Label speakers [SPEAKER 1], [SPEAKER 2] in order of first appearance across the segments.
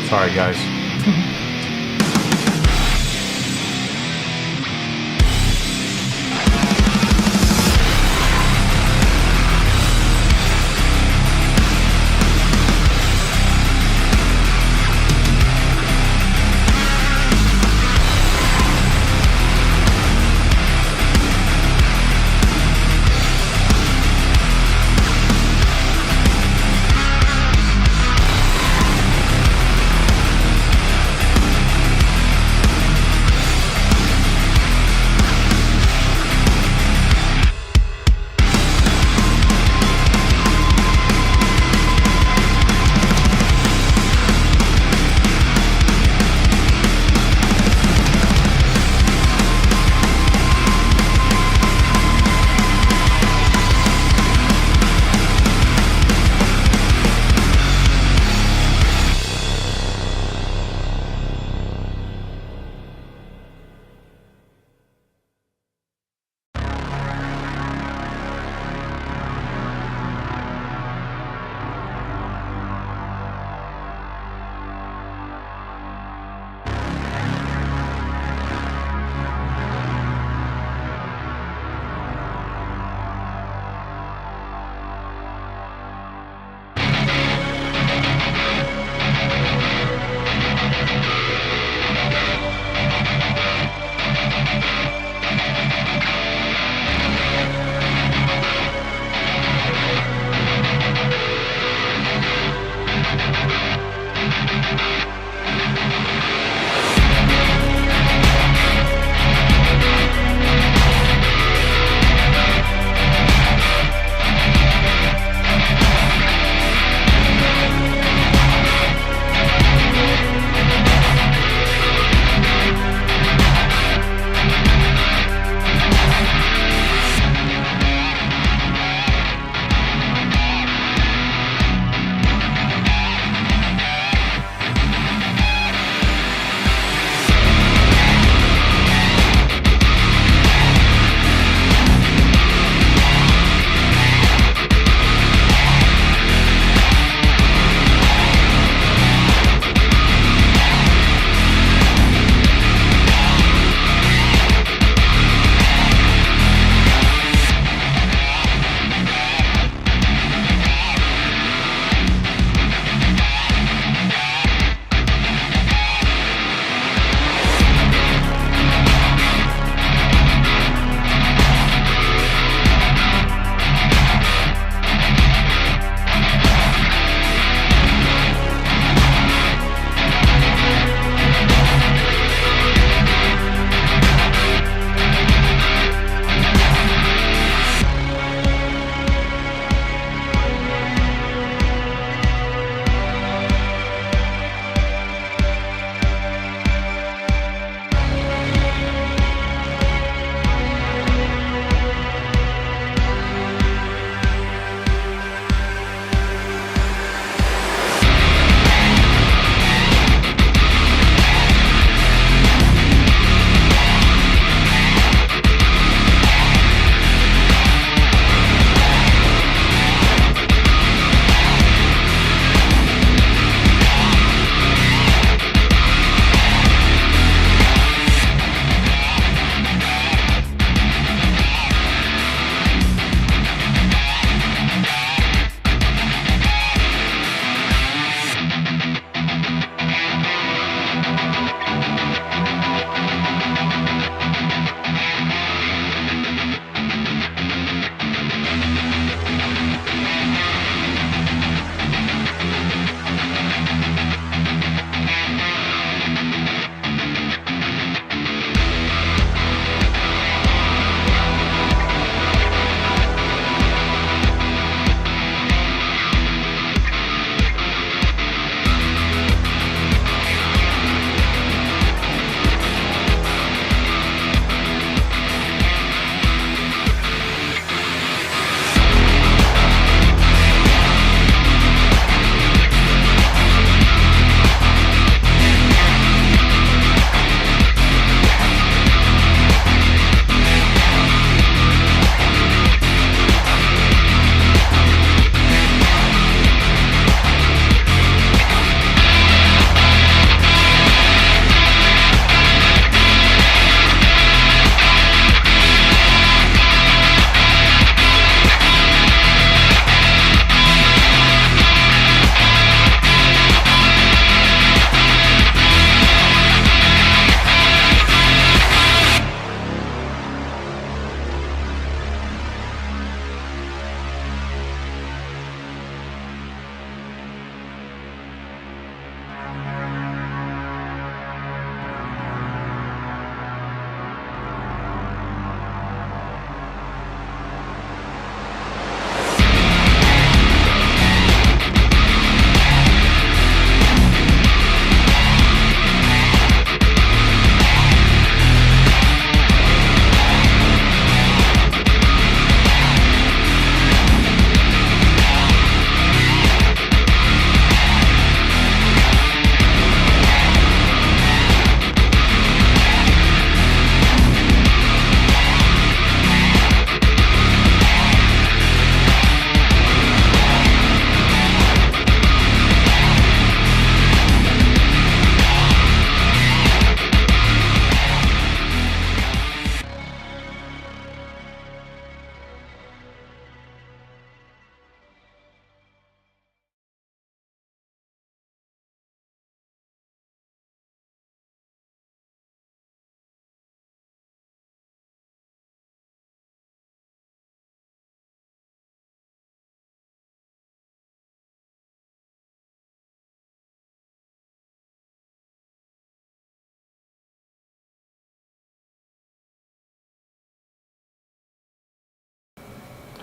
[SPEAKER 1] Sorry, guys.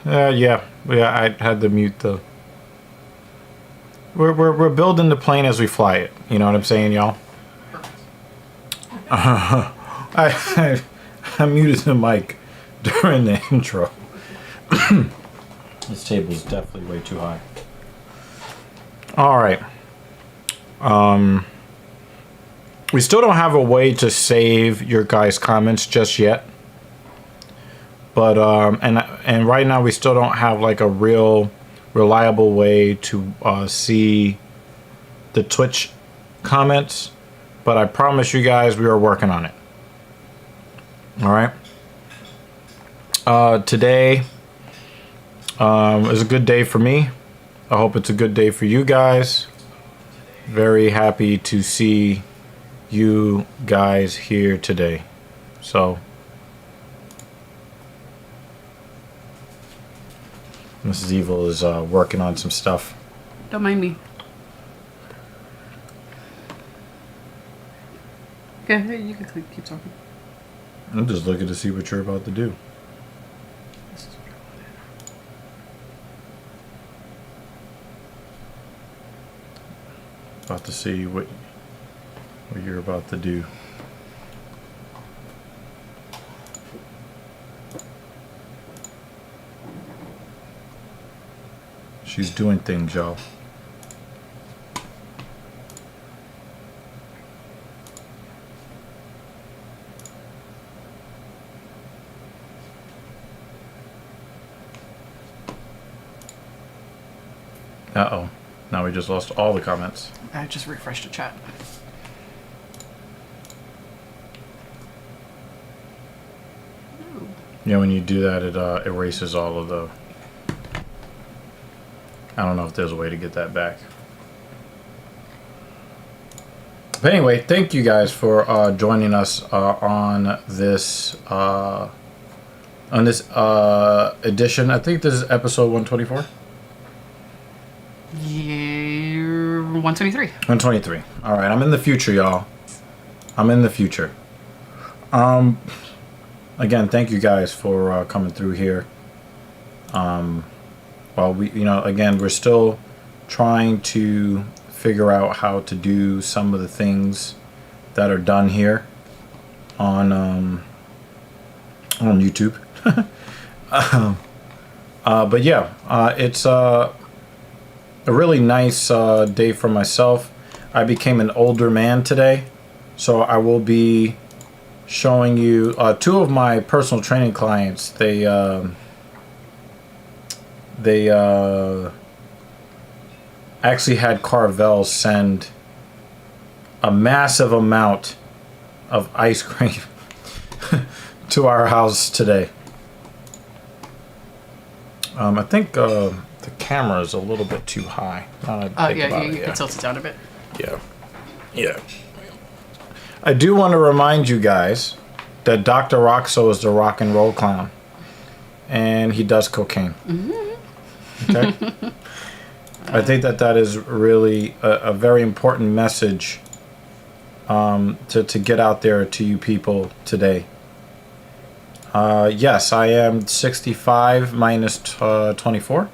[SPEAKER 1] Yeah. I had to mute the. We're building the plane as we fly it. You know what I'm saying, y'all? I muted the mic during the intro. This table is definitely way too high. All right. We still don't have a way to save your guys' comments just yet. But and right now we still don't have like a real reliable way to see the Twitch comments. But I promise you guys we are working on it. All right. Today is a good day for me. I hope it's a good day for you guys. Very happy to see you guys here today. So Mrs. Evil is working on some stuff.
[SPEAKER 2] Don't mind me. Okay, you can keep talking.
[SPEAKER 1] I'm just looking to see what you're about to do. About to see what you're about to do. She's doing things, y'all. Uh-oh. Now we just lost all the comments.
[SPEAKER 2] I just refreshed the chat.
[SPEAKER 1] Yeah, when you do that, it erases all of the... I don't know if there's a way to get that back. But anyway, thank you guys for joining us on this edition. I think this is episode 124.
[SPEAKER 2] Yeah, 123.
[SPEAKER 1] 123. All right, I'm in the future, y'all. I'm in the future. Again, thank you guys for coming through here. Well, again, we're still trying to figure out how to do some of the things that are done here on YouTube. But yeah, it's a really nice day for myself. I became an older man today, so I will be showing you two of my personal training clients. They actually had Carvel send a massive amount of ice cream to our house today. I think the camera is a little bit too high.
[SPEAKER 2] Yeah, you can tilt it down a bit.
[SPEAKER 1] Yeah. I do want to remind you guys that Dr. Roxo is the rock and roll clown. And he does cocaine. Okay? I think that is really a very important message to get out there to you people today. Yes, I am 65 minus 24.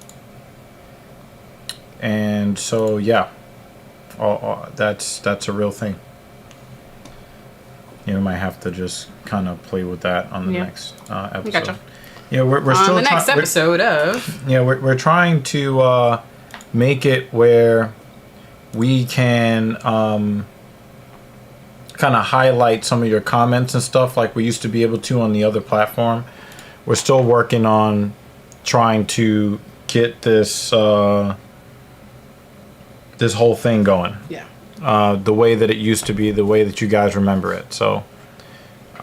[SPEAKER 1] And so, yeah. That's a real thing. You might have to just kind of play with that on the next episode.
[SPEAKER 2] Gotcha.
[SPEAKER 1] Yeah, we're still
[SPEAKER 2] on the next episode of.
[SPEAKER 1] Yeah, we're trying to make it where we can kind of highlight some of your comments and stuff like we used to be able to on the other platform. We're still working on trying to get this this whole thing going.
[SPEAKER 2] Yeah.
[SPEAKER 1] The way that it used to be, the way that you guys remember it. So,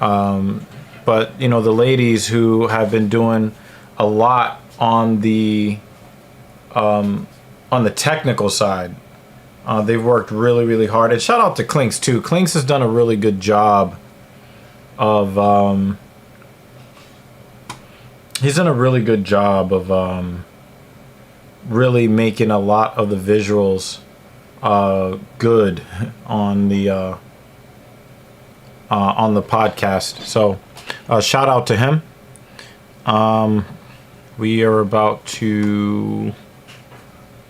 [SPEAKER 1] but the ladies who have been doing a lot on the technical side, they've worked really, really hard. And shout out to Clinks too. Clinks has done a really good job of he's done a really good job of really making a lot of the visuals good on the podcast. So shout out to him. we are about to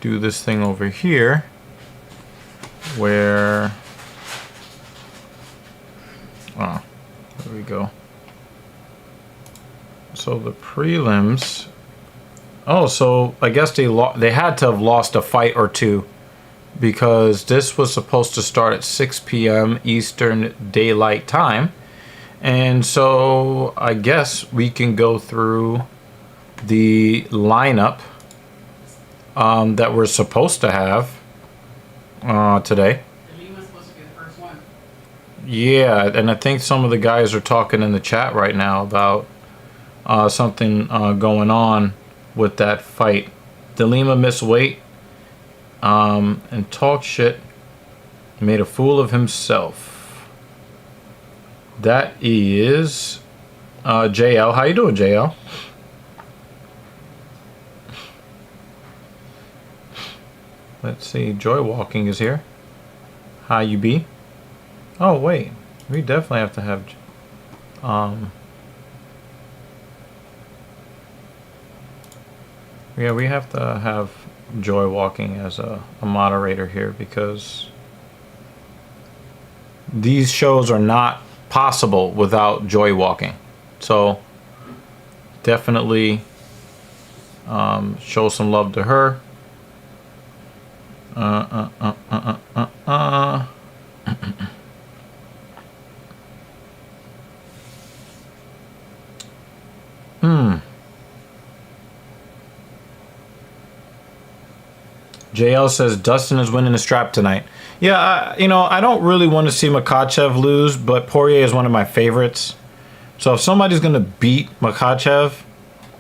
[SPEAKER 1] do this thing over here where there we go. So the prelims, so I guess they had to have lost a fight or two, because this was supposed to start at 6 p.m. Eastern Daylight Time. And so I guess we can go through the lineup that we're supposed to have today.
[SPEAKER 2] Lima's supposed to be the first one.
[SPEAKER 1] Yeah, and I think some of the guys are talking in the chat right now about something going on with that fight. DeLima missed weight and talked shit, made a fool of himself. That is JL. How you doing, JL? Let's see. Joy Walking is here. How you be? Oh wait, we definitely have to have. Yeah, we have to have Joy Walking as a moderator here, because these shows are not possible without Joy Walking. So definitely show some love to her. JL says Dustin is winning the strap tonight. Yeah, I don't really want to see Makhachev lose, but Poirier is one of my favorites. So if somebody's going to beat Makhachev,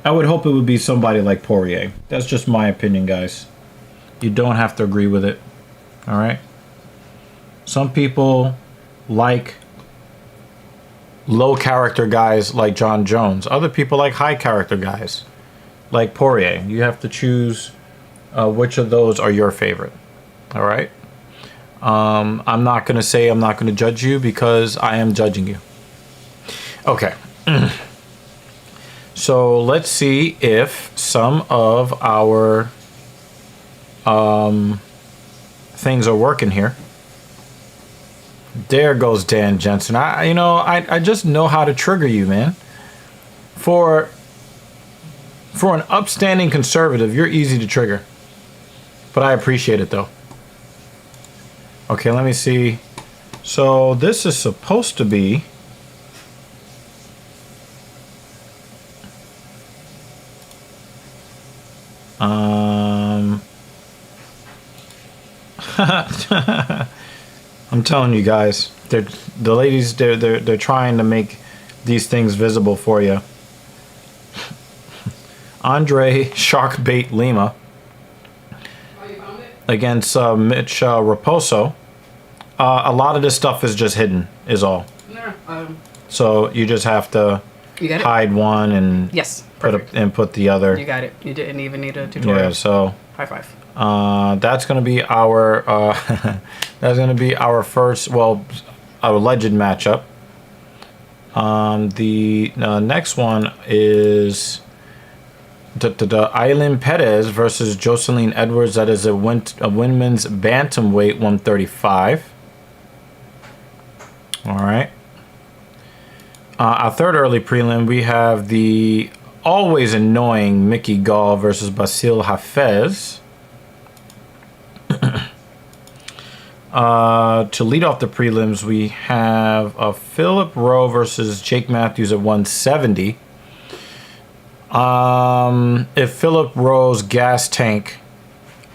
[SPEAKER 1] I would hope it would be somebody like Poirier. That's just my opinion, guys. You don't have to agree with it. All right? Some people like low character guys like John Jones. Other people like high character guys like Poirier. You have to choose which of those are your favorite. All right? I'm not going to say I'm not going to judge you, because I am judging you. Okay. So let's see if some of our things are working here. There goes Dan Jensen. I just know how to trigger you, man. For an upstanding conservative, you're easy to trigger. But I appreciate it, though. Okay, let me see. So this is supposed to be I'm telling you guys, the ladies, they're trying to make these things visible for you. Andre Sharkbait Lima against Mitch Raposo. A lot of this stuff is just hidden, is all. So you just have to hide one and put the other.
[SPEAKER 2] You got it. You didn't even need a tutorial.
[SPEAKER 1] Yeah. So
[SPEAKER 2] high five.
[SPEAKER 1] That's gonna be our first, well, our alleged matchup. The next one is Aileen Perez versus Jocelyn Edwards. That is a women's bantamweight 135. All right. Our third early prelim, we have the always annoying Mickey Gall versus Basil Hafez. To lead off the prelims, we have Philip Rowe versus Jake Matthews at 170. If Philip Rowe's gas tank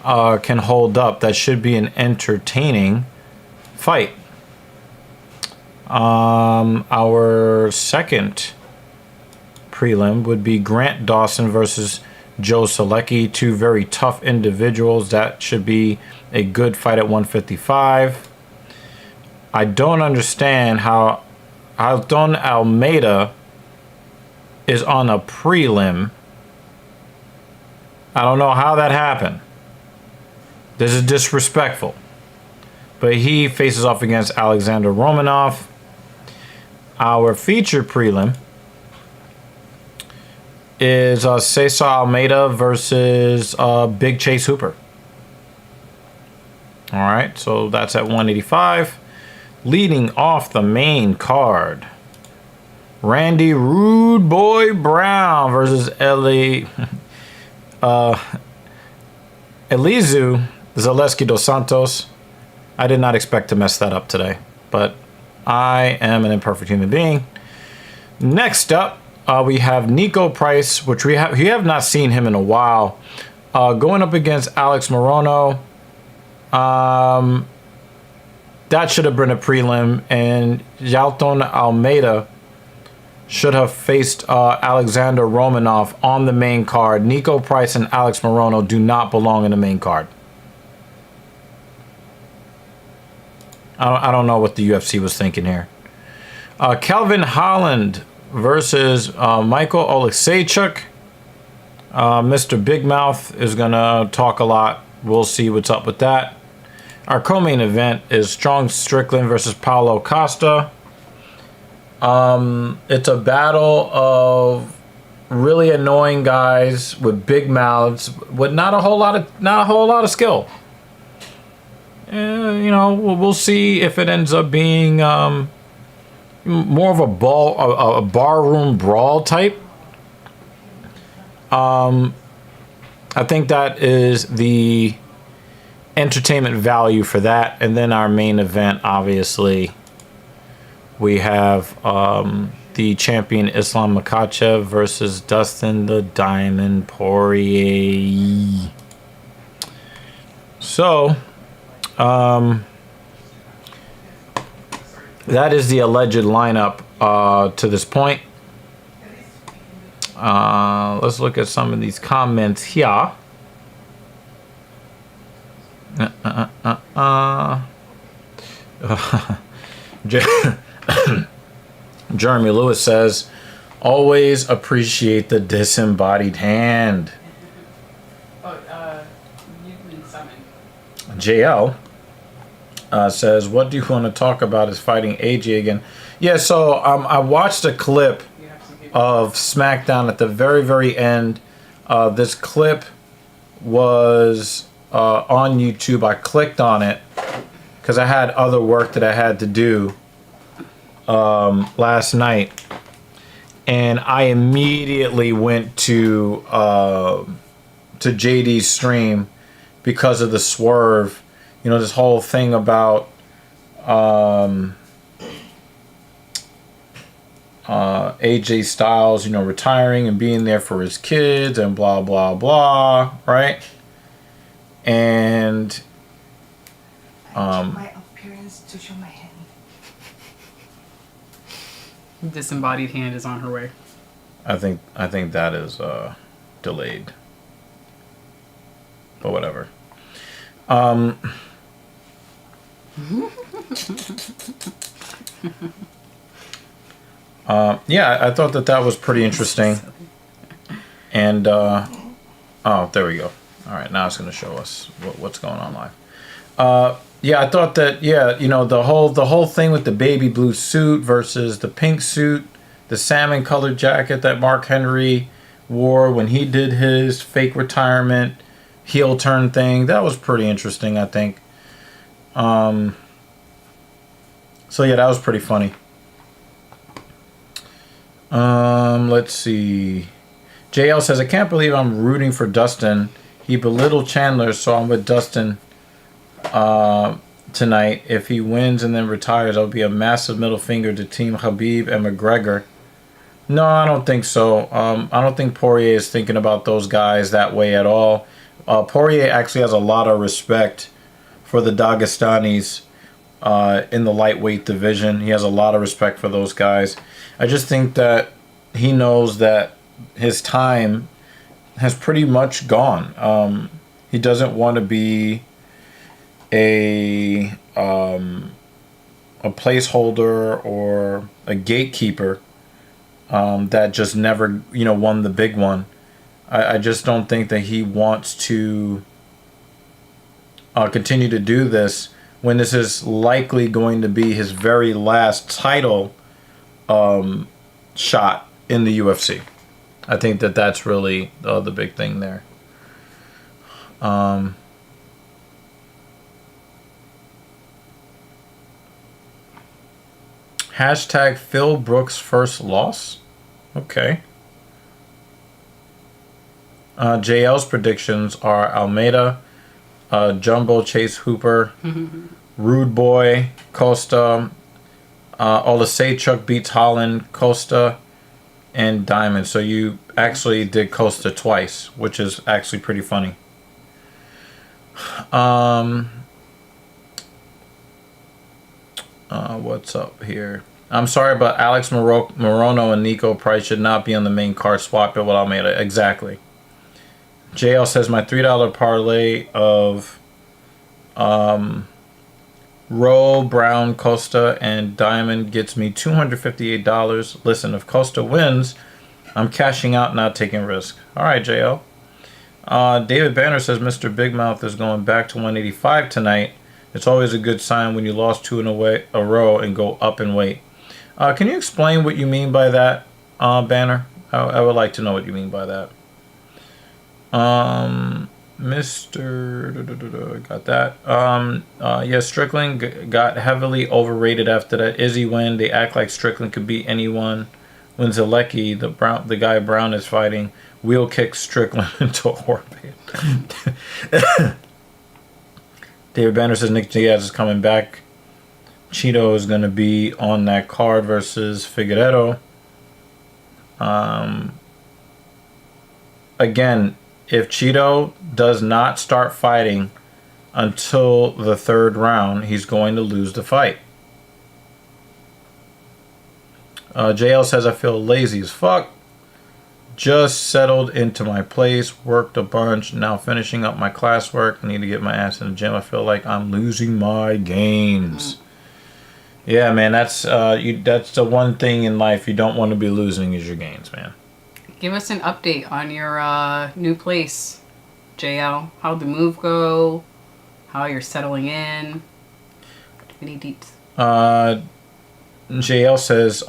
[SPEAKER 1] can hold up, that should be an entertaining fight. Our second prelim would be Grant Dawson versus Joe Selecki, two very tough individuals. That should be a good fight at 155. I don't understand how Aldon Almeida is on a prelim. I don't know how that happened. This is disrespectful. But he faces off against Alexander Romanov. Our feature prelim is Cesar Almeida versus Big Chase Hooper. All right, so that's at 185. Leading off the main card, Randy Rude Boy Brown versus Elizu Zaleski dos Santos. I did not expect to mess that up today, but I am an imperfect human being. Next up, we have Nico Price, which we have not seen him in a while, going up against Alex Morono. That should have been a prelim, and Yalton Almeida should have faced Alexander Romanov on the main card. Nico Price and Alex Morono do not belong in the main card. I don't know what the UFC was thinking here. Kelvin Holland versus Michael Oleksiejczuk. Mr. Big Mouth is going to talk a lot. We'll see what's up with that. Our co-main event is Strong Strickland versus Paulo Costa. It's a battle of really annoying guys with big mouths with not a whole lot of skill. You know, we'll see if it ends up being more of a barroom brawl type. I think that is the entertainment value for that. And then our main event, obviously, we have the champion Islam Makhachev versus Dustin the Diamond Poirier. So that is the alleged lineup to this point. Let's look at some of these comments here. Jeremy Lewis says, always appreciate the disembodied hand.
[SPEAKER 2] You've been summoned.
[SPEAKER 1] JL says, what do you want to talk about is fighting AJ again? Yeah, so I watched a clip of SmackDown at the very, very end. This clip was on YouTube. I clicked on it because I had other work that I had to do last night, and I immediately went to JD's stream because of the swerve. You know, this whole thing about AJ Styles, you know, retiring and being there for his kids and blah blah blah, right? And
[SPEAKER 3] my appearance to show my hand.
[SPEAKER 2] Disembodied hand is on her way.
[SPEAKER 1] I think that is delayed, but whatever. Yeah, I thought that was pretty interesting. And oh, there we go. All right, now it's going to show us what's going on live. Yeah, I thought that, yeah, you know, the whole thing with the baby blue suit versus the pink suit, the salmon colored jacket that Mark Henry wore when he did his fake retirement heel turn thing, that was pretty interesting, I think. So yeah, that was pretty funny. Let's see. JL says, I can't believe I'm rooting for Dustin. He belittled Chandler, so I'm with Dustin tonight. If he wins and then retires, that'll be a massive middle finger to Team Khabib and McGregor. No, I don't think so. I don't think Poirier is thinking about those guys that way at all. Poirier actually has a lot of respect for the Dagestanis in the lightweight division. He has a lot of respect for those guys. I just think that he knows that his time has pretty much gone. He doesn't want to be a placeholder or a gatekeeper that just never, you know, won the big one. I just don't think that he wants to continue to do this when this is likely going to be his very last title shot in the UFC. I think that's really the big thing there. Hashtag Phil Brooks' first loss. Okay. JL's predictions are Almeida, Jumbo Chase Hooper, Rude Boy, Costa, Olaseychuk beats Holland, Costa, and Diamond. So you actually did Costa twice, which is actually pretty funny. What's up here? I'm sorry, but Alex Morono and Nico Price should not be on the main card. Swap it with Almeida. Exactly. JL says my $3 parlay of Rowe, Brown, Costa, and Diamond gets me $258. Listen, if Costa wins, I'm cashing out, not taking risk. All right, JL. David Banner says Mr. Big Mouth is going back to 185 tonight. It's always a good sign when you lost 2 in a row and go up in weight. Can you explain what you mean by that, Banner? I would like to know what you mean by that. Got that. Yeah, Strickland got heavily overrated after that Izzy win. They act like Strickland could beat anyone. When Zielecki, the guy Brown is fighting, wheel kicks Strickland into orbit. David Banner says Nick Diaz is coming back. Cheeto is going to be on that card versus Figueiredo. Again, if Cheeto does not start fighting until the 3rd round, he's going to lose the fight. JL says I feel lazy as fuck. Just settled into my place, worked a bunch, now finishing up my classwork. I need to get my ass in the gym. I feel like I'm losing my gains. Yeah, man, that's the one thing in life you don't want to be losing is your gains, man.
[SPEAKER 2] Give us an update on your new place, JL. How'd the move go? How you're settling in? Any deets?
[SPEAKER 1] JL says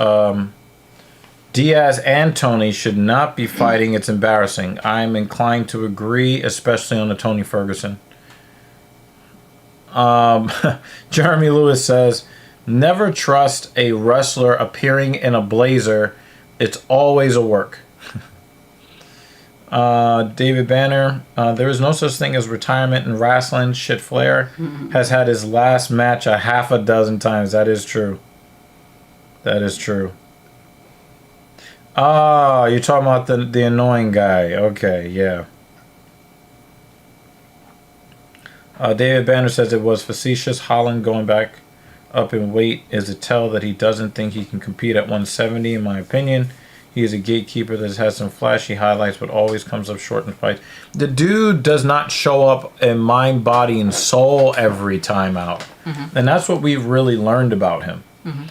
[SPEAKER 1] Diaz and Tony should not be fighting. It's embarrassing. I'm inclined to agree, especially on the Tony Ferguson. Jeremy Lewis says, never trust a wrestler appearing in a blazer. It's always a work. David Banner, there is no such thing as retirement in wrestling. Shit Flair has had his last match a half a dozen times. That is true. That is true. Oh, you're talking about the annoying guy. Okay, yeah. David Banner says it was facetious. Holland going back up in weight is a tell that he doesn't think he can compete at 170, in my opinion. He is a gatekeeper that has some flashy highlights, but always comes up short in fights. The dude does not show up in mind, body, and soul every time out. And that's what we've really learned about him.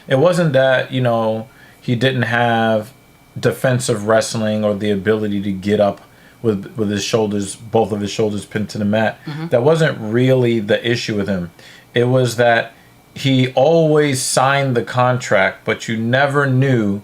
[SPEAKER 1] It wasn't that, he didn't have defensive wrestling or the ability to get up with his shoulders, both of his shoulders pinned to the mat. That wasn't really the issue with him. It was that he always signed the contract, but you never knew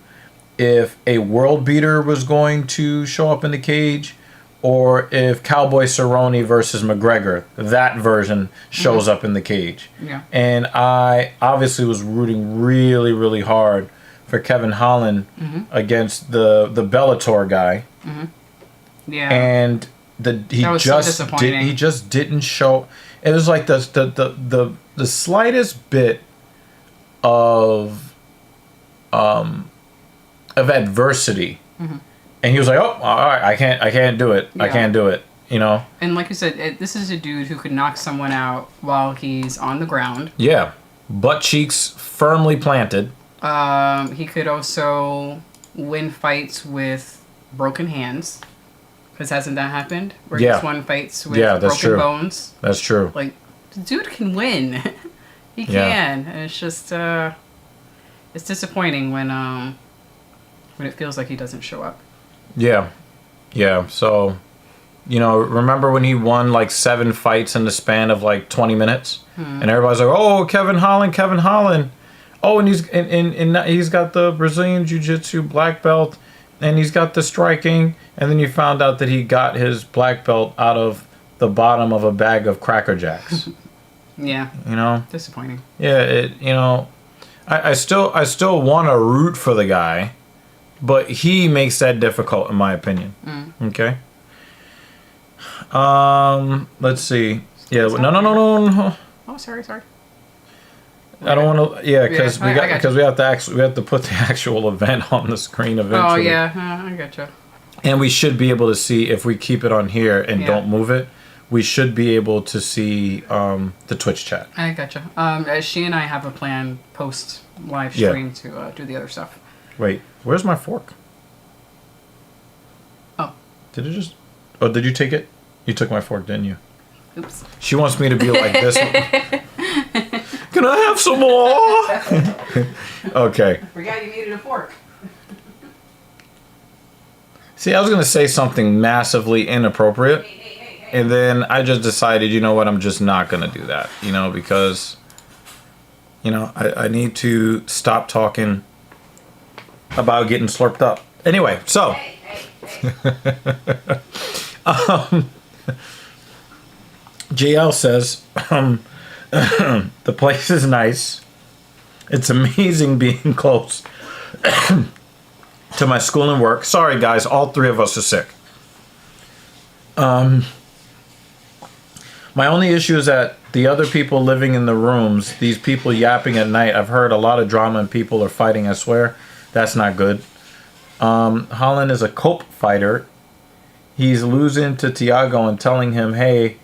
[SPEAKER 1] if a world beater was going to show up in the cage or if Cowboy Cerrone versus McGregor, that version, shows up in the cage.
[SPEAKER 2] Yeah.
[SPEAKER 1] And I obviously was rooting really, really hard for Kevin Holland against the Bellator guy.
[SPEAKER 2] Yeah.
[SPEAKER 1] And he just didn't show. It was like the slightest bit of adversity, and he was like, "Oh, all right, I can't do it.
[SPEAKER 2] Yeah.
[SPEAKER 1] I can't do it."
[SPEAKER 2] And like you said, this is a dude who could knock someone out while he's on the ground.
[SPEAKER 1] Yeah, butt cheeks firmly planted.
[SPEAKER 2] He could also win fights with broken hands. Because hasn't that happened? Where he's won fights with broken bones.
[SPEAKER 1] That's true.
[SPEAKER 2] Like, the dude can win. He can. And it's just, it's disappointing when it feels like he doesn't show up. Yeah.
[SPEAKER 1] Yeah. So, remember when he won like 7 fights in the span of like 20 minutes? And everybody's like, oh, Kevin Holland. Oh, and he's got the Brazilian Jiu-Jitsu black belt and he's got the striking, and then you found out that he got his black belt out of the bottom of a bag of Cracker Jacks.
[SPEAKER 2] Yeah.
[SPEAKER 1] You know?
[SPEAKER 2] Disappointing.
[SPEAKER 1] Yeah, I still want to root for the guy, but he makes that difficult in my opinion. Okay? Let's see. Yeah, no.
[SPEAKER 2] Oh, sorry.
[SPEAKER 1] I don't want to. Yeah, because we have to put the actual event on the screen eventually.
[SPEAKER 2] Oh yeah, I gotcha.
[SPEAKER 1] And we should be able to see if we keep it on here and don't move it. We should be able to see the Twitch chat.
[SPEAKER 2] I gotcha. She and I have a plan post live stream to do the other stuff.
[SPEAKER 1] Wait, where's my fork?
[SPEAKER 2] Oh.
[SPEAKER 1] Did it just? Oh, did you take it? You took my fork, didn't you?
[SPEAKER 2] Oops.
[SPEAKER 1] She wants me to be like this. Can I have some more? Okay.
[SPEAKER 2] Forgot you needed a fork.
[SPEAKER 1] See, I was going to say something massively inappropriate. And then I just decided, you know what, I'm just not going to do that. Because, I need to stop talking about getting slurped up. Anyway, so. JL says, the place is nice. It's amazing being close to my school and work. Sorry, guys, all three of us are sick. My only issue is that the other people living in the rooms, these people yapping at night, I've heard a lot of drama and people are fighting, I swear. That's not good. Holland is a cope fighter. He's losing to Tiago and telling him, hey,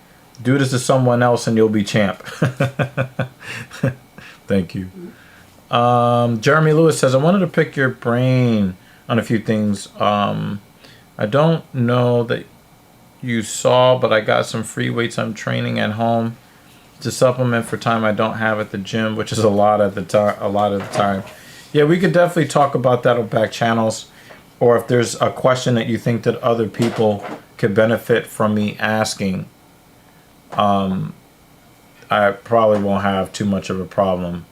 [SPEAKER 1] do this to someone else and you'll be champ. Thank you. Jeremy Lewis says, I wanted to pick your brain on a few things. I don't know that you saw, but I got some free weights I'm training at home to supplement for time I don't have at the gym, which is a lot of the time. Yeah, we could definitely talk about that on back channels, or if there's a question that you think that other people could benefit from me asking. I probably won't have too much of a problem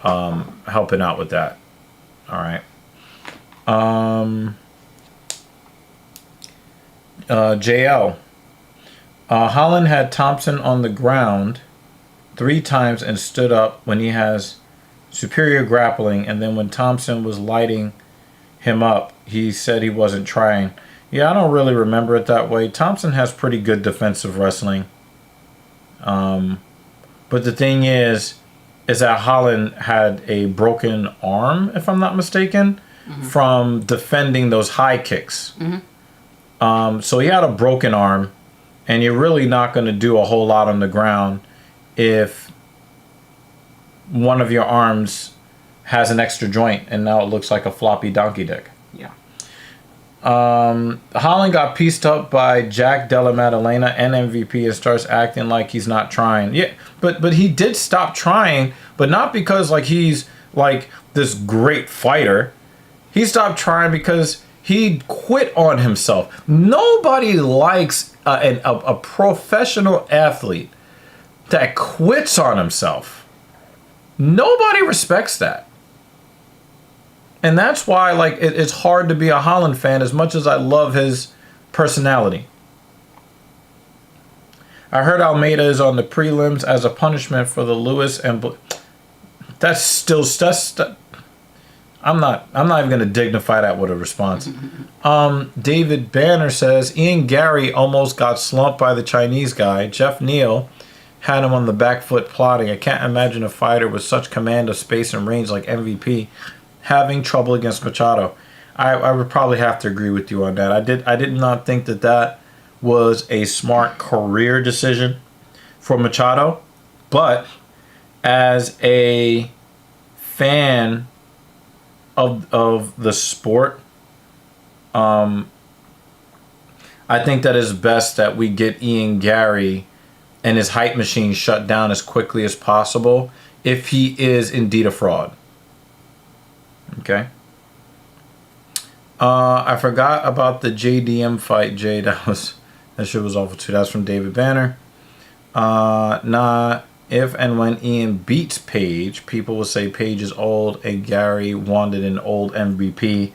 [SPEAKER 1] helping out with that. All right. JL. Holland had Thompson on the ground 3 times and stood up when he has superior grappling, and then when Thompson was lighting him up, he said he wasn't trying. Yeah, I don't really remember it that way. Thompson has pretty good defensive wrestling. But the thing is that Holland had a broken arm, if I'm not mistaken, from defending those high kicks. So he had a broken arm, and you're really not going to do a whole lot on the ground if one of your arms has an extra joint and now it looks like a floppy donkey dick.
[SPEAKER 2] Yeah.
[SPEAKER 1] Holland got pieced up by Jack Della Maddalena and MVP and starts acting like he's not trying. Yeah, but he did stop trying, but not because like he's like this great fighter. He stopped trying because he quit on himself. Nobody likes a professional athlete that quits on himself. Nobody respects that. And that's why like it's hard to be a Holland fan as much as I love his personality. I heard Almeida is on the prelims as a punishment for the Lewis and I'm not even going to dignify that with a response. David Banner says Ian Gary almost got slumped by the Chinese guy. Jeff Neal had him on the back foot plotting. I can't imagine a fighter with such command of space and range like MVP having trouble against Machado. I would probably have to agree with you on that. I did not think that was a smart career decision for Machado, but as a fan of the sport, I think that it's best that we get Ian Gary and his hype machine shut down as quickly as possible if he is indeed a fraud. Okay. I forgot about the JDM fight, Jay. That shit was awful too. That's from David Banner. If and when Ian beats Page, people will say Page is old and Gary wanted an old MVP.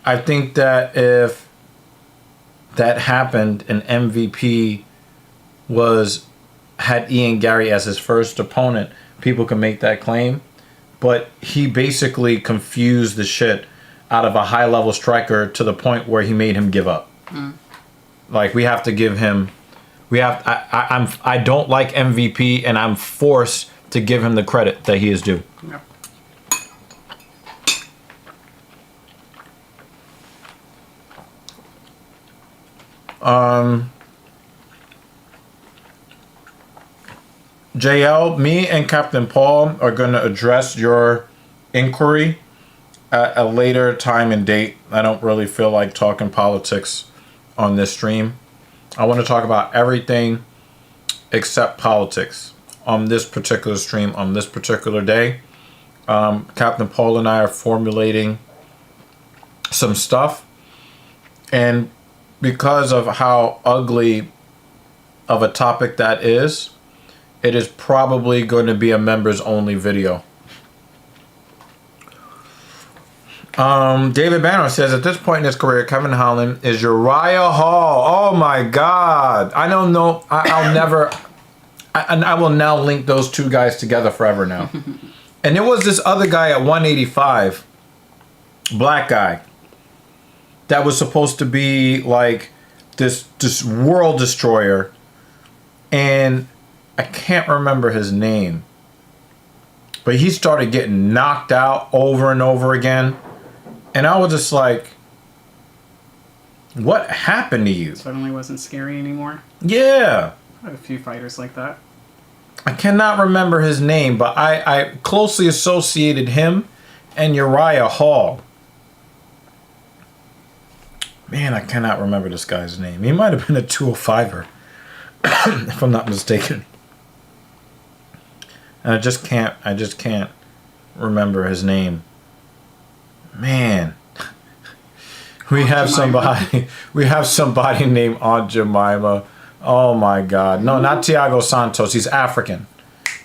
[SPEAKER 1] I think that if that happened and MVP had Ian Gary as his first opponent, people can make that claim. But he basically confused the shit out of a high level striker to the point where he made him give up. Like, we have to give him. I don't like MVP, and I'm forced to give him the credit that he is due.
[SPEAKER 2] Yep.
[SPEAKER 1] JL, me and Captain Paul are going to address your inquiry at a later time and date. I don't really feel like talking politics on this stream. I want to talk about everything except politics on this particular stream, on this particular day. Captain Paul and I are formulating some stuff. And because of how ugly of a topic that is, it is probably going to be a members only video. David Banner says, at this point in his career, Kevin Holland is Uriah Hall. Oh my God. I don't know. I'll never. I will now link those two guys together forever now. And there was this other guy at 185, black guy, that was supposed to be like this world destroyer. And I can't remember his name. But he started getting knocked out over and over again. And I was just like, what happened to you?
[SPEAKER 2] Suddenly wasn't scary anymore.
[SPEAKER 1] Yeah.
[SPEAKER 2] I have a few fighters like that.
[SPEAKER 1] I cannot remember his name, but I closely associated him and Uriah Hall. Man, I cannot remember this guy's name. He might have been a 205er, if I'm not mistaken. And I just can't remember his name. Man. We have somebody named Aunt Jemima. Oh my God. No, not Thiago Santos. He's African.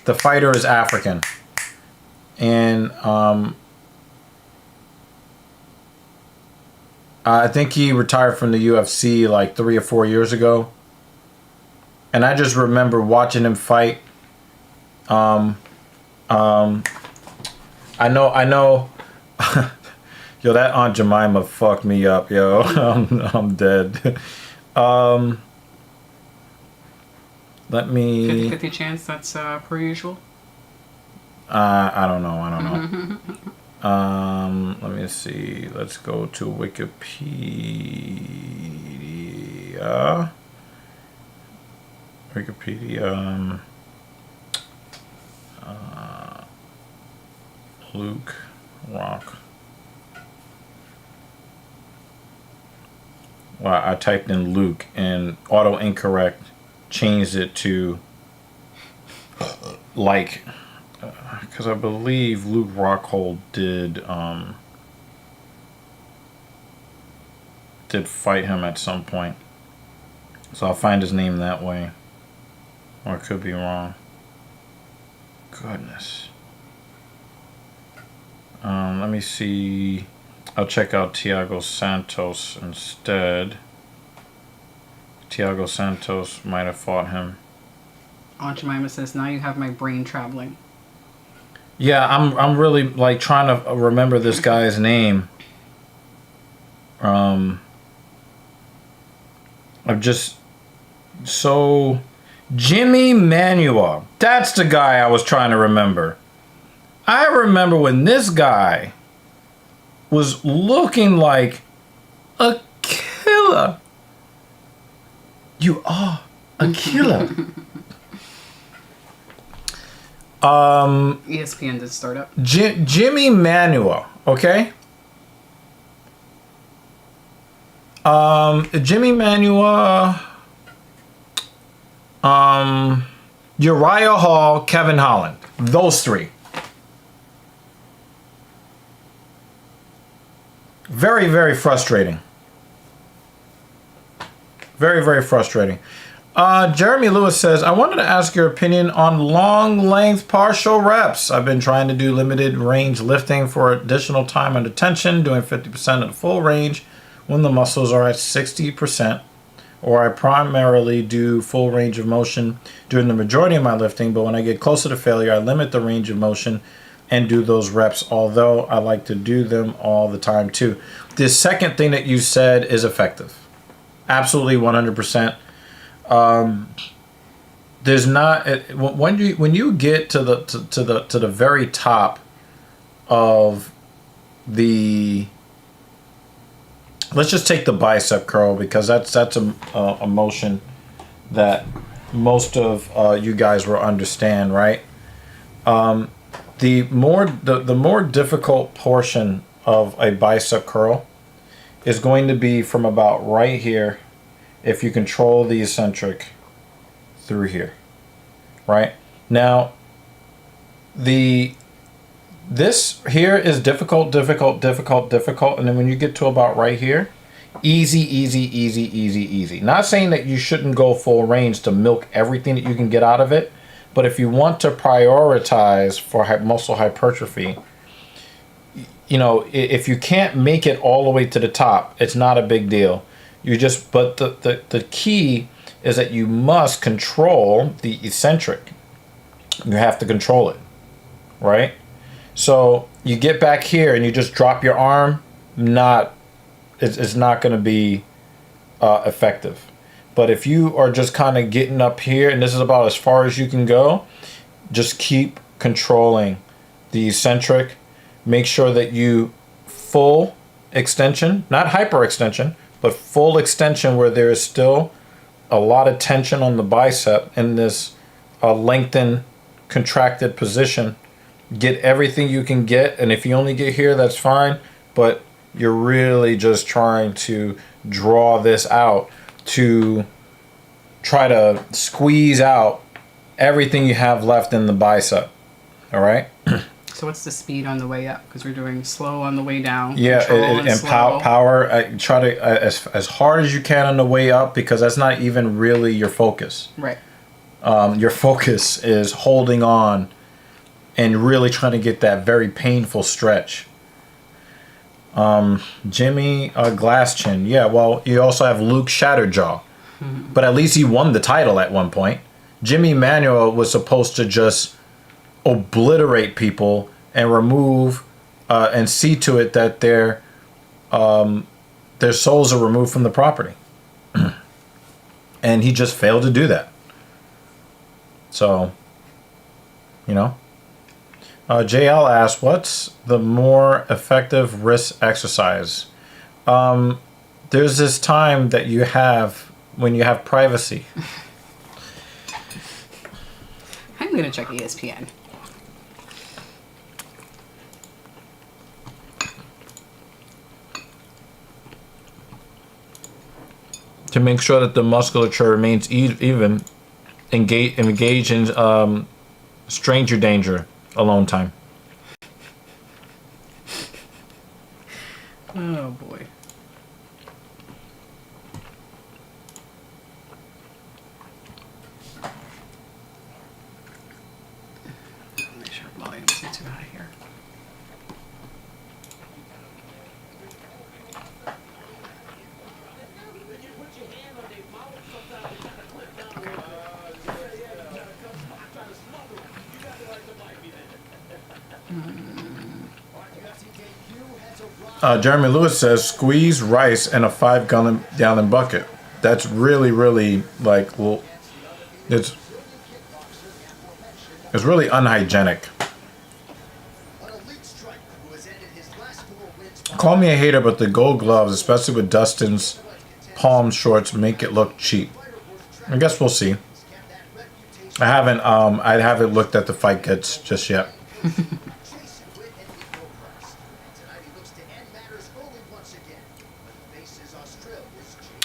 [SPEAKER 1] The fighter is African. And I think he retired from the UFC like 3 or 4 years ago. And I just remember watching him fight. I know. Yo, that Aunt Jemima fucked me up, yo. I'm dead. Let me...
[SPEAKER 2] 50-50 chance that's per usual?
[SPEAKER 1] I don't know. Let me see. Let's go to Wikipedia. Luke Rock. Wow, I typed in Luke and auto incorrect changed it to like, because I believe Luke Rockhold did fight him at some point. So I'll find his name that way. Or I could be wrong. Goodness. Let me see. I'll check out Thiago Santos instead. Thiago Santos might have fought him.
[SPEAKER 2] Aunt Jemima says, now you have my brain traveling.
[SPEAKER 1] Yeah, I'm really like trying to remember this guy's name. I'm just so Jimmy Manuel. That's the guy I was trying to remember. I remember when this guy was looking like a killer. You are a killer.
[SPEAKER 2] ESPN did start up.
[SPEAKER 1] Jimmy Manuel, okay? Jimmy Manuel, Uriah Hall, Kevin Holland. Those three. Very, very frustrating. Very, very frustrating. Jeremy Lewis says, I wanted to ask your opinion on long length partial reps. I've been trying to do limited range lifting for additional time under tension, doing 50% of the full range when the muscles are at 60%. Or I primarily do full range of motion during the majority of my lifting, but when I get closer to failure, I limit the range of motion and do those reps, although I like to do them all the time too. The second thing that you said is effective. Absolutely 100%. There's not when you get to the very top of the, let's just take the bicep curl because that's a motion that most of you guys will understand, right? The more difficult portion of a bicep curl is going to be from about right here, if you control the eccentric through here, right? Now, this here is difficult, and then when you get to about right here, easy. Not saying that you shouldn't go full range to milk everything that you can get out of it, but if you want to prioritize for muscle hypertrophy, you know, if you can't make it all the way to the top, it's not a big deal. But the key is that you must control the eccentric. You have to control it, right? So you get back here and you just drop your arm, it's not going to be effective. But if you are just kind of getting up here, and this is about as far as you can go, just keep controlling the eccentric. Make sure that you full extension, not hyper extension, but full extension where there is still a lot of tension on the bicep in this lengthened, contracted position. Get everything you can get, and if you only get here, that's fine, but you're really just trying to draw this out to try to squeeze out everything you have left in the bicep. All right?
[SPEAKER 2] So what's the speed on the way up? Because we're doing slow on the way down.
[SPEAKER 1] Yeah, and power. Try to as hard as you can on the way up, because that's not even really your focus.
[SPEAKER 2] Right.
[SPEAKER 1] Your focus is holding on and really trying to get that very painful stretch. Jimmy Glasschin. Yeah, well, you also have Luke Shatterjaw. But at least he won the title at one point. Jimmy Manuel was supposed to just obliterate people and remove and see to it that their souls are removed from the property. And he just failed to do that. So, you know. JL asked, what's the more effective wrist exercise? There's this time that you have when you have privacy.
[SPEAKER 2] I'm going to check ESPN.
[SPEAKER 1] To make sure that the musculature remains even, engage in stranger danger alone time.
[SPEAKER 2] Oh boy. Make sure volume isn't too high here.
[SPEAKER 1] Jeremy Lewis says, squeeze rice in a 5-gallon bucket. That's really, really, like, well, it's really unhygienic. Call me a hater, but the gold gloves, especially with Dustin's palm shorts, make it look cheap. I guess we'll see. I haven't looked at the fight kits just yet.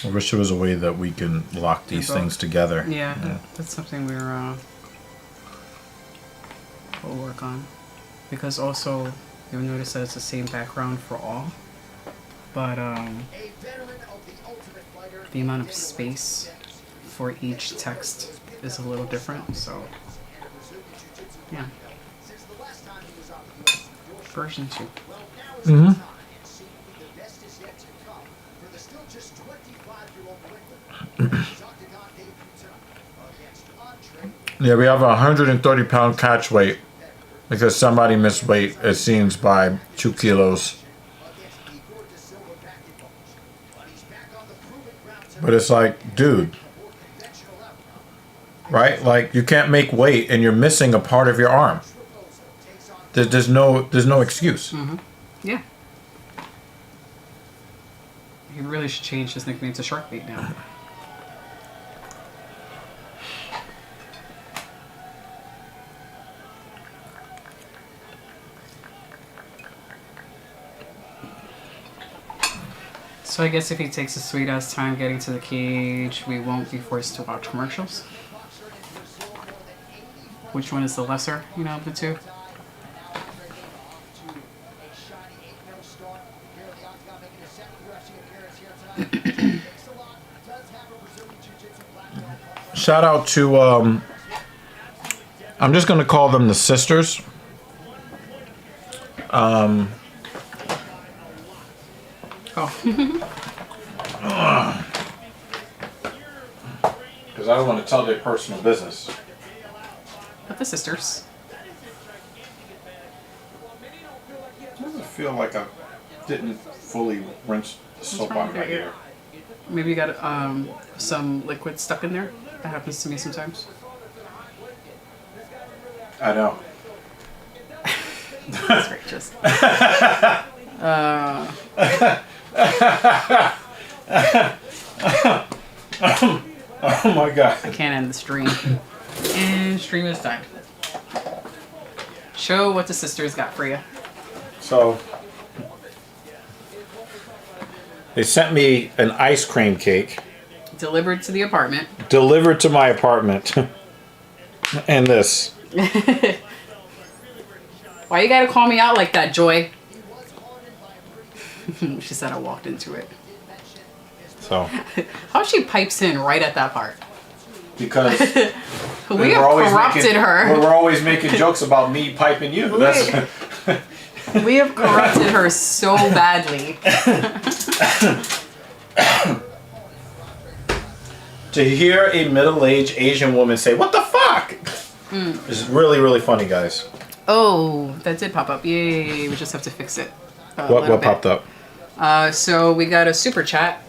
[SPEAKER 1] I wish there was a way that we can lock these things together.
[SPEAKER 2] Yeah, that's something we'll work on. Because also, you'll notice that it's the same background for all. But the amount of space for each text is a little different, so yeah. Version 2.
[SPEAKER 1] Mm-hmm. Yeah, we have a 130-pound catch weight because somebody missed weight, it seems, by 2 kilos. But it's like, dude, right? Like, you can't make weight and you're missing a part of your arm. There's no excuse.
[SPEAKER 2] Mm-hmm. Yeah. He really should change his nickname to Sharkbait now. So I guess if he takes a sweet ass time getting to the cage, we won't be forced to watch commercials. Which one is the lesser, of the two?
[SPEAKER 1] Shout out to, I'm just going to call them the sisters.
[SPEAKER 2] Oh.
[SPEAKER 1] Because I don't want to tell their personal business.
[SPEAKER 2] But the sisters.
[SPEAKER 1] It doesn't feel like I didn't fully rinse the soap out of my ear.
[SPEAKER 2] Maybe you got some liquid stuck in there. That happens to me sometimes.
[SPEAKER 1] I know.
[SPEAKER 2] That's righteous.
[SPEAKER 1] Oh my god.
[SPEAKER 2] I can't end the stream. And stream is done. Show what the sisters got for you.
[SPEAKER 1] So, they sent me an ice cream cake.
[SPEAKER 2] Delivered to the apartment.
[SPEAKER 1] Delivered to my apartment. And this.
[SPEAKER 2] Why you gotta call me out like that, Joy? She said I walked into it.
[SPEAKER 1] So.
[SPEAKER 2] How she pipes in right at that part.
[SPEAKER 1] Because
[SPEAKER 2] we have corrupted her.
[SPEAKER 1] We're always making jokes about me piping you.
[SPEAKER 2] We have corrupted her so badly.
[SPEAKER 1] To hear a middle-aged Asian woman say, "What the fuck?" Is really, really funny, guys.
[SPEAKER 2] Oh, that did pop up. Yay, we just have to fix it.
[SPEAKER 1] What popped up?
[SPEAKER 2] So we got a super chat.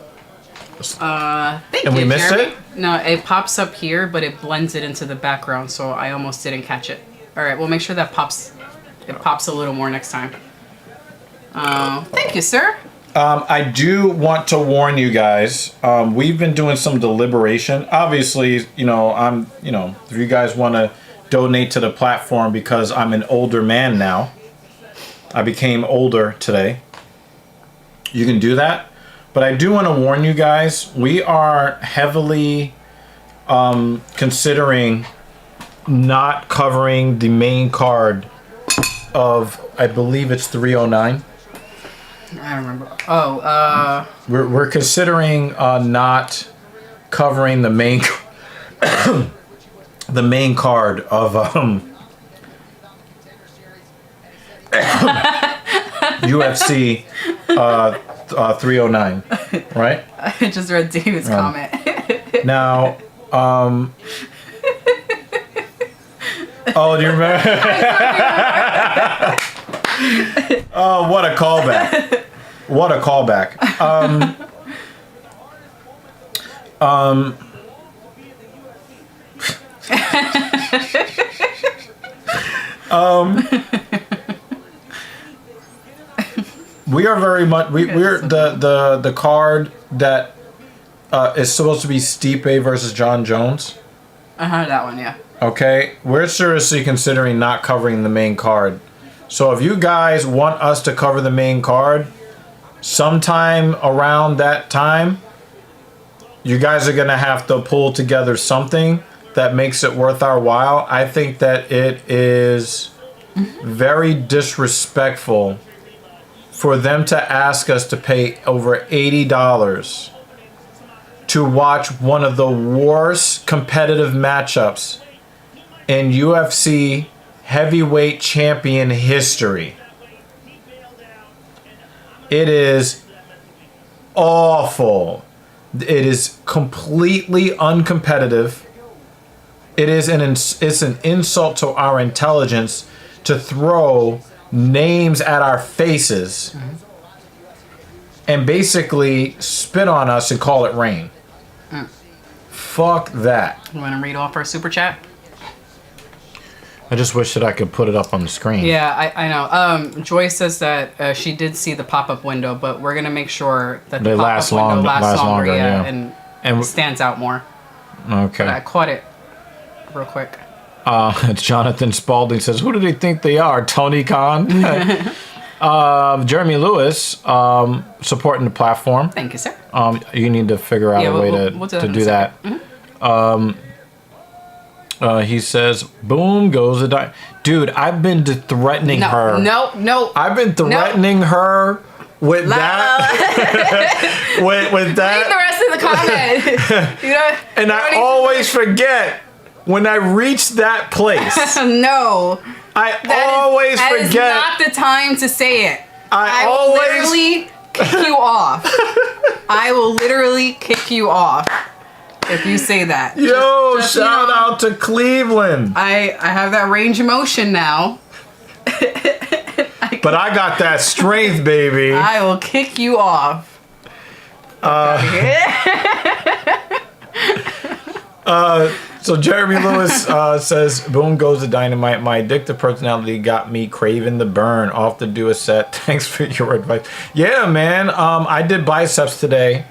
[SPEAKER 2] Thank
[SPEAKER 1] and
[SPEAKER 2] you,
[SPEAKER 1] we missed
[SPEAKER 2] Jeremy.
[SPEAKER 1] it?
[SPEAKER 2] No, it pops up here, but it blends it into the background, so I almost didn't catch it. All right, we'll make sure that it pops a little more next time. Thank you, sir.
[SPEAKER 1] I do want to warn you guys. We've been doing some deliberation. Obviously, if you guys want to donate to the platform because I'm an older man now. I became older today. You can do that. But I do want to warn you guys, we are heavily considering not covering the main card of, I believe it's 309.
[SPEAKER 2] I don't remember. Oh,
[SPEAKER 1] We're considering not covering the main the main card of UFC 309, right?
[SPEAKER 2] I just read David's comment.
[SPEAKER 1] Now, oh, do you remember? Oh, what a callback! What a callback! We are very much we're the card that is supposed to be Stipe versus John Jones.
[SPEAKER 2] That one, yeah.
[SPEAKER 1] Okay, we're seriously considering not covering the main card. So if you guys want us to cover the main card, sometime around that time, you guys are gonna have to pull together something that makes it worth our while. I think that it is very disrespectful for them to ask us to pay over $80 to watch one of the worst competitive matchups in UFC heavyweight champion history. It is awful. It is completely uncompetitive. It's an insult to our intelligence to throw names at our faces and basically spit on us and call it rain. Fuck that.
[SPEAKER 2] You want to read off our super chat?
[SPEAKER 1] I just wish that I could put it up on the screen.
[SPEAKER 2] Yeah, I know. Joy says that she did see the pop-up window, but we're going to make sure that the
[SPEAKER 1] They
[SPEAKER 2] pop-up window lasts longer,
[SPEAKER 1] yeah.
[SPEAKER 2] and stands out more.
[SPEAKER 1] Okay.
[SPEAKER 2] But I caught it real quick.
[SPEAKER 1] Jonathan Spalding says, who do they think they are? Tony Khan? Jeremy Lewis, supporting the platform.
[SPEAKER 2] Thank you, sir.
[SPEAKER 1] You need to figure out a way to do that. He says, boom goes the dime. Dude, I've been threatening her.
[SPEAKER 2] No.
[SPEAKER 1] I've been threatening her with that. with that.
[SPEAKER 2] Read the rest of the comment.
[SPEAKER 1] And I always forget when I reach that place.
[SPEAKER 2] No.
[SPEAKER 1] I always forget.
[SPEAKER 2] That is not the time to say it.
[SPEAKER 1] I
[SPEAKER 2] will
[SPEAKER 1] always
[SPEAKER 2] literally kick you off. I will literally kick you off if you say that.
[SPEAKER 1] Yo, shout out to Cleveland.
[SPEAKER 2] I have that range of motion now.
[SPEAKER 1] But I got that strength, baby.
[SPEAKER 2] I will kick you off.
[SPEAKER 1] So Jeremy Lewis says, boom goes the dynamite. My addictive personality got me craving the burn. Off to do a set. Thanks for your advice. Yeah, man. I did biceps today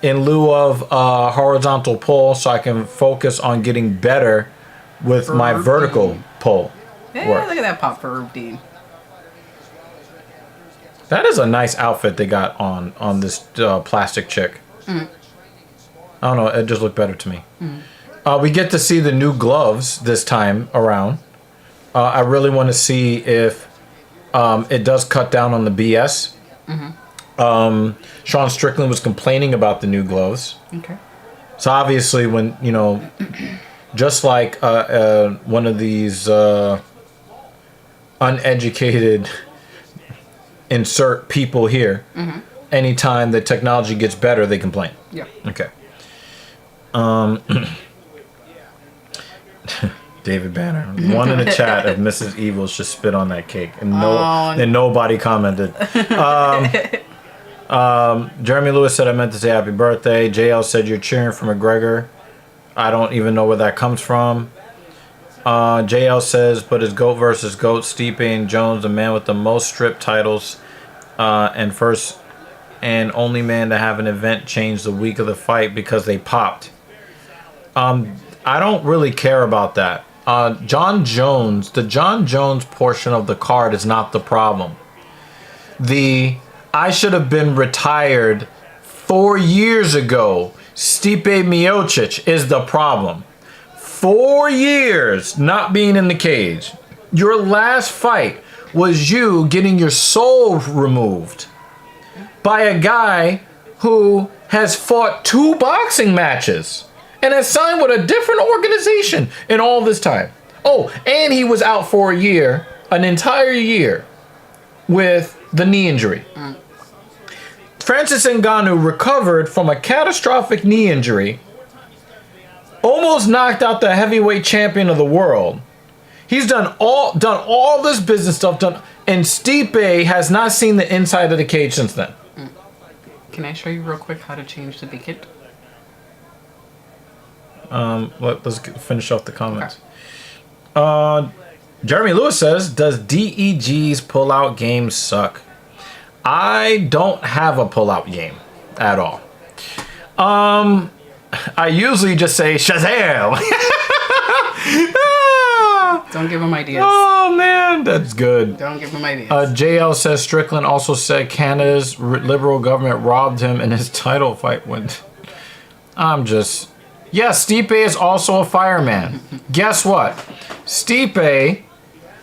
[SPEAKER 1] in lieu of horizontal pull so I can focus on getting better with my vertical pull.
[SPEAKER 2] Yeah,
[SPEAKER 1] work.
[SPEAKER 2] look at that pop for Dean.
[SPEAKER 1] That is a nice outfit they got on this plastic chick. I don't know. It just looked better to me. We get to see the new gloves this time around. I really want to see if it does cut down on the BS. Sean Strickland was complaining about the new gloves.
[SPEAKER 2] Okay.
[SPEAKER 1] So obviously when, just like one of these uneducated insert people here, anytime the technology gets better, they complain.
[SPEAKER 2] Yeah.
[SPEAKER 1] Okay. David Banner, one in the chat of Mrs. Evil should spit on that cake, and nobody commented. Jeremy Lewis said I meant to say happy birthday. JL said you're cheering for McGregor. I don't even know where that comes from. JL says, but it's GOAT versus GOAT. Stipe and Jones, the man with the most strip titles, and first and only man to have an event change the week of the fight because they popped. I don't really care about that. John Jones, the John Jones portion of the card is not the problem. I should have been retired 4 years ago. Stipe Miocic is the problem. 4 years not being in the cage. Your last fight was you getting your soul removed by a guy who has fought 2 boxing matches and has signed with a different organization in all this time. Oh, and he was out for a year, an entire year, with the knee injury. Francis Ngannou recovered from a catastrophic knee injury, almost knocked out the heavyweight champion of the world. He's done all this business stuff, and Stipe has not seen the inside of the cage since then.
[SPEAKER 2] Can I show you real quick how to change the beacon?
[SPEAKER 1] Let's finish off the comments. Okay. Jeremy Lewis says, does DEG's pull-out game suck? I don't have a pull-out game at all. I usually just say Shazam.
[SPEAKER 2] Don't give him ideas.
[SPEAKER 1] Oh man, that's good.
[SPEAKER 2] Don't give him ideas.
[SPEAKER 1] JL says Strickland also said Canada's liberal government robbed him in his title fight win. Stipe is also a fireman. Guess what? Stipe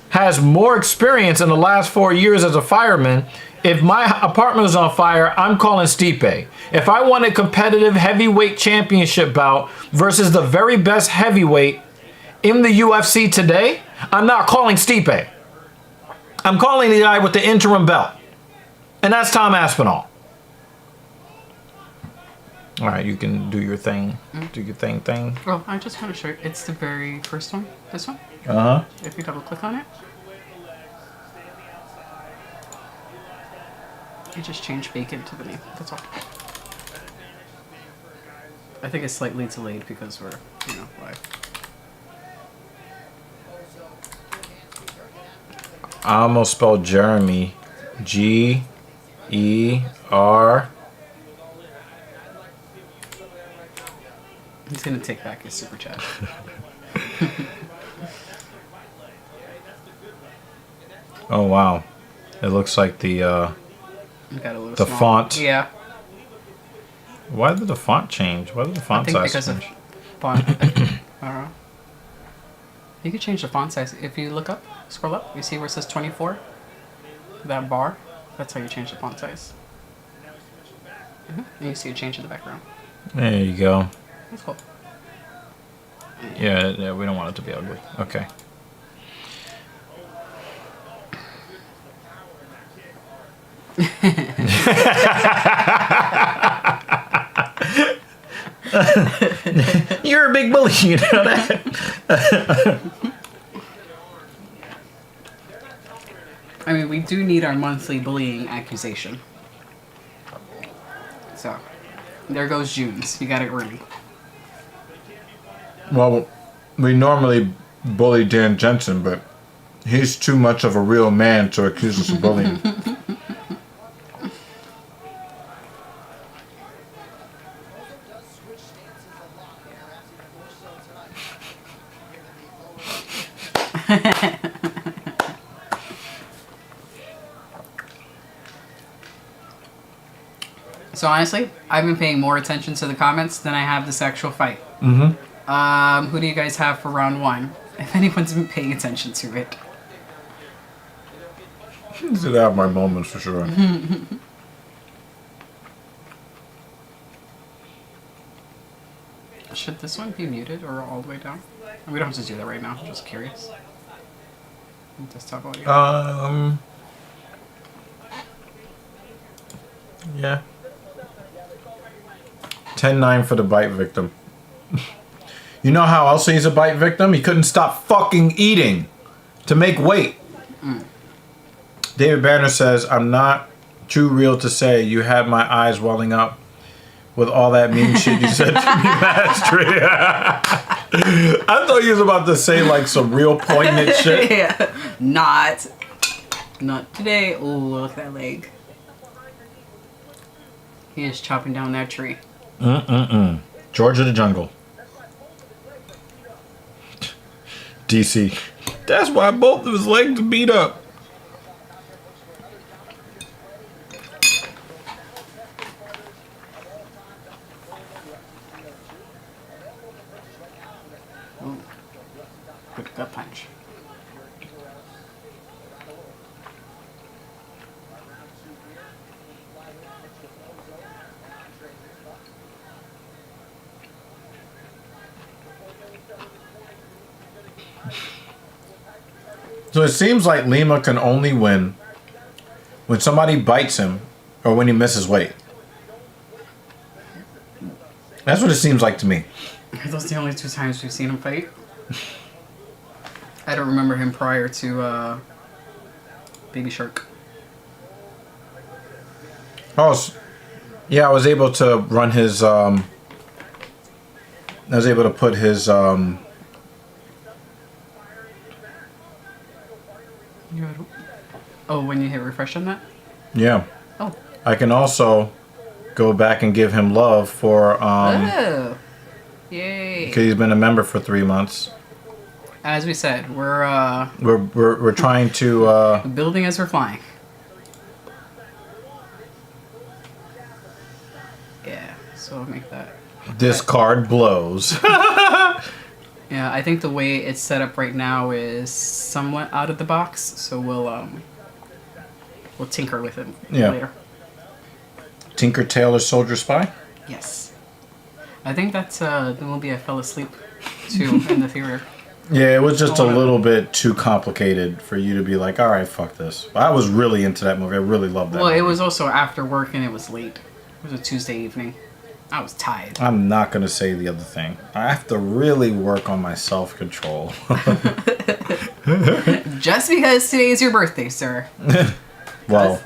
[SPEAKER 1] has more experience in the last 4 years as a fireman If my apartment was on fire, I'm calling Stipe. If I want a competitive heavyweight championship bout versus the very best heavyweight in the UFC today, I'm not calling Stipe. I'm calling the guy with the interim belt. And that's Tom Aspinall. All right, you can do your thing. Do your thing.
[SPEAKER 2] Oh, I just want to show you. It's the very first one. This one.
[SPEAKER 1] Uh-huh.
[SPEAKER 2] If you double click on it. You just change vacant to the name. That's all. I think it's slightly delayed because we're, live.
[SPEAKER 1] I almost spelled Jeremy. G-E-R.
[SPEAKER 2] He's going to take back his super chat.
[SPEAKER 1] Oh, wow. It looks like the
[SPEAKER 2] Got a little
[SPEAKER 1] the
[SPEAKER 2] small.
[SPEAKER 1] font.
[SPEAKER 2] Yeah.
[SPEAKER 1] Why did the font change? Why did the font size
[SPEAKER 2] because
[SPEAKER 1] change?
[SPEAKER 2] of font. I don't know. You can change the font size. If you look up, scroll up, you see where it says 24? That bar? That's how you change the font size. And you see a change in the background.
[SPEAKER 1] There you go.
[SPEAKER 2] That's cool.
[SPEAKER 1] Yeah, we don't want it to be ugly. Okay. You're a big bully, you know that?
[SPEAKER 2] I mean, we do need our monthly bullying accusation. So, there goes June's. You got it early.
[SPEAKER 1] Well, we normally bully Dan Jensen, but he's too much of a real man to accuse us of bullying.
[SPEAKER 2] So honestly, I've been paying more attention to the comments than I have this actual fight.
[SPEAKER 1] Mm-hmm.
[SPEAKER 2] Who do you guys have for round one? If anyone's been paying attention to it.
[SPEAKER 1] I did have my moments for sure.
[SPEAKER 2] Should this one be muted or all the way down? We don't have to do that right now. I'm just curious. Desktop audio.
[SPEAKER 1] Yeah. 10-9 for the bite victim. You know how else he's a bite victim? He couldn't stop fucking eating to make weight. David Banner says, I'm not too real to say you had my eyes welling up with all that mean shit you said to me last year. I thought he was about to say like some real poignant shit.
[SPEAKER 2] Yeah. Not today. Oh, look at that leg. He is chopping down that tree.
[SPEAKER 1] George of the Jungle. DC. That's why both of his legs are beat up.
[SPEAKER 2] Ooh. Good gut punch.
[SPEAKER 1] So it seems like Lima can only win when somebody bites him or when he misses weight. That's what it seems like to me.
[SPEAKER 2] Are those the only two times we've seen him fight? I don't remember him prior to Baby Shark.
[SPEAKER 1] Oh, yeah, I was able to run his, I was able to put his,
[SPEAKER 2] Oh, when you hit refresh on that?
[SPEAKER 1] yeah.
[SPEAKER 2] Oh.
[SPEAKER 1] I can also go back and give him love for,
[SPEAKER 2] Oh. Yay.
[SPEAKER 1] because he's been a member for 3 months.
[SPEAKER 2] As we said, we're
[SPEAKER 1] We're trying to,
[SPEAKER 2] building as we're flying. Yeah, so I'll make that.
[SPEAKER 1] this card blows.
[SPEAKER 2] Yeah, I think the way it's set up right now is somewhat out of the box, so we'll We'll tinker with it
[SPEAKER 1] Yeah.
[SPEAKER 2] later.
[SPEAKER 1] Tinker Tailor Soldier Spy?
[SPEAKER 2] Yes. I think that's the movie I fell asleep to in the theater.
[SPEAKER 1] Yeah, it was just a little bit too complicated for you to be like, all right, fuck this. I was really into that movie. I really loved that movie.
[SPEAKER 2] It was also after work and it was late. It was a Tuesday evening. I was tired.
[SPEAKER 1] I'm not going to say the other thing. I have to really work on my self-control.
[SPEAKER 2] Just because today is your birthday, sir.
[SPEAKER 1] Well,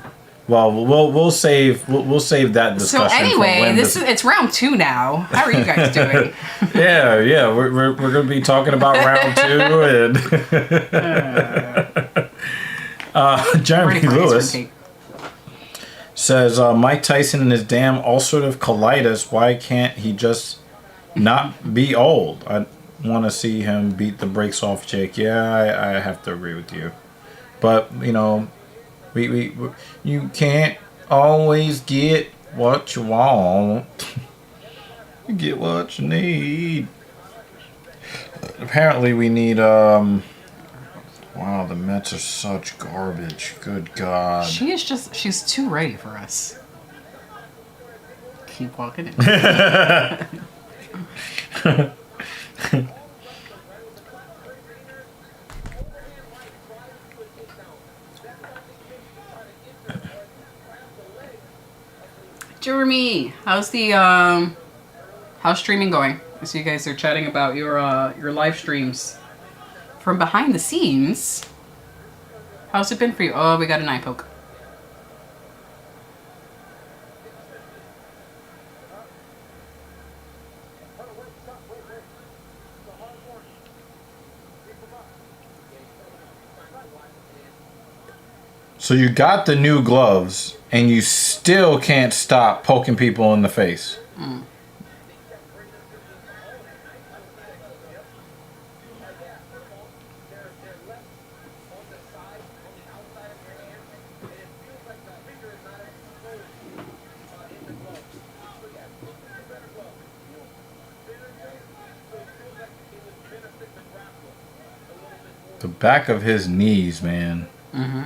[SPEAKER 1] we'll save that discussion.
[SPEAKER 2] So anyway, it's round 2 now. How are you guys doing?
[SPEAKER 1] yeah, we're gonna be talking about round 2 and Jeremy Lewis says Mike Tyson and his damn ulcerative colitis. Why can't he just not be old? I want to see him beat the brakes off Jake. Yeah, I have to agree with you, but you know. We you can't always get what you want. You get what you need. Apparently we need wow, the Mets are such garbage. Good God.
[SPEAKER 2] She's too ready for us. Keep walking in. Jeremy, how's the how's streaming going? I see you guys are chatting about your live streams from behind the scenes. How's it been for you? Oh, we got an eye poke.
[SPEAKER 1] So you got the new gloves and you still can't stop poking people in the face.
[SPEAKER 2] Mm.
[SPEAKER 1] The back of his knees, man.
[SPEAKER 2] Mm-hmm.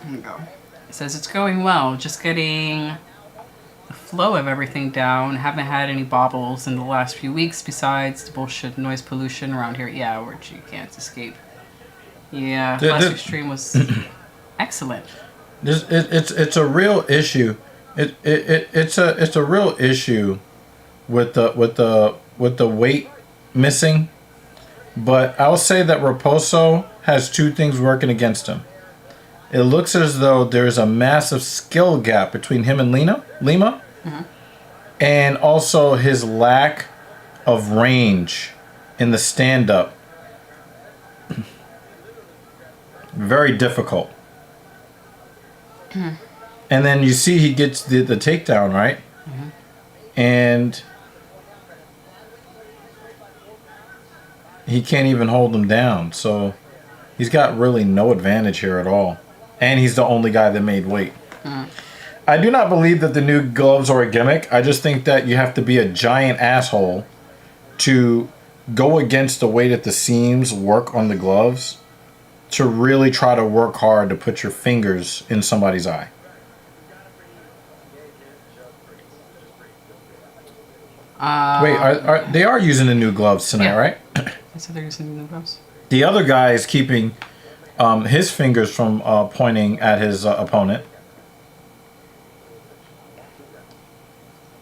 [SPEAKER 2] There we go. It says it's going well. Just getting the flow of everything down. Haven't had any bobbles in the last few weeks besides the bullshit noise pollution around here. Yeah, which you can't escape. Yeah, last week's stream was excellent.
[SPEAKER 1] It's a real issue. It's a real issue with the weight missing. But I'll say that Raposo has two things working against him. It looks as though there's a massive skill gap between him and Lima, mm-hmm. and also his lack of range in the stand-up. Very difficult.
[SPEAKER 2] Mm-hmm.
[SPEAKER 1] And then you see he gets the takedown, right?
[SPEAKER 2] Mm-hmm.
[SPEAKER 1] And he can't even hold him down. So he's got really no advantage here at all. And he's the only guy that made weight.
[SPEAKER 2] Mm.
[SPEAKER 1] I do not believe that the new gloves are a gimmick. I just think that you have to be a giant asshole to go against the way that the seams work on the gloves to really try to work hard to put your fingers in somebody's eye. Wait, they are using the new gloves tonight, yeah. Right?
[SPEAKER 2] I said they're using the new gloves.
[SPEAKER 1] The other guy is keeping his fingers from pointing at his opponent.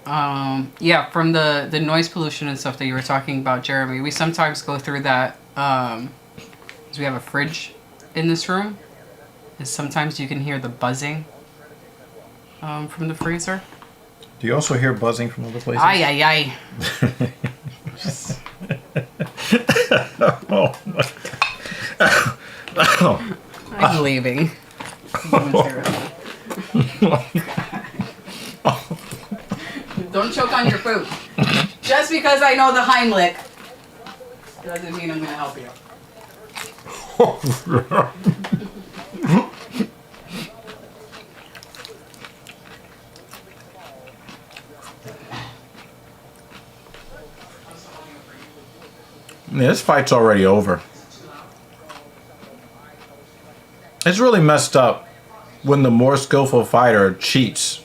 [SPEAKER 2] Yeah, from the noise pollution and stuff that you were talking about, Jeremy, we sometimes go through that because we have a fridge in this room, and sometimes you can hear the buzzing from the freezer.
[SPEAKER 1] Do you also hear buzzing from other places?
[SPEAKER 2] Ay, ay, ay.
[SPEAKER 1] Oh my God. Oh.
[SPEAKER 2] I'm leaving. Don't choke on your food. Just because I know the Heimlich doesn't mean I'm going to help you.
[SPEAKER 1] Yeah, this fight's already over. It's really messed up when the more skillful fighter cheats.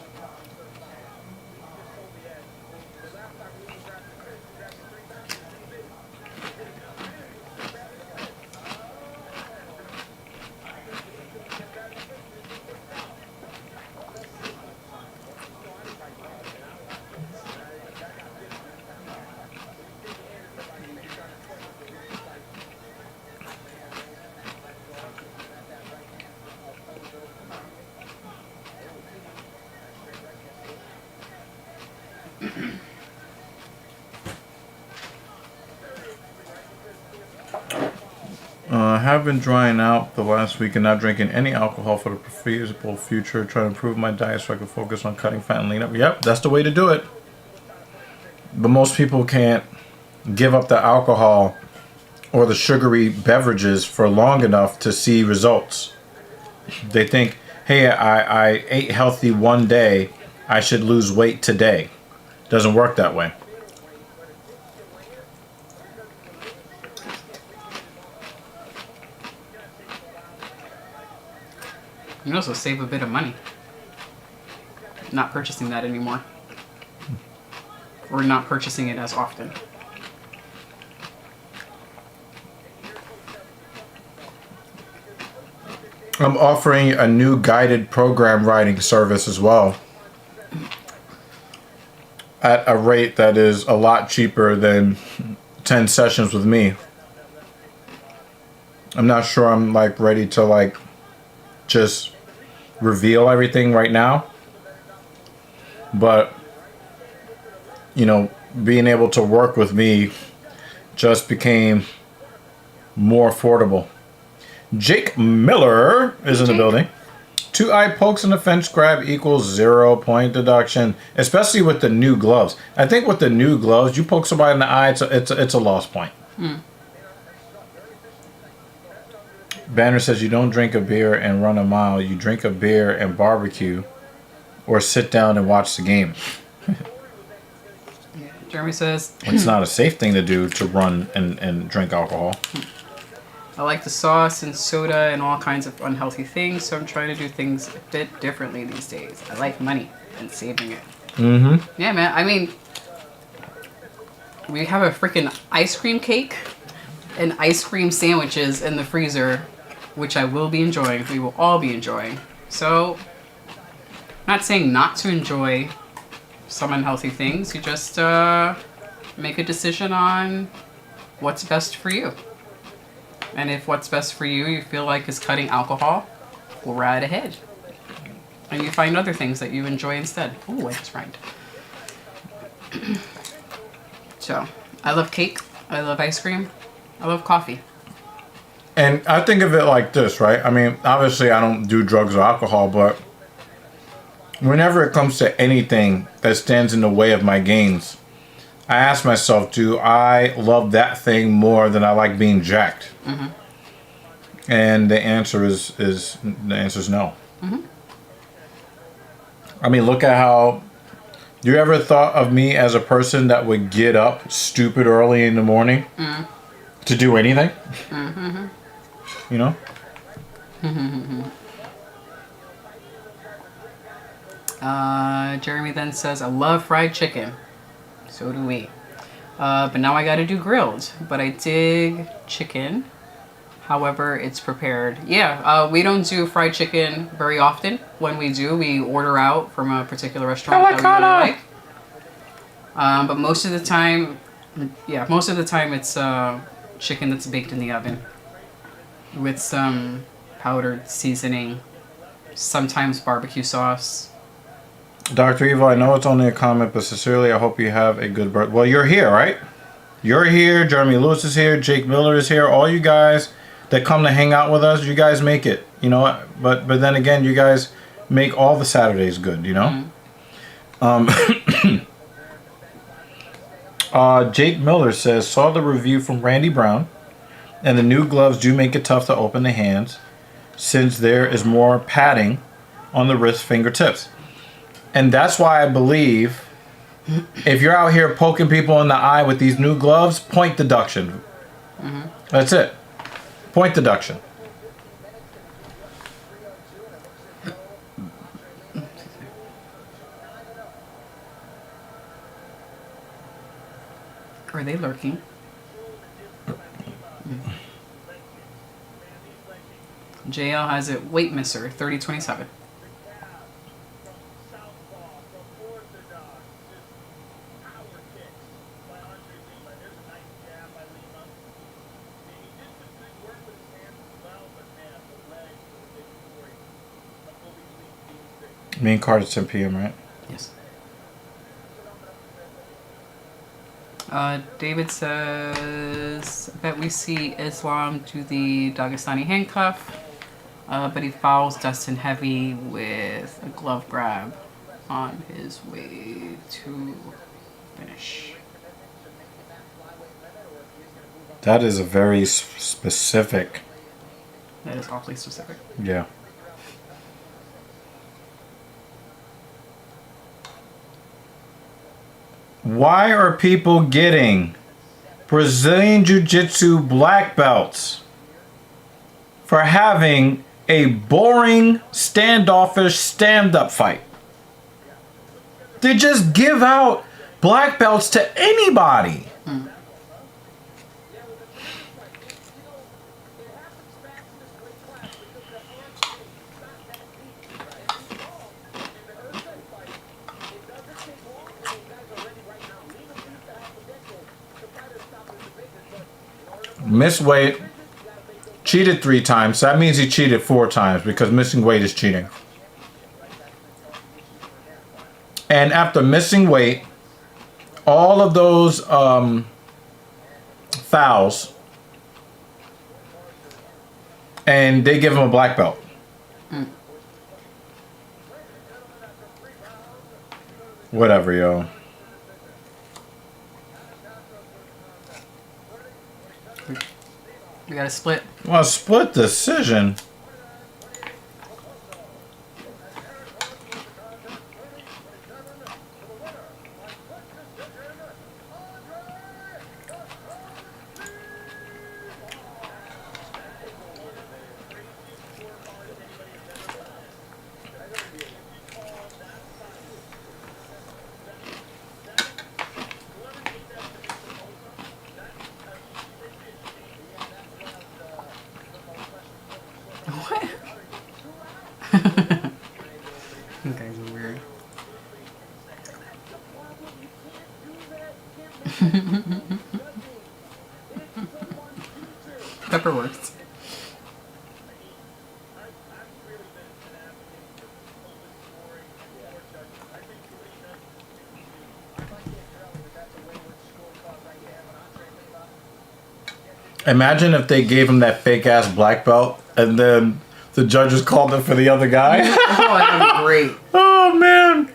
[SPEAKER 1] I have been drying out the last week and not drinking any alcohol for the foreseeable future. Trying to improve my diet so I can focus on cutting fat and lean up. Yep, that's the way to do it. But most people can't give up the alcohol or the sugary beverages for long enough to see results. They think, hey, I ate healthy one day, I should lose weight today. Doesn't work that way.
[SPEAKER 2] You also save a bit of money. Not purchasing that anymore. Or not purchasing it as often.
[SPEAKER 1] I'm offering a new guided program writing service as well. At a rate that is a lot cheaper than 10 sessions with me. I'm not sure I'm like ready to like just reveal everything right now. But, you know, being able to work with me just became more affordable. Jake Miller is in the building. 2 eye pokes in the fence grab equals 0 point deduction, especially with the new gloves. I think with the new gloves, you poke somebody in the eye, it's a lost point. Banner says you don't drink a beer and run a mile. You drink a beer and barbecue or sit down and watch the game.
[SPEAKER 2] Jeremy says...
[SPEAKER 1] It's not a safe thing to do to run and drink alcohol.
[SPEAKER 2] I like the sauce and soda and all kinds of unhealthy things, so I'm trying to do things a bit differently these days. I like money and saving it. Mm-hmm. Yeah, man. I mean, we have a freaking ice cream cake and ice cream sandwiches in the freezer, which I will be enjoying. We will all be enjoying. So, not saying not to enjoy some unhealthy things. You just make a decision on what's best for you. And if what's best for you, you feel like is cutting alcohol, go right ahead. And you find other things that you enjoy instead. Oh, I just rhymed. So, I love cake. I love ice cream. I love coffee.
[SPEAKER 1] And I think of it like this, right? I mean, obviously I don't do drugs or alcohol, but whenever it comes to anything that stands in the way of my gains, I ask myself, do I love that thing more than I like being jacked? Mm-hmm. And the answer is no. Mm-hmm. I mean, look at how... You ever thought of me as a person that would get up stupid early in the morning to do anything? Mm-hmm. You know?
[SPEAKER 2] Jeremy then says, I love fried chicken. So do we. But now I gotta do grilled. But I dig chicken. However, it's prepared. Yeah, we don't do fried chicken very often. When we do, we order out from a particular restaurant that we really like. But most of the time, it's chicken that's baked in the oven with some powdered seasoning, sometimes barbecue sauce.
[SPEAKER 1] Dr. Evil, I know it's only a comment, but sincerely, I hope you have a good birthday. Well, you're here, right? You're here. Jeremy Lewis is here. Jake Miller is here. All you guys that come to hang out with us, you guys make it. You know, but then again, you guys make all the Saturdays good, you know? Jake Miller says, saw the review from Randy Brown, and the new gloves do make it tough to open the hands since there is more padding on the wrist fingertips. And that's why I believe if you're out here poking people in the eye with these new gloves, point deduction. That's it. Point deduction.
[SPEAKER 2] Are they lurking? JL has it. Weight misser, 30-27.
[SPEAKER 1] Main card at 10 p.m., right?
[SPEAKER 2] Yes. David says that we see Islam do the Dagestani handcuff, but he fouls Dustin heavy with a glove grab on his way to finish.
[SPEAKER 1] That is a very specific.
[SPEAKER 2] That is awfully specific.
[SPEAKER 1] Yeah. Why are people getting Brazilian Jiu-Jitsu black belts for having a boring, standoffish stand-up fight? They just give out black belts to anybody. Missed weight, cheated 3 times. So that means he cheated 4 times because missing weight is cheating. And after missing weight, all of those fouls, and they give him a black belt. Whatever, yo.
[SPEAKER 2] We got a split.
[SPEAKER 1] Well, split decision.
[SPEAKER 2] What? You guys are weird. Pepper works.
[SPEAKER 1] Imagine if they gave him that fake ass black belt and then the judges called him for the other guy.
[SPEAKER 2] Oh, that'd be great.
[SPEAKER 1] Oh man.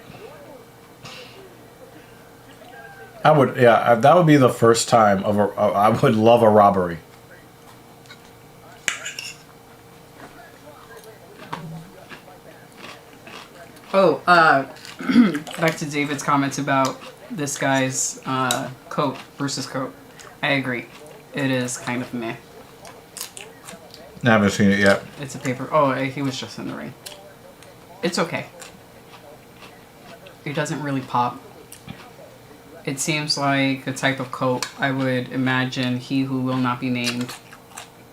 [SPEAKER 1] I would, yeah, that would be the first time of I would love a robbery.
[SPEAKER 2] Oh, back to David's comments about this guy's coat versus coat. I agree. It is kind of meh.
[SPEAKER 1] I haven't seen it yet.
[SPEAKER 2] It's a paper. Oh, he was just in the ring. It's okay. It doesn't really pop. It seems like a type of coat I would imagine he who will not be named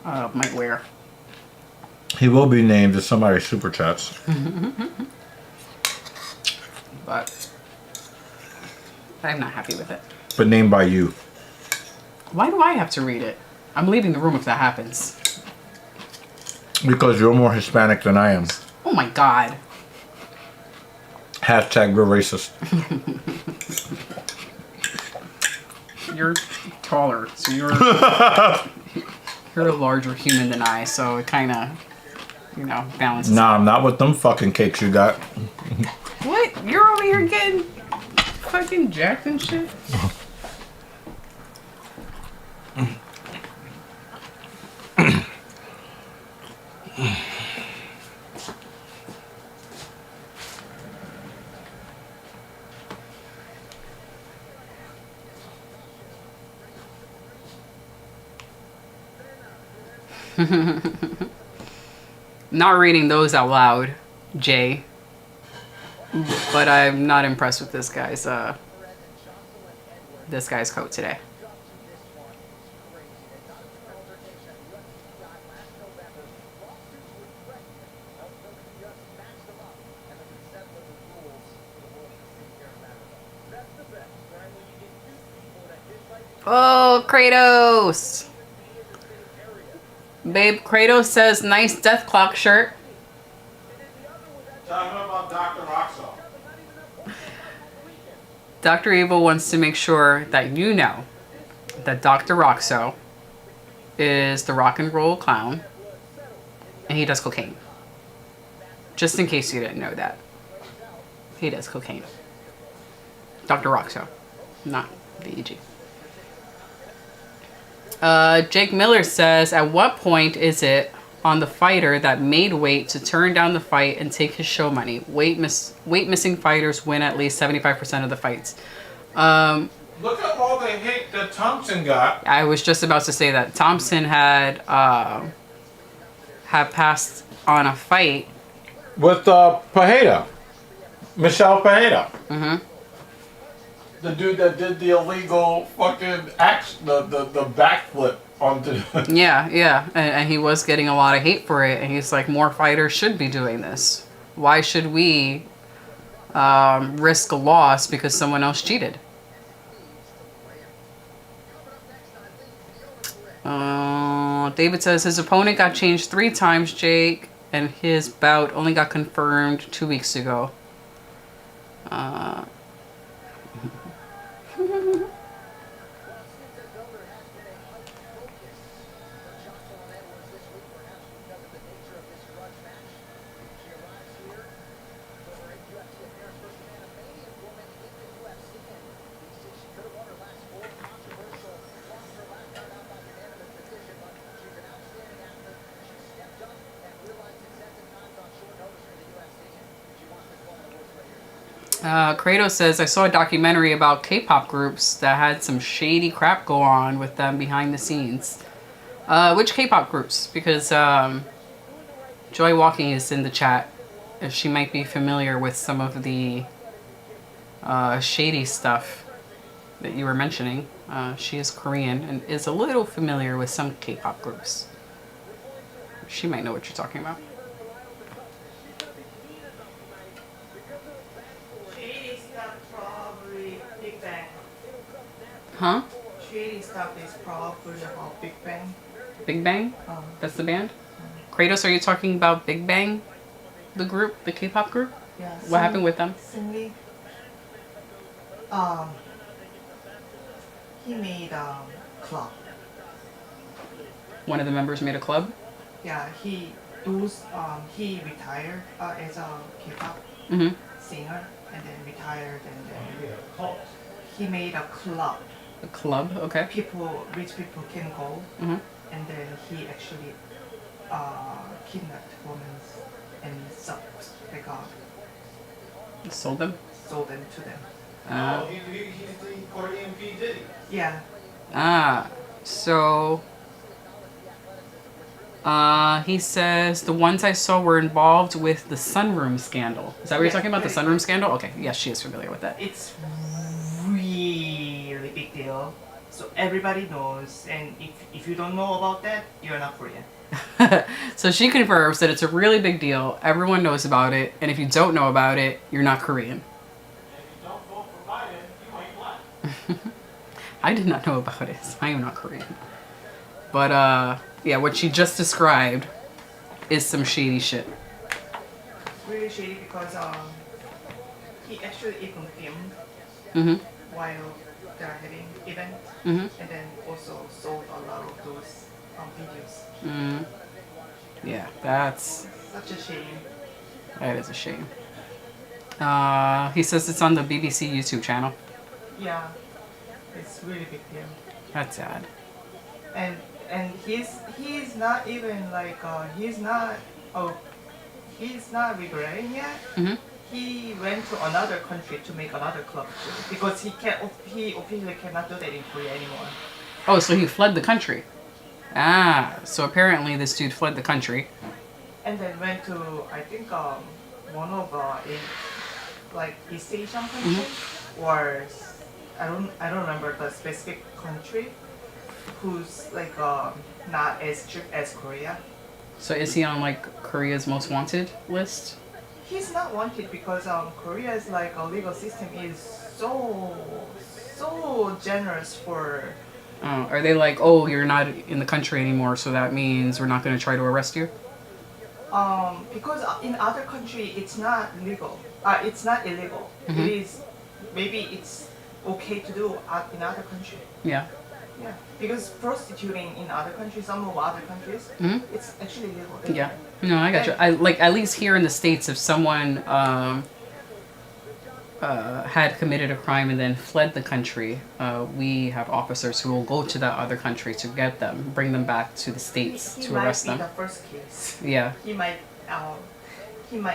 [SPEAKER 2] might wear.
[SPEAKER 1] He will be named if somebody super chats.
[SPEAKER 2] But I'm not happy with it.
[SPEAKER 1] But named by you.
[SPEAKER 2] Why do I have to read it? I'm leaving the room if that happens.
[SPEAKER 1] Because you're more Hispanic than I am.
[SPEAKER 2] Oh my god.
[SPEAKER 1] Hashtag real racist.
[SPEAKER 2] You're taller, so you're a larger human than I, so it kind of, balances.
[SPEAKER 1] Nah, I'm not with them fucking cakes you got.
[SPEAKER 2] What? You're over here getting fucking jacked and shit? Not reading those out loud, Jay. But I'm not impressed with this guy's coat today. Oh, Kratos! Babe, Kratos says, nice death clock shirt.
[SPEAKER 1] Tell him about Dr. Roxo.
[SPEAKER 2] Dr. Evil wants to make sure that you know that Dr. Roxo is the rock and roll clown and he does cocaine. Just in case you didn't know that. He does cocaine. Dr. Roxo, not VEG. Jake Miller says, at what point is it on the fighter that made weight to turn down the fight and take his show money? Weight missing fighters win at least 75% of the fights.
[SPEAKER 1] Look at all the hate that Thompson got.
[SPEAKER 2] I was just about to say that Thompson had passed on a fight
[SPEAKER 1] With Pajeda. Michelle Pajeda.
[SPEAKER 2] Mm-hmm.
[SPEAKER 1] The dude that did the illegal fucking the backflip onto.
[SPEAKER 2] Yeah. And he was getting a lot of hate for it. And he's like, more fighters should be doing this. Why should we risk a loss because someone else cheated? David says his opponent got changed 3 times, Jake, and his bout only got confirmed 2 weeks ago. Kratos says, I saw a documentary about K-pop groups that had some shady crap go on with them behind the scenes. Which K-pop groups? Because Joy Walking is in the chat. She might be familiar with some of the shady stuff that you were mentioning. She is Korean and is a little familiar with some K-pop groups. She might know what you're talking about. Huh?
[SPEAKER 3] Shady stuff is probably about Big Bang.
[SPEAKER 2] Big Bang? That's the band? Kratos, are you talking about Big Bang? The group? The K-pop group?
[SPEAKER 3] Yeah.
[SPEAKER 2] What happened with them?
[SPEAKER 3] Cindy. He made a club.
[SPEAKER 2] One of the members made a club?
[SPEAKER 3] Yeah, he retired as a K-pop singer and then retired and then he made a club.
[SPEAKER 2] A club, okay.
[SPEAKER 3] Rich people can go, and then he actually kidnapped women and
[SPEAKER 2] Sold them?
[SPEAKER 3] sold them to them.
[SPEAKER 1] He's the Korean P. Diddy.
[SPEAKER 3] Yeah.
[SPEAKER 2] So he says the ones I saw were involved with the sunroom scandal. Is that what you're talking about? The sunroom scandal? Okay, yes, she is familiar with that.
[SPEAKER 3] It's really big deal. So everybody knows, and if you don't know about that, you're not Korean.
[SPEAKER 2] So she confirms that it's a really big deal. Everyone knows about it, and if you don't know about it, you're not Korean.
[SPEAKER 1] And if you don't vote for Biden, you ain't black.
[SPEAKER 2] I did not know about it, so I am not Korean. But yeah, what she just described is some shady shit.
[SPEAKER 3] Really shady because he actually even filmed while they're having event, and then also sold a lot of those videos.
[SPEAKER 2] Yeah, that's
[SPEAKER 3] Such a shame.
[SPEAKER 2] that is a shame. He says it's on the BBC YouTube channel.
[SPEAKER 3] Yeah, it's really big deal.
[SPEAKER 2] That's sad.
[SPEAKER 3] And he's not even like he's not regretting yet. He went to another country to make another club too because he officially cannot do that in Korea anymore.
[SPEAKER 2] Oh, so he fled the country. Ah, so apparently this dude fled the country.
[SPEAKER 3] And then went to, I think, one of like East Asian country, or I don't remember the specific country, who's like not as strict as Korea.
[SPEAKER 2] So is he on like Korea's most wanted list?
[SPEAKER 3] He's not wanted because Korea's like legal system is so generous for.
[SPEAKER 2] Are they like, oh, you're not in the country anymore, so that means we're not going to try to arrest you?
[SPEAKER 3] Because in other country it's not legal. It's not illegal. It is, maybe it's okay to do in other country.
[SPEAKER 2] Yeah.
[SPEAKER 3] Yeah, because prostituting in other countries, some of other countries, it's actually legal.
[SPEAKER 2] Yeah. No, I got you. I like, at least here in the States, if someone had committed a crime and then fled the country, we have officers who will go to that other country to get them, bring them back to the States to arrest them.
[SPEAKER 3] He might be the first case.
[SPEAKER 2] Yeah.
[SPEAKER 3] He might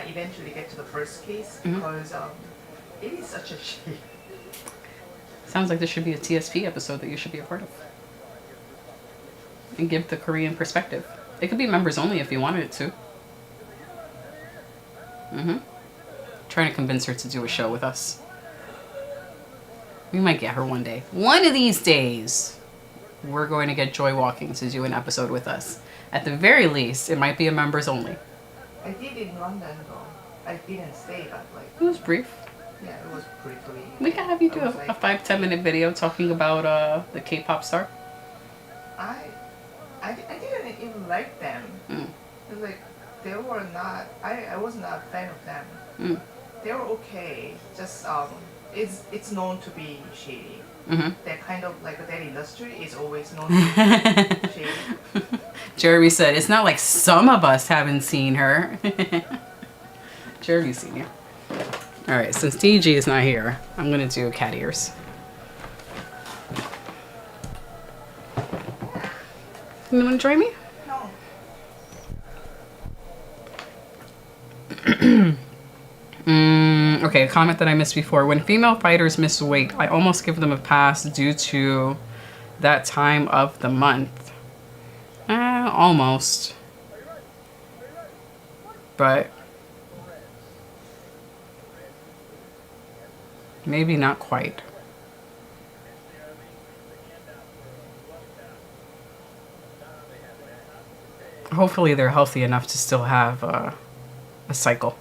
[SPEAKER 3] eventually get to the first case because it is such a shame.
[SPEAKER 2] Sounds like this should be a TSP episode that you should be a part of. And give the Korean perspective. It could be members only if you wanted it to. Trying to convince her to do a show with us. We might get her one day. One of these days, we're going to get Joy Walking to do an episode with us. At the very least, it might be a members only.
[SPEAKER 3] I did in London though. I didn't stay, but like.
[SPEAKER 2] It was brief.
[SPEAKER 3] Yeah, it was briefly.
[SPEAKER 2] We can have you do a
[SPEAKER 3] like,
[SPEAKER 2] 5-10 minute video talking about the K-pop star.
[SPEAKER 3] I didn't even like them. It was like they were not. I was not a fan of them. They were okay. Just it's known to be shady. That kind of like that industry is always known to be shady.
[SPEAKER 2] Jeremy said it's not like some of us haven't seen her. Jeremy's seen you. All right, since DG is not here, I'm gonna do cat ears. You wanna join me?
[SPEAKER 3] No.
[SPEAKER 2] Okay, a comment that I missed before. When female fighters miss weight, I almost give them a pass due to that time of the month. Almost. But maybe not quite. Hopefully they're healthy enough to still have a cycle.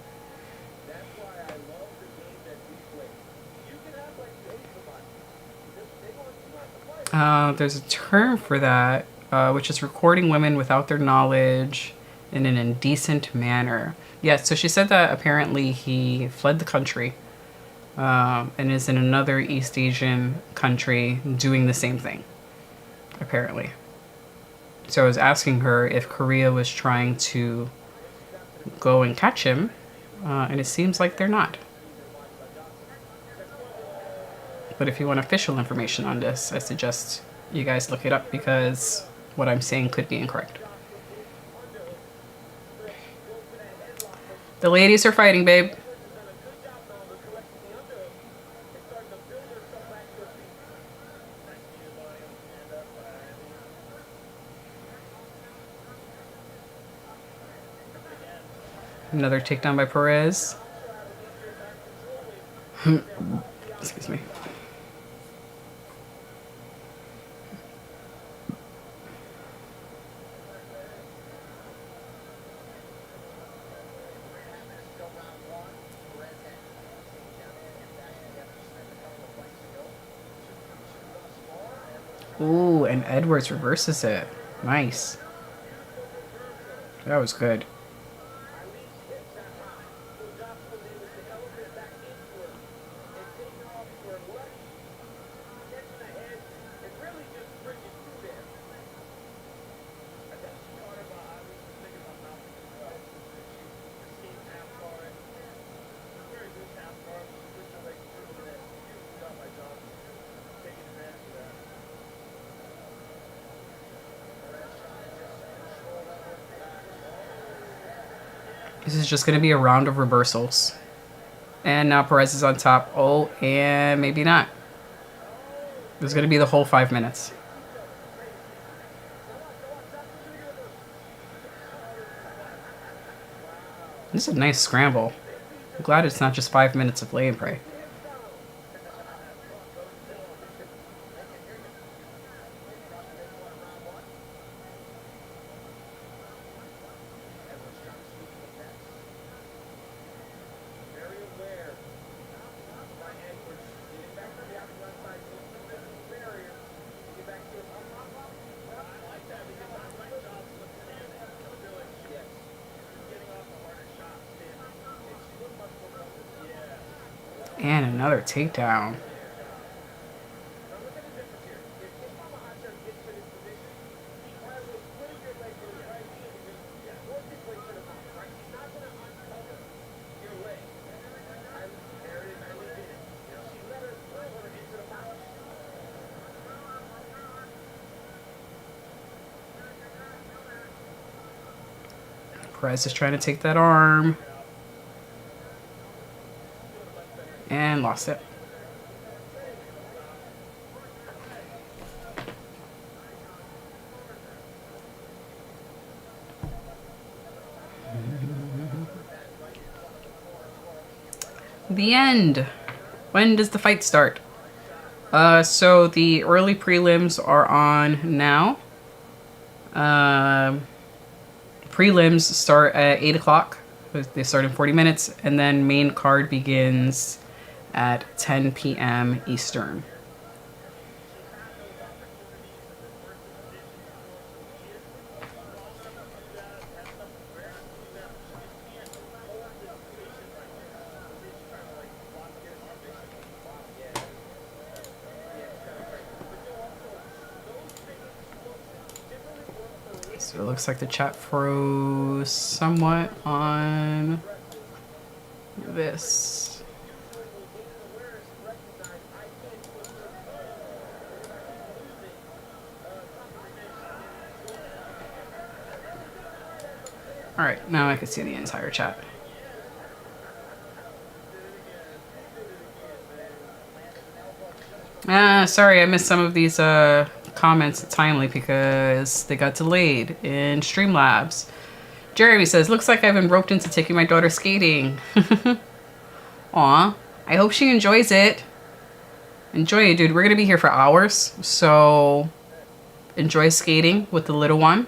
[SPEAKER 2] There's a term for that, which is recording women without their knowledge in an indecent manner. Yeah, so she said that apparently he fled the country and is in another East Asian country doing the same thing, apparently. So I was asking her if Korea was trying to go and catch him, and it seems like they're not. But if you want official information on this, I suggest you guys look it up because what I'm saying could be incorrect. The ladies are fighting, babe. Another takedown by Perez. Excuse me. Ooh, and Edwards reverses it. Nice. That was good. This is just going to be a round of reversals. And now Perez is on top. Oh, and maybe not. This is going to be the whole 5 minutes. This is a nice scramble. I'm glad it's not just 5 minutes of lay and pray. And another takedown. Perez is trying to take that arm. And lost it. The end. When does the fight start? So the early prelims are on now. Prelims start at 8 o'clock. They start in 40 minutes. And then main card begins at 10 p.m. Eastern. So it looks like the chat froze somewhat on this. Alright, now I can see the entire chat. Sorry, I missed some of these comments timely because they got delayed in Streamlabs. Jeremy says, looks like I've been roped into taking my daughter skating. Aw, I hope she enjoys it. Enjoy it, dude. We're going to be here for hours, so enjoy skating with the little one.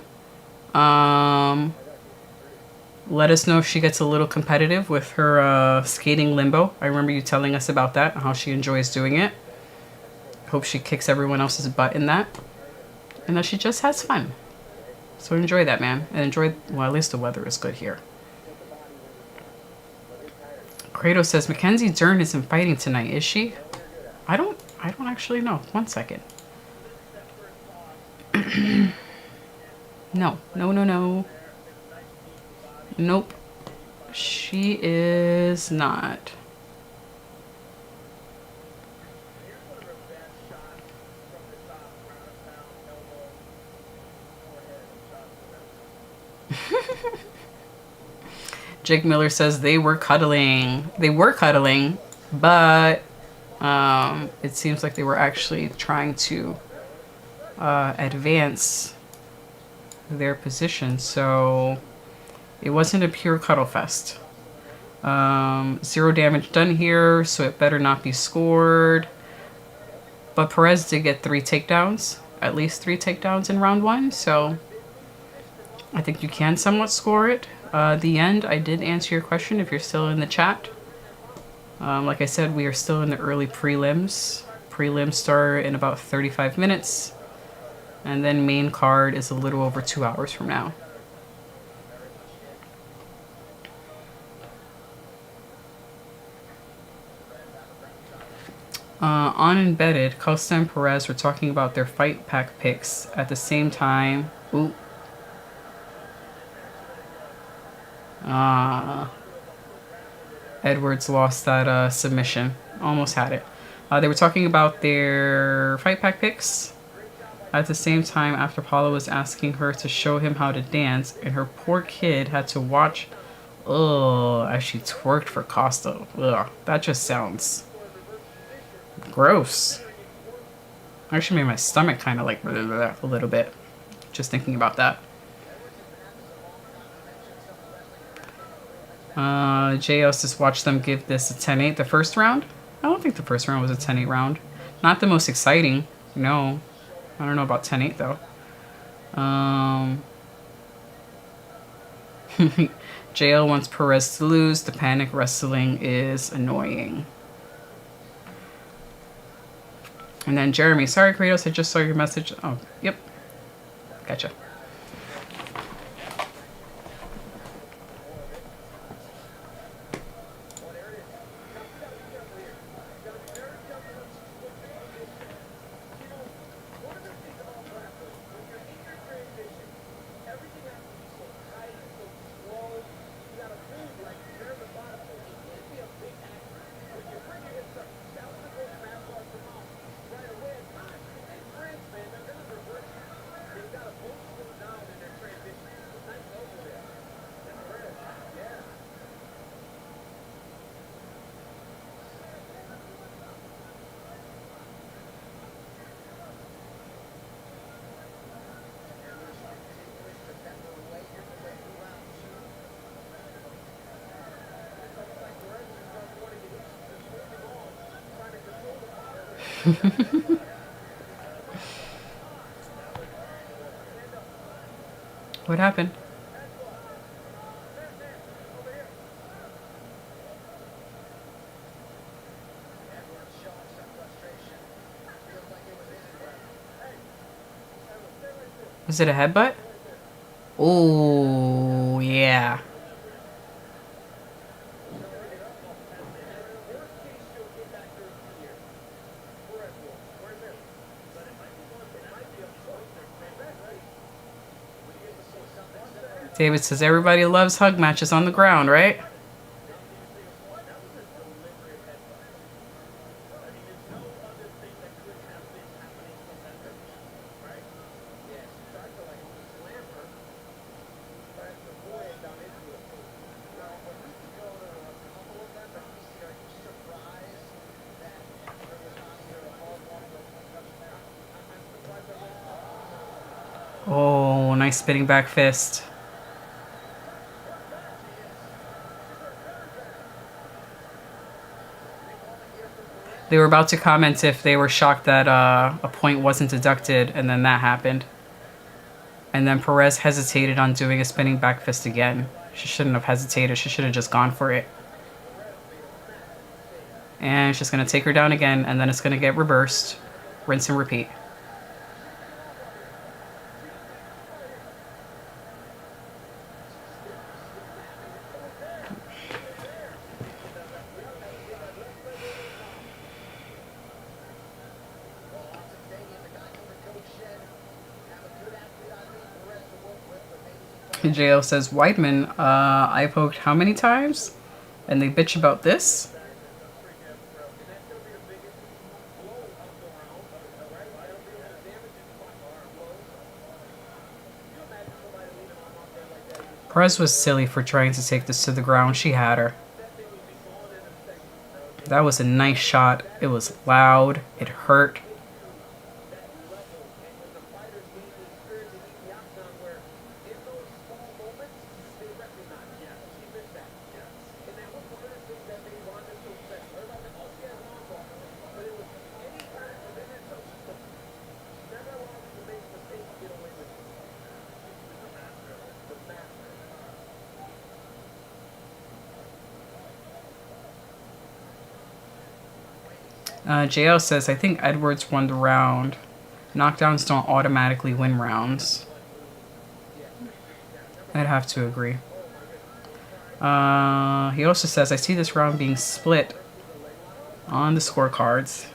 [SPEAKER 2] Let us know if she gets a little competitive with her skating limbo. I remember you telling us about that and how she enjoys doing it. Hope she kicks everyone else's butt in that. And that she just has fun. So enjoy that, man. And enjoy, well, at least the weather is good here. Kratos says, Mackenzie Dern isn't fighting tonight, is she? I don't actually know. 1 second. No. Nope. She is not. Jake Miller says they were cuddling. They were cuddling, but it seems like they were actually trying to advance their position. So it wasn't a pure cuddle fest. 0 damage done here, so it better not be scored. But Perez did get 3 takedowns, at least 3 takedowns in round 1, so I think you can somewhat score it. The end, I did answer your question if you're still in the chat. Like I said, we are still in the early prelims. Prelims start in about 35 minutes. And then main card is a little over 2 hours from now. On Embedded, Costa and Perez were talking about their fight pack picks at the same time. Ooh. Edwards lost that submission. Almost had it. They were talking about their fight pack picks at the same time after Paula was asking her to show him how to dance, and her poor kid had to watch as she twerked for Costa. Ugh, that just sounds gross. Actually made my stomach kind of like a little bit just thinking about that. JOS just watched them give this a 10-8 the first round. I don't think the first round was a 10-8 round. Not the most exciting. No. I don't know about 10-8 though. JL wants Perez to lose. The panic wrestling is annoying. And then Jeremy, sorry Kratos, I just saw your message. Oh, yep. Gotcha. What happened? Was it a headbutt? Oh, yeah. David says everybody loves hug matches on the ground, right? Oh, nice spinning back fist. They were about to comment if they were shocked that a point wasn't deducted, and then that happened. And then Perez hesitated on doing a spinning back fist again. She shouldn't have hesitated. She should have just gone for it. And she's going to take her down again, and then it's going to get reversed. Rinse and repeat. JL says, Weidman, I poked how many times? And they bitch about this? Perez was silly for trying to take this to the ground. She had her. That was a nice shot. It was loud. It hurt. JL says, I think Edwards won the round. Knockdowns don't automatically win rounds. I'd have to agree. He also says, I see this round being split on the scorecards.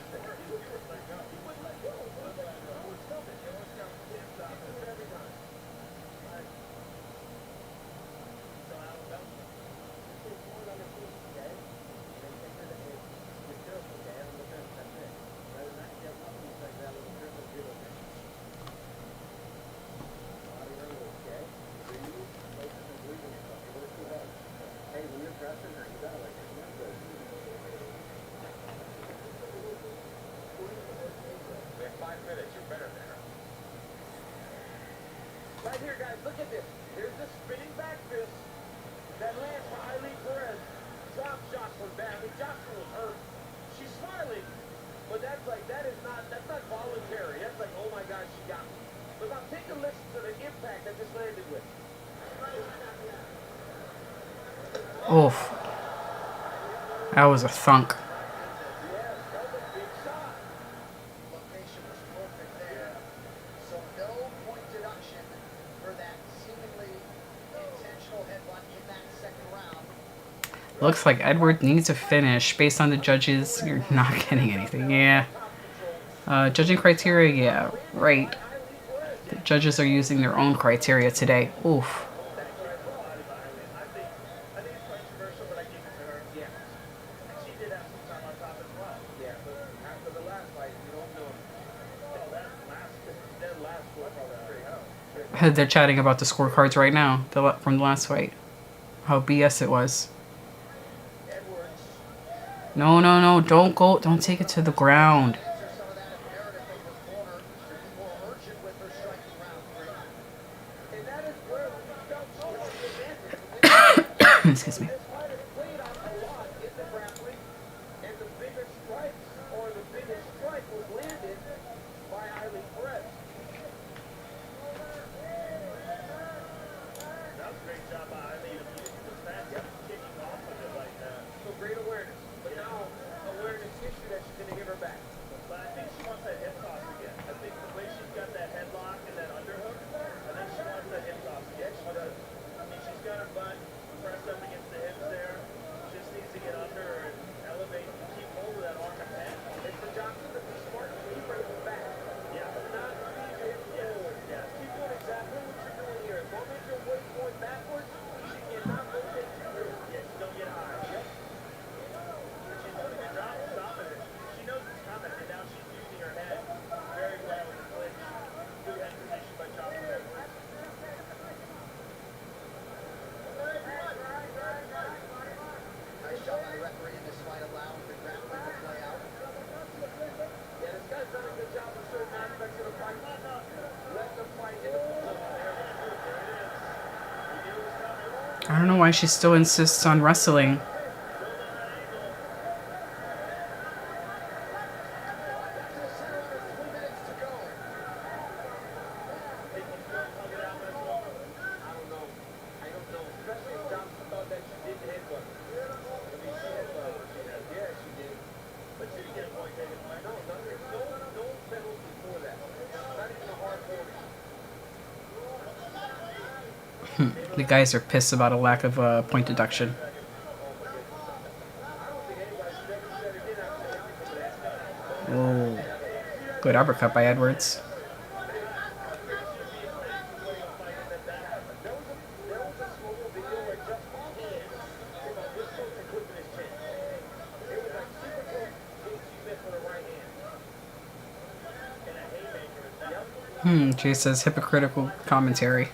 [SPEAKER 4] Right here, guys, look at this. Here's the spinning back fist that lands for Eileen Perez.
[SPEAKER 2] Oof. That was a thunk. Looks like Edward needs a finish. Based on the judges, you're not getting anything. Yeah. Judging criteria, yeah, right. The judges are using their own criteria today. Oof. They're chatting about the scorecards right now from the last fight. How BS it was. No, no, no. Don't go. Don't take it to the ground. Excuse me. I don't know why she still insists on wrestling. The guys are pissed about a lack of point deduction. Oh, good uppercut by Edwards. Jay says hypocritical commentary.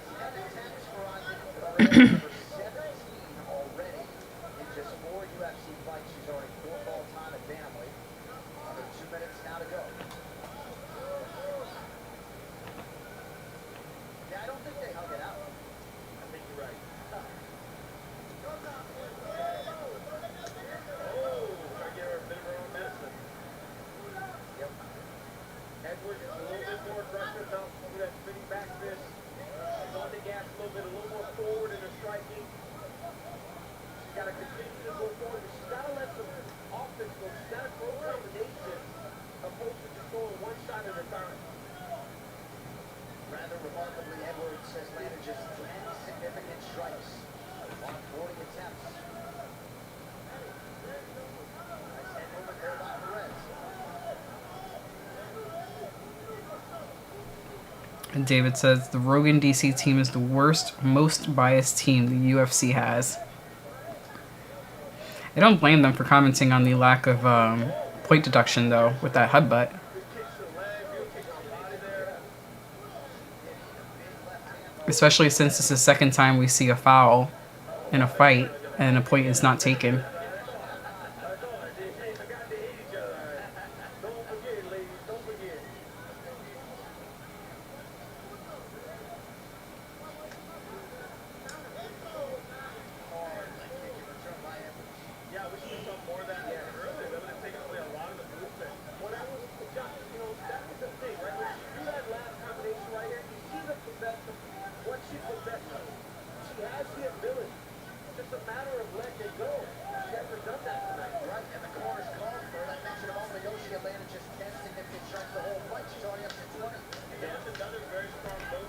[SPEAKER 2] And David says the Rogan DC team is the worst, most biased team the UFC has. I don't blame them for commenting on the lack of point deduction, though, with that headbutt. Especially since it's the second time we see a foul in a fight and a point is not taken.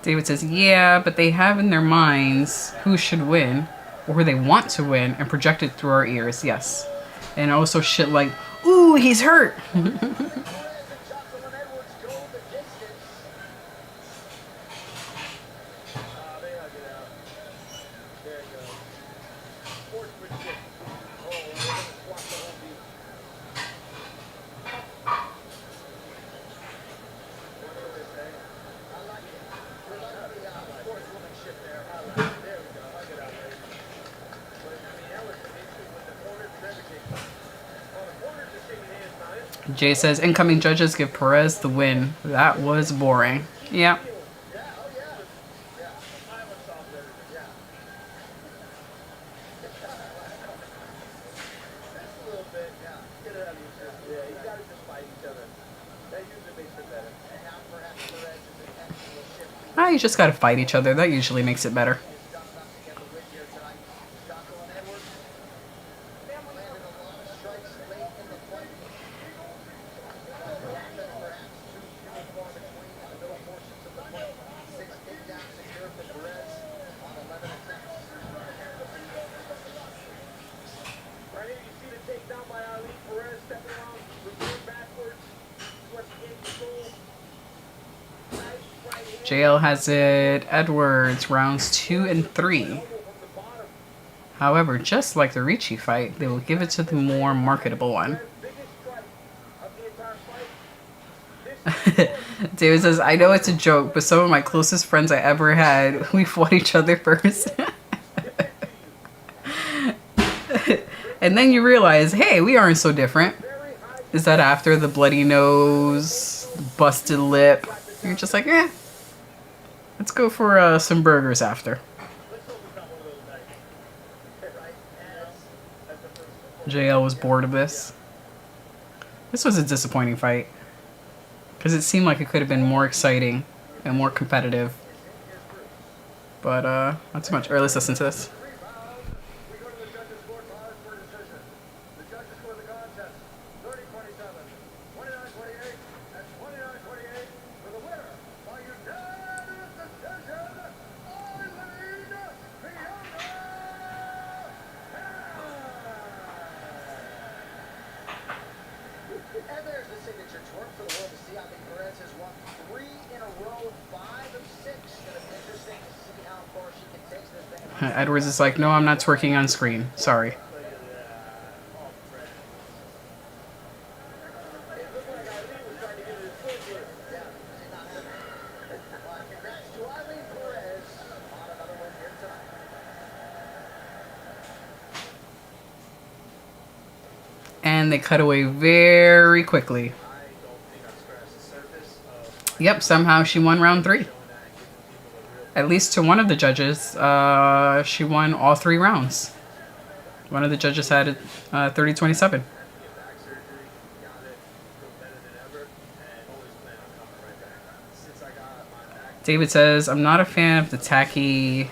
[SPEAKER 2] David says, yeah, but they have in their minds who should win, or who they want to win, and project it through our ears, yes. And also shit like, ooh, he's hurt. Jay says, incoming judges give Perez the win. That was boring. Yeah. You just gotta fight each other. That usually makes it better. JL has it Edwards, rounds 2 and 3. However, just like the Ricci fight, they will give it to the more marketable one. David says, I know it's a joke, but some of my closest friends I ever had, we fought each other first. And then you realize, hey, we aren't so different. Is that after the bloody nose, busted lip? You're just like, eh. Let's go for some burgers after. JL was bored of this. This was a disappointing fight. Because it seemed like it could have been more exciting and more competitive. But, not too much. Alright, let's listen to this. Edwards is like, no, I'm not twerking on screen. Sorry. And they cut away very quickly. Yep, somehow she won round 3. At least to one of the judges, she won all 3 rounds. One of the judges had it 30-27. David says, I'm not a fan of the tacky,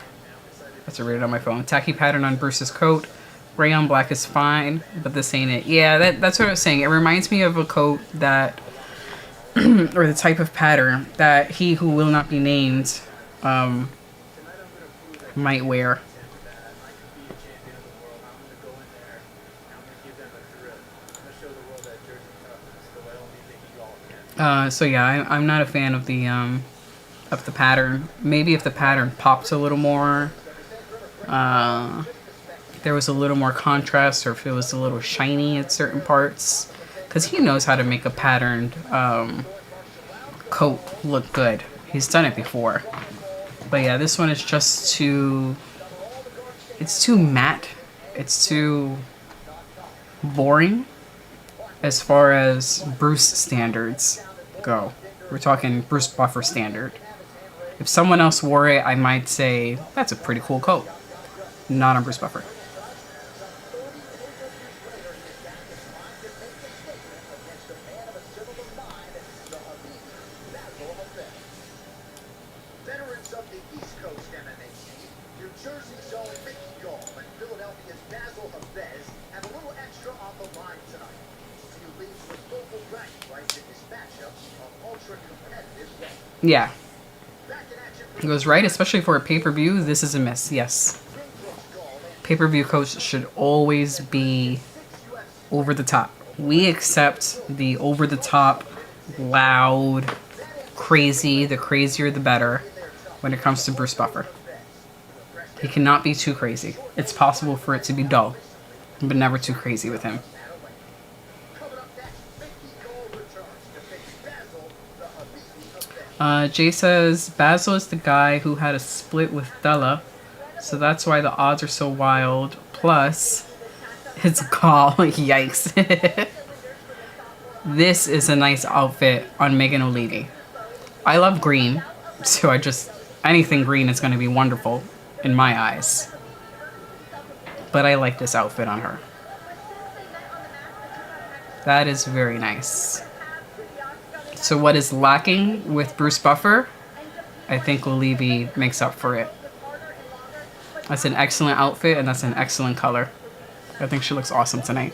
[SPEAKER 2] that's read it on my phone, tacky pattern on Bruce's coat. Gray on black is fine, but this ain't it. Yeah, that's what I was saying. It reminds me of a coat that, or the type of pattern that he who will not be named might wear. So yeah, I'm not a fan of the pattern. Maybe if the pattern popped a little more, there was a little more contrast, or if it was a little shiny at certain parts, because he knows how to make a patterned coat look good. He's done it before. But yeah, this one is just too... It's too matte. It's too boring as far as Bruce standards go. We're talking Bruce Buffer standard. If someone else wore it, I might say, that's a pretty cool coat. Not on Bruce Buffer. Yeah. He goes right, especially for a pay-per-view. This is a miss. Yes. Pay-per-view coach should always be over the top. We accept the over the top, loud, crazy. The crazier, the better when it comes to Bruce Buffer. He cannot be too crazy. It's possible for it to be dull, but never too crazy with him. Jay says, Basil is the guy who had a split with Della, so that's why the odds are so wild. Plus, it's Gall. Yikes. This is a nice outfit on Megan O'Leary. I love green, so anything green is going to be wonderful in my eyes. But I like this outfit on her. That is very nice. So what is lacking with Bruce Buffer? I think O'Leary makes up for it. That's an excellent outfit, and that's an excellent color. I think she looks awesome tonight.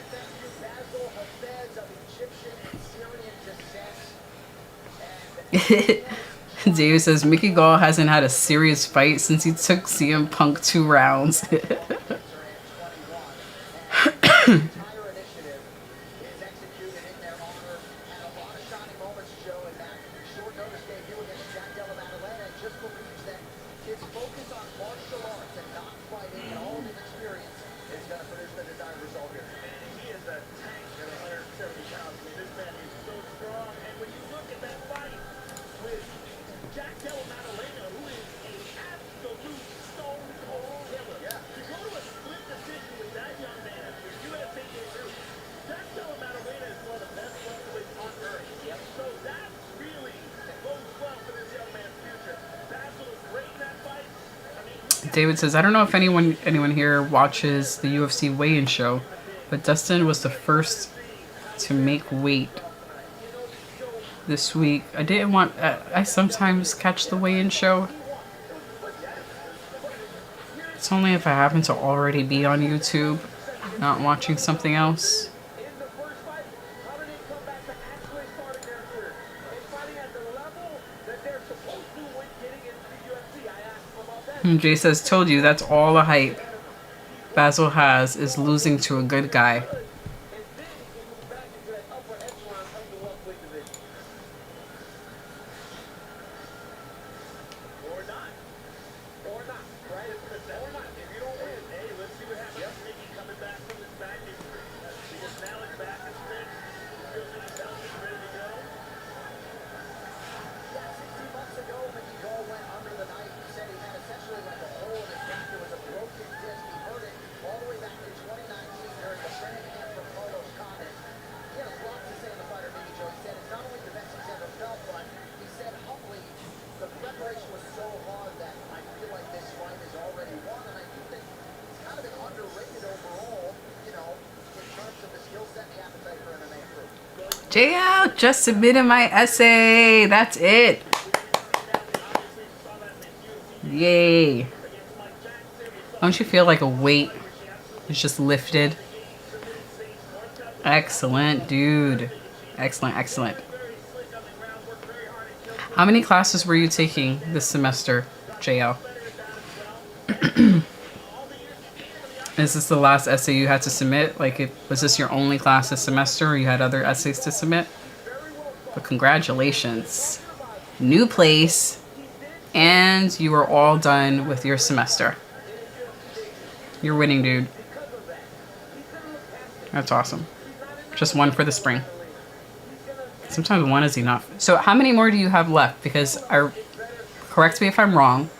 [SPEAKER 2] David says, Mickey Gall hasn't had a serious fight since he took CM Punk 2 rounds. David says, I don't know if anyone here watches the UFC weigh-in show, but Dustin was the first to make weight this week. I sometimes catch the weigh-in show. It's only if I happen to already be on YouTube, not watching something else. Jay says, told you, that's all the hype Basil has is losing to a good guy. JL just submitted my essay. That's it. Yay. Don't you feel like a weight is just lifted? Excellent, dude. Excellent, excellent. How many classes were you taking this semester, JL? Is this the last essay you had to submit? Was this your only class this semester, or you had other essays to submit? But congratulations. New place, and you are all done with your semester. You're winning, dude. That's awesome. Just one for the spring. Sometimes one is enough. So how many more do you have left? Because, correct me if I'm wrong,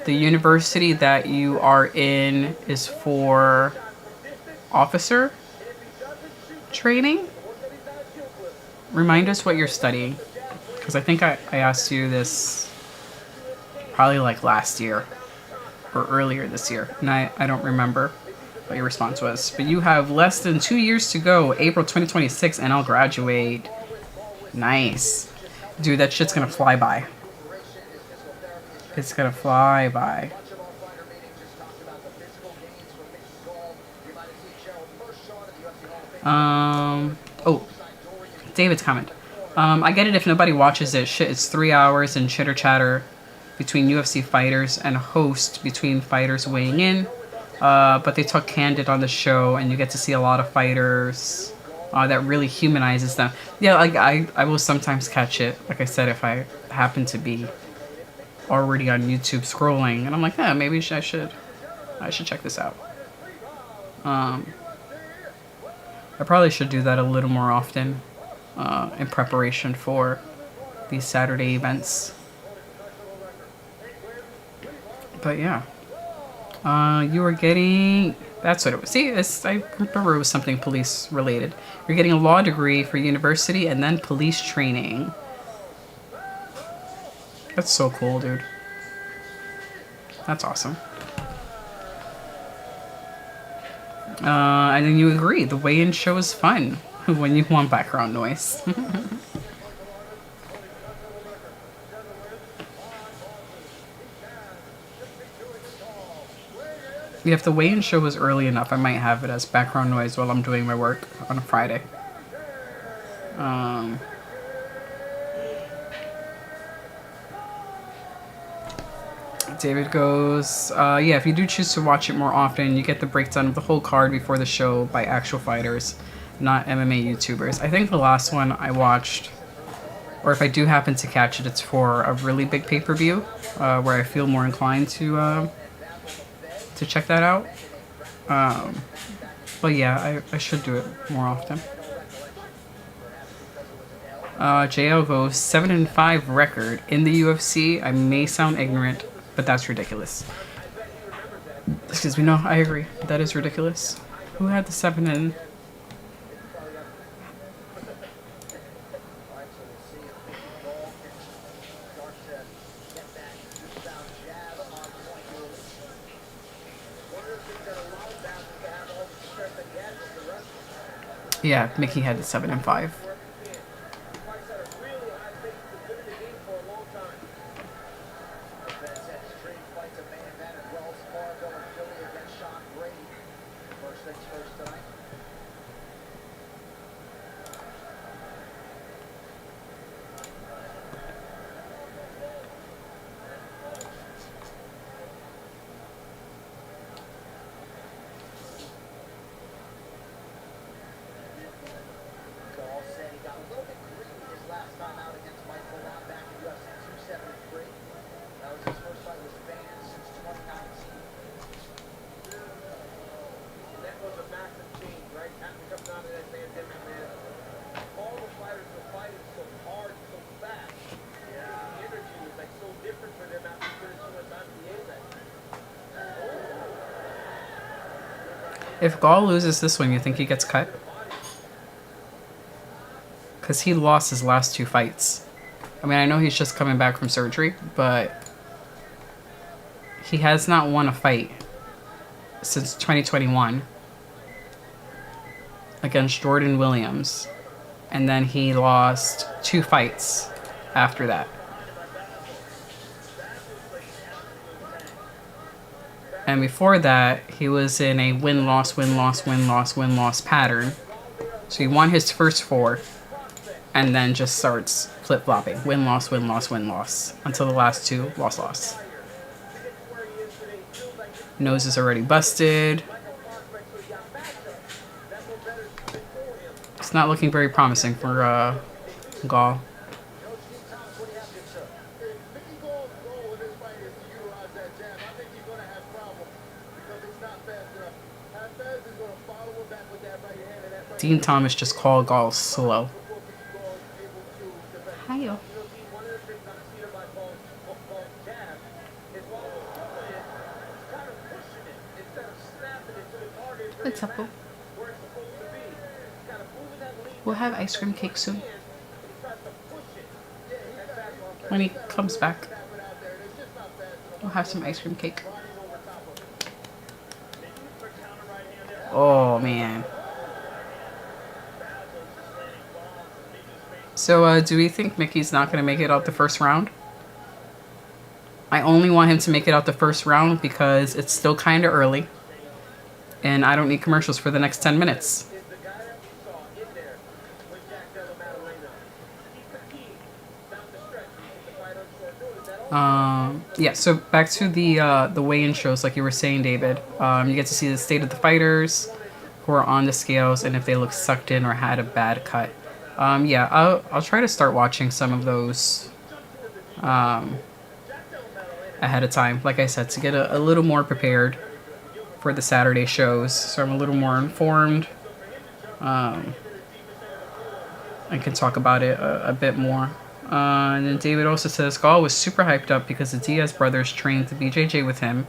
[SPEAKER 2] the university that you are in is for officer training? Remind us what you're studying. Because I think I asked you this probably last year or earlier this year. And I don't remember what your response was. But you have less than 2 years to go, April 2026, and I'll graduate. Nice. Dude, that shit's gonna fly by. It's gonna fly by. Oh, David's comment. I get it if nobody watches it. Shit, it's 3 hours and chitter chatter between UFC fighters and a host between fighters weighing in. But they talk candid on the show, and you get to see a lot of fighters that really humanizes them. Yeah, like I will sometimes catch it. Like I said, if I happen to be already on YouTube scrolling, and I'm like, yeah, maybe I should check this out. I probably should do that a little more often in preparation for these Saturday events. But yeah. You were getting... That's what it was. See, I remember it was something police related. You're getting a law degree for university and then police training. That's so cool, dude. That's awesome. And then you agree. The weigh-in show is fun when you want background noise. Yeah, if the weigh-in show was early enough, I might have it as background noise while I'm doing my work on a Friday. David goes, yeah, if you do choose to watch it more often, you get the breakdown of the whole card before the show by actual fighters, not MMA YouTubers. I think the last one I watched, or if I do happen to catch it, it's for a really big pay-per-view, where I feel more inclined to check that out. But yeah, I should do it more often. JL goes 7-5 record in the UFC. I may sound ignorant, but that's ridiculous. Excuse me, no, I agree. That is ridiculous. Who had the 7 and... Yeah, Mickey had the 7-5. If Gall loses this one, you think he gets cut? Because he lost his last 2 fights. I mean, I know he's just coming back from surgery, but he has not won a fight since 2021 against Jordan Williams. And then he lost 2 fights after that. And before that, he was in a win-loss, win-loss, win-loss, win-loss pattern. So he won his first 4, and then just starts flip-flopping. Win-loss, win-loss, win-loss. Until the last 2, loss-loss. Nose is already busted. It's not looking very promising for Gall. Dean Thomas just called Gall slow. Hiyo. What's up, boo? We'll have ice cream cake soon. When he comes back, we'll have some ice cream cake. Oh, man. So, do we think Mickey's not going to make it out the first round? I only want him to make it out the first round because it's still kind of early. And I don't need commercials for the next 10 minutes. Yeah, so back to the weigh-in shows, like you were saying, David. You get to see the state of the fighters who are on the scales and if they look sucked in or had a bad cut. Yeah, I'll try to start watching some of those ahead of time, like I said, to get a little more prepared for the Saturday shows, so I'm a little more informed and can talk about it a bit more. And then David also says Gall was super hyped up because the Diaz brothers trained the BJJ with him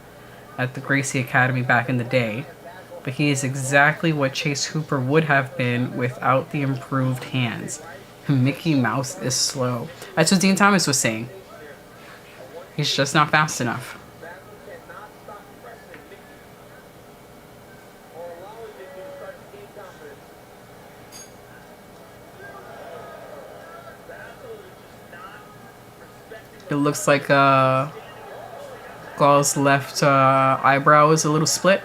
[SPEAKER 2] at the Gracie Academy back in the day. But he is exactly what Chase Hooper would have been without the improved hands. Mickey Mouse is slow. That's what Dean Thomas was saying. He's just not fast enough. It looks like Gall's left eyebrow is a little split.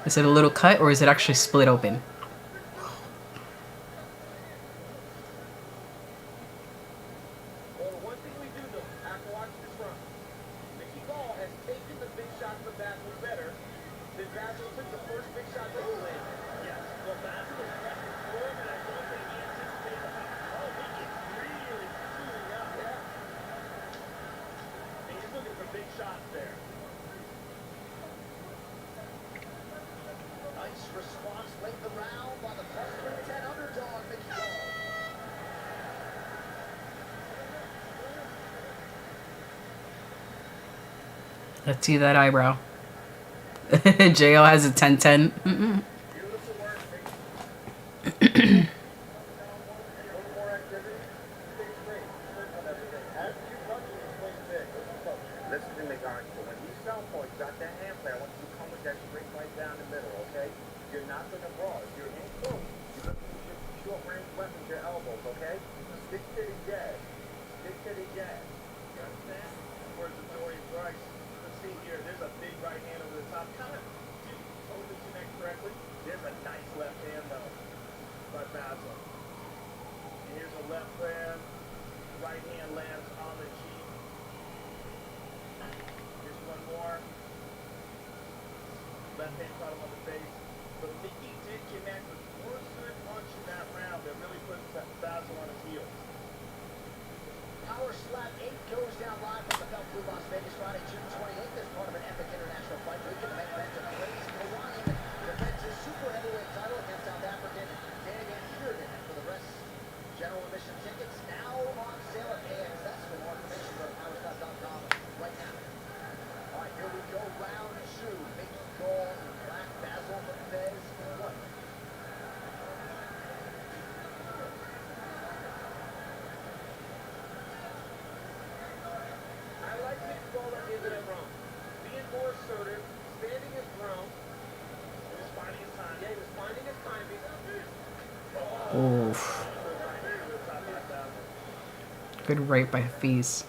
[SPEAKER 2] Is it a little cut or is it actually split open? Let's see that eyebrow. JL has a 10-10. Oof. Good right by Fees.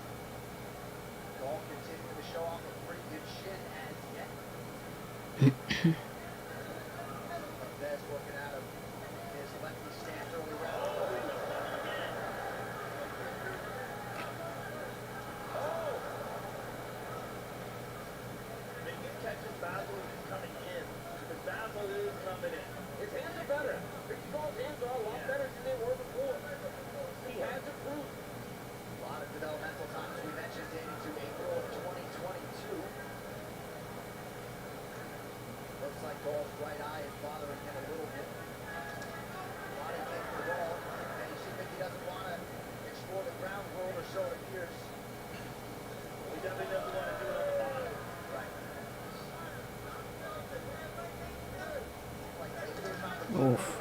[SPEAKER 2] Oof.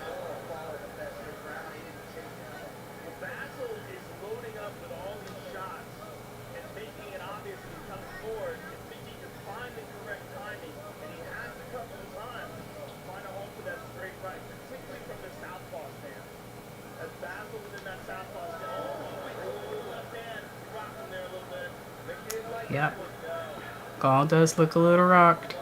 [SPEAKER 2] Yep. Gall does look a little rocked.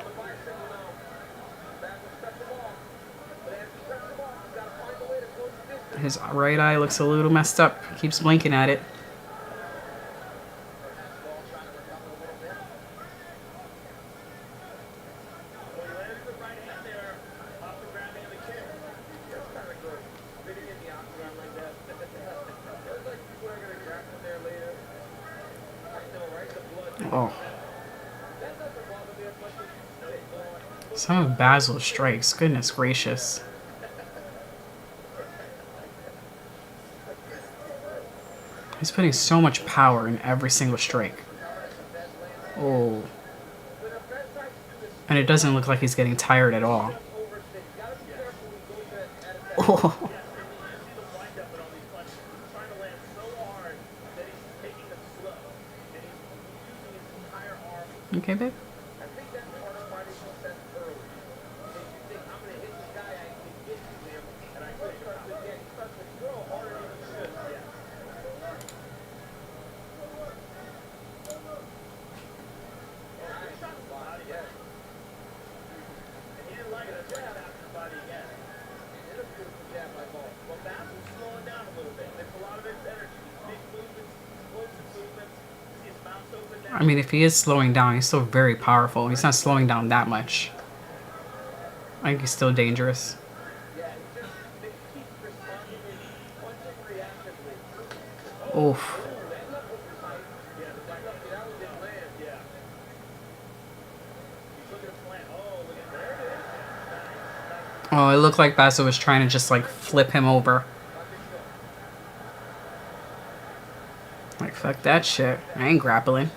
[SPEAKER 2] His right eye looks a little messed up. Keeps blinking at it. Oh. Some of Basil's strikes, goodness gracious. He's putting so much power in every single strike. Oh. And it doesn't look like he's getting tired at all. Oh. Okay, babe? I mean, if he is slowing down, he's still very powerful. He's not slowing down that much. I think he's still dangerous. Oof. Oh, it looked like Basil was trying to just like flip him over. Like, fuck that shit. I ain't grappling.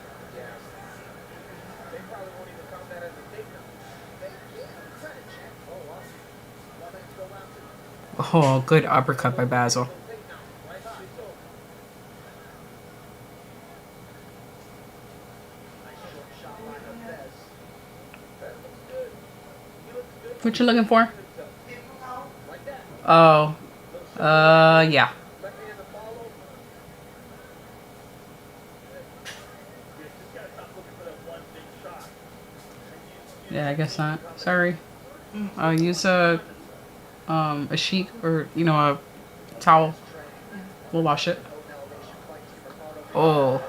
[SPEAKER 2] Oh, good uppercut by Basil. What you looking for? Oh. Yeah. Yeah, I guess not. Sorry. Use a sheet or, you know, a towel. We'll wash it. Oh.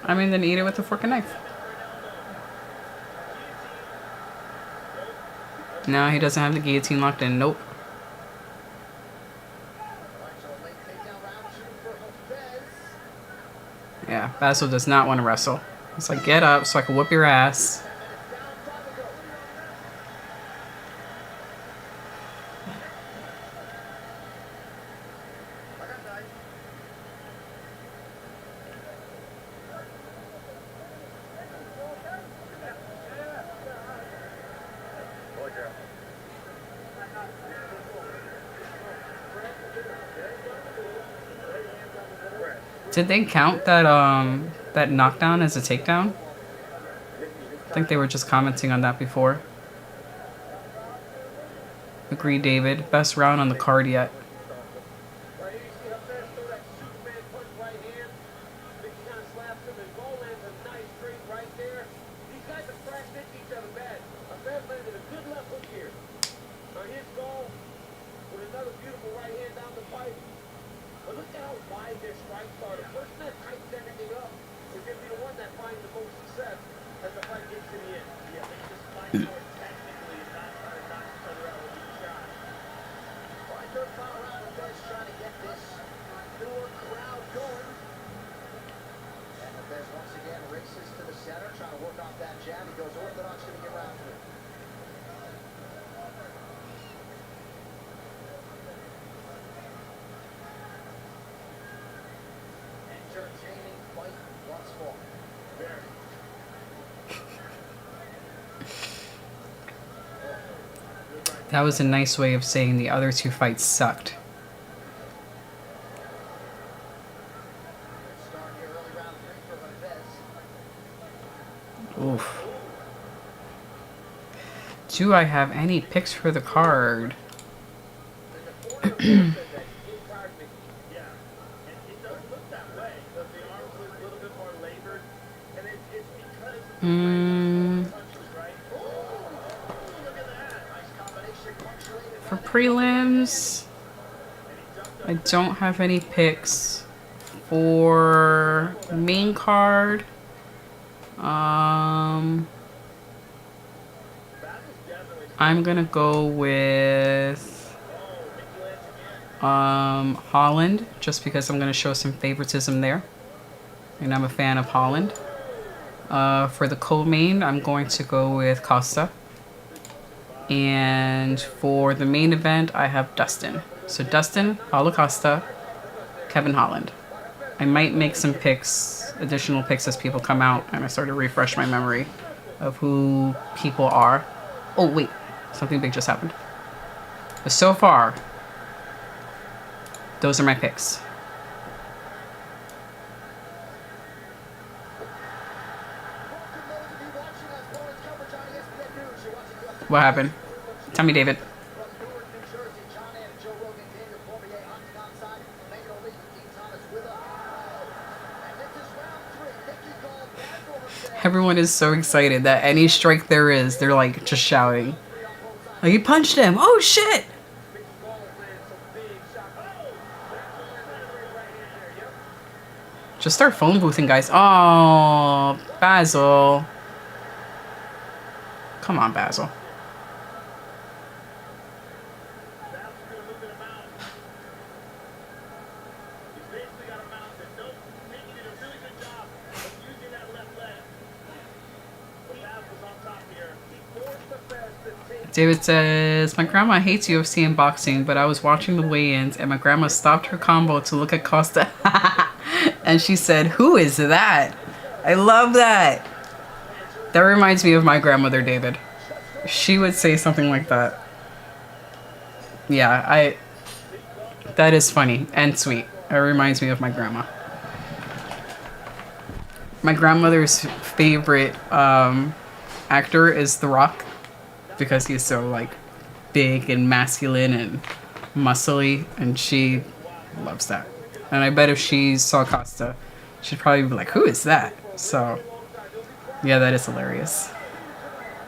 [SPEAKER 2] I mean, then eat it with a fork and knife. No, he doesn't have the guillotine locked in. Nope. Yeah, Basil does not want to wrestle. It's like, get up so I can whoop your ass. Did they count that that knockdown as a takedown? I think they were just commenting on that before. Agree, David. Best round on the card yet. That was a nice way of saying the other two fights sucked. Oof. Do I have any picks for the card? prelims, I don't have any picks. For main card, I'm gonna go with Holland, just because I'm gonna show some favoritism there, and I'm a fan of Holland. For the co-main, I'm going to go with Costa. And for the main event, I have Dustin. So Dustin, Paulo Costa, Kevin Holland. I might make some picks, additional picks as people come out, and I start to refresh my memory of who people are. Oh, wait. Something big just happened. But so far, those are my picks. What happened? Tell me, David. Everyone is so excited that any strike there is, they're like just shouting. Like, you punched him. Oh, shit. Just start phone boothing, guys. Oh, Basil. Come on, Basil. David says, my grandma hates UFC and boxing, but I was watching the weigh-ins and my grandma stopped her combo to look at Costa. And she said, who is that? I love that. That reminds me of my grandmother, David. She would say something like that. Yeah, that is funny and sweet. It reminds me of my grandma. My grandmother's favorite actor is The Rock, because he's so like big and masculine and muscly, and she loves that. And I bet if she saw Costa, she'd probably be like, who is that? So yeah, that is hilarious.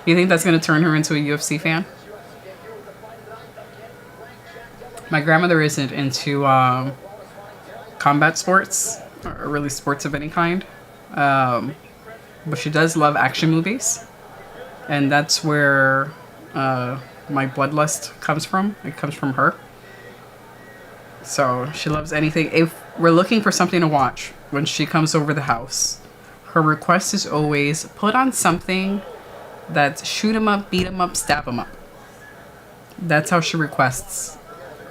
[SPEAKER 2] You think that's going to turn her into a UFC fan? My grandmother isn't into combat sports, or really sports of any kind, but she does love action movies, and that's where my bloodlust comes from. It comes from her. So she loves anything. If we're looking for something to watch when she comes over the house, her request is always put on something that's shoot 'em up, beat 'em up, stab 'em up. That's how she requests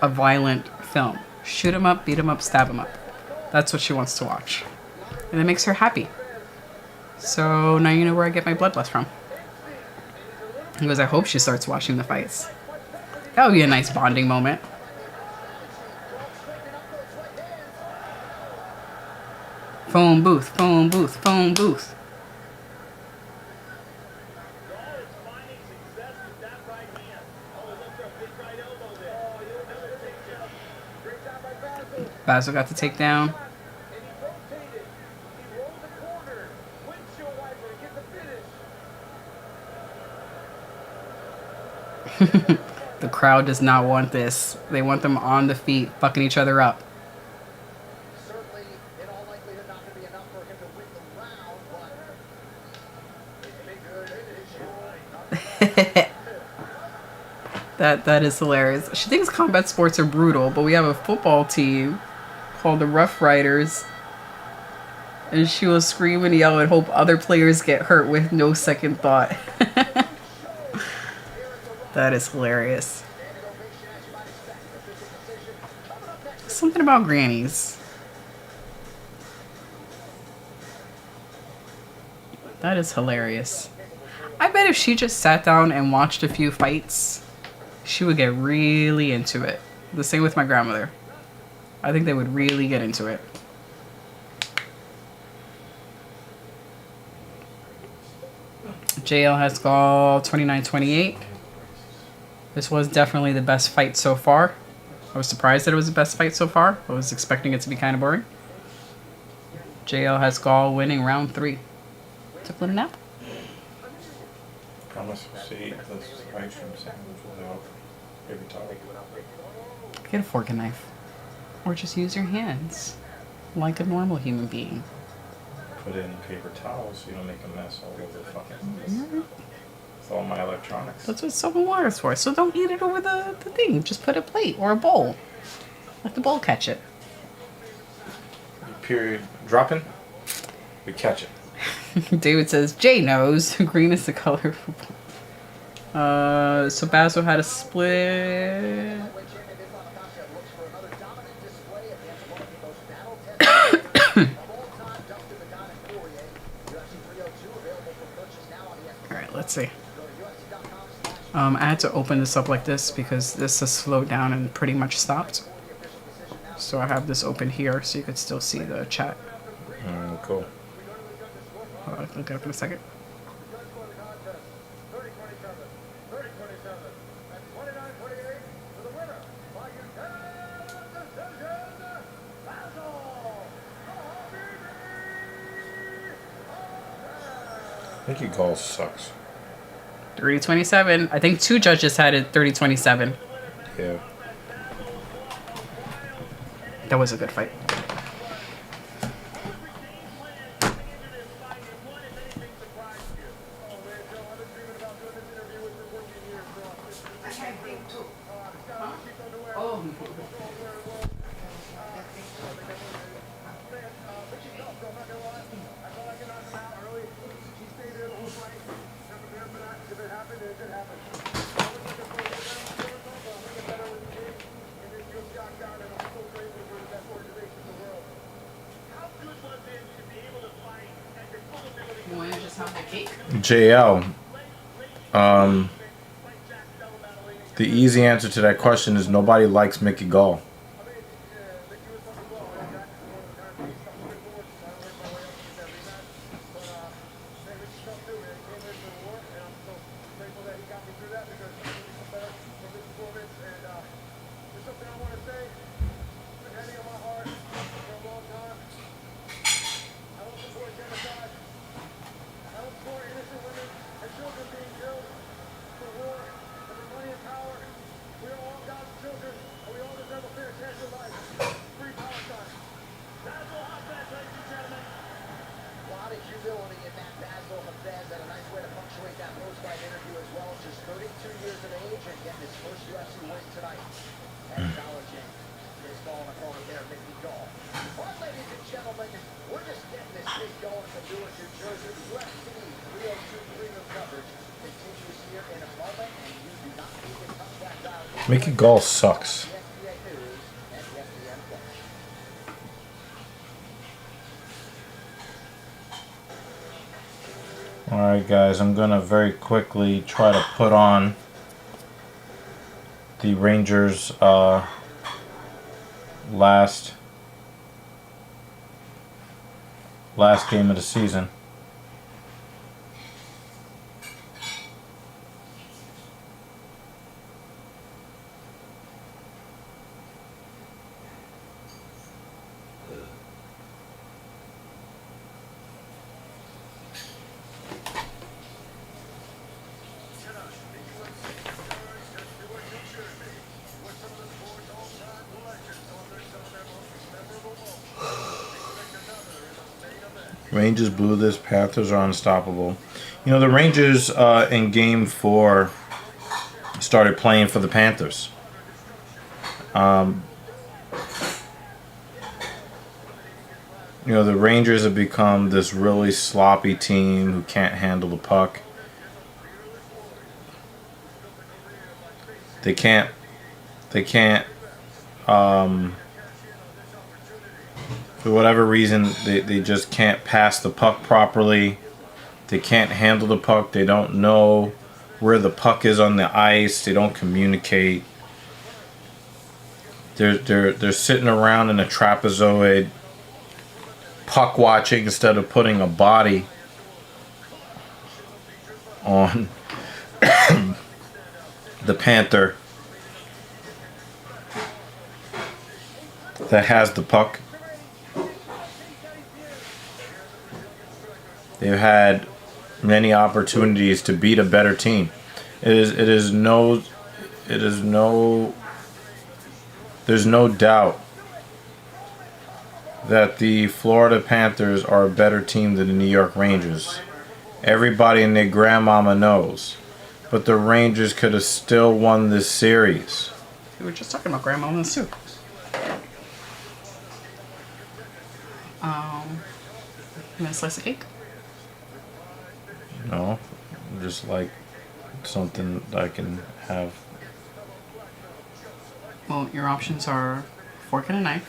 [SPEAKER 2] a violent film. Shoot 'em up, beat 'em up, stab 'em up. That's what she wants to watch. And it makes her happy. So now you know where I get my bloodlust from. Because I hope she starts watching the fights. That would be a nice bonding moment. Phone booth, phone booth, phone booth. Basil got the takedown. The crowd does not want this. They want them on the feet, fucking each other up. That is hilarious. She thinks combat sports are brutal, but we have a football team called the Rough Riders, and she will scream and yell and hope other players get hurt with no second thought. That is hilarious. Something about grannies. That is hilarious. I bet if she just sat down and watched a few fights, she would get really into it. The same with my grandmother. I think they would really get into it. JL has gone 29-28. This was definitely the best fight so far. I was surprised that it was the best fight so far. I was expecting it to be kind of boring. JL has Gall winning round 3. Took a little nap.
[SPEAKER 1] Promise to see this fight from San Jose. Paper towel.
[SPEAKER 2] Get a fork and knife. Or just use your hands. Like a normal human being.
[SPEAKER 1] Put it in paper towels so you don't make a mess all over the fucking place. With all my electronics.
[SPEAKER 2] That's what soap and water is for. So don't eat it over the thing. Just put a plate or a bowl. Let the bowl catch it.
[SPEAKER 1] Period. Dropping. We catch it.
[SPEAKER 2] David says, Jay knows. Green is the color. So Basil had a split. Alright, let's see. I had to open this up like this because this has slowed down and pretty much stopped. So I have this open here so you could still see the chat.
[SPEAKER 1] Cool.
[SPEAKER 2] I'll look it up in a second.
[SPEAKER 1] I think your golf sucks.
[SPEAKER 2] 30-27. I think 2 judges had it 30-27.
[SPEAKER 1] Yeah.
[SPEAKER 2] That was a good fight.
[SPEAKER 1] JL, the easy answer to that question is nobody likes Mickey Gall. Mickey Gall sucks. Alright guys, I'm gonna very quickly try to put on the Rangers last game of the season. Rangers blew this. Panthers are unstoppable. You know, the Rangers in Game 4 started playing for the Panthers. You know, the Rangers have become this really sloppy team who can't handle the puck. They can't for whatever reason, they just can't pass the puck properly. They can't handle the puck. They don't know where the puck is on the ice. They don't communicate. They're sitting around in a trapezoid, puck watching instead of putting a body on the Panther that has the puck. They've had many opportunities to beat a better team. It is no it is no. There's no doubt that the Florida Panthers are a better team than the New York Rangers. Everybody and their grandmama knows. But the Rangers could have still won this series.
[SPEAKER 2] We were just talking about grandmamas too. You want a slice of cake?
[SPEAKER 1] No, just like something that I can have.
[SPEAKER 2] Well, your options are fork and a knife.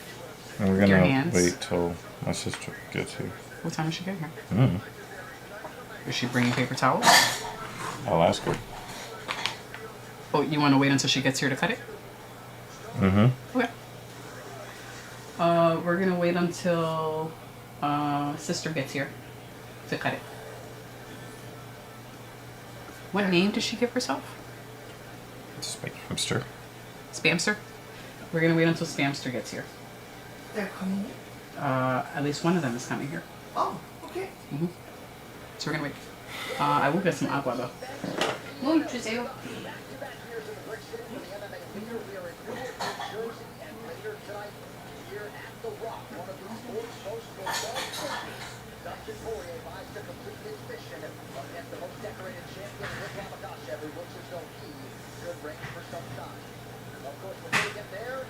[SPEAKER 1] And we're
[SPEAKER 2] With your
[SPEAKER 1] gonna
[SPEAKER 2] hands.
[SPEAKER 1] wait till my sister gets here.
[SPEAKER 2] What time does she get here?
[SPEAKER 1] Mm.
[SPEAKER 2] Is she bringing paper towels?
[SPEAKER 1] I'll ask her.
[SPEAKER 2] Oh, you want to wait until she gets here to cut it?
[SPEAKER 1] Mm-hmm.
[SPEAKER 2] Okay. We're gonna wait until sister gets here to cut it. What name does she give herself?
[SPEAKER 1] Spamster.
[SPEAKER 2] Spamster? We're gonna wait until Spamster gets here.
[SPEAKER 3] They're coming.
[SPEAKER 2] At least one of them is coming here.
[SPEAKER 3] Oh, okay.
[SPEAKER 2] So we're gonna wait. I will get some agua though. Muchísimo.
[SPEAKER 4] Dustin Poirier buys to complete his mission against the most decorated champion with Makhachev, who looks as though he could reign for some time. Of course, before we get there,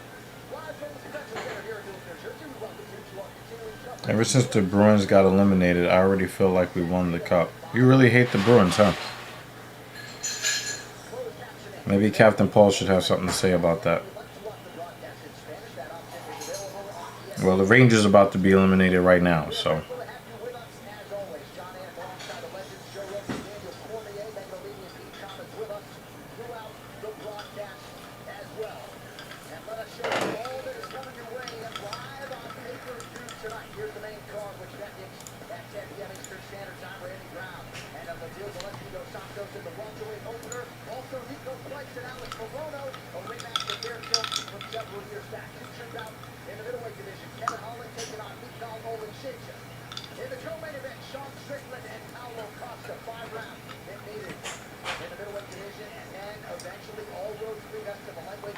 [SPEAKER 4] live from the convention center here in New Jersey, we welcome you to our continuing coverage.
[SPEAKER 1] Ever since the Bruins got eliminated, I already feel like we won the cup. You really hate the Bruins, huh? Maybe Captain Paul should have something to say about that. Well, the Rangers are about to be eliminated right now, so.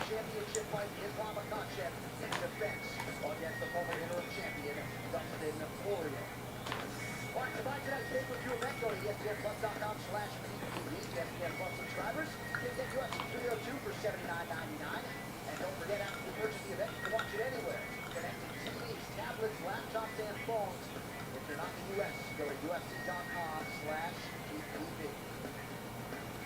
[SPEAKER 4] Championship fight is Makhachev in defense against the former interim champion, Dustin Poirier. All right, to buy tonight's pay-per-view event, go to ESPNplus.com/PPV. ESPN Plus subscribers can get UFC 302 for $79.99. And don't forget, after you purchase the event, you can watch it anywhere. Connected TVs, tablets, laptops, and phones. If you're not in the U.S., go to UFC.com/PPV.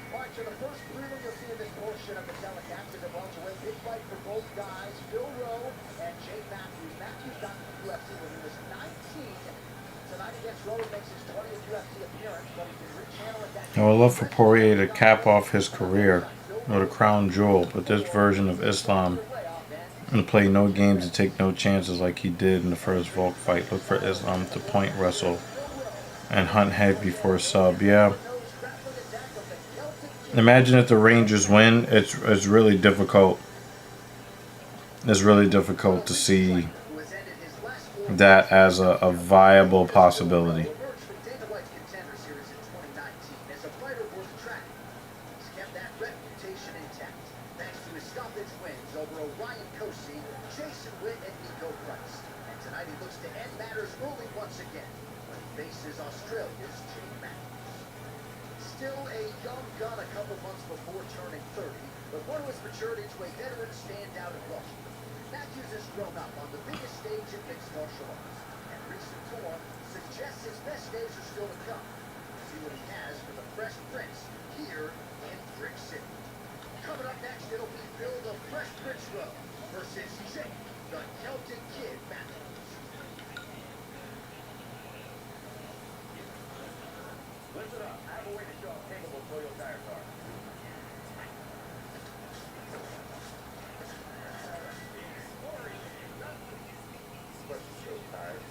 [SPEAKER 4] All right, so the first prelim you'll see in this portion of the telecast is a welterweight big fight for both guys, Phil Rowe and Jake Matthews. Matthews got to the UFC when he was 19. Tonight against Rowe makes his 20th UFC appearance, but he's been rechanneling that.
[SPEAKER 1] I would love for Poirier to cap off his career with a crown jewel, but this version of Islam and play no games and take no chances like he did in the first Volk fight. Look for Islam to point wrestle and hunt head before sub. Yeah. Imagine if the Rangers win. It's really difficult. It's really difficult to see that as a viable possibility.
[SPEAKER 4] Still a young gun a couple months before turning 30, but one who has matured into a veteran standout in Washington. Matthews has grown up on the biggest stage in mixed martial arts, and recent form suggests his best days are still to come. See what he has for the Fresh Prince here in Brick City. Coming up next, it'll be Bill the Fresh Prince Rowe versus Jake the Celtic Kid Matthews. Listen up, I have a way to show how capable Toyo tires are. Let's show tires.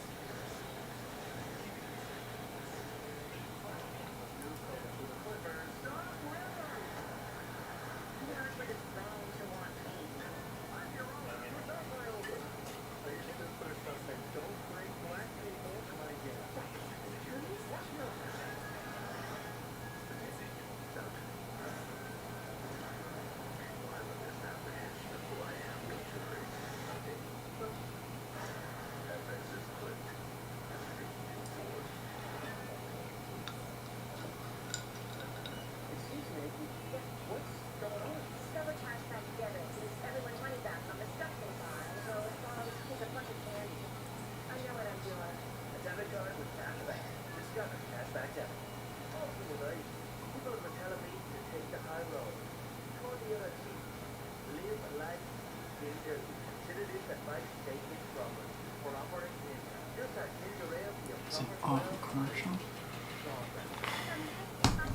[SPEAKER 2] It's an awful commercial.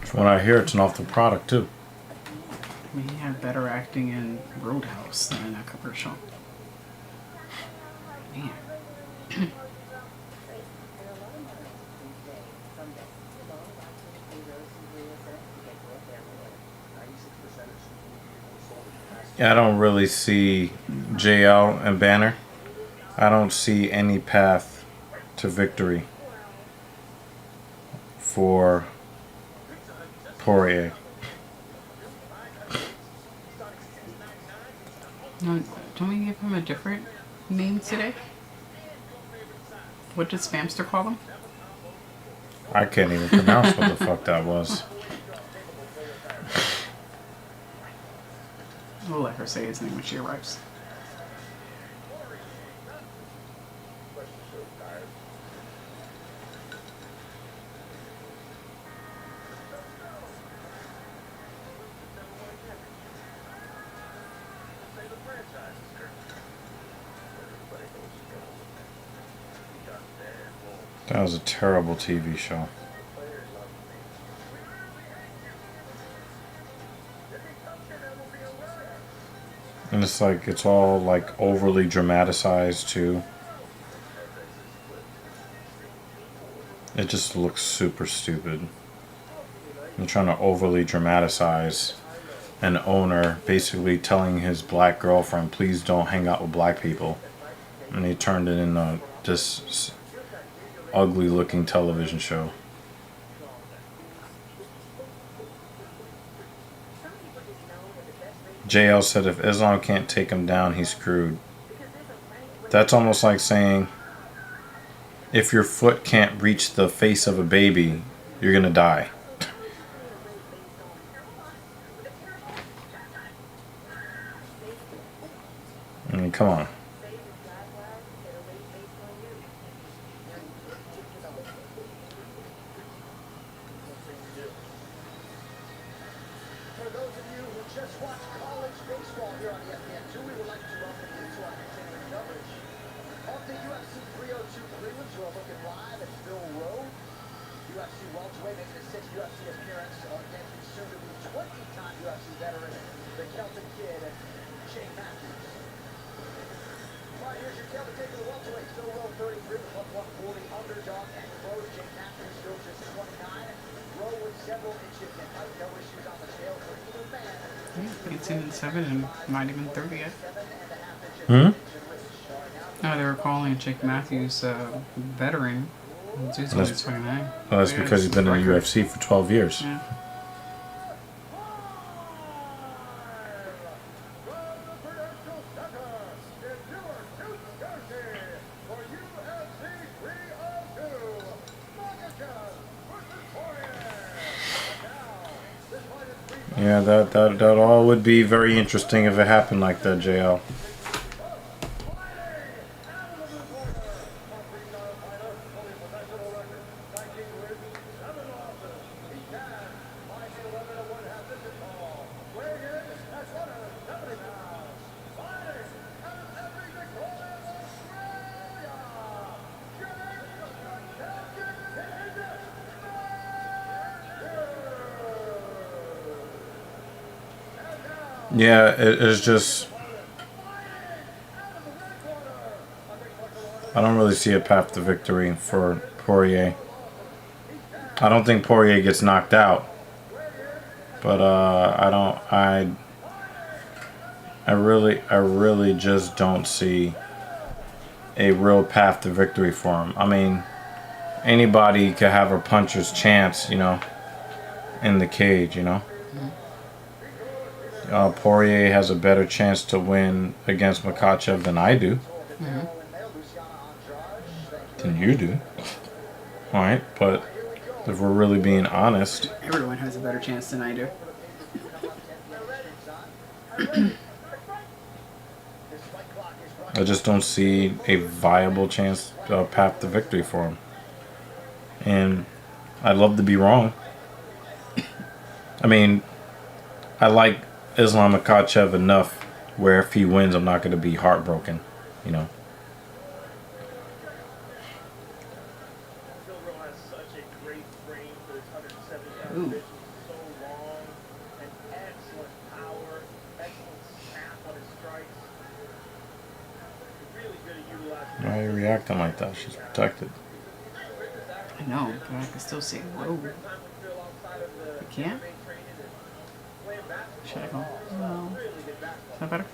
[SPEAKER 1] From what I hear, it's an awful product too.
[SPEAKER 2] I mean, he had better acting in Roadhouse than in that commercial. Man.
[SPEAKER 1] Yeah, I don't really see JL and Banner. I don't see any path to victory for Poirier.
[SPEAKER 2] No, don't we give him a different name today? What did Spamster call him?
[SPEAKER 1] I can't even pronounce what the fuck that was.
[SPEAKER 2] We'll let her say his name when she arrives.
[SPEAKER 1] That was a terrible TV show. And it's like, it's all like overly dramatized too. It just looks super stupid. You're trying to overly dramatize an owner basically telling his black girlfriend, please don't hang out with black people. And he turned it into this ugly looking television show. JL said if Islam can't take him down, he's screwed. That's almost like saying if your foot can't reach the face of a baby, you're gonna die. I mean, come on.
[SPEAKER 4] For those of you who just watched college baseball here on ESPN2, we would like to welcome you to our continuing coverage of the UFC 302 prelims. You are looking live at Phil Rowe, UFC welterweight, making his 6th UFC appearance against the soon-to-be 20-time UFC veteran, the Celtic Kid, Shane Matthews. All right, here's your tail to take of the welterweight. Phil Rowe, 33, with plus 140 underdog and close. Shane Matthews still just 29. Rowe with several inches in height, no issues on the scale for either man.
[SPEAKER 2] 18-7 and not even 30 yet.
[SPEAKER 1] Hmm?
[SPEAKER 2] No, they were calling Jake Matthews veteran. Dude's only 29.
[SPEAKER 1] Well, that's because he's been in the UFC for 12 years.
[SPEAKER 2] Yeah.
[SPEAKER 1] Yeah, that all would be very interesting if it happened like that, JL. Yeah, it is just... I don't really see a path to victory for Poirier. I don't think Poirier gets knocked out. But I really just don't see a real path to victory for him. I mean, anybody could have a puncher's chance, you know, in the cage, you know. Poirier has a better chance to win against Makhachev than I do. Than you do. Alright, but if we're really being honest...
[SPEAKER 2] Everyone has a better chance than I do.
[SPEAKER 1] I just don't see a viable chance, path to victory for him. And I'd love to be wrong. I mean, I like Islam Makhachev enough where if he wins, I'm not going to be heartbroken, you know.
[SPEAKER 2] Ooh.
[SPEAKER 1] Why are you reacting like that? She's protected.
[SPEAKER 2] I know, but I can still see. Whoa. You can't? Should I go? No. Is that better?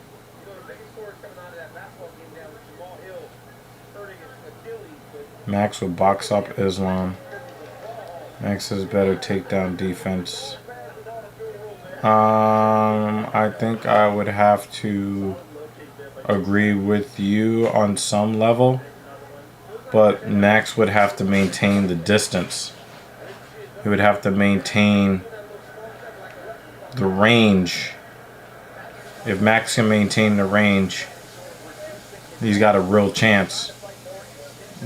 [SPEAKER 1] Max will box up Islam. Max has better takedown defense. I think I would have to agree with you on some level, but Max would have to maintain the distance. He would have to maintain the range. If Max can maintain the range, he's got a real chance.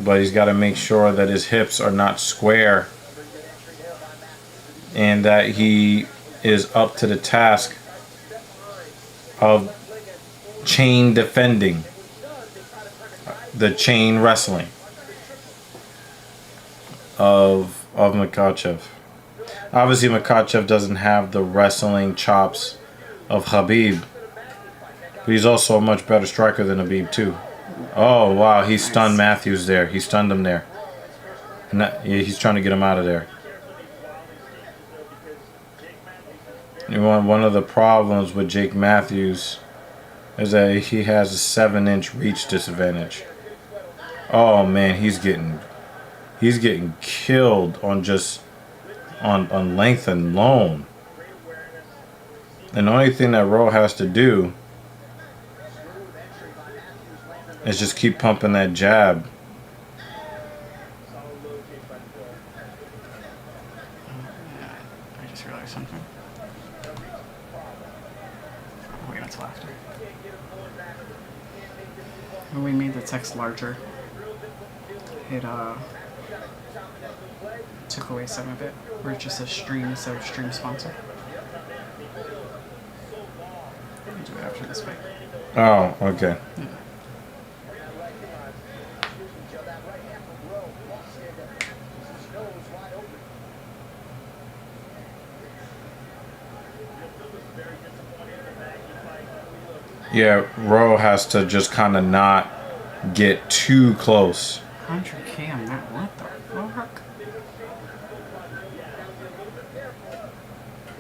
[SPEAKER 1] But he's got to make sure that his hips are not square and that he is up to the task of chain defending, the chain wrestling of Makhachev. Obviously, Makhachev doesn't have the wrestling chops of Khabib, but he's also a much better striker than Khabib too. Oh wow, he stunned Matthews there. He stunned him there. And that, yeah, he's trying to get him out of there. One of the problems with Jake Matthews is that he has a 7-inch reach disadvantage. Oh man, he's getting killed on just on length alone. And the only thing that Rowe has to do is just keep pumping that jab.
[SPEAKER 2] I just realized something. Wait until after. When we made the text larger, it took away some of it, where it just says stream instead of stream sponsor. We'll do it after this fight.
[SPEAKER 1] Oh, okay.
[SPEAKER 2] Yeah.
[SPEAKER 1] Yeah, Rowe has to just kind of not get too close.
[SPEAKER 2] 100K on that? What the fuck?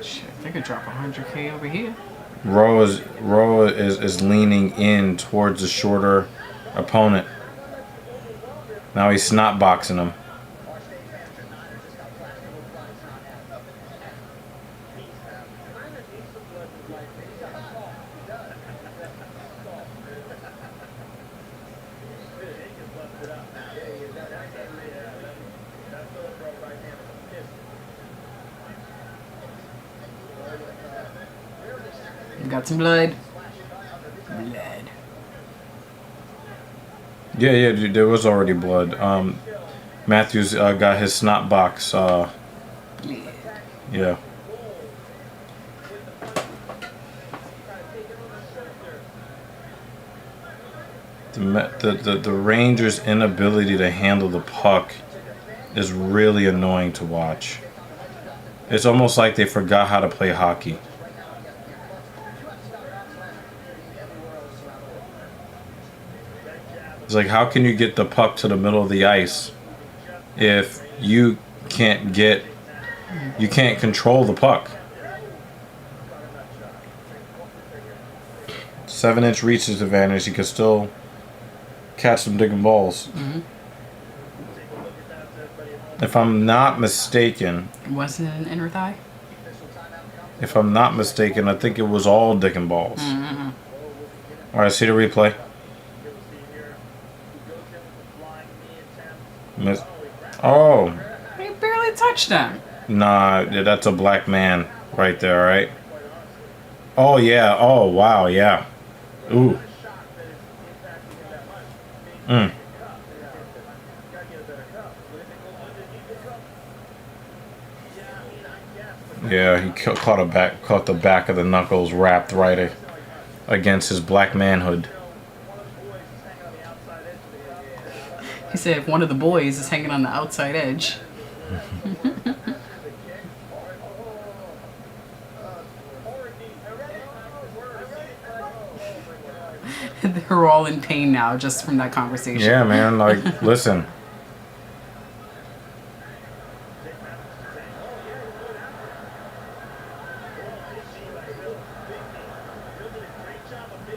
[SPEAKER 2] Shit, they could drop 100K over here.
[SPEAKER 1] Rowe is leaning in towards the shorter opponent. Now he's snot boxing him.
[SPEAKER 2] Got some blood.
[SPEAKER 1] Yeah, dude, there was already blood. Matthews got his snot box. Yeah. The Rangers' inability to handle the puck is really annoying to watch. It's almost like they forgot how to play hockey. It's like, how can you get the puck to the middle of the ice if you can't control the puck? 7-inch reach disadvantage. You can still catch some digging balls.
[SPEAKER 2] Mm-hmm.
[SPEAKER 1] If I'm not mistaken,
[SPEAKER 2] Wasn't it an inner thigh?
[SPEAKER 1] if I'm not mistaken, I think it was all digging balls.
[SPEAKER 2] Mm-hmm.
[SPEAKER 1] All right, see the replay. Oh,
[SPEAKER 2] He barely touched him.
[SPEAKER 1] nah, that's a black man right there, all right? Oh, yeah. Oh, wow, yeah. Ooh. Yeah, he caught the back of the knuckles wrapped right against his black manhood.
[SPEAKER 2] He said if one of the boys is hanging on the outside edge. They're all in pain now just from that conversation.
[SPEAKER 1] Yeah, man. Like, listen.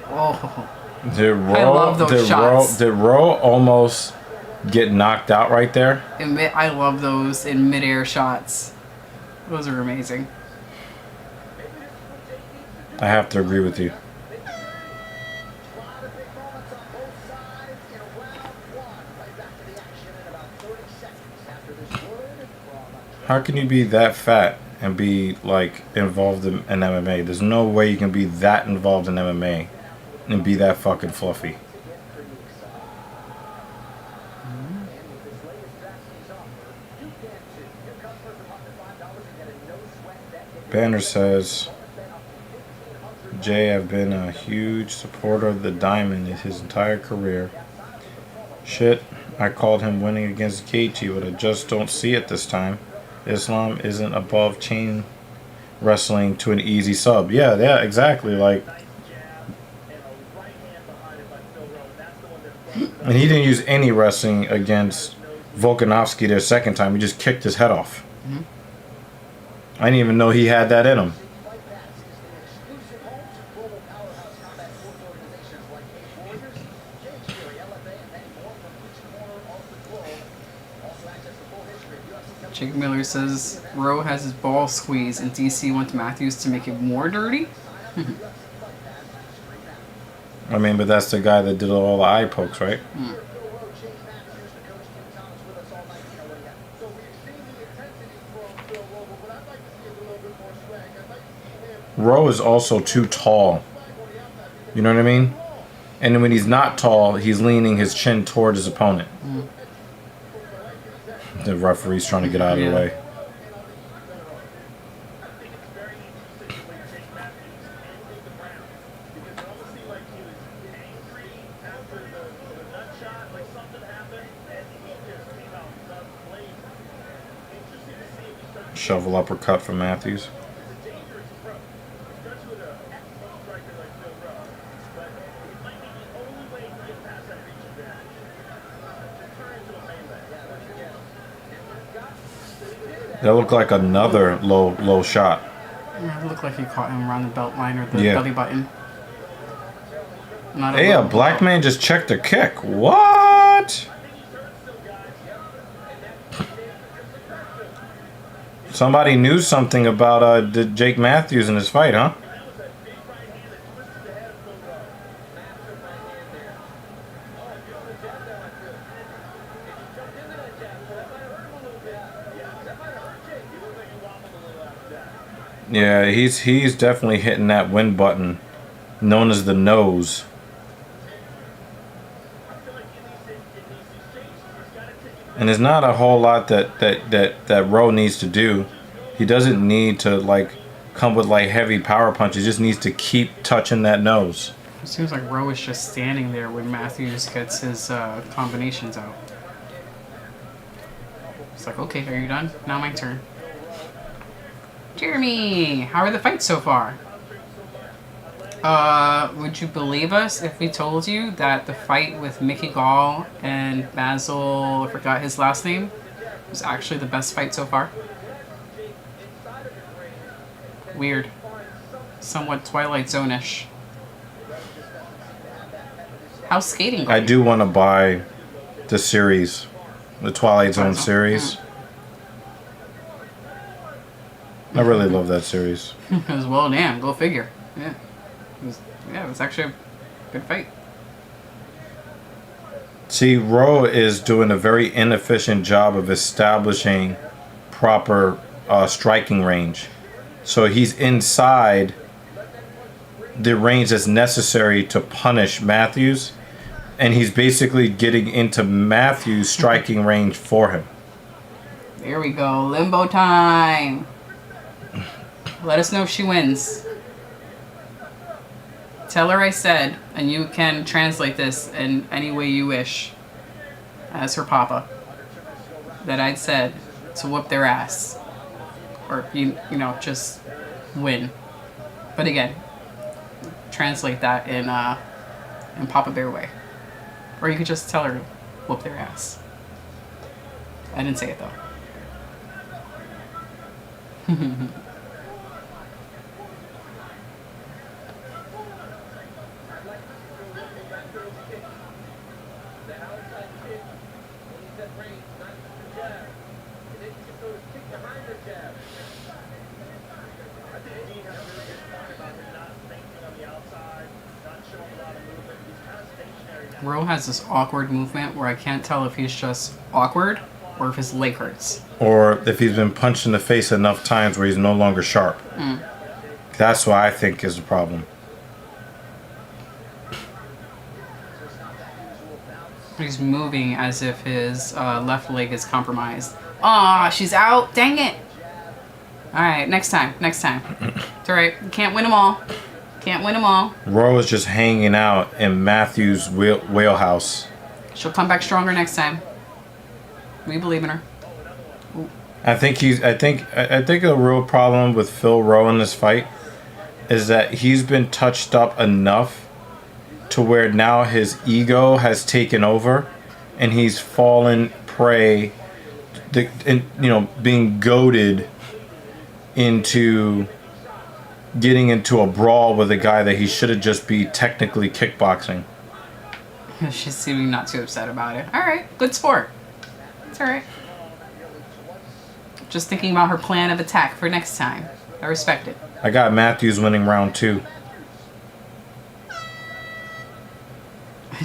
[SPEAKER 2] Oh.
[SPEAKER 1] Did
[SPEAKER 2] love those shots.
[SPEAKER 1] Did Roe almost get knocked out right there?
[SPEAKER 2] I love those in midair shots. Those are amazing.
[SPEAKER 1] I have to agree with you. How can you be that fat and be like involved in MMA? There's no way you can be that involved in MMA and be that fucking fluffy. Banner says, Jay, I've been a huge supporter of the Diamond his entire career. Shit, I called him winning against Gaethje, but I just don't see it this time. Islam isn't above chain wrestling to an easy sub. Yeah, exactly. Like, and he didn't use any wrestling against Volkanovski their second time. He just kicked his head off. Mm-hmm. I didn't even know he had that in him.
[SPEAKER 2] Jake Miller says Rowe has his ball squeezed and DC wants Matthews to make it more dirty.
[SPEAKER 1] I mean, but that's the guy that did all the eye pokes, right? Rowe is also too tall. You know what I mean? And then when he's not tall, he's leaning his chin toward his opponent. The referee's trying to get out of the way. Shovel uppercut from Matthews. That looked like another low shot.
[SPEAKER 2] Yeah, it looked like he caught him around the belt line or the belly button.
[SPEAKER 1] Hey, a black man just checked a kick. What? Somebody knew something about Jake Matthews in his fight, huh? Yeah, he's definitely hitting that win button, known as the nose. And there's not a whole lot that Rowe needs to do. He doesn't need to like come with like heavy power punches. He just needs to keep touching that nose.
[SPEAKER 2] It seems like Rowe is just standing there when Matthews gets his combinations out. It's like, okay, are you done? Now my turn. Jeremy, how are the fights so far? Would you believe us if we told you that the fight with Mickey Gall and Basil, I forgot his last name, was actually the best fight so far? Weird. Somewhat Twilight Zone-ish. How's skating going?
[SPEAKER 1] I do want to buy the series, the Twilight Zone series. I really love that series.
[SPEAKER 2] It was well, damn, go figure. Yeah. It was actually a good fight.
[SPEAKER 1] See, Rowe is doing a very inefficient job of establishing proper striking range. So he's inside the range that's necessary to punish Matthews, and he's basically getting into Matthews' striking range for him.
[SPEAKER 2] There we go, limbo time. Let us know if she wins. Tell her I said, and you can translate this in any way you wish, as her papa, that I'd said to whoop their ass. Or, you know, just win. But again, translate that in Papa Bear way. Or you could just tell her to whoop their ass. I didn't say it though. Ro has this awkward movement where I can't tell if he's just awkward or if his leg hurts.
[SPEAKER 1] Or if he's been punched in the face enough times where he's no longer sharp. That's what I think is the problem.
[SPEAKER 2] He's moving as if his left leg is compromised. Aw, she's out. Dang it. All right, next time. It's all right. You can't win them all.
[SPEAKER 1] Ro is just hanging out in Matthew's wheelhouse.
[SPEAKER 2] She'll come back stronger next time. We believe in her. Ooh.
[SPEAKER 1] I think a real problem with Phil Rowe in this fight is that he's been touched up enough to where now his ego has taken over and he's fallen prey being goaded into getting into a brawl with a guy that he should have just be technically kickboxing.
[SPEAKER 2] She's seeming not too upset about it. All right, good sport. It's all right. Just thinking about her plan of attack for next time. I respect it.
[SPEAKER 1] I got Matthews winning round 2.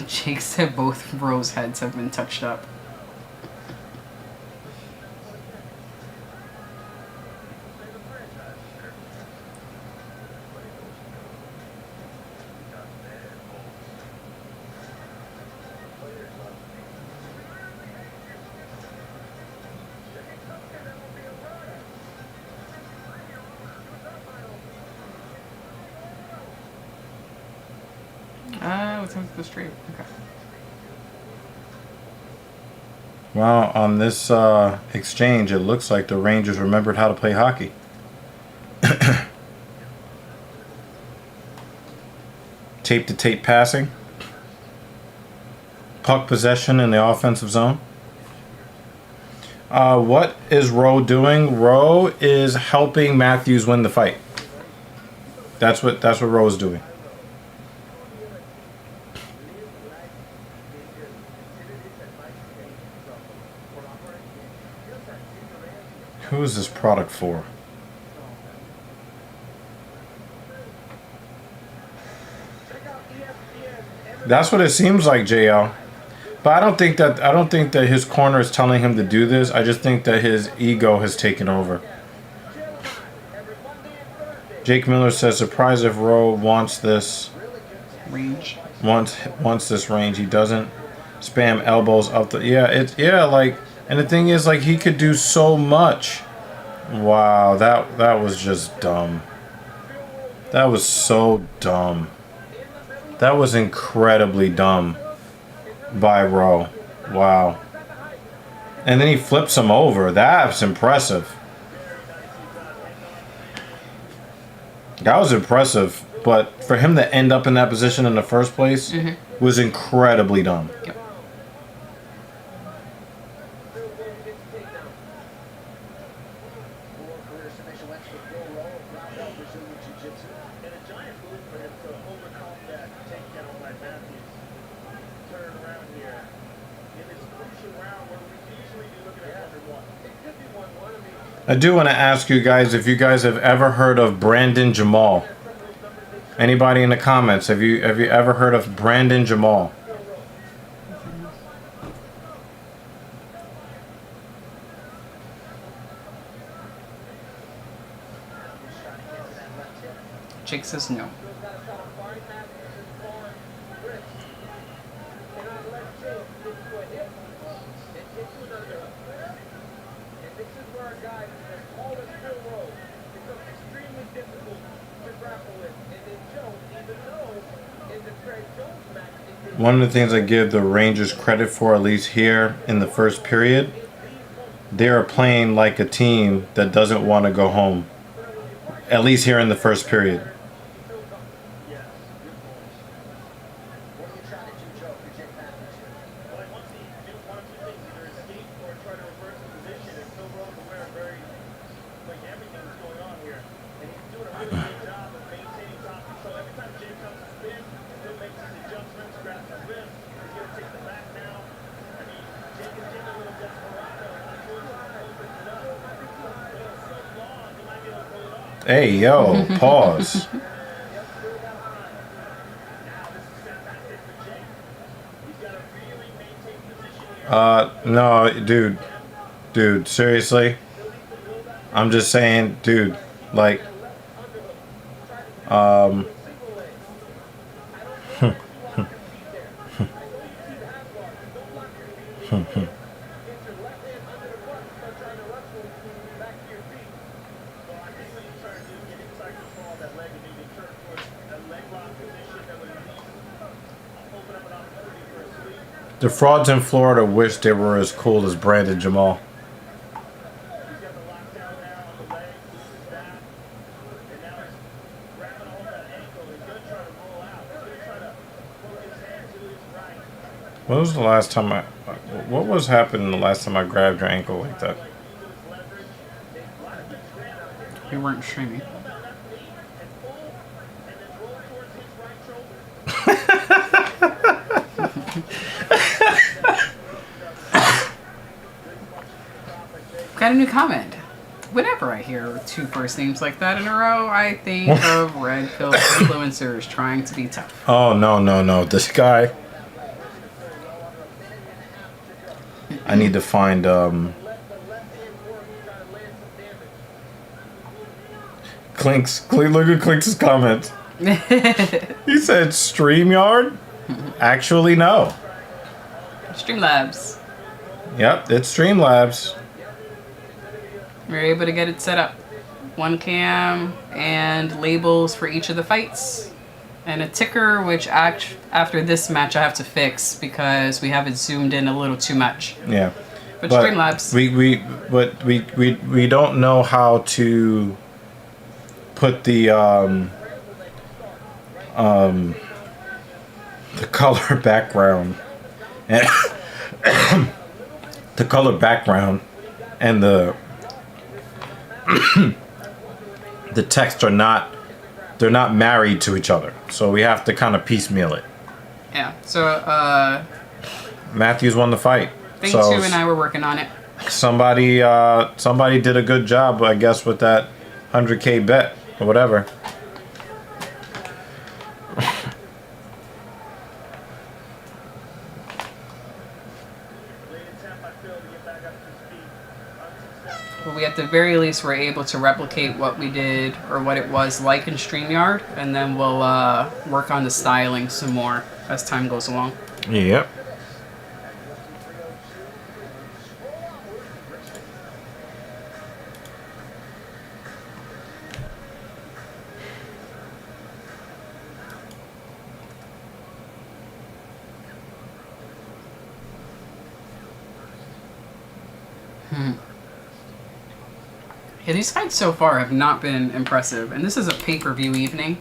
[SPEAKER 2] Jake said both Rose heads have been touched up. Let's have the stream. Okay.
[SPEAKER 1] Well, on this exchange, it looks like the Rangers remembered how to play hockey. Tape-to-tape passing. Puck possession in the offensive zone. What is Rowe doing? Rowe is helping Matthews win the fight. That's what Rowe is doing. Who is this product for? That's what it seems like, JL. But I don't think that his corner is telling him to do this. I just think that his ego has taken over. Jake Miller says, surprised if Rowe wants this
[SPEAKER 2] range.
[SPEAKER 1] Wants this range. He doesn't spam elbows up the and the thing is, like, he could do so much. Wow, that was just dumb. That was so dumb. That was incredibly dumb by Rowe. Wow. And then he flips him over. That's impressive. That was impressive. But for him to end up in that position in the first place was incredibly dumb.
[SPEAKER 2] Yep.
[SPEAKER 1] I do want to ask you guys if you guys have ever heard of Brandon Jamal. Anybody in the comments, have you ever heard of Brandon Jamal?
[SPEAKER 2] Jake says no.
[SPEAKER 1] one of the things I give the Rangers credit for, at least here in the first period, they are playing like a team that doesn't want to go home. At least here in the first period. Hey, yo, pause. No, dude, seriously? I'm just saying, dude, like, the frauds in Florida wish they were as cool as Brandon Jamal. When was the last time what was happening the last time I grabbed your ankle like that?
[SPEAKER 2] You weren't streaming. Got a new comment. Whenever I hear two first names like that in a row, I think of red pill influencers trying to be tough.
[SPEAKER 1] Oh, no. This guy. I need to find, Clinks. Look at Clinks' comments. He said StreamYard? Actually, no.
[SPEAKER 2] Streamlabs.
[SPEAKER 1] Yep, it's Streamlabs.
[SPEAKER 2] We're able to get it set up. One cam and labels for each of the fights. And a ticker, which after this match I have to fix because we have it zoomed in a little too much.
[SPEAKER 1] Yeah.
[SPEAKER 2] But Streamlabs.
[SPEAKER 1] We don't know how to put the color background and the color background and the the text they're not married to each other, so we have to kind of piecemeal it.
[SPEAKER 2] Yeah. So
[SPEAKER 1] Matthews won the fight.
[SPEAKER 2] Thing
[SPEAKER 1] so
[SPEAKER 2] 2 and I were working on it.
[SPEAKER 1] Somebody did a good job, I guess, with that 100K bet or whatever.
[SPEAKER 2] But we at the very least were able to replicate what we did or what it was like in StreamYard, and then we'll work on the styling some more as time goes along.
[SPEAKER 1] Yep.
[SPEAKER 2] Yeah, these fights so far have not been impressive, and this is a pay-per-view evening.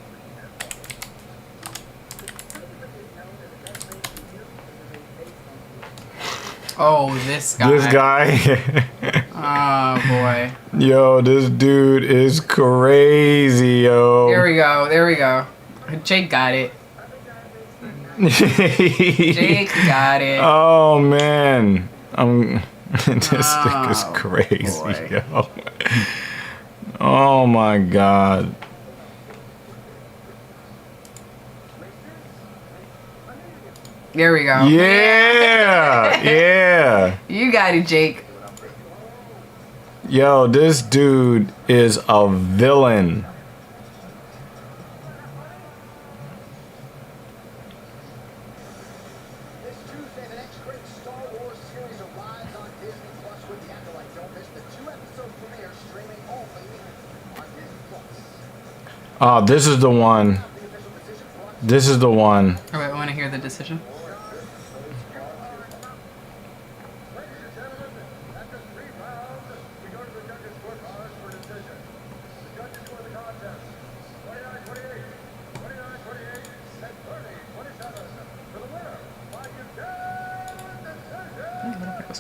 [SPEAKER 2] Oh, this guy.
[SPEAKER 1] This guy.
[SPEAKER 2] Oh, boy.
[SPEAKER 1] Yo, this dude is crazy, yo.
[SPEAKER 2] There we go. Jake got it. Jake got it.
[SPEAKER 1] Oh, man. This thing is crazy,
[SPEAKER 2] boy.
[SPEAKER 1] yo. Oh, my God.
[SPEAKER 2] There we go.
[SPEAKER 1] Yeah. Yeah.
[SPEAKER 2] You got it, Jake.
[SPEAKER 1] Yo, this dude is a villain.
[SPEAKER 4] This Tuesday, the next great Star Wars series arrives on Disney Plus with the Acolyte. Don't miss the 2-episode premiere streaming only on Disney Plus.
[SPEAKER 1] Oh, this is the one. This is the one.
[SPEAKER 2] Oh, wait, I want to hear the decision.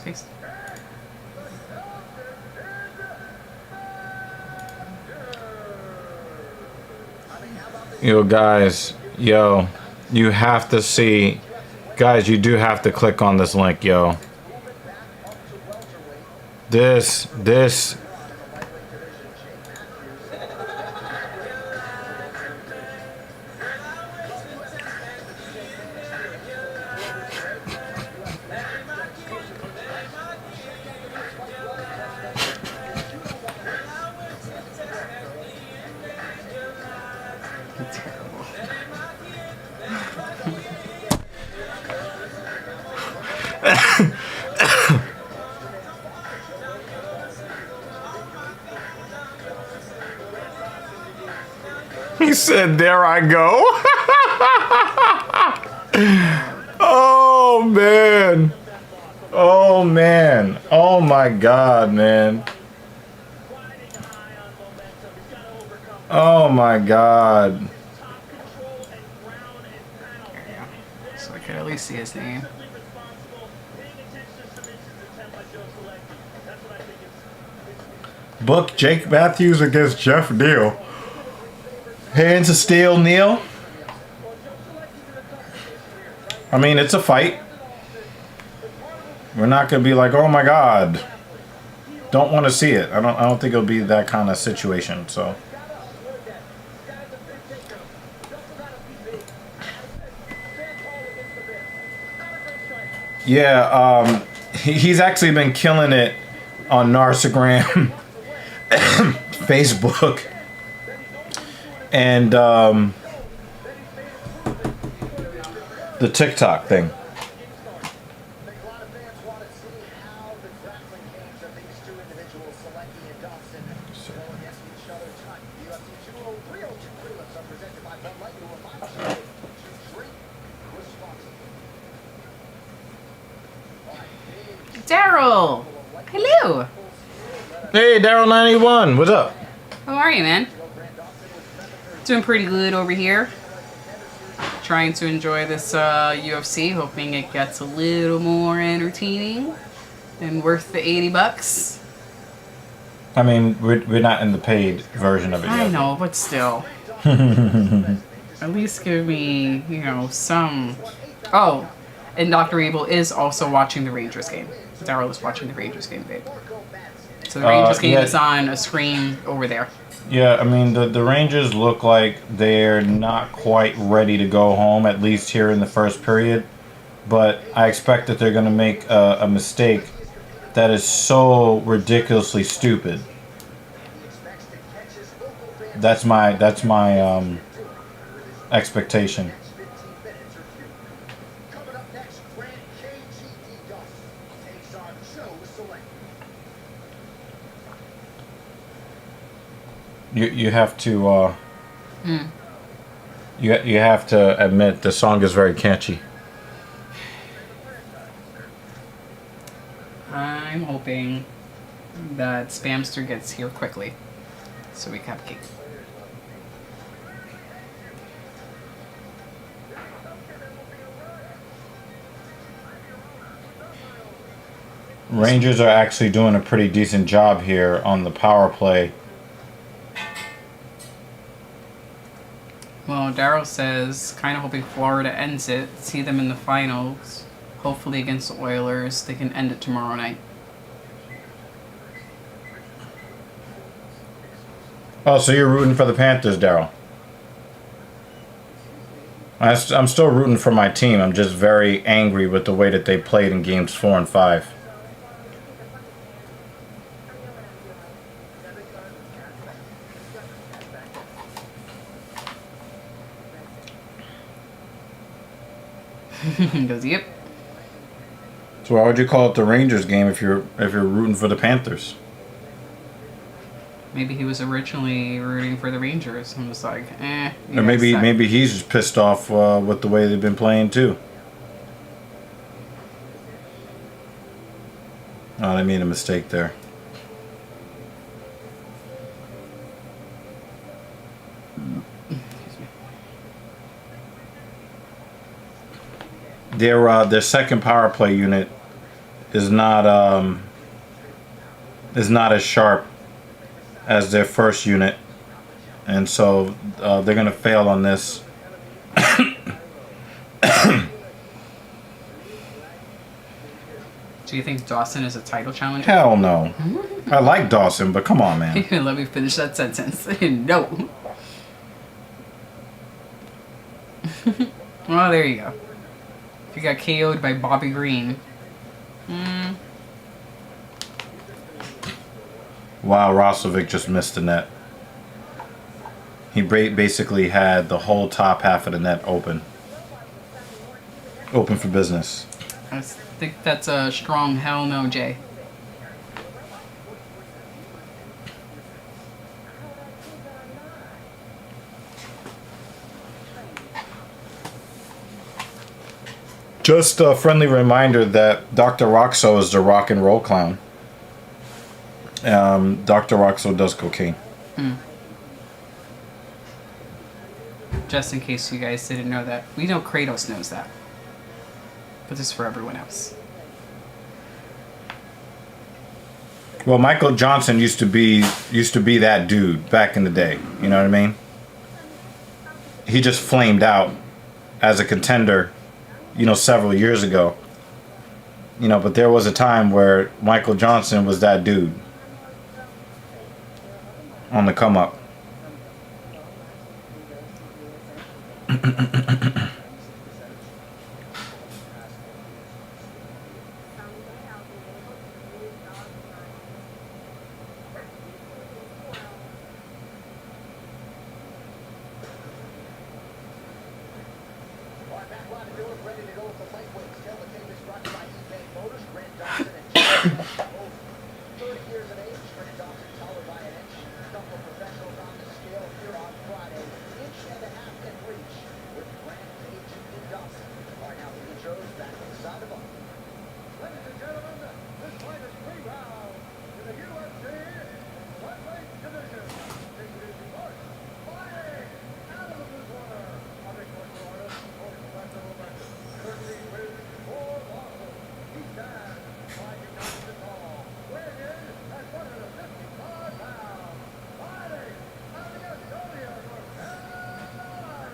[SPEAKER 2] Just in case.
[SPEAKER 1] Yo, guys. Yo, you have to see. Guys, you do have to click on this link, yo. This.
[SPEAKER 2] Terrible.
[SPEAKER 1] He said, "There I go." Oh man. Oh man. Oh my God, man. Oh my God.
[SPEAKER 2] So I could at least see his name.
[SPEAKER 1] Book Jake Matthews against Jeff Neal. Hands of steel, Neal. I mean, it's a fight. We're not gonna be like, oh my God. Don't want to see it. I don't think it'll be that kind of situation. So. Yeah, he's actually been killing it on Narsagram, Facebook, and the TikTok thing.
[SPEAKER 4] A lot of fans want to see how the grappling games of these two individuals, Selecki and Dustin, go against each other tonight. The UFC 203 prelims are presented by Bud Light, who reminds you to drink responsibly.
[SPEAKER 2] Daryl! Hello!
[SPEAKER 1] Hey, Daryl 91, what's up?
[SPEAKER 2] How are you, man? Doing pretty good over here. Trying to enjoy this UFC, hoping it gets a little more entertaining and worth the $80.
[SPEAKER 1] I mean, we're not in the paid version of it yet.
[SPEAKER 2] I know, but still. At least give me, you know, some... Oh, and Dr. Evil is also watching the Rangers game. Daryl is watching the Rangers game, babe. So the Rangers game
[SPEAKER 1] yeah.
[SPEAKER 2] is on a screen over there.
[SPEAKER 1] Yeah, I mean, the Rangers look like they're not quite ready to go home, at least here in the first period. But I expect that they're going to make a mistake that is so ridiculously stupid. That's my expectation.
[SPEAKER 4] Coming up next, Grant KGD Dust takes on Joe Select.
[SPEAKER 1] You have to you have to admit the song is very catchy.
[SPEAKER 2] I'm hoping that Spamster gets here quickly so we can have cake.
[SPEAKER 1] Rangers are actually doing a pretty decent job here on the power play.
[SPEAKER 2] Well, Daryl says, kind of hoping Florida ends it, see them in the finals, hopefully against the Oilers. They can end it tomorrow night.
[SPEAKER 1] Oh, so you're rooting for the Panthers, Daryl? I'm still rooting for my team. I'm just very angry with the way that they played in games 4 and 5.
[SPEAKER 2] He goes, yep.
[SPEAKER 1] So why would you call it the Rangers game if you're rooting for the Panthers?
[SPEAKER 2] Maybe he was originally rooting for the Rangers. I'm just like, eh.
[SPEAKER 1] Or maybe he's just pissed off with the way they've been playing too. Oh, I made a mistake there. Their second power play unit is not as sharp as their first unit, and so they're gonna fail on this.
[SPEAKER 2] Do you think Dawson is a title challenger?
[SPEAKER 1] Hell no. I like Dawson, but come on, man.
[SPEAKER 2] Let me finish that sentence. No. Well, there you go. If you got KO'd by Bobby Green.
[SPEAKER 1] Wow, Rosovic just missed the net. He basically had the whole top half of the net open. Open for business.
[SPEAKER 2] I think that's a strong hell no, Jay.
[SPEAKER 1] Just a friendly reminder that Dr. Roxo is the rock and roll clown. Dr. Roxo does cocaine.
[SPEAKER 2] Just in case you guys didn't know that. We know Kratos knows that. But this is for everyone else.
[SPEAKER 1] Well, Michael Johnson used to be that dude back in the day. You know what I mean? He just flamed out as a contender, several years ago. But there was a time where Michael Johnson was that dude on the come up.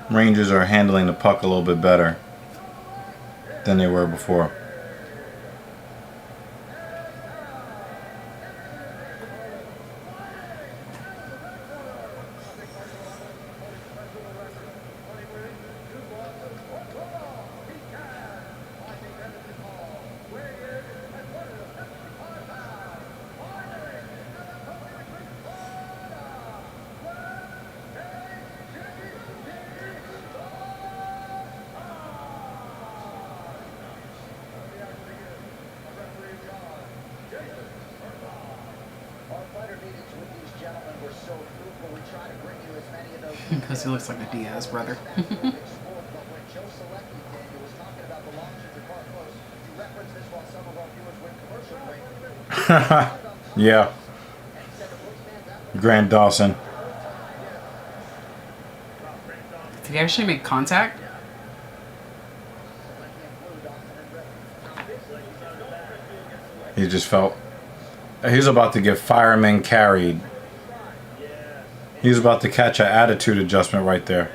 [SPEAKER 1] Rangers are handling the puck a little bit better than they were before.
[SPEAKER 2] Because he looks like a Diaz brother.
[SPEAKER 1] Yeah. Grant Dawson.
[SPEAKER 2] Did he actually make contact?
[SPEAKER 1] He just felt he's about to get fireman carried. He's about to catch an attitude adjustment right there.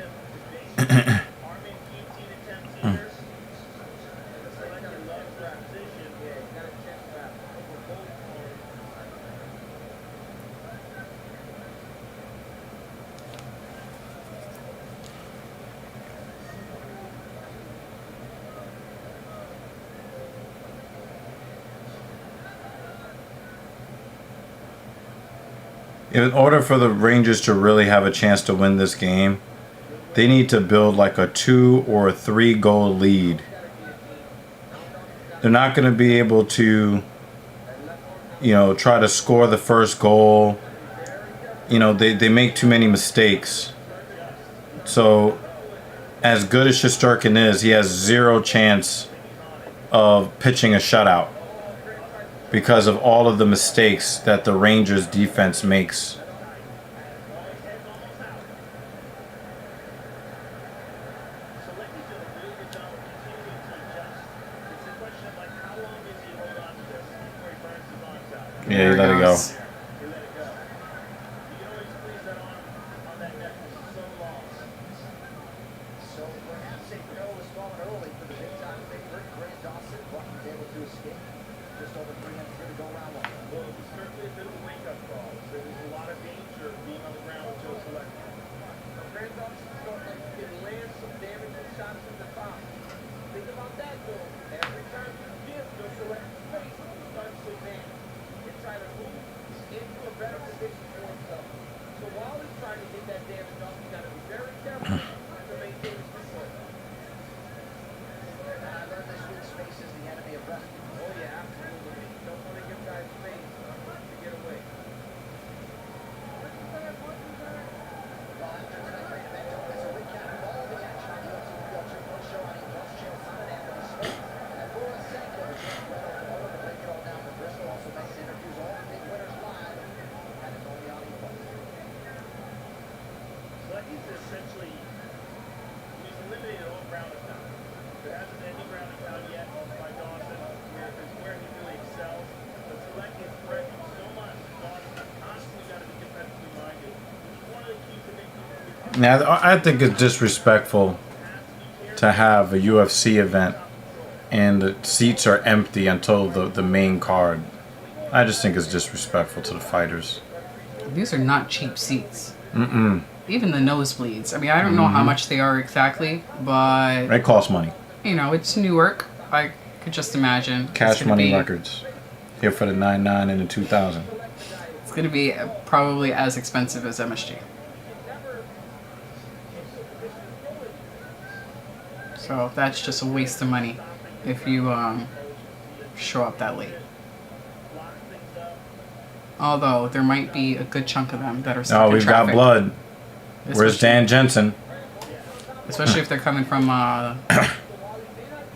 [SPEAKER 1] In order for the Rangers to really have a chance to win this game, they need to build like a 2 or a 3 goal lead. They're not going to be able to, try to score the first goal. They make too many mistakes. So, as good as Shesterkin is, he has zero chance of pitching a shutout, because of all of the mistakes that the Rangers defense makes. Yeah, you let it go.
[SPEAKER 4] So perhaps a no was fallen early for the big-time favorite, Grant Dustin, but he's able to escape. Just over 3 minutes here to go round one.
[SPEAKER 5] Well, it was certainly a bit of a wake-up call. There was a lot of danger being on the ground with Joe Select.
[SPEAKER 4] Now, Grant Dustin felt like he could land some damaging shots in the top. Think about that, though. Every time you give Joe Select space, he starts to advance and try to move into a better position for himself. So while he's trying to get that damage off, he's got to be very careful to maintain his control. And I learned this week, space is the enemy of wrestling.
[SPEAKER 5] Oh, yeah, absolutely. You don't want to give guys space to get away.
[SPEAKER 4] Well, after tonight's main event, it's a recap of all the action on UFC 302 show on Plus Channel 7 after the smoke. And Laura Sanko is joined by the promoter to break it all down for Bristol. Also makes interviews all the big winners live. And it's only on Plus.
[SPEAKER 5] Selecky's essentially, he's eliminated all ground and pound. There hasn't been any ground and pound yet by Dawson, where he really excels. But Selecki is threatening so much. Dawson has constantly got to be defensively minded, which is one of the keys to making him
[SPEAKER 1] Now, I think it's disrespectful to have a UFC event and the seats are empty until the main card. I just think it's disrespectful to the fighters.
[SPEAKER 2] These are not cheap seats. Even the nosebleeds. I mean, I don't know how much they are exactly, but
[SPEAKER 1] It costs money.
[SPEAKER 2] you know, it's Newark. I could just imagine.
[SPEAKER 1] Cash Money Records. Here for the 99 and the 2000.
[SPEAKER 2] It's going to be probably as expensive as MSG. So that's just a waste of money if you show up that late. Although there might be a good chunk of them that are stuck
[SPEAKER 1] Oh,
[SPEAKER 2] in
[SPEAKER 1] we've got
[SPEAKER 2] traffic.
[SPEAKER 1] blood. Where's
[SPEAKER 2] Especially-
[SPEAKER 1] Dan Jensen?
[SPEAKER 2] Especially if they're coming from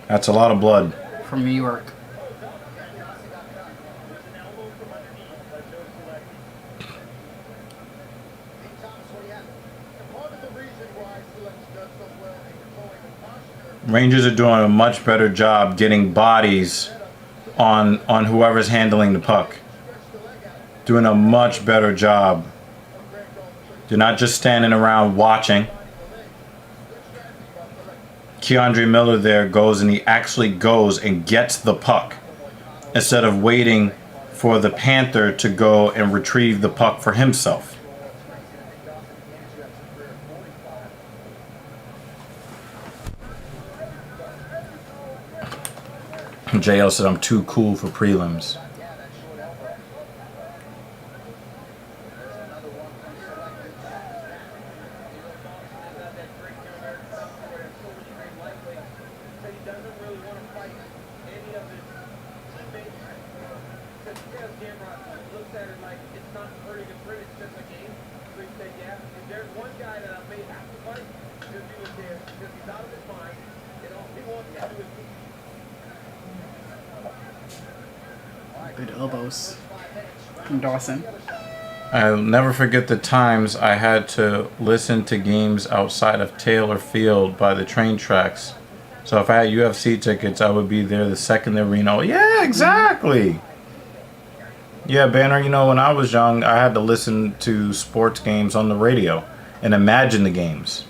[SPEAKER 1] That's a lot of blood.
[SPEAKER 2] New York.
[SPEAKER 1] Rangers are doing a much better job getting bodies on whoever's handling the puck. Doing a much better job. They're not just standing around watching. Keandre Miller there goes and he actually goes and gets the puck instead of waiting for the Panther to go and retrieve the puck for himself. JL said I'm too cool for prelims.
[SPEAKER 2] Good elbows from Dawson.
[SPEAKER 1] I'll never forget the times I had to listen to games outside of Taylor Field by the train tracks. So if I had UFC tickets, I would be there the second the arena. Yeah, exactly. Yeah, Banner, you know, when I was young, I had to listen to sports games on the radio and imagine the games.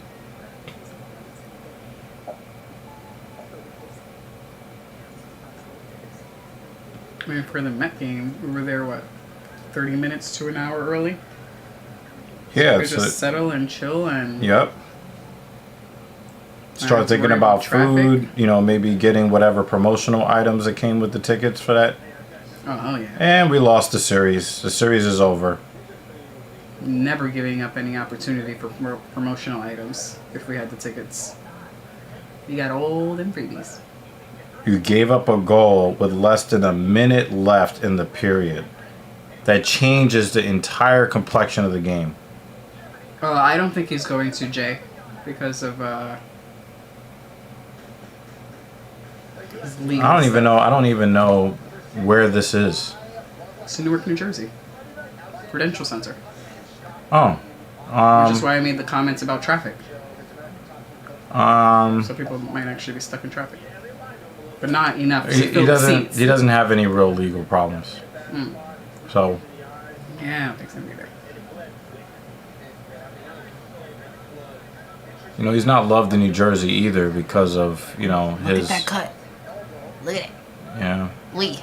[SPEAKER 2] I mean, for the Met game, we were there, 30 minutes to an hour early?
[SPEAKER 1] Yeah,
[SPEAKER 2] We just settle and chill and...
[SPEAKER 1] Yep.
[SPEAKER 2] I
[SPEAKER 1] Start
[SPEAKER 2] have to
[SPEAKER 1] thinking
[SPEAKER 2] worry
[SPEAKER 1] about
[SPEAKER 2] about traffic.
[SPEAKER 1] food, you know, maybe getting whatever promotional items that came with the tickets for that.
[SPEAKER 2] Oh, hell yeah.
[SPEAKER 1] And we lost the series. The series is over.
[SPEAKER 2] Never giving up any opportunity for promotional items if we had the tickets. You got all them freebies.
[SPEAKER 1] You gave up a goal with less than a minute left in the period. That changes the entire complexion of the game.
[SPEAKER 2] I don't think he's going to, Jay, because of his legal
[SPEAKER 1] I don't even
[SPEAKER 2] stuff.
[SPEAKER 1] know. I don't even know where this is.
[SPEAKER 2] It's in Newark, New Jersey. Prudential Center.
[SPEAKER 1] Oh,
[SPEAKER 2] Which is why I made the comments about traffic. So people might actually be stuck in traffic. But not enough to
[SPEAKER 1] he
[SPEAKER 2] fill the
[SPEAKER 1] doesn't.
[SPEAKER 2] seats.
[SPEAKER 1] He doesn't have any real legal problems. So So,
[SPEAKER 2] Yeah, I don't think so either.
[SPEAKER 1] you know, he's not loved in New Jersey either because of, you know,
[SPEAKER 2] Look
[SPEAKER 1] his...
[SPEAKER 2] at that cut. Look at it.
[SPEAKER 1] Yeah.
[SPEAKER 2] Lee.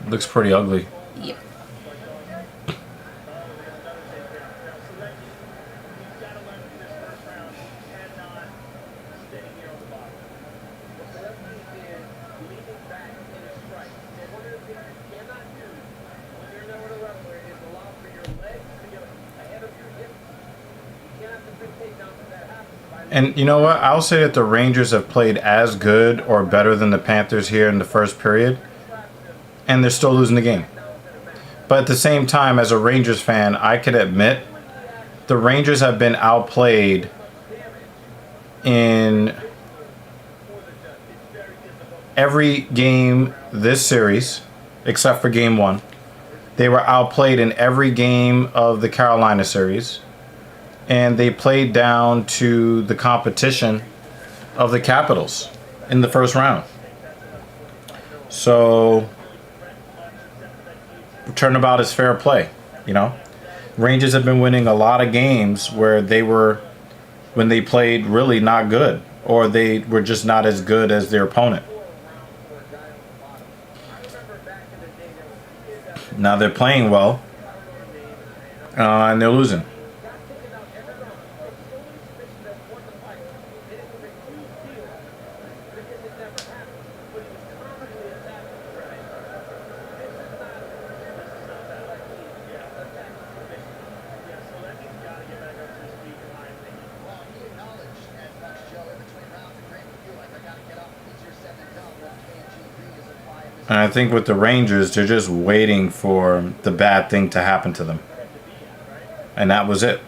[SPEAKER 1] Looks pretty ugly.
[SPEAKER 2] Yep.
[SPEAKER 1] And you know what? I'll say that the Rangers have played as good or better than the Panthers here in the first period. And they're still losing the game. But at the same time, as a Rangers fan, I can admit the Rangers have been outplayed in every game this series, except for game 1. They were outplayed in every game of the Carolina series. And they played down to the competition of the Capitals in the first round. So, turnabout is fair play, you know. Rangers have been winning a lot of games where they were, when they played really not good, or they were just not as good as their opponent. Now they're playing well, and they're losing. And I think with the Rangers, they're just waiting for the bad thing to happen to them. And that was it.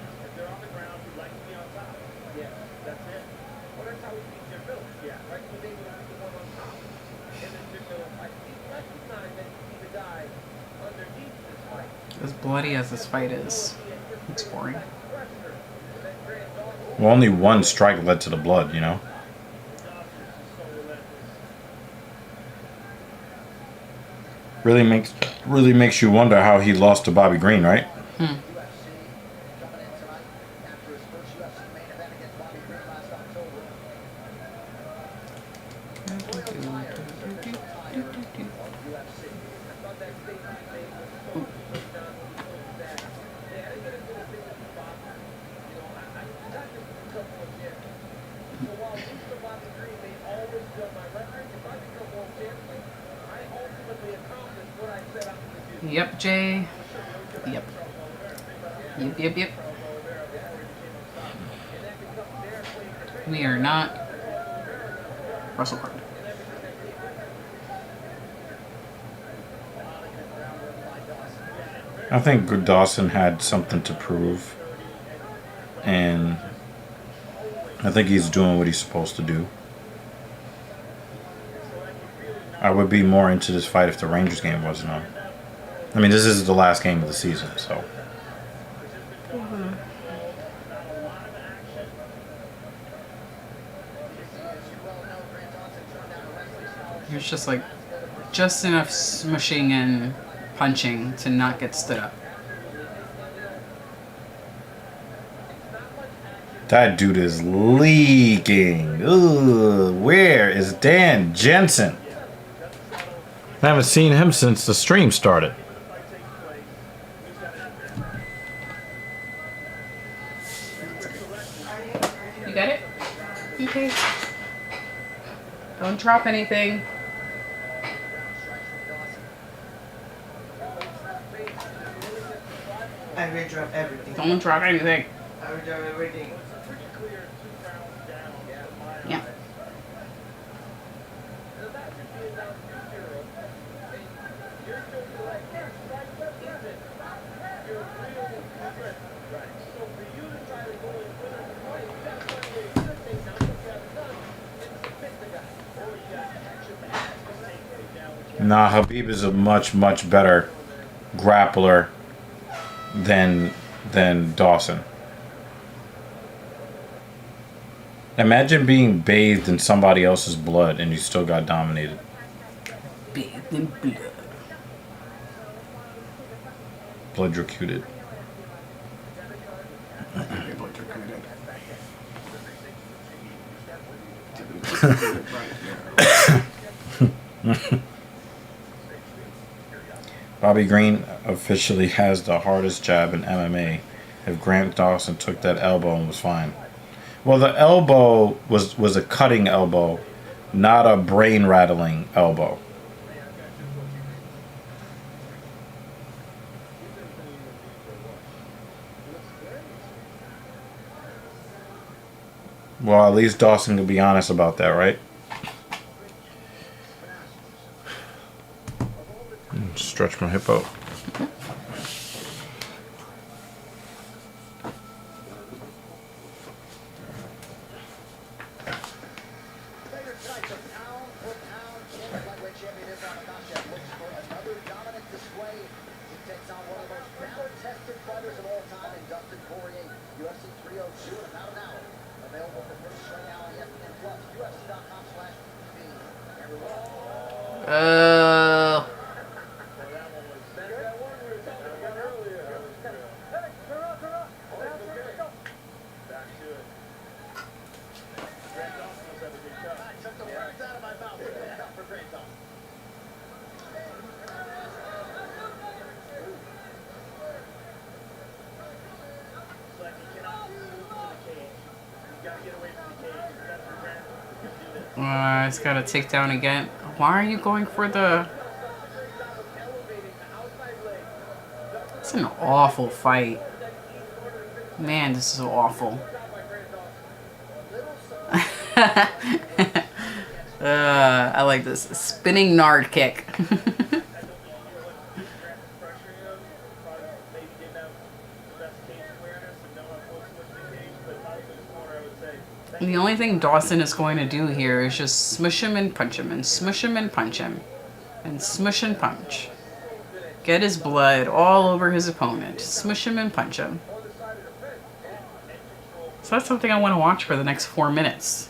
[SPEAKER 2] As bloody as this fight is, it's boring.
[SPEAKER 1] Well, only one strike led to the blood, you know? Really makes you wonder how he lost to Bobby Green, right?
[SPEAKER 2] Yep, Jay. Yep. Yep. We are not Russell Crowe.
[SPEAKER 1] I think Dawson had something to prove. And I think he's doing what he's supposed to do. I would be more into this fight if the Rangers game wasn't on. I mean, this is the last game of the season, so.
[SPEAKER 2] It's just like, just enough smushing and punching to not get stood up.
[SPEAKER 1] That dude is leaking. Ugh, where is Dan Jensen? I haven't seen him since the stream started.
[SPEAKER 2] You got it? Okay. Don't drop anything.
[SPEAKER 3] I will drop everything.
[SPEAKER 2] Don't drop anything.
[SPEAKER 3] I will drop everything.
[SPEAKER 2] Yeah.
[SPEAKER 1] Nah, Habib is a much, much better grappler than Dawson. Imagine being bathed in somebody else's blood and you still got dominated.
[SPEAKER 2] Bathed in blood.
[SPEAKER 1] Bloodrocuted. Bobby Green officially has the hardest jab in MMA. If Grant Dawson took that elbow and was fine. Well, the elbow was a cutting elbow, not a brain rattling elbow. Well, at least Dawson can be honest about that, right? Stretch my hip out.
[SPEAKER 4] Later tonight, the pound-for-pound lightweight champion Islam Makhachev looks for another dominant display. He takes on one of the most battle-tested fighters of all time in Dustin Poirier, UFC 302 in about an hour. Available for first right now on ESPN Plus, UFC.com/TV. Took the words out of my mouth. For Grant Dawson.
[SPEAKER 5] It's like he cannot move to the cage. He's got to get away from the cage. That's for Grant. He's going to do this.
[SPEAKER 2] It's got a takedown again. Why are you going for the... It's an awful fight. Man, this is awful. I like this. Spinning Nard kick. The only thing Dawson is going to do here is just smush him and punch him and smush him and punch him and smush and punch. Get his blood all over his opponent. Smush him and punch him. So that's something I want to watch for the next 4 minutes.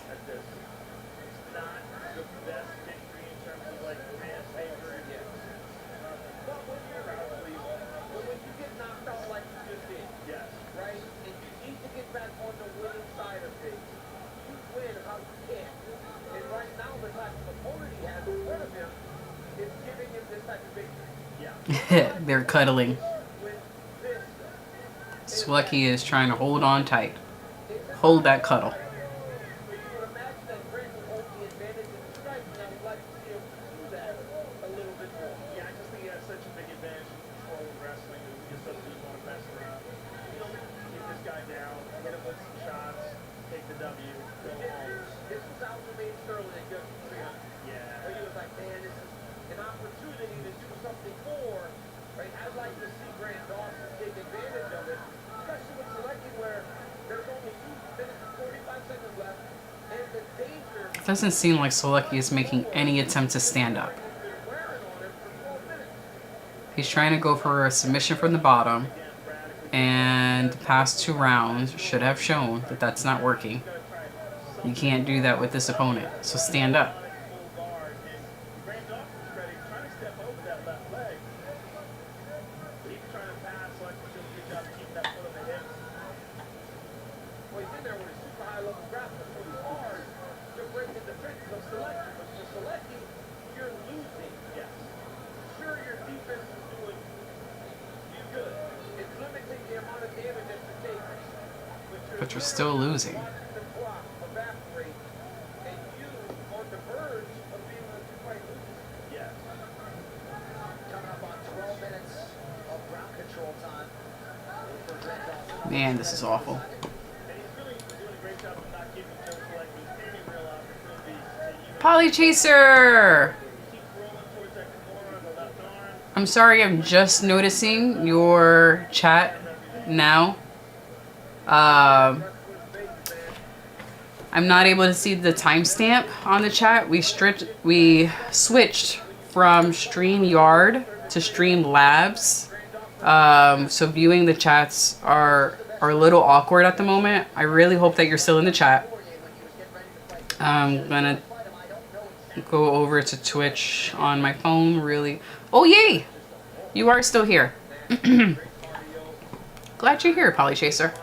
[SPEAKER 2] They're cuddling. Swecky is trying to hold on tight. Hold that cuddle. It doesn't seem like Solecki is making any attempt to stand up. He's trying to go for a submission from the bottom, and the past 2 rounds should have shown that that's not working. You can't do that with this opponent, so stand up. But you're still losing. Man, this is awful. Polly Chaser! I'm sorry, I'm just noticing your chat now. I'm not able to see the timestamp on the chat. We switched from StreamYard to Streamlabs. So viewing the chats are a little awkward at the moment. I really hope that you're still in the chat. I'm gonna go over to Twitch on my phone. Really. Oh yay! You are still here. Glad you're here, Polychaser.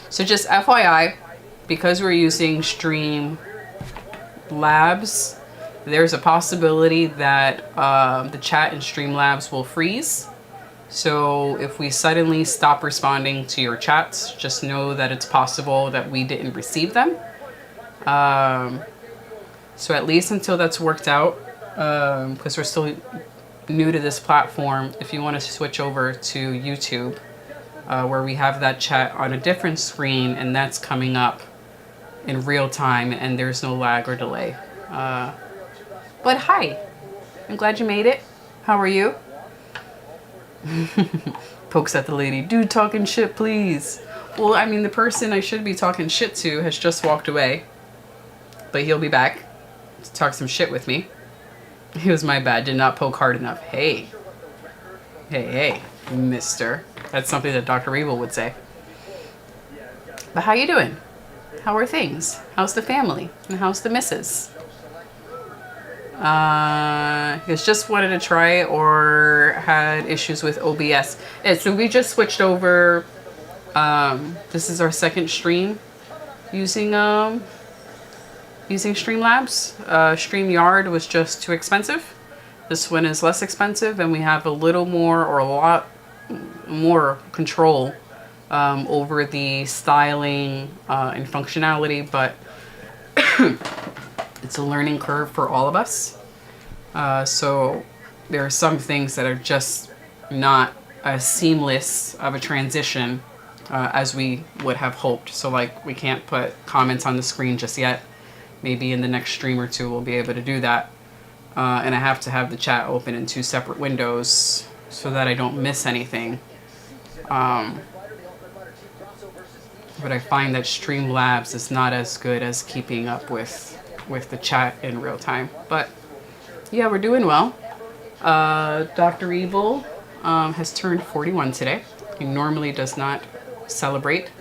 [SPEAKER 2] So just FYI, because we're using Stream Labs, there's a possibility that the chat in Streamlabs will freeze. So if we suddenly stop responding to your chats, just know that it's possible that we didn't receive them. So at least until that's worked out, because we're still new to this platform, if you want to switch over to YouTube, where we have that chat on a different screen and that's coming up in real time and there's no lag or delay. But hi, I'm glad you made it. How are you? Pokes at the lady. Dude, talking shit, please. Well, I mean, the person I should be talking shit to has just walked away. But he'll be back to talk some shit with me. It was my bad. Did not poke hard enough. Hey. Hey, mister. That's something that Dr. Evil would say. But how you doing? How are things? How's the family? And how's the missus? It's just wanted to try or had issues with OBS. Yeah, so we just switched over. This is our second stream using Streamlabs. StreamYard was just too expensive. This one is less expensive, and we have a little more or a lot more control over the styling and functionality, but it's a learning curve for all of us. So there are some things that are just not as seamless of a transition as we would have hoped. So like we can't put comments on the screen just yet. Maybe in the next stream or two we'll be able to do that. And I have to have the chat open in 2 separate windows so that I don't miss anything. But I find that Streamlabs is not as good as keeping up with the chat in real time. But yeah, we're doing well. Dr. Evil has turned 41 today. He normally does not celebrate,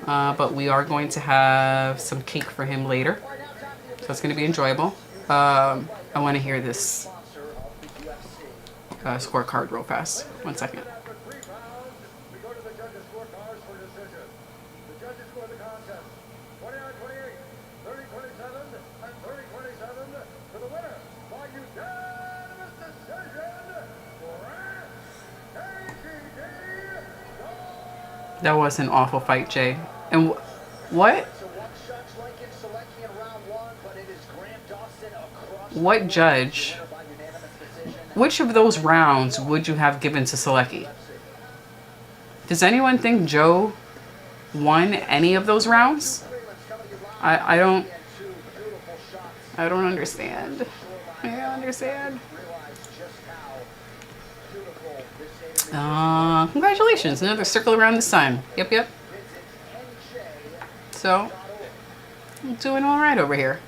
[SPEAKER 2] but we are going to have some cake for him later. So it's going to be enjoyable. I want to hear this scorecard real fast. 1 second. That was an awful fight, Jay. And what? What judge? Which of those rounds would you have given to Selecki? Does anyone think Joe won any of those rounds? I don't understand. I don't understand. Congratulations, another circle around the sun. Yep. So, I'm doing all right over here.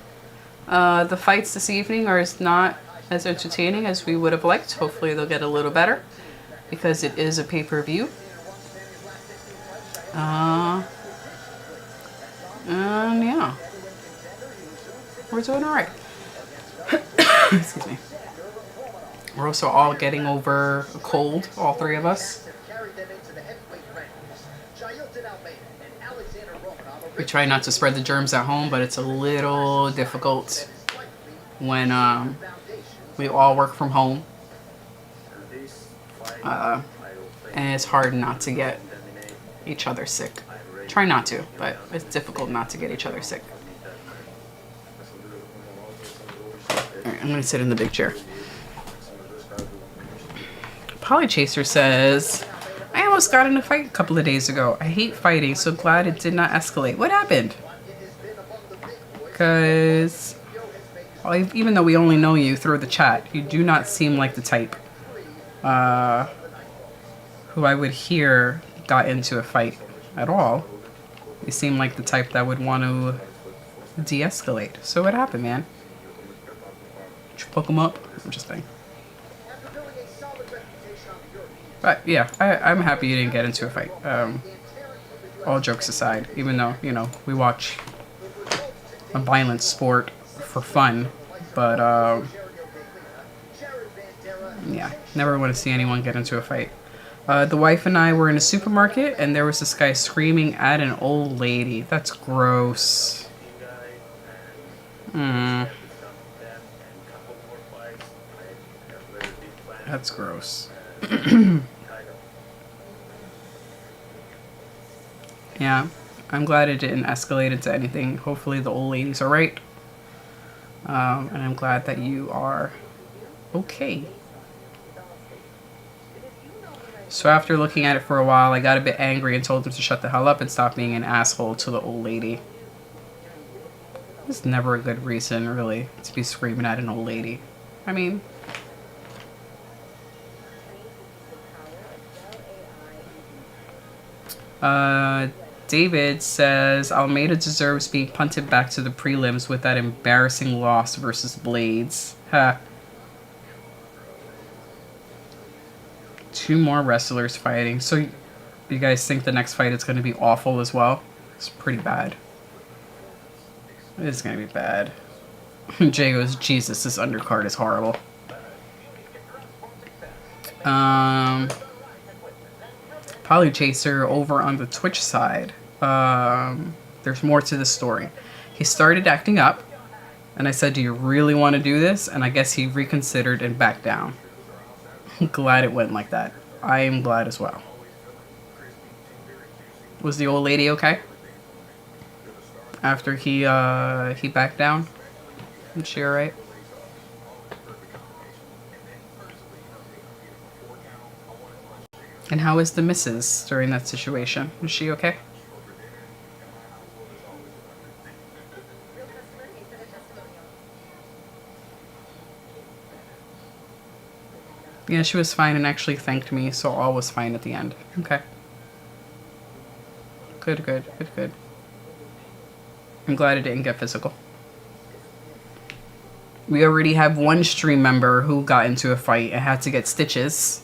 [SPEAKER 2] The fights this evening are not as entertaining as we would have liked. Hopefully they'll get a little better because it is a pay-per-view. Yeah. We're doing all right. Excuse me. We're also all getting over a cold, all 3 of us. We try not to spread the germs at home, but it's a little difficult when we all work from home. And it's hard not to get each other sick. Try not to, but it's difficult not to get each other sick. Alright, I'm going to sit in the big chair. Polychaser says, I almost got in a fight a couple of days ago. I hate fighting, so glad it did not escalate. What happened? Because even though we only know you through the chat, you do not seem like the type who I would hear got into a fight at all. You seem like the type that would want to de-escalate. So what happened, man? Did you poke him up? I'm just kidding. But yeah, I'm happy you didn't get into a fight. All jokes aside, even though, you know, we watch a violent sport for fun, but yeah, never want to see anyone get into a fight. The wife and I were in a supermarket, and there was this guy screaming at an old lady. That's gross. That's gross. Yeah, I'm glad it didn't escalate into anything. Hopefully the old lady's alright. And I'm glad that you are okay. So after looking at it for a while, I got a bit angry and told him to shut the hell up and stop being an asshole to the old lady. It's never a good reason, really, to be screaming at an old lady. I mean... David says Almeida deserves being punted back to the prelims with that embarrassing loss versus Blades. Ha. 2 more wrestlers fighting. So you guys think the next fight is going to be awful as well? It's pretty bad. It's going to be bad. Jay goes, Jesus, this undercard is horrible. Polychaser over on the Twitch side. There's more to the story. He started acting up, and I said, do you really want to do this? And I guess he reconsidered and backed down. I'm glad it went like that. I am glad as well. Was the old lady okay? After he backed down? Is she alright? And how is the missus during that situation? Is she okay? Yeah, she was fine and actually thanked me, so all was fine at the end. Okay. Good, good, good, good. I'm glad it didn't get physical. We already have one stream member who got into a fight and had to get stitches.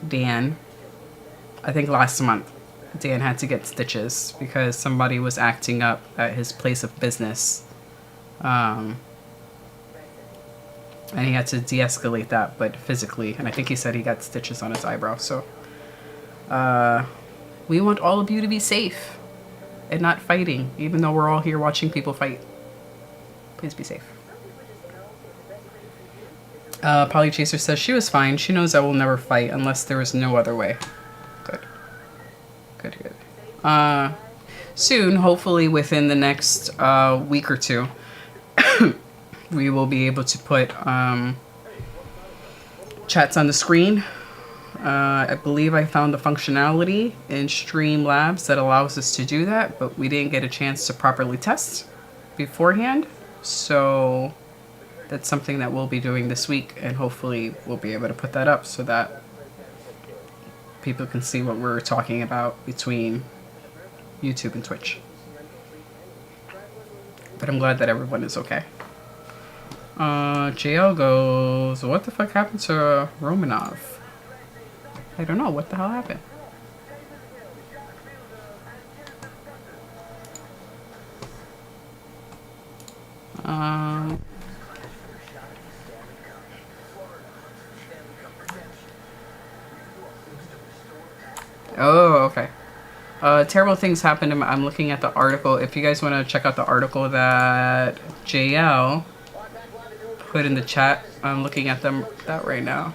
[SPEAKER 2] Dan. I think last month. Dan had to get stitches because somebody was acting up at his place of business. And he had to de-escalate that, but physically. And I think he said he got stitches on his eyebrow. So, we want all of you to be safe and not fighting, even though we're all here watching people fight. Please be safe. Polychaser says she was fine. She knows I will never fight unless there is no other way. Good. Good, good. Soon, hopefully within the next week or two, we will be able to put chats on the screen. I believe I found the functionality in Streamlabs that allows us to do that, but we didn't get a chance to properly test beforehand. So that's something that we'll be doing this week, and hopefully we'll be able to put that up so that people can see what we're talking about between YouTube and Twitch. But I'm glad that everyone is okay. JL goes, what the fuck happened to Romanov? I don't know, what the hell happened? Oh, okay. Terrible things happened. I'm looking at the article. If you guys want to check out the article that JL put in the chat, I'm looking at that right now.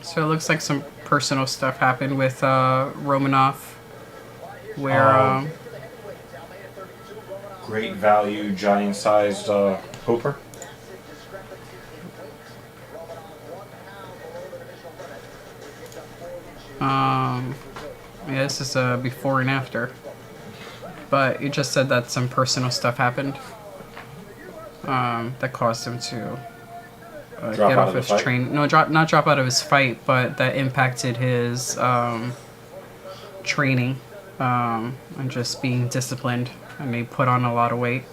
[SPEAKER 2] So it looks like some personal stuff happened with Romanov, where
[SPEAKER 1] great value, giant-sized Hooper.
[SPEAKER 2] Yeah, this is a before and after. But it just said that some personal stuff happened that caused him to
[SPEAKER 1] Drop
[SPEAKER 2] get
[SPEAKER 1] out
[SPEAKER 2] off
[SPEAKER 1] of the
[SPEAKER 2] his
[SPEAKER 1] fight?
[SPEAKER 2] train. No, not drop out of his fight, but that impacted his training and just being disciplined. And he put on a lot of weight.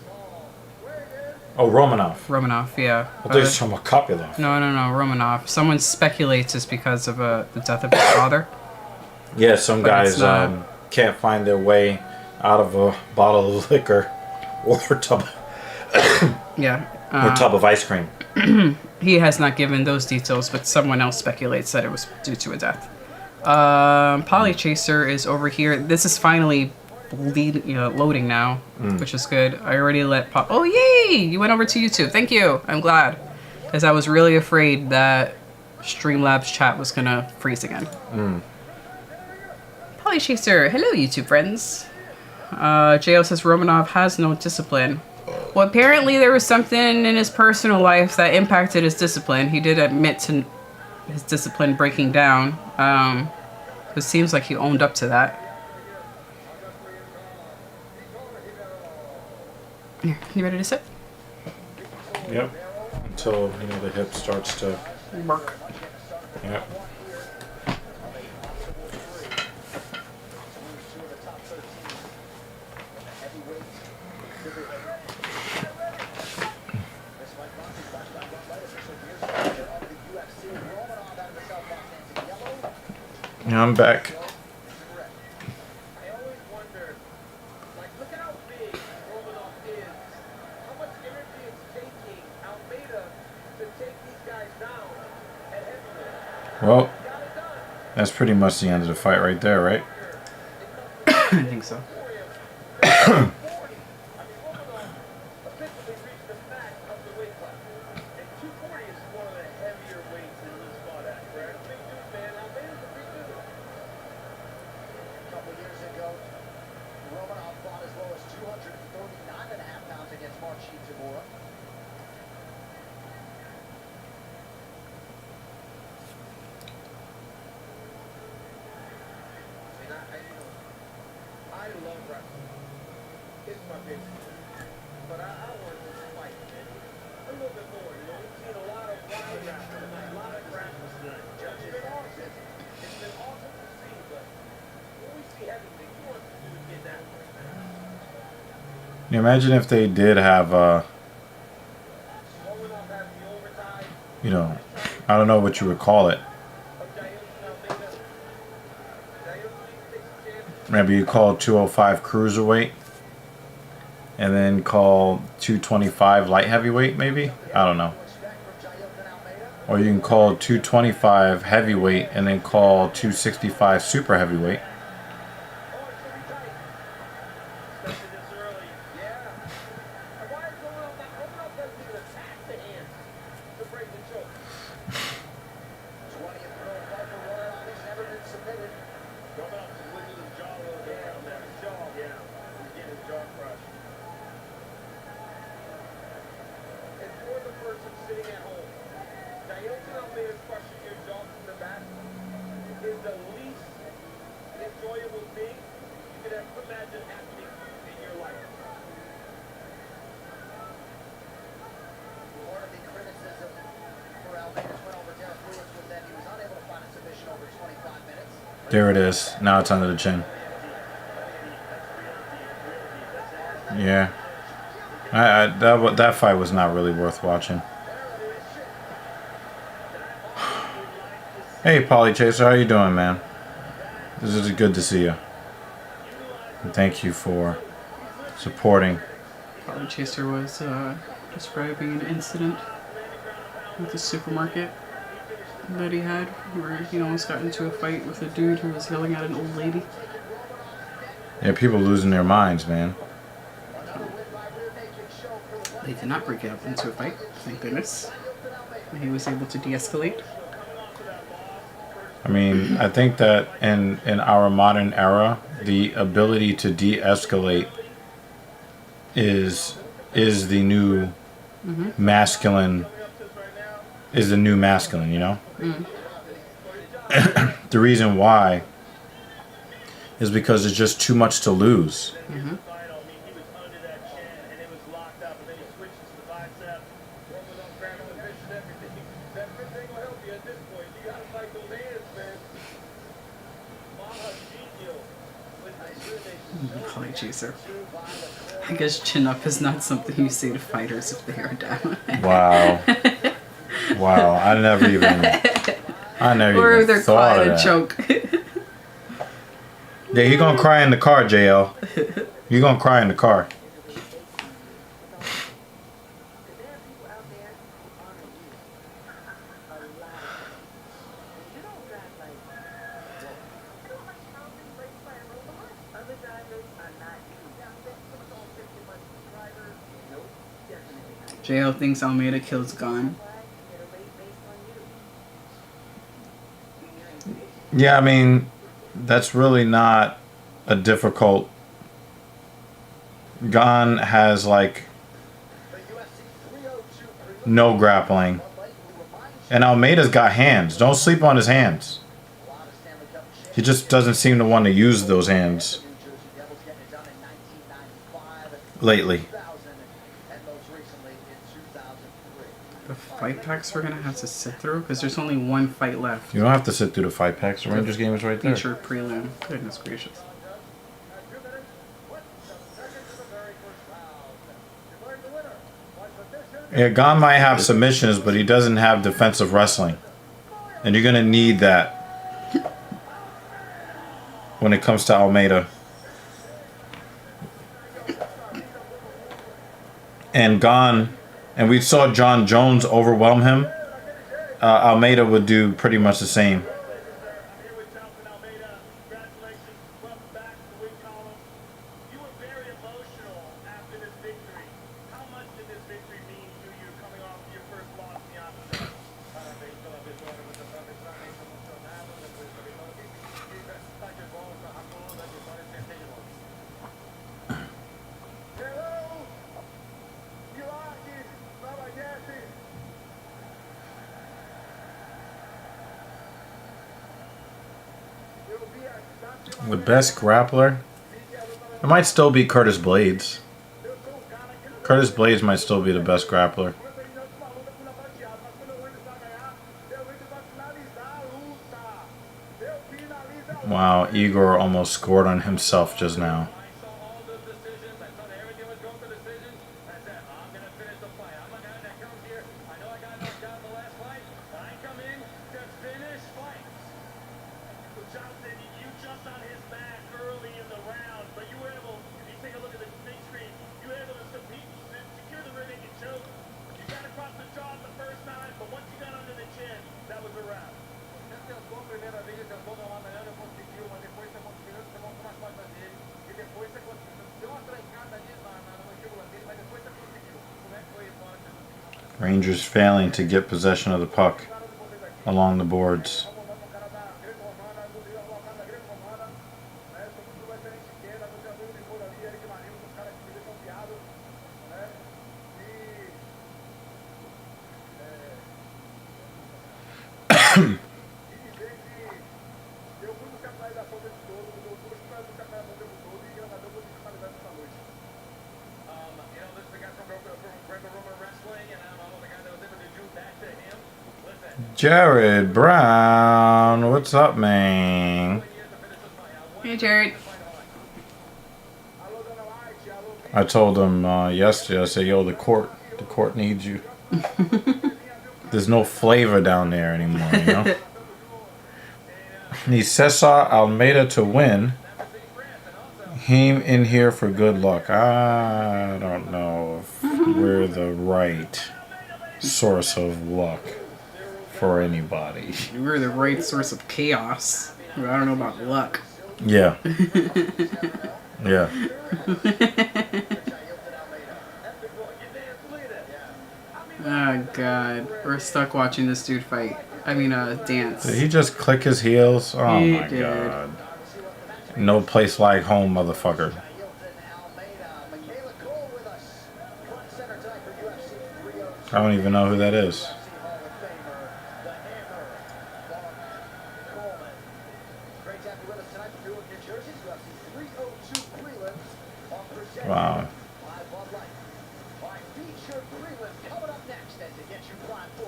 [SPEAKER 1] Oh, Romanov.
[SPEAKER 2] Romanov, yeah.
[SPEAKER 1] I think it's from Makhachev.
[SPEAKER 2] No, Romanov. Someone speculates it's because of the death of his father.
[SPEAKER 1] Yeah, some
[SPEAKER 2] But
[SPEAKER 1] guys
[SPEAKER 2] it's not.
[SPEAKER 1] can't find their way out of a bottle of liquor or tub
[SPEAKER 2] Yeah.
[SPEAKER 1] or tub of ice cream.
[SPEAKER 2] He has not given those details, but someone else speculates that it was due to a death. Polly Chaser is over here. This is finally loading now, which is good. I already let pop. Oh, yay! You went over to YouTube. Thank you. I'm glad. Because I was really afraid that Streamlabs chat was going to freeze again. Polly Chaser. Hello, YouTube friends. Jo says Romanov has no discipline. Well, apparently there was something in his personal life that impacted his discipline. He did admit to his discipline breaking down. It seems like he owned up to that. Here, you ready to sit?
[SPEAKER 1] Yep. Until the hip starts to
[SPEAKER 2] Work.
[SPEAKER 1] Yep. Yeah, I'm back.
[SPEAKER 5] I always wonder, like, look at how big Romanov is. How much energy it's taking Almeida to take these guys down at heavyweight.
[SPEAKER 1] Well,
[SPEAKER 5] Got it done.
[SPEAKER 1] that's pretty much the end of the fight right there, right?
[SPEAKER 2] I think so.
[SPEAKER 5] Romanov officially reached the max of the weight class. And 240 is one of the heavier weights in this spot at, correct? Big dude, man. Almeida's a big dude.
[SPEAKER 4] A couple years ago, Romanov fought as low as 239.5 pounds against Marcin Tybura.
[SPEAKER 5] I love wrestling. It's my business. But I want to fight, man. A little bit more, We've seen a lot of wild wrestling tonight, a lot of graphics tonight. It's been awesome. It's been awesome to see, but when we see heavyweight, you want to do is get that first, man.
[SPEAKER 1] You imagine if they did have
[SPEAKER 5] Romanov has the overtime
[SPEAKER 1] I don't know what you would call it.
[SPEAKER 5] of Dustin Almeida. Dustin takes a chance.
[SPEAKER 1] Maybe you call 205 cruiserweight, and then call 225 light heavyweight. Maybe, I don't know. Or you can call 225 heavyweight and then call 265 super heavyweight.
[SPEAKER 5] enjoyable thing you could ever imagine happening in your life.
[SPEAKER 4] Part of the criticism for Almeida's win over Derek Lewis was that he was unable to find a submission over 25 minutes.
[SPEAKER 1] There it is. Now it's under the chin. Yeah. That fight was not really worth watching. Hey, Polly Chaser, how you doing, man? This is good to see you. And thank you for supporting.
[SPEAKER 2] Polly Chaser was describing an incident with the supermarket that he had, where he almost got into a fight with a dude who was yelling at an old lady.
[SPEAKER 1] Yeah, people losing their minds, man.
[SPEAKER 2] They did not break out into a fight, thank goodness. And he was able to de-escalate.
[SPEAKER 1] I mean, I think that in our modern era, the ability to de-escalate is the new masculine. Is the new masculine, you know? The reason why is because there's just too much to lose.
[SPEAKER 2] Holly chaser. I guess chin up is not something you say to fighters if they are down.
[SPEAKER 1] Wow. Wow. I never
[SPEAKER 2] Or
[SPEAKER 1] even
[SPEAKER 2] they're
[SPEAKER 1] thought
[SPEAKER 2] caught
[SPEAKER 1] of
[SPEAKER 2] in a
[SPEAKER 1] that.
[SPEAKER 2] choke.
[SPEAKER 1] Yeah, you're gonna cry in the car, JL. You're gonna cry in the car.
[SPEAKER 2] JL thinks Almeida kills Gon.
[SPEAKER 1] Yeah, I mean, that's really not a difficult. Gon has like no grappling, and Almeida's got hands. Don't sleep on his hands. He just doesn't seem to want to use those hands lately.
[SPEAKER 2] The fight packs we're gonna have to sit through because there's only one fight left.
[SPEAKER 1] You don't have to sit through the fight packs. The Rangers game is right there.
[SPEAKER 2] Feature prelim. Goodness gracious.
[SPEAKER 1] Yeah, Gon might have submissions, but he doesn't have defensive wrestling. And you're going to need that when it comes to Almeida. And Gon, and we saw John Jones overwhelm him. Almeida would do pretty much the same. The best grappler? It might still be Curtis Blades. Curtis Blades might still be the best grappler. Wow, Igor almost scored on himself just now. Rangers failing to get possession of the puck along the boards. Jared Brown, what's up, man?
[SPEAKER 2] Hey, Jared.
[SPEAKER 1] I told him yesterday, I said, yo, the court needs you. There's no flavor down there anymore, you know? Need Cesar Almeida to win. Him in here for good luck. I don't know if we're the right source of luck for anybody.
[SPEAKER 2] We're the right source of chaos. I don't know about luck.
[SPEAKER 1] Yeah. Yeah.
[SPEAKER 2] Oh, God. We're stuck watching this dude fight. I mean, dance.
[SPEAKER 1] Did he just click his heels? Oh
[SPEAKER 2] He
[SPEAKER 1] my
[SPEAKER 2] did.
[SPEAKER 1] God. No place like home, motherfucker. I don't even know who that is. Wow.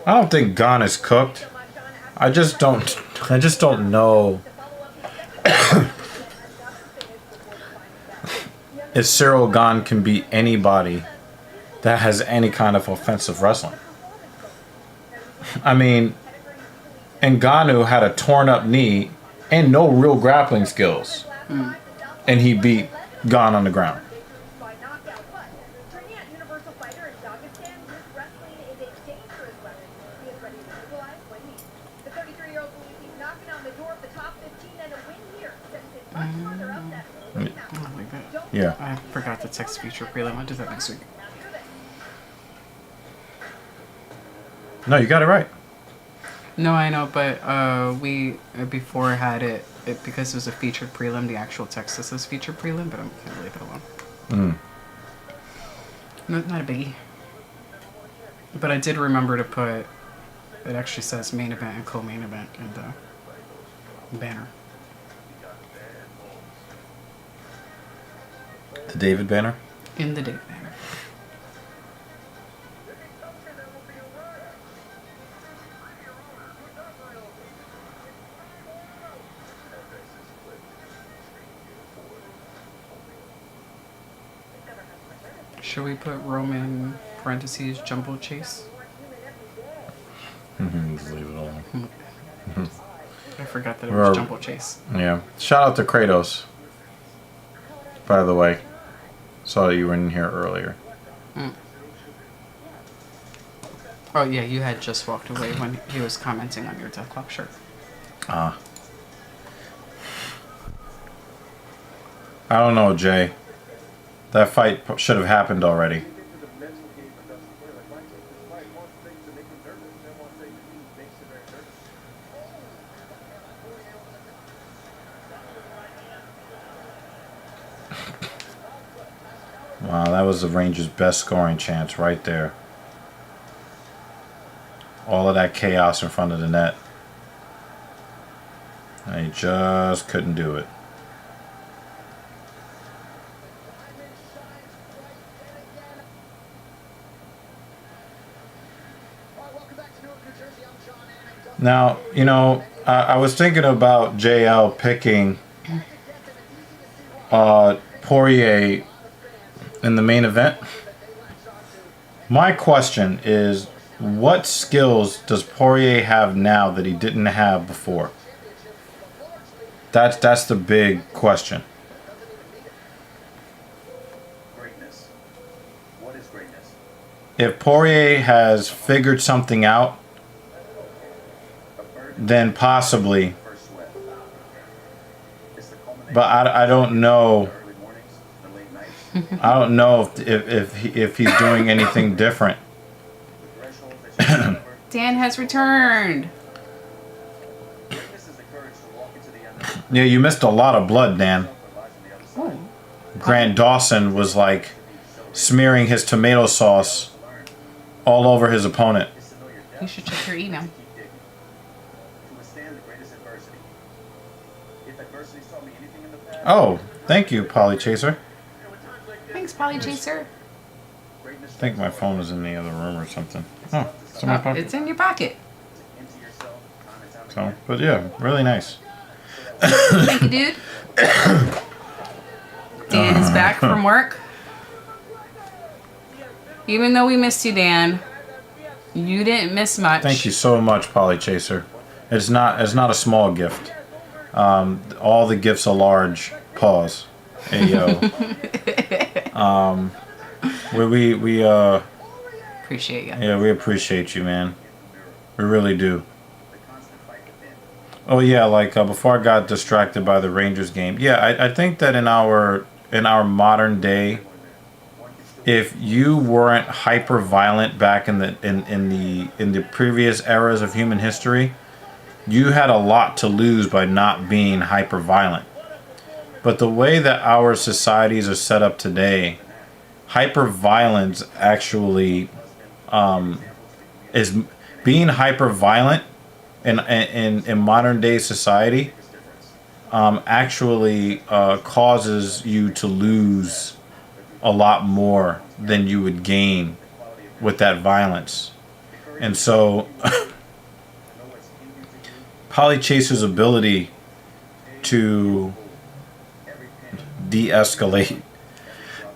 [SPEAKER 1] I don't think Gon is cooked. I just don't know. is Cyril Gane can beat anybody that has any kind of offensive wrestling. I mean, Ngannou had a torn up knee and no real grappling skills. And he beat Gane on the ground. Yeah.
[SPEAKER 2] I forgot to text feature prelim. I'll do that next week.
[SPEAKER 1] No, you got it right.
[SPEAKER 2] No, I know, but we before had it because it was a featured prelim. The actual text that says featured prelim, but I'm gonna leave it alone. No, not a biggie. But I did remember to put. It actually says main event and co-main event in the banner.
[SPEAKER 1] The David banner?
[SPEAKER 2] In the David banner. Should we put Roman parentheses jumbo chase?
[SPEAKER 1] Just leave it alone.
[SPEAKER 2] I forgot that it was jumbo chase.
[SPEAKER 1] Yeah. Shout out to Kratos. By the way. Saw that you were in here earlier.
[SPEAKER 2] Oh yeah, you had just walked away when he was commenting on your Death Clock shirt.
[SPEAKER 1] I don't know, Jay. That fight should have happened already. Wow, that was the Rangers' best scoring chance right there. All of that chaos in front of the net. And he just couldn't do it. Now, you know, I was thinking about JL picking Poirier in the main event. My question is, what skills does Poirier have now that he didn't have before? That's the big question.
[SPEAKER 4] Greatness. What is greatness?
[SPEAKER 1] If Poirier has figured something out, then possibly. But I don't know. I don't know if he's doing anything different.
[SPEAKER 2] Dan has returned.
[SPEAKER 1] Yeah, you missed a lot of blood, Dan.
[SPEAKER 2] Oh.
[SPEAKER 1] Grant Dawson was like smearing his tomato sauce all over his opponent.
[SPEAKER 2] You should check your email.
[SPEAKER 1] Oh, thank you, Polly Chaser.
[SPEAKER 2] Thanks, Polly Chaser.
[SPEAKER 1] I think my phone is in the other room or something. Oh, it's in my pocket.
[SPEAKER 2] It's in your pocket.
[SPEAKER 1] So, but yeah, really nice.
[SPEAKER 2] Thank you, dude. Dan is back from work. Even though we missed you, Dan, you didn't miss much.
[SPEAKER 1] Thank you so much, Polly Chaser. It's not a small gift. All the gifts are large. Pause. Hey yo. We
[SPEAKER 2] appreciate you.
[SPEAKER 1] Yeah, we appreciate you, man. We really do. Oh yeah, like before I got distracted by the Rangers game. Yeah, I think that in our modern day, if you weren't hyper violent back in the previous eras of human history, you had a lot to lose by not being hyper violent. But the way that our societies are set up today, hyper violence actually is being hyper violent in modern day society actually causes you to lose a lot more than you would gain with that violence. And so Polly Chaser's ability to de-escalate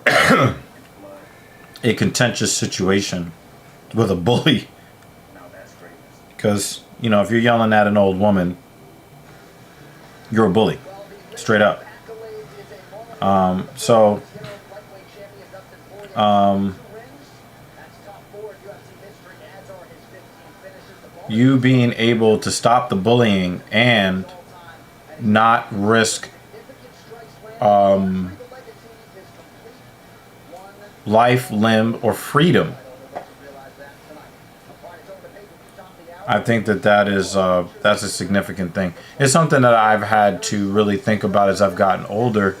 [SPEAKER 1] a contentious situation with a bully. Because, you know, if you're yelling at an old woman, you're a bully. Straight up. You being able to stop the bullying and not risk life, limb, or freedom. I think that is that's a significant thing. It's something that I've had to really think about as I've gotten older.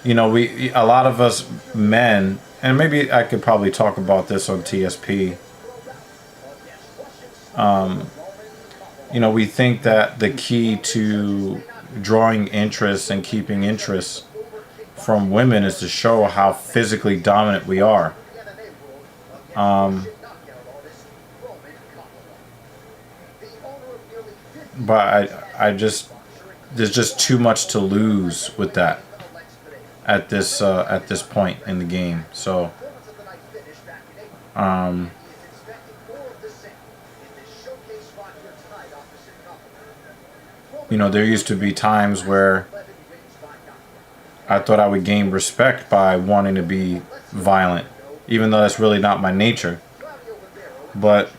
[SPEAKER 1] You know, a lot of us men, and maybe I could probably talk about this on TSP. You know, we think that the key to drawing interest and keeping interest from women is to show how physically dominant we are. But I just, there's just too much to lose with that at this point in the game. So, you know, there used to be times where I thought I would gain respect by wanting to be violent, even though that's really not my nature. But,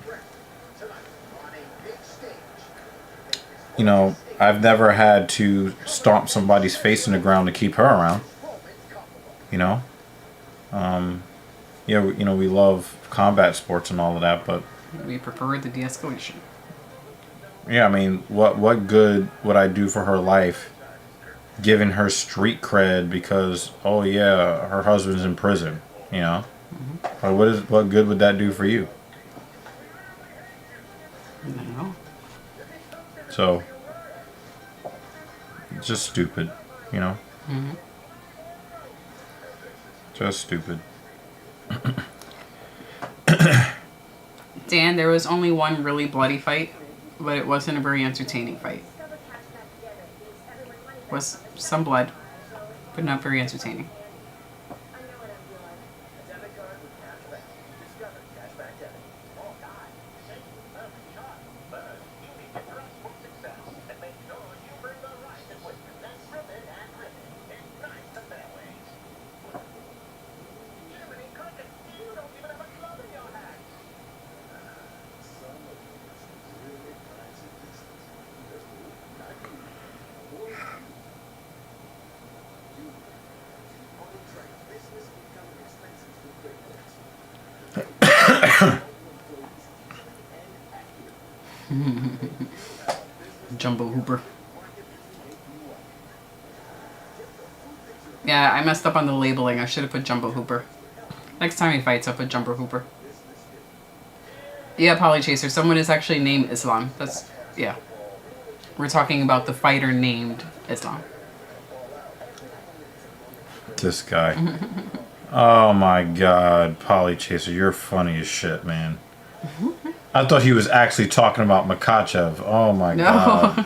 [SPEAKER 1] you know, I've never had to stomp somebody's face in the ground to keep her around. You know? Yeah, you know, we love combat sports and all of that, but
[SPEAKER 2] we prefer the de-escalation.
[SPEAKER 1] Yeah, I mean, what good would I do for her life giving her street cred because, oh yeah, her husband's in prison, you know? Mm-hmm. Or what good would that do for you?
[SPEAKER 2] I don't know.
[SPEAKER 1] So, it's just stupid, you know?
[SPEAKER 2] Mm-hmm.
[SPEAKER 1] Just stupid.
[SPEAKER 2] Dan, there was only one really bloody fight, but it wasn't a very entertaining fight. Was some blood, but not very entertaining. Jumbo Hooper. Yeah, I messed up on the labeling. I should have put Jumbo Hooper. Next time he fights, I'll put Jumbo Hooper. Yeah, Polychaser. Someone is actually named Islam. That's, yeah. We're talking about the fighter named Islam.
[SPEAKER 1] This guy. Oh my god, Polychaser, you're funny as shit, man. I thought he was actually talking about Makhachev. Oh my god.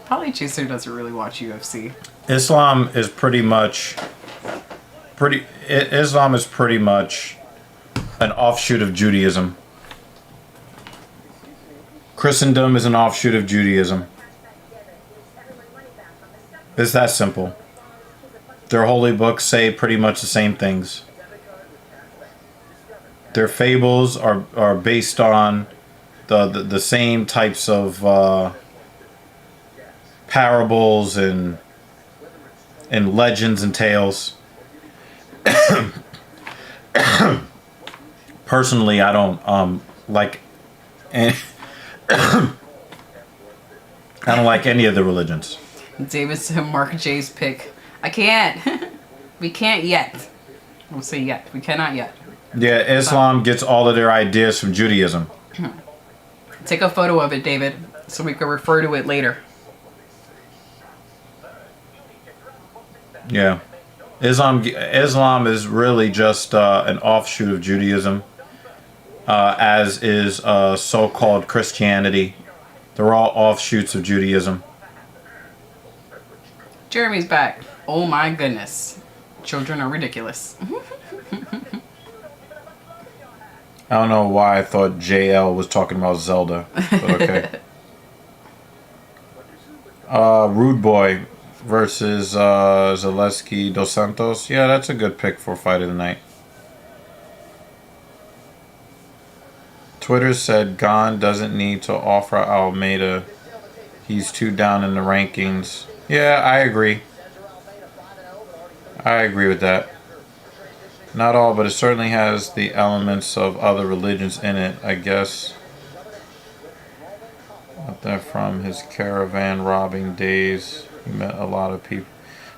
[SPEAKER 2] Polychaser doesn't really watch UFC.
[SPEAKER 1] Islam is pretty much an offshoot of Judaism. Christendom is an offshoot of Judaism. It's that simple. Their holy books say pretty much the same things. Their fables are based on the same types of parables and legends and tales. Personally, I don't like any, I don't like any of the religions.
[SPEAKER 2] David said Mark J's pick. I can't. We can't yet. We'll say yet. We cannot yet.
[SPEAKER 1] Yeah, Islam gets all of their ideas from Judaism.
[SPEAKER 2] Take a photo of it, David, so we can refer to it later.
[SPEAKER 1] Yeah. Islam is really just an offshoot of Judaism, as is so-called Christianity. They're all offshoots of Judaism.
[SPEAKER 2] Jeremy's back. Oh my goodness. Children are ridiculous.
[SPEAKER 1] I don't know why I thought JL was talking about Zelda, but okay. Rude Boy versus Zaleski Dos Santos. Yeah, that's a good pick for fight of the night. Twitter said Gon doesn't need to offer Almeida. He's too down in the rankings. Yeah, I agree. I agree with that. Not all, but it certainly has the elements of other religions in it, I guess. Up there from his caravan robbing days, he met a lot of people.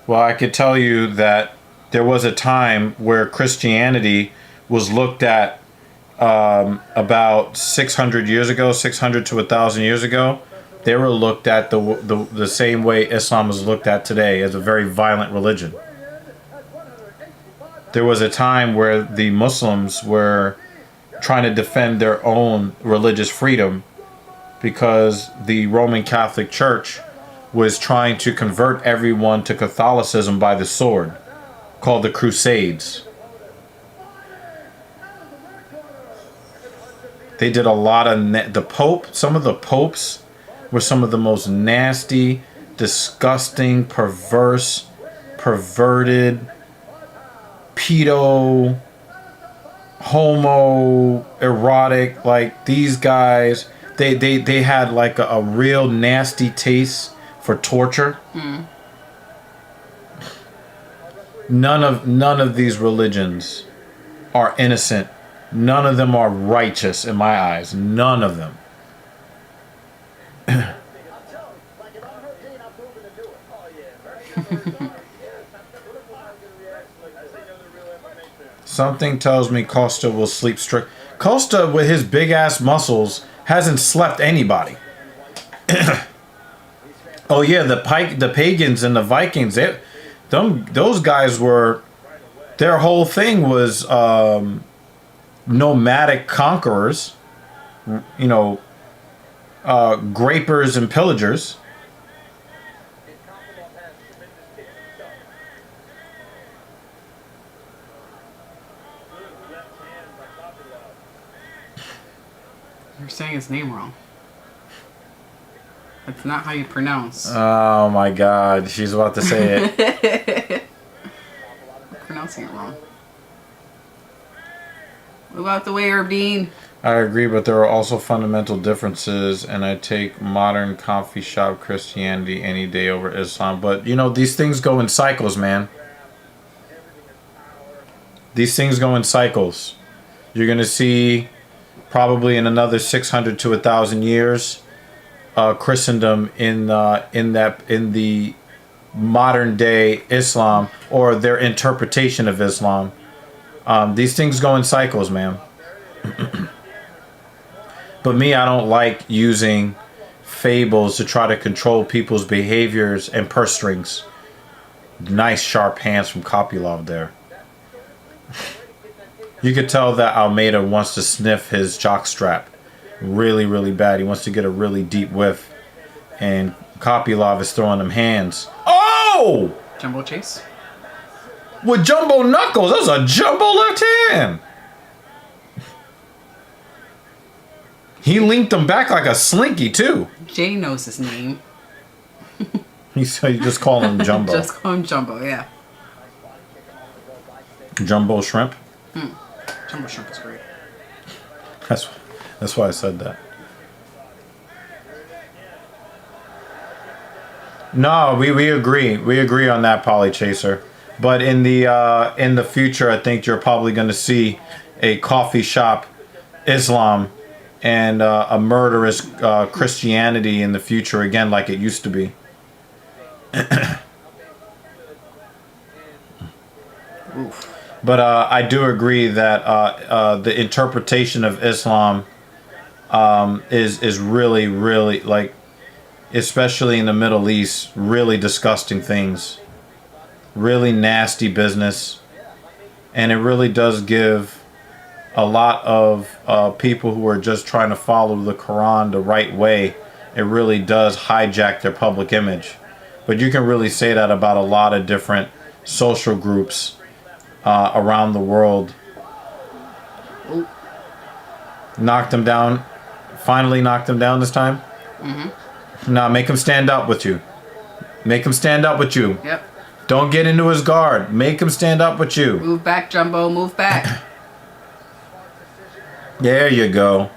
[SPEAKER 1] Well, I could tell you that there was a time where Christianity was looked at about 600 years ago, 600 to 1,000 years ago. They were looked at the same way Islam is looked at today, as a very violent religion. There was a time where the Muslims were trying to defend their own religious freedom because the Roman Catholic Church was trying to convert everyone to Catholicism by the sword, called the Crusades. They did a lot of... the Pope, some of the popes were some of the most nasty, disgusting, perverse, perverted, pedo, homo, erotic, like these guys, they had like a real nasty taste for torture. None of these religions are innocent. None of them are righteous in my eyes. None of them. Something tells me Costa will sleep strict. Costa, with his big ass muscles, hasn't slept anybody. Oh yeah, the pagans and the Vikings. Those guys were. Their whole thing was nomadic conquerors. You know, grapers and pillagers.
[SPEAKER 2] You're saying his name wrong. That's not how you pronounce.
[SPEAKER 1] Oh my God, she's about to say it.
[SPEAKER 2] You're pronouncing it wrong. What about the way you're being?
[SPEAKER 1] I agree, but there are also fundamental differences, and I take modern coffee shop Christianity any day over Islam. But, you know, these things go in cycles, man. These things go in cycles. You're going to see, probably in another 600 to 1,000 years, Christendom in the modern day Islam, or their interpretation of Islam. These things go in cycles, man. But me, I don't like using fables to try to control people's behaviors and purse strings. Nice sharp hands from Kopylov there. You could tell that Almeida wants to sniff his jockstrap really, really bad. He wants to get a really deep whiff. And Kopylov is throwing them hands. Oh!
[SPEAKER 2] Jumbo chase?
[SPEAKER 1] With jumbo knuckles. That was a jumbo left hand. He linked them back like a slinky, too.
[SPEAKER 2] Jay knows his name.
[SPEAKER 1] You just call him Jumbo.
[SPEAKER 2] Just call him Jumbo, yeah.
[SPEAKER 1] Jumbo shrimp?
[SPEAKER 2] Jumbo shrimp is great.
[SPEAKER 1] That's why I said that. No, we agree. We agree on that, Polly Chaser. But in the future, I think you're probably going to see a coffee shop Islam and a murderous Christianity in the future again, like it used to be. But I do agree that the interpretation of Islam is really, really, like, especially in the Middle East, really disgusting things. Really nasty business. And it really does give a lot of people who are just trying to follow the Quran the right way, it really does hijack their public image. But you can really say that about a lot of different social groups around the world.
[SPEAKER 2] Ooh.
[SPEAKER 1] Knocked him down. Finally knocked him down this time. Now make him stand up with you. Make him stand up with you.
[SPEAKER 2] Yep.
[SPEAKER 1] Don't get into his guard. Make him stand up with you.
[SPEAKER 2] Move back, Jumbo. Move back.
[SPEAKER 1] There you go.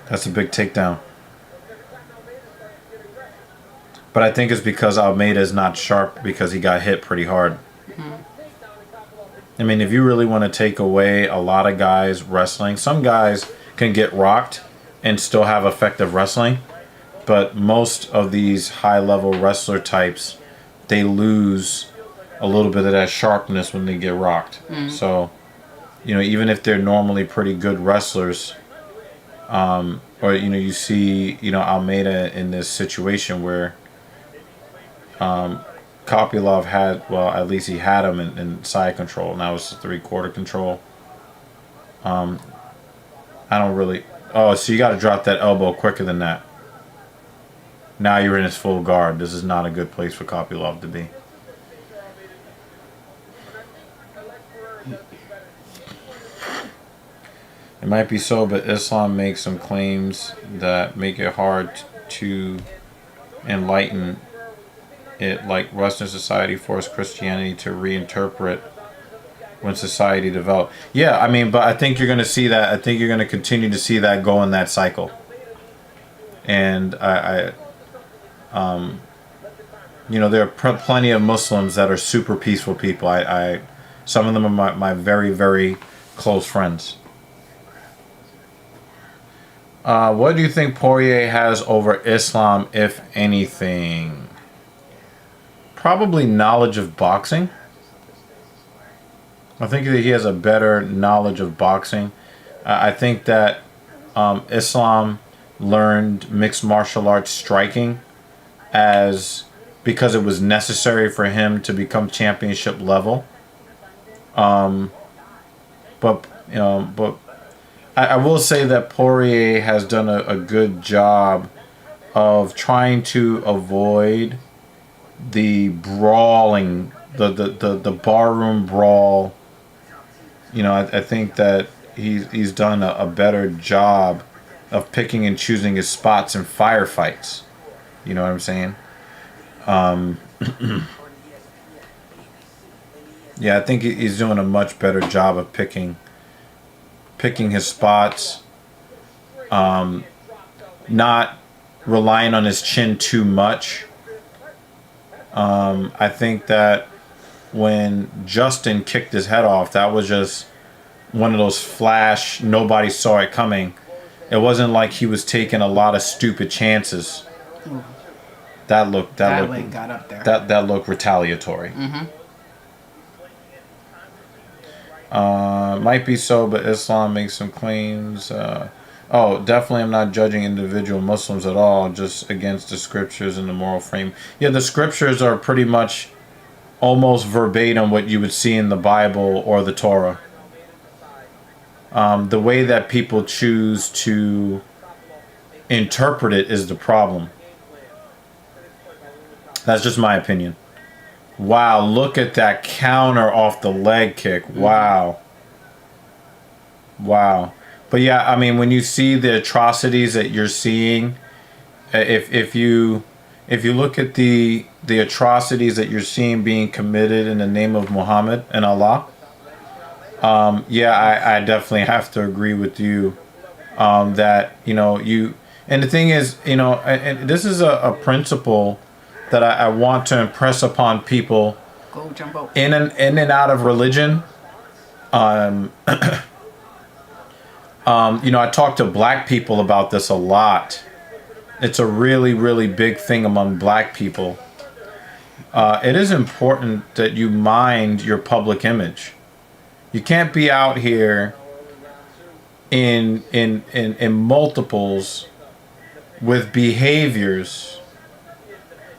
[SPEAKER 1] That's a big takedown. But I think it's because Almeida's not sharp because he got hit pretty hard. I mean, if you really want to take away a lot of guys wrestling, some guys can get rocked and still have effective wrestling. But most of these high-level wrestler types, they lose a little bit of that sharpness when they get rocked. So, you know, even if they're normally pretty good wrestlers, or, you know, you see, you know, Almeida in this situation where Kopylov had, well, at least he had him in side control. Now it's 3/4 control. I don't really... Oh, so you got to drop that elbow quicker than that. Now you're in his full guard. This is not a good place for Kopylov to be. It might be so, but Islam makes some claims that make it hard to enlighten it, like Western society forced Christianity to reinterpret when society developed. Yeah, I mean, but I think you're going to see that. I think you're going to continue to see that go in that cycle. And you know, there are plenty of Muslims that are super peaceful people. Some of them are my very, very close friends. What do you think Poirier has over Islam, if anything? Probably knowledge of boxing. I think that he has a better knowledge of boxing. I think that Islam learned mixed martial arts striking because it was necessary for him to become championship level. But I will say that Poirier has done a good job of trying to avoid the brawling, the barroom brawl. You know, I think that he's done a better job of picking and choosing his spots in firefights. You know what I'm saying? Yeah, I think he's doing a much better job of picking his spots, not relying on his chin too much. I think that when Dustin kicked his head off, that was just one of those flash, nobody saw it coming. It wasn't like he was taking a lot of stupid chances.
[SPEAKER 2] Ooh.
[SPEAKER 1] That looked
[SPEAKER 2] got up there.
[SPEAKER 1] That looked retaliatory. Might be so, but Islam makes some claims. Definitely I'm not judging individual Muslims at all, just against the scriptures and the moral frame. Yeah, the scriptures are pretty much almost verbatim what you would see in the Bible or the Torah. The way that people choose to interpret it is the problem. That's just my opinion. Wow, look at that counter off the leg kick. Wow. But yeah, I mean, when you see the atrocities that you're seeing, if you look at the atrocities that you're seeing being committed in the name of Muhammad and Allah, I definitely have to agree with you that, you know, and the thing is, you know, and this is a principle that I want to impress upon people
[SPEAKER 2] Go, Jumbo.
[SPEAKER 1] in and out of religion. You know, I talk to black people about this a lot. It's a really, really big thing among black people. It is important that you mind your public image. You can't be out here in multiples with behaviors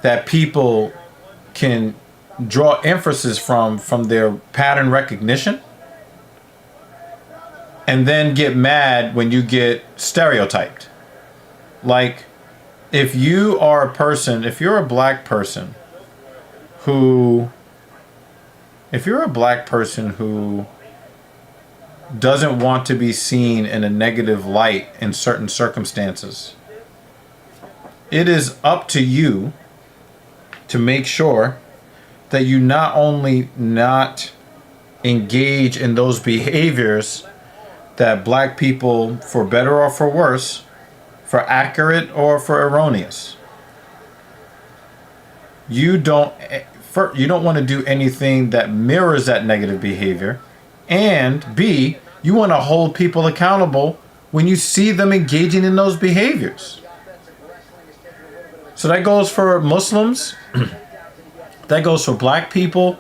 [SPEAKER 1] that people can draw emphasis from their pattern recognition, and then get mad when you get stereotyped. Like, if you are a person, if you're a black person who doesn't want to be seen in a negative light in certain circumstances, it is up to you to make sure that you not only not engage in those behaviors that black people, for better or for worse, for accurate or for erroneous, you don't want to do anything that mirrors that negative behavior, and B, you want to hold people accountable when you see them engaging in those behaviors. So that goes for Muslims, that goes for black people,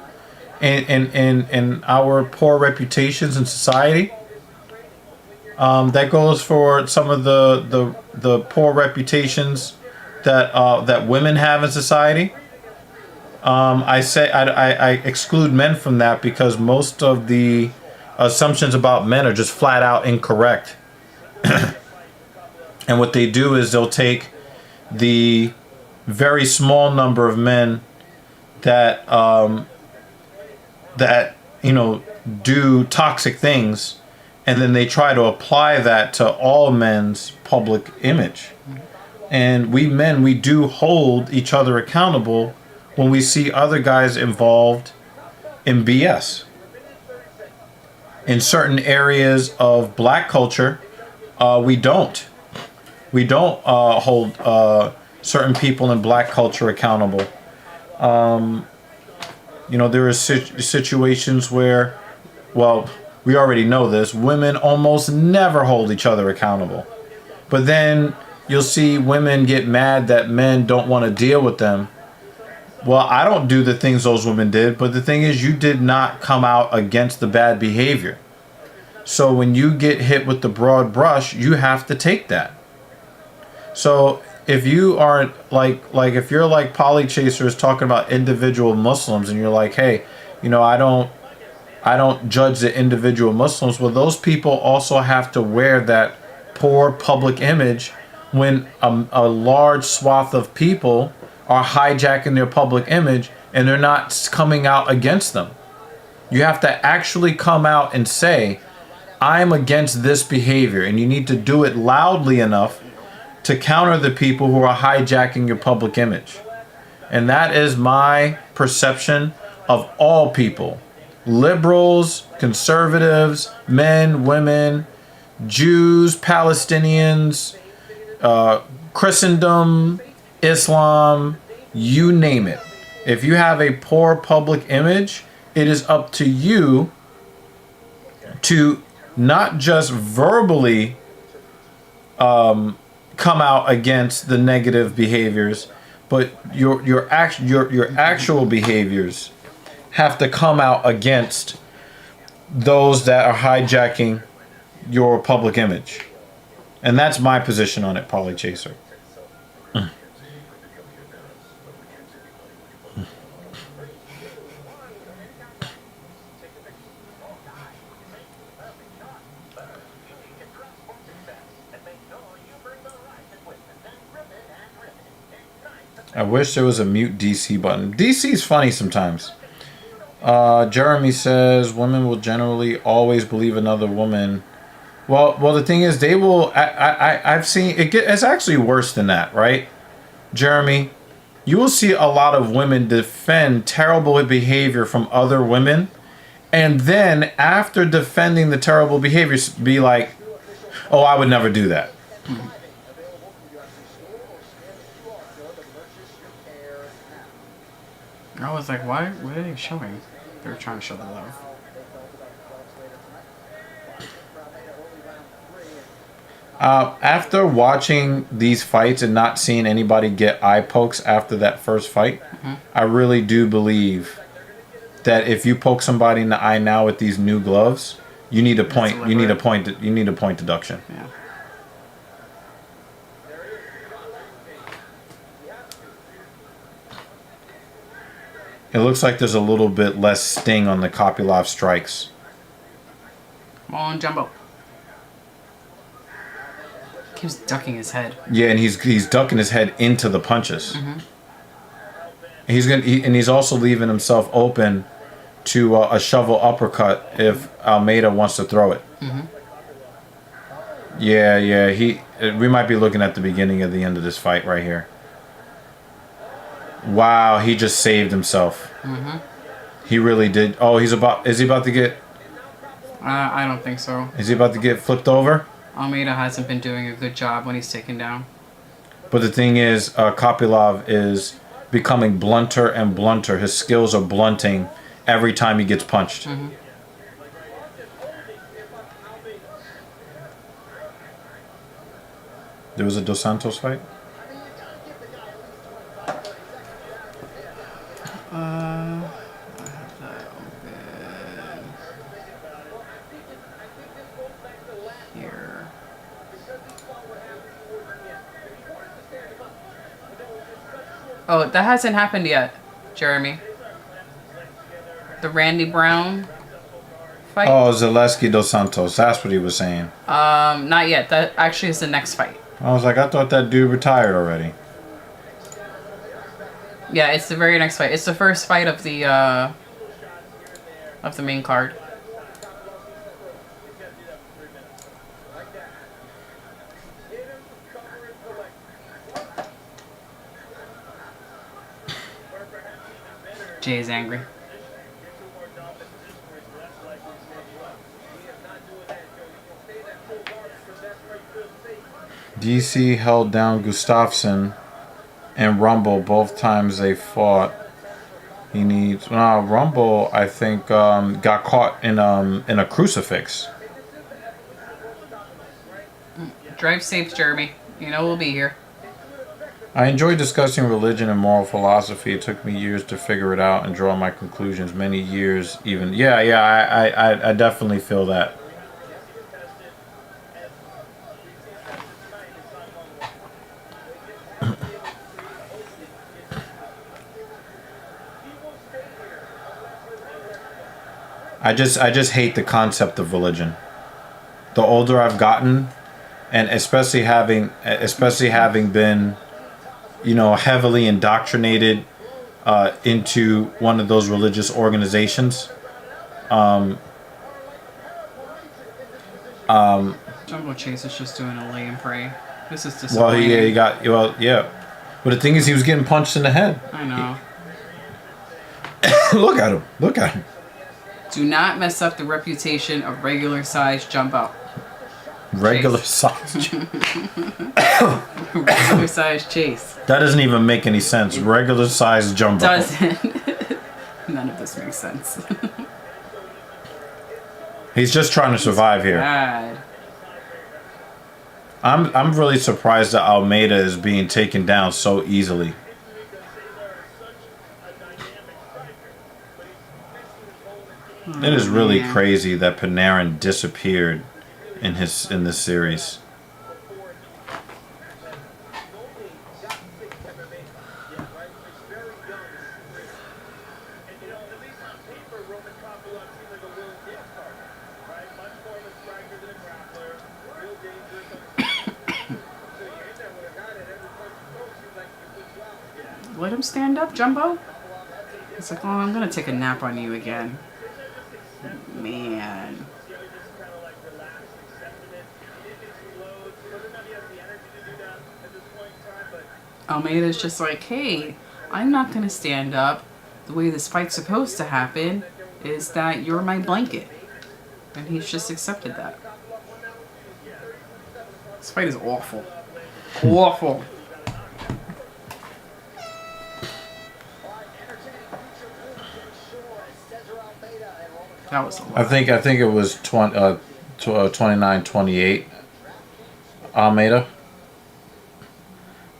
[SPEAKER 1] and our poor reputations in society. That goes for some of the poor reputations that women have in society. I exclude men from that because most of the assumptions about men are just flat out incorrect. And what they do is they'll take the very small number of men that do toxic things, and then they try to apply that to all men's public image. And we men, we do hold each other accountable when we see other guys involved in BS. In certain areas of black culture, we don't hold certain people in black culture accountable. There are situations where, well, we already know this, women almost never hold each other accountable. But then you'll see women get mad that men don't want to deal with them. Well, I don't do the things those women did, but the thing is, you did not come out against the bad behavior. So when you get hit with the broad brush, you have to take that. So if you aren't if you're like Polychasers talking about individual Muslims, and you're like, hey, I don't judge the individual Muslims. Well, those people also have to wear that poor public image when a large swath of people are hijacking their public image and they're not coming out against them. You have to actually come out and say, I'm against this behavior, and you need to do it loudly enough to counter the people who are hijacking your public image. And that is my perception of all people. Liberals, conservatives, men, women, Jews, Palestinians, Christendom, Islam, you name it. If you have a poor public image, it is up to you to not just verbally come out against the negative behaviors, but your actual behaviors have to come out against those that are hijacking your public image. And that's my position on it, Polychaser. I wish there was a mute DC button. DC's funny sometimes. Jeremy says women will generally always believe another woman. Well, the thing is, they will. I've seen it. It's actually worse than that, right, Jeremy? You will see a lot of women defend terrible behavior from other women, and then after defending the terrible behavior, be like, "Oh, I would never do that."
[SPEAKER 2] I was like, why? What are they showing? They're trying to show the love.
[SPEAKER 1] After watching these fights and not seeing anybody get eye pokes after that first fight, I really do believe that if you poke somebody in the eye now with these new gloves, you need a point. You need a point. You need a point deduction.
[SPEAKER 2] Yeah.
[SPEAKER 1] It looks like there's a little bit less sting on the Kopylov strikes.
[SPEAKER 2] Come on, Jumbo. Keeps ducking his head.
[SPEAKER 1] Yeah, and he's ducking his head into the punches. He's also leaving himself open to a shovel uppercut if Almeida wants to throw it. Yeah. We might be looking at the beginning of the end of this fight right here. Wow, he just saved himself. He really did. Oh, is he about to get?
[SPEAKER 2] I don't think so.
[SPEAKER 1] Is he about to get flipped over?
[SPEAKER 2] Almeida hasn't been doing a good job when he's taken down.
[SPEAKER 1] But the thing is, Kopylov is becoming blunter and blunter. His skills are blunting every time he gets punched. There was a Dos Santos fight?
[SPEAKER 2] I have that open here. Oh, that hasn't happened yet, Jeremy. The Randy Brown fight?
[SPEAKER 1] Oh, Zaleski Dos Santos. That's what he was saying.
[SPEAKER 2] Not yet. That actually is the next fight.
[SPEAKER 1] I was like, I thought that dude retired already.
[SPEAKER 2] Yeah, it's the very next fight. It's the first fight of the main card. Jay is angry.
[SPEAKER 1] DC held down Gustafsson and Rumble both times they fought. He needs Rumble. I think got caught in a crucifix.
[SPEAKER 2] Drive safe, Jeremy. You know we'll be here.
[SPEAKER 1] I enjoy discussing religion and moral philosophy. It took me years to figure it out and draw my conclusions. Many years, even. I definitely feel that. I just hate the concept of religion. The older I've gotten, and especially having been, heavily indoctrinated into one of those religious organizations.
[SPEAKER 2] Jumbo Chase is just doing a lay and pray. This is disappointing.
[SPEAKER 1] Yeah. But the thing is, he was getting punched in the head.
[SPEAKER 2] I know.
[SPEAKER 1] Look at him.
[SPEAKER 2] Do not mess up the reputation of regular size Jumbo.
[SPEAKER 1] Regular size.
[SPEAKER 2] Regular size Chase.
[SPEAKER 1] That doesn't even make any sense. Regular size Jumbo.
[SPEAKER 2] Doesn't. None of this makes sense.
[SPEAKER 1] He's just trying to survive here.
[SPEAKER 2] Bad.
[SPEAKER 1] I'm really surprised that Almeida is being taken down so easily. It is really crazy that Panarin disappeared in this series.
[SPEAKER 2] Let him stand up, Jumbo. It's like, oh, I'm gonna take a nap on you again. Man. Almeida's just like, hey, I'm not gonna stand up. The way this fight's supposed to happen is that you're my blanket. And he's just accepted that. This fight is awful. Awful. That was a lot.
[SPEAKER 1] I think it was 29-28 Almeida.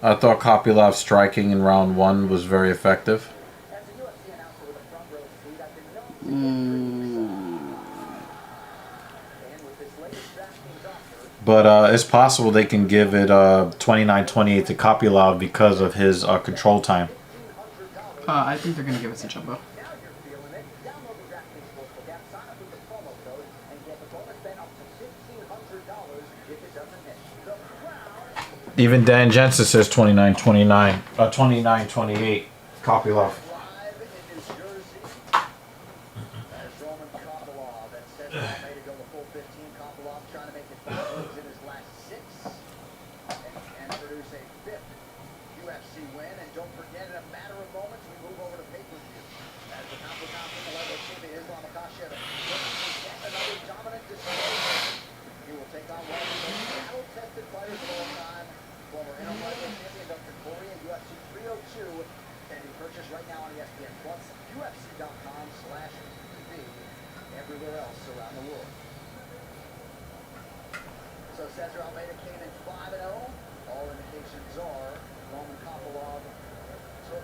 [SPEAKER 1] I thought Kopylov's striking in round 1 was very effective. But it's possible they can give it 29-28 to Kopylov because of his control time.
[SPEAKER 2] I think they're gonna give us a jumbo.
[SPEAKER 4] Now you're feeling it. Download the DraftKings Sportsbook app, sign up with the promo code, and get the bonus bet up to $1,500 if it doesn't hit. The crowd
[SPEAKER 1] Even Dan Jensen says 29-29, 29-28. Copy love.
[SPEAKER 4] live in New Jersey. That's Roman Kopylov. That sets up May to go the full 15. Kopylov trying to make it 5 wins in his last 6 and produce a 5th UFC win. And don't forget, in a matter of moments, we move over to pay-per-view. As the pound-for-pound from the level champion Islam Makhachev looking to get another dominant display. He will take on one of the most battle-tested fighters of all time, former interim lightweight champion Dustin Poirier, UFC 302. Can be purchased right now on ESPN Plus, UFC.com/TV, everywhere else around the world. So Cesar Almeida came in 5-0. All indications are Roman Kopylov took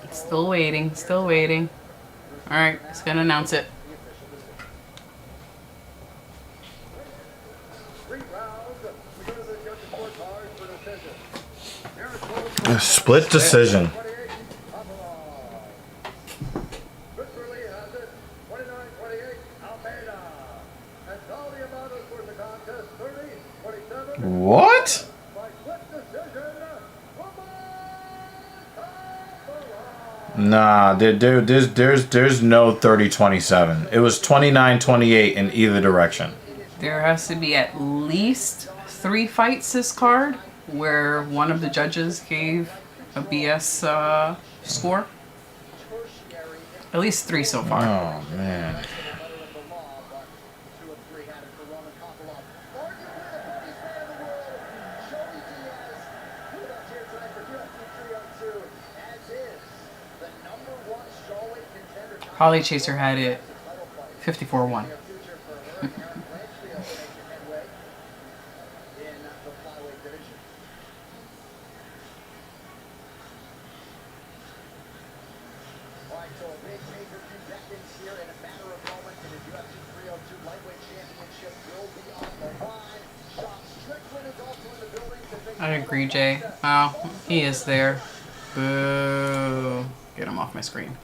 [SPEAKER 4] his
[SPEAKER 2] Still waiting. Still waiting. All right, it's gonna announce it.
[SPEAKER 4] the official decision. 3 rounds. We go to the judges' scorecard for decision.
[SPEAKER 1] A split decision.
[SPEAKER 4] 28, Kopylov. Victory has it. 29-28, Almeida. And all the amount for the contest, 30-27.
[SPEAKER 1] What?
[SPEAKER 4] By split decision, Roman Kopylov.
[SPEAKER 1] Nah, there's no 30-27. It was 29-28 in either direction.
[SPEAKER 2] There has to be at least 3 fights this card where one of the judges gave a BS score.
[SPEAKER 4] Tertiary
[SPEAKER 2] At least 3 so far.
[SPEAKER 1] Oh man.
[SPEAKER 4] letter of the law, but 2 of 3 had it for Roman Kopylov. Arguably the biggest man in the world, Joey Diaz, with us here tonight for UFC 302, as is the #1 strawweight contender.
[SPEAKER 2] Holly Chaser had it
[SPEAKER 4] Title fight.
[SPEAKER 2] 54-1.
[SPEAKER 4] A future for her, Aaron Blanchfield making headway in the flyweight division. All right, so a big pay-per-view beckons here in a matter of moments, and the UFC 302 lightweight championship will be on the line. Sean Strickland is also in the building to face
[SPEAKER 2] I agree, Jay. Oh, he is there. Boo. Get him off my screen.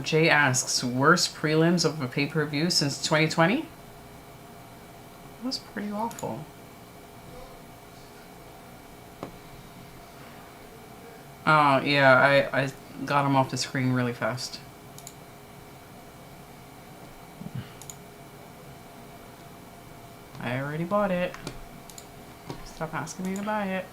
[SPEAKER 2] Jay asks, worst prelims of a pay-per-view since 2020? That was pretty awful. Oh, yeah, I got him off the screen really fast. I already bought it. Stop asking me to buy it.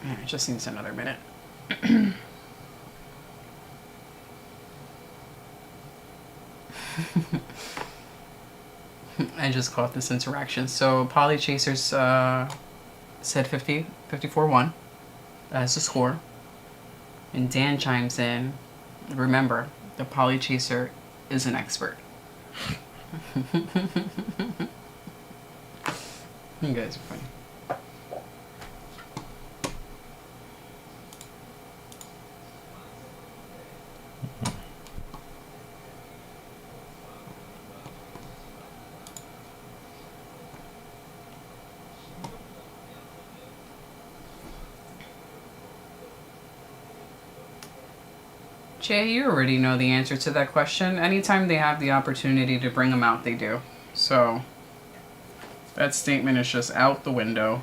[SPEAKER 2] It just needs another minute. I just caught this interaction. So Poly Chasers said 54-1 as the score. And Dan chimes in, remember, the Poly Chaser is an expert. You guys are funny. Jay, you already know the answer to that question. Anytime they have the opportunity to bring them out, they do. So, that statement is just out the window.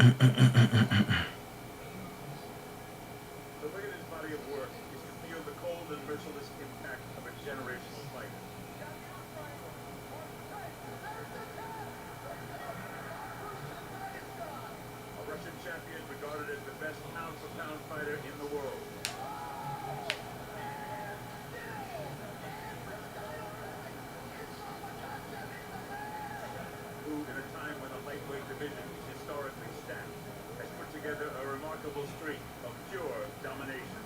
[SPEAKER 5] The way of his body of work is to feel the cold and merciless impact of a generational fight. A Russian champion regarded as the best pound-for-pound fighter in the world. Who, in a time when the lightweight division is historically stacked, has put together a remarkable streak of pure domination.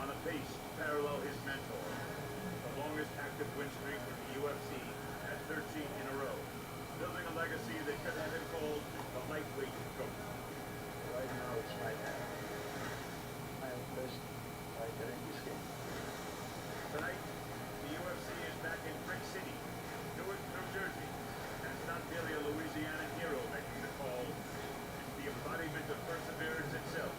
[SPEAKER 5] On a pace to parallel his mentor, the longest active win streak in the UFC at 13 in a row, building a legacy that could have been called the lightweight GOAT.
[SPEAKER 6] Right now it's my time. I am best fighter in this game.
[SPEAKER 5] Tonight, the UFC is back in Brick City, Newark, New Jersey. And it's not merely a Louisiana hero making the call. It's the embodiment of perseverance itself.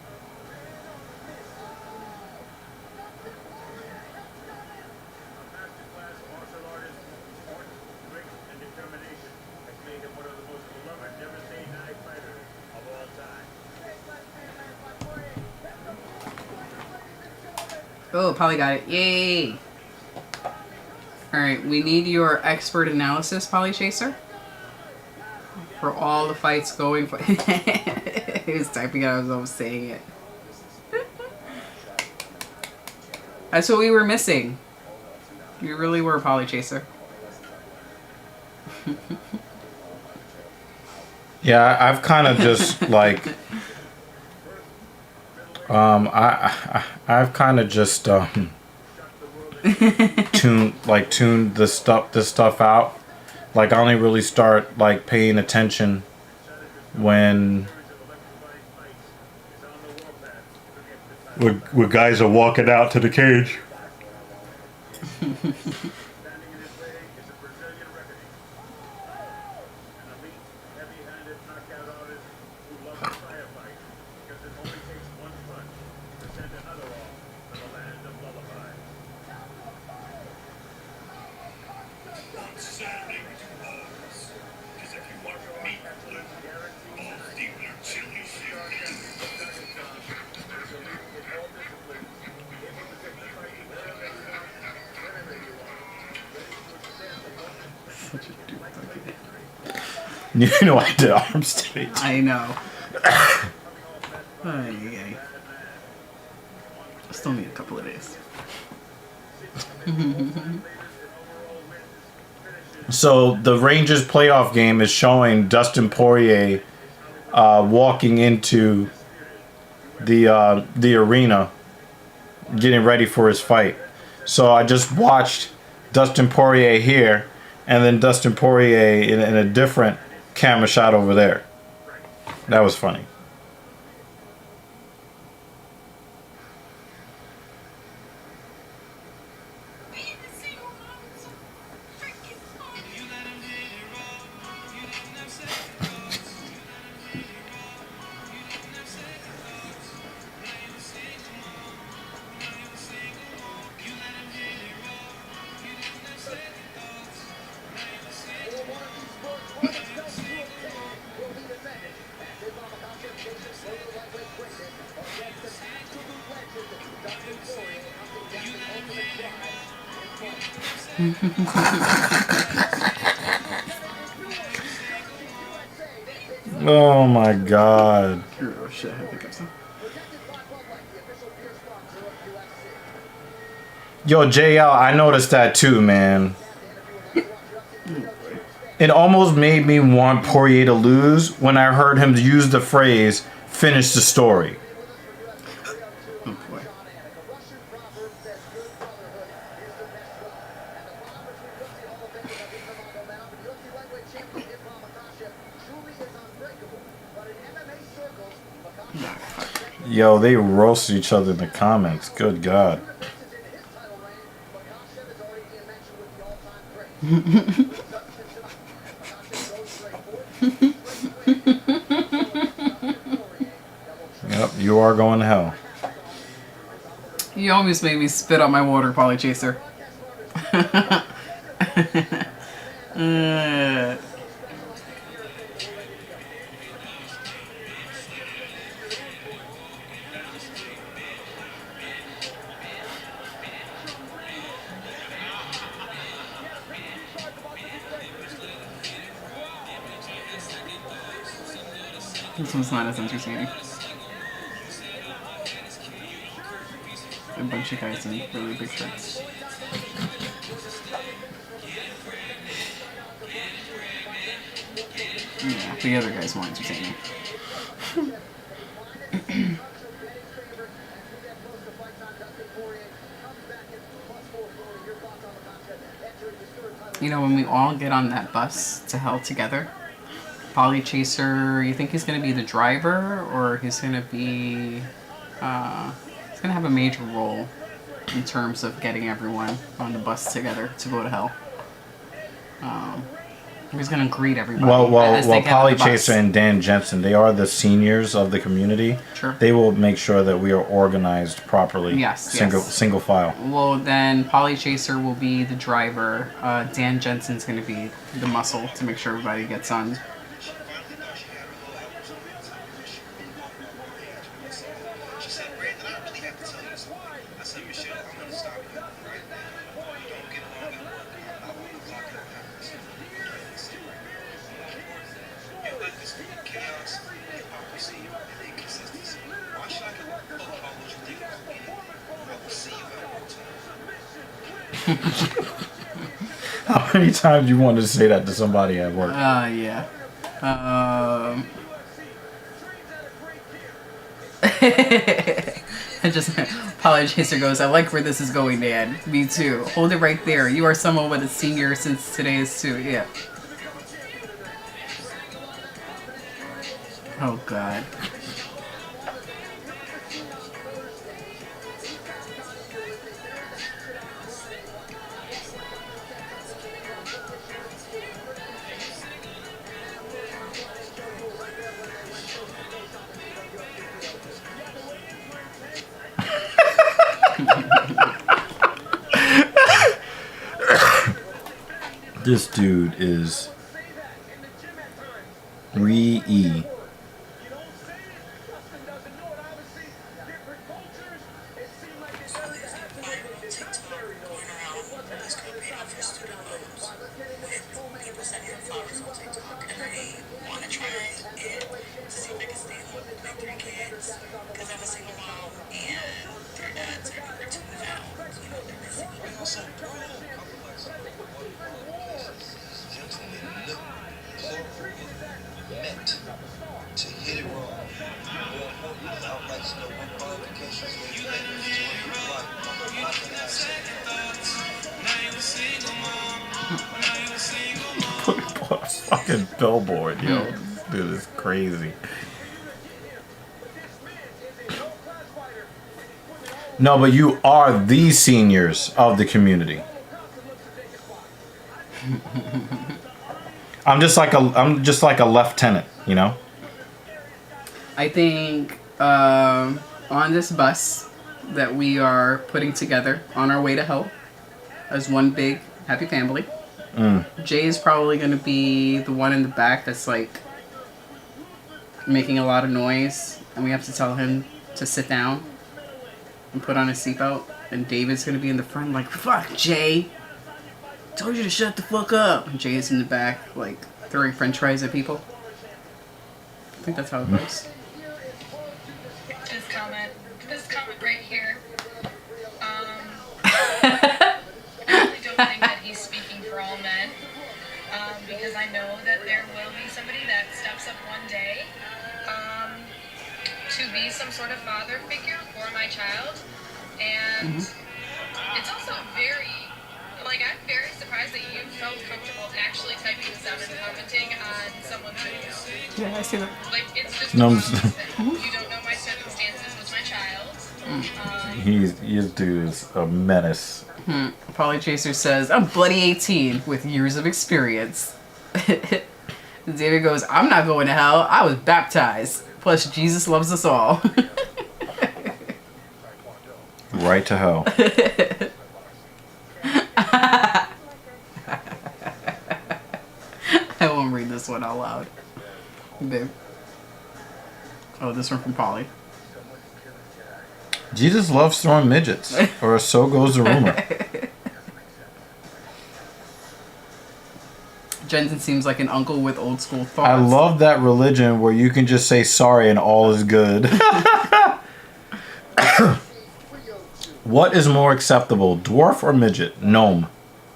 [SPEAKER 5] A masterclass martial artist, sport, grit, and determination has made him one of the most beloved never say die fighters of all time.
[SPEAKER 2] Oh, Polly got it. Yay! Alright, we need your expert analysis, Polly Chaser. For all the fights going for... He was typing it, I was almost saying it. That's what we were missing. You really were, Polly Chaser.
[SPEAKER 1] Yeah, I've kind of just like, I've kind of just tuned this stuff out. Like, I only really start like paying attention when guys are walking out to the cage.
[SPEAKER 5] Standing in his way is a Brazilian reckoning. An elite, heavy-handed knockout artist who loves a firefight because it only takes one punch to send another off to the land of lullaby.
[SPEAKER 1] You know, I did arms today.
[SPEAKER 2] I know. Ay. Still need a couple of days.
[SPEAKER 1] So the Rangers playoff game is showing Dustin Poirier walking into the arena, getting ready for his fight. So I just watched Dustin Poirier here, and then Dustin Poirier in a different camera shot over there. That was funny. Oh my God.
[SPEAKER 2] Oh shit, I have to pick up some.
[SPEAKER 1] Yo, JL, I noticed that too, man. It almost made me want Poirier to lose when I heard him use the phrase, finish the story.
[SPEAKER 2] Oh boy.
[SPEAKER 1] Yo, they roasted each other in the comments. Good God. You are going to hell.
[SPEAKER 2] You always made me spit on my water, Polychaser. This one's not as entertaining. A bunch of guys in really big shirts. Yeah, the other guy's more entertaining. You know, when we all get on that bus to hell together, Polychaser, you think he's going to be the driver, or he's going to be, he's going to have a major role in terms of getting everyone on the bus together to go to hell? He's going to greet everybody.
[SPEAKER 1] Well,
[SPEAKER 2] as they get on the bus.
[SPEAKER 1] Polychaser and Dan Jensen, they are the seniors of the community.
[SPEAKER 2] Sure.
[SPEAKER 1] They will make sure that we are organized properly.
[SPEAKER 2] Yes,
[SPEAKER 1] Single file.
[SPEAKER 2] Well, then Polychaser will be the driver. Dan Jensen's going to be the muscle to make sure everybody gets on.
[SPEAKER 1] How many times do you want to say that to somebody at work?
[SPEAKER 2] Yeah. I just, Polychaser goes, I like where this is going, Dan. Me too. Hold it right there. You are someone with a senior since today is too. Yeah. Oh, God.
[SPEAKER 1] This dude is re-e. Fucking billboard, yo. This dude is crazy. No, but you are the seniors of the community. I'm just like a lieutenant, you know?
[SPEAKER 2] I think on this bus that we are putting together on our way to hell as one big happy family, Jay is probably going to be the one in the back that's like making a lot of noise, and we have to tell him to sit down and put on his seatbelt. And David's going to be in the front like, fuck, Jay. Told you to shut the fuck up. And Jay's in the back like throwing french fries at people. I think that's how it goes.
[SPEAKER 7] This comment right here. I really don't think that he's speaking for all men, because I know that there will be somebody that steps up one day to be some sort of father figure for my child, and it's also I'm very surprised that you felt comfortable actually typing this out and commenting on someone's video.
[SPEAKER 2] Yeah, I see that.
[SPEAKER 7] Like, it's just a thing. You don't know my circumstances with my child.
[SPEAKER 1] His dude is a menace.
[SPEAKER 2] Polychaser says, I'm bloody 18 with years of experience. David goes, I'm not going to hell. I was baptized. Plus, Jesus loves us all.
[SPEAKER 1] Right to hell.
[SPEAKER 2] I won't read this one out loud. Babe. Oh, this one from Polly.
[SPEAKER 1] Jesus loves throwing midgets, or so goes the rumor.
[SPEAKER 2] Jensen seems like an uncle with old school thoughts.
[SPEAKER 1] I love that religion where you can just say sorry and all is good. What is more acceptable, dwarf or midget? Gnome.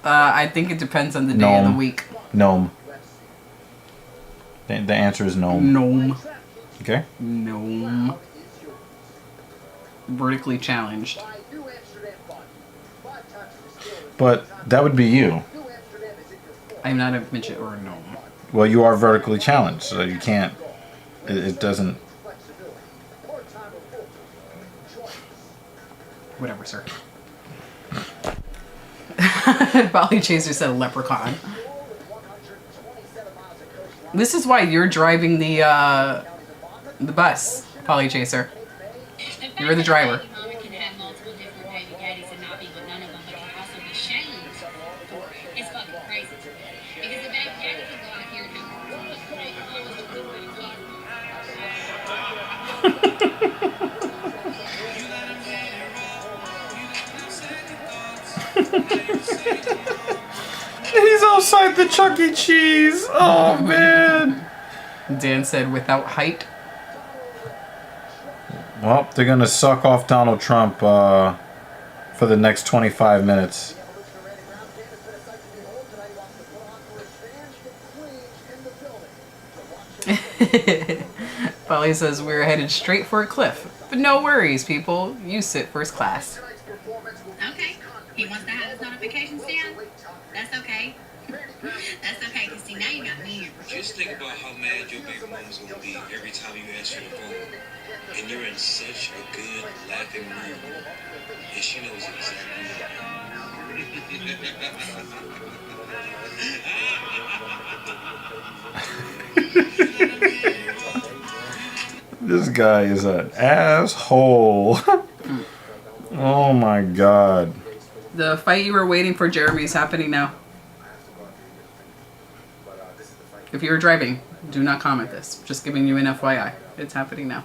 [SPEAKER 2] I think it depends on the day of the week.
[SPEAKER 1] Gnome. The answer is gnome.
[SPEAKER 2] Gnome.
[SPEAKER 1] Okay.
[SPEAKER 2] Gnome. Vertically challenged.
[SPEAKER 1] But that would be you.
[SPEAKER 2] I'm not a midget or a gnome.
[SPEAKER 1] Well, you are vertically challenged, so you can't. It doesn't.
[SPEAKER 2] Whatever, sir. Polly Chaser said leprechaun. This is why you're driving the bus, Polly Chaser. You're the driver.
[SPEAKER 8] Mama can have multiple different baby daddies and not be with none of them, but can also be shamed for it. It's fucking crazy. Because the baby daddy can go out here and have multiple baby mamas with different
[SPEAKER 1] He's outside the Chuck E. Cheese. Oh man.
[SPEAKER 2] Dan said without height.
[SPEAKER 1] Well, they're gonna suck off Donald Trump for the next 25 minutes.
[SPEAKER 2] Polly says we're headed straight for a cliff. But no worries, people. You sit first class.
[SPEAKER 8] Okay. He wants to have his notifications down. That's okay. That's okay, because see, now you got me.
[SPEAKER 9] Just think about how mad your baby mama's gonna be every time you answer the phone. And you're in such a good, laughing mood. And she knows exactly what.
[SPEAKER 1] This guy is an asshole. Oh my god.
[SPEAKER 2] The fight you were waiting for, Jeremy, is happening now. If you're driving, do not comment this. Just giving you an FYI. It's happening now.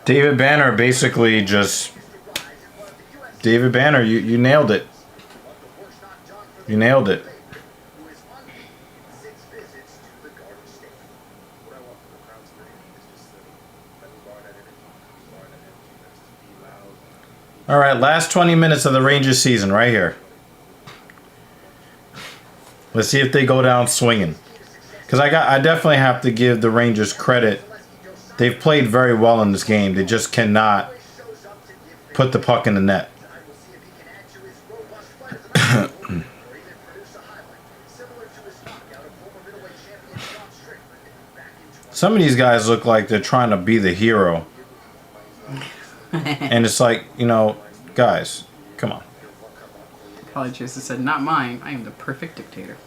[SPEAKER 1] David Banner basically just... David Banner, you nailed it. You nailed it. All right, last 20 minutes of the Rangers season right here. Let's see if they go down swinging. Because I definitely have to give the Rangers credit. They've played very well in this game. They just cannot put the puck in the net. Some of these guys look like they're trying to be the hero. And it's like, you know, guys, come on.
[SPEAKER 2] Polly Chaser said, not mine. I am the perfect dictator.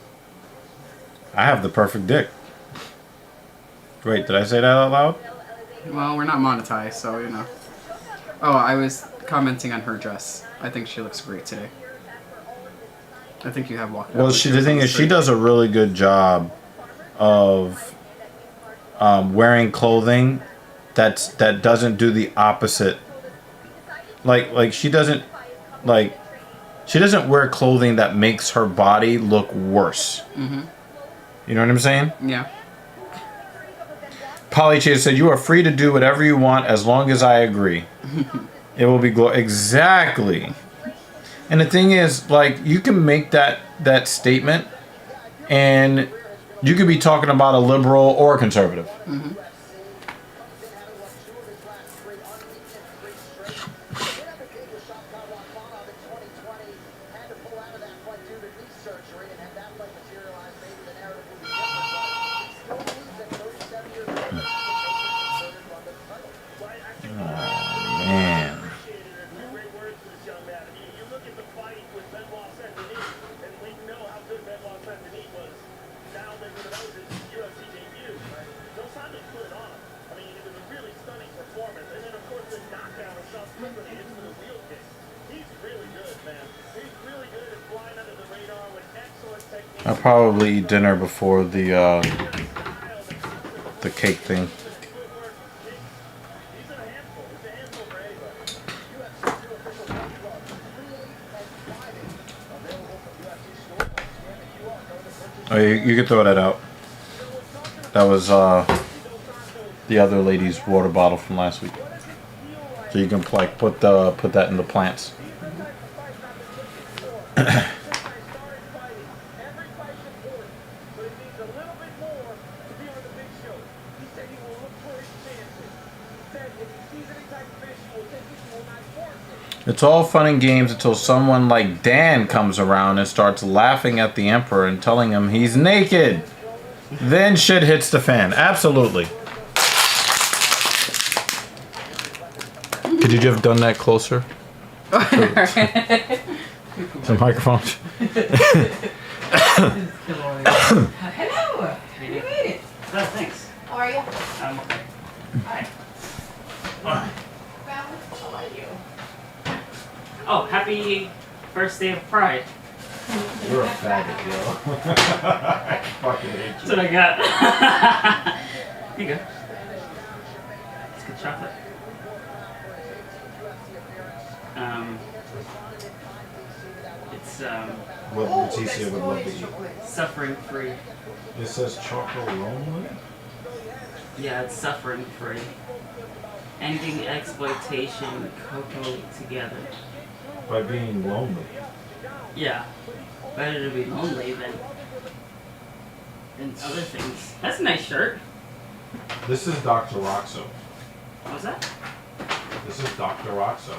[SPEAKER 1] I have the perfect dick. Wait, did I say that out loud?
[SPEAKER 2] Well, we're not monetized, so, you know. Oh, I was commenting on her dress. I think she looks great today. I think you have walked out.
[SPEAKER 1] Well, the thing is, she does a really good job of wearing clothing that doesn't do the opposite. Like she doesn't wear clothing that makes her body look worse. Mm-hmm. You know what I'm saying?
[SPEAKER 2] Yeah.
[SPEAKER 1] Polly Chase said, "You are free to do whatever you want as long as I agree. It will be exactly." And the thing is, like, you can make that statement, and you could be talking about a liberal or a conservative.
[SPEAKER 2] Mm-hmm.
[SPEAKER 1] I'll probably eat dinner before the cake thing. Oh, you can throw that out. That was the other lady's water bottle from last week. So you can like put that in the plants. It's all fun and games until someone like Dan comes around and starts laughing at the Emperor and telling him he's naked. Then shit hits the fan. Absolutely. Could you have done that closer? The microphone.
[SPEAKER 10] Hello. You made it.
[SPEAKER 11] Oh, thanks.
[SPEAKER 10] How are you?
[SPEAKER 11] I'm okay. Hi.
[SPEAKER 10] How are you?
[SPEAKER 11] Oh, happy first day of Pride.
[SPEAKER 1] You're a faggot, yo. I fucking hate you.
[SPEAKER 11] That's what I got. Here you go. It's good chocolate. It's
[SPEAKER 1] What Leticia would love to eat.
[SPEAKER 11] suffering free.
[SPEAKER 1] It says chocolate lonely?
[SPEAKER 11] Yeah, it's suffering free. Ending exploitation, cocoa together.
[SPEAKER 1] By being lonely.
[SPEAKER 11] Yeah. Better to be lonely than other things. That's a nice shirt.
[SPEAKER 1] This is Dr. Roxo.
[SPEAKER 11] What's that?
[SPEAKER 1] This is Dr. Roxo.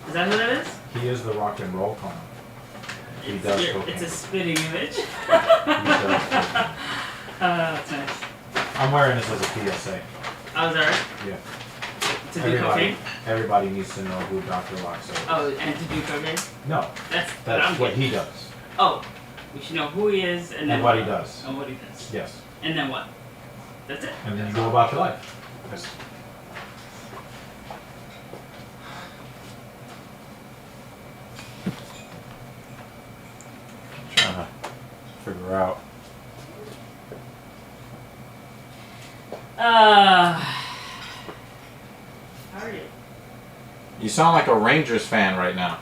[SPEAKER 11] Is that who that is?
[SPEAKER 1] He is the rock and roll clown. He does cocaine.
[SPEAKER 11] It's a spitting image.
[SPEAKER 1] He does cocaine.
[SPEAKER 11] That's nice.
[SPEAKER 1] I'm wearing this as a PSA.
[SPEAKER 11] Oh, is that right?
[SPEAKER 1] Yeah.
[SPEAKER 11] To do cocaine?
[SPEAKER 1] Everybody needs to know who Dr. Roxo is.
[SPEAKER 11] Oh, and to do cocaine?
[SPEAKER 1] No.
[SPEAKER 11] That's
[SPEAKER 1] what he does.
[SPEAKER 11] Oh, we should know who he is and then
[SPEAKER 1] what he does.
[SPEAKER 11] And what he does.
[SPEAKER 1] Yes.
[SPEAKER 11] And then what? That's it.
[SPEAKER 1] And then you go about your life. Yes. Trying to figure out.
[SPEAKER 11] How are you?
[SPEAKER 1] You sound like a Rangers fan right now.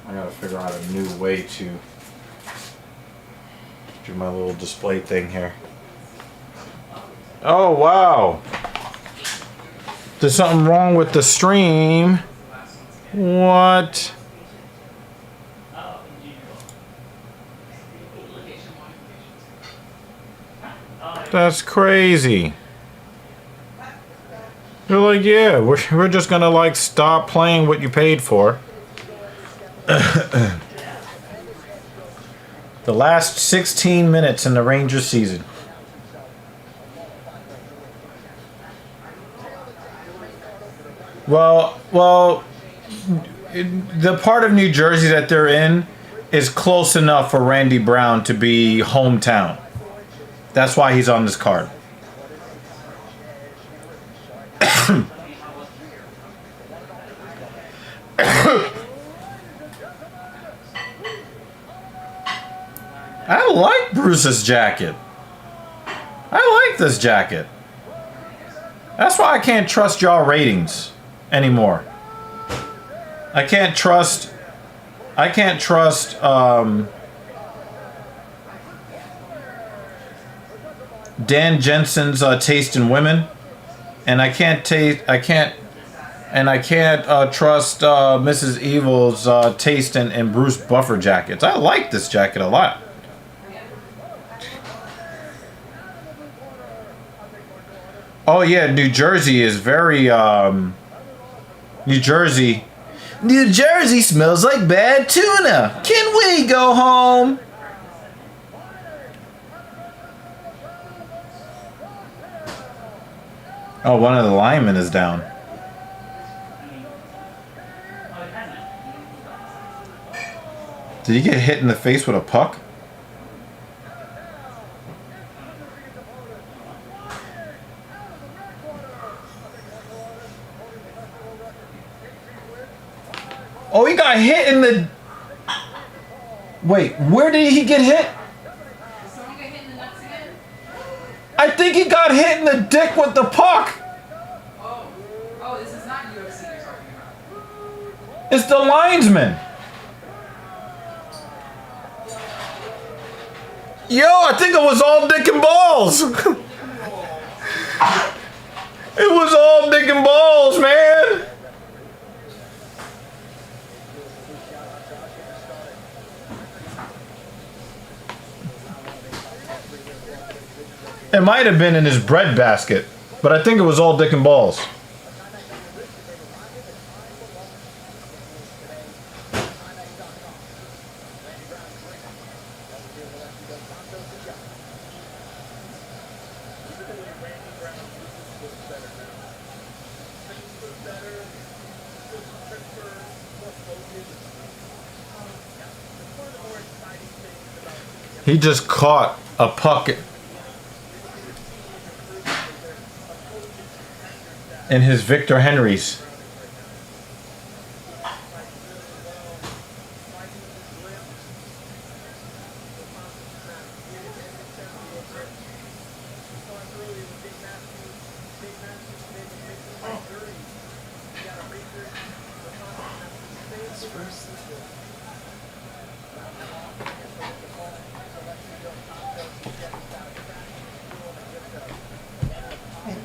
[SPEAKER 1] I gotta figure out a new way to do my little display thing here. Oh wow! There's something wrong with the stream. What? That's crazy. They're like, yeah, we're just gonna like stop playing what you paid for. The last 16 minutes in the Rangers season. Well, the part of New Jersey that they're in is close enough for Randy Brown to be hometown. That's why he's on this card. I like Bruce's jacket. I like this jacket. That's why I can't trust y'all ratings anymore. I can't trust Dan Jensen's taste in women, and I can't trust Mrs. Evil's taste in Bruce Buffer jackets. I like this jacket a lot. Oh yeah, New Jersey is very New Jersey smells like bad tuna. Can we go home? Oh, one of the linemen is down. Did he get hit in the face with a puck? Oh, he got hit in the... Wait, where did he get hit?
[SPEAKER 2] Someone get hit in the nuts again?
[SPEAKER 1] I think he got hit in the dick with the puck.
[SPEAKER 2] Oh, this is not UFC you're talking about.
[SPEAKER 1] It's the linesman. Yo, I think it was all dick and balls. It was all dick and balls, man. It might have been in his bread basket, but I think it was all dick and balls. He just caught a puck in his Victor Henry's.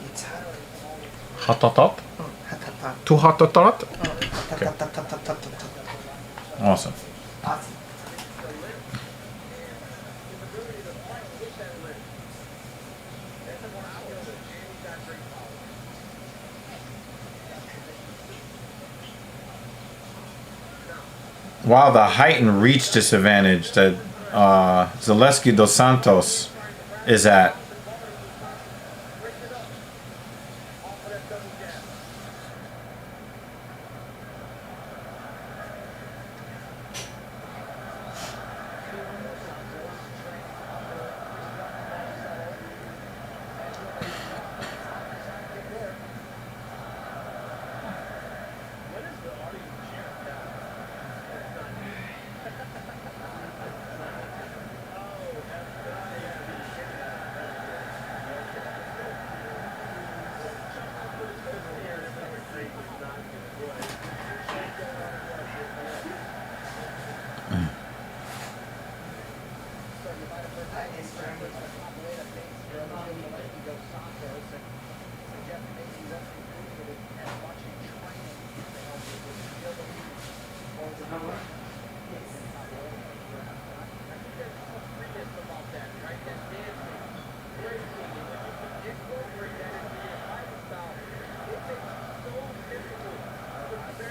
[SPEAKER 3] It's hot.
[SPEAKER 1] Hot, hot, hot?
[SPEAKER 3] Hot, hot, hot.
[SPEAKER 1] Too hot, hot, hot?
[SPEAKER 3] Hot, hot, hot, hot, hot, hot, hot.
[SPEAKER 1] Awesome.
[SPEAKER 3] Awesome.
[SPEAKER 1] Wow, the height and reach disadvantage that Zaleski dos Santos is at.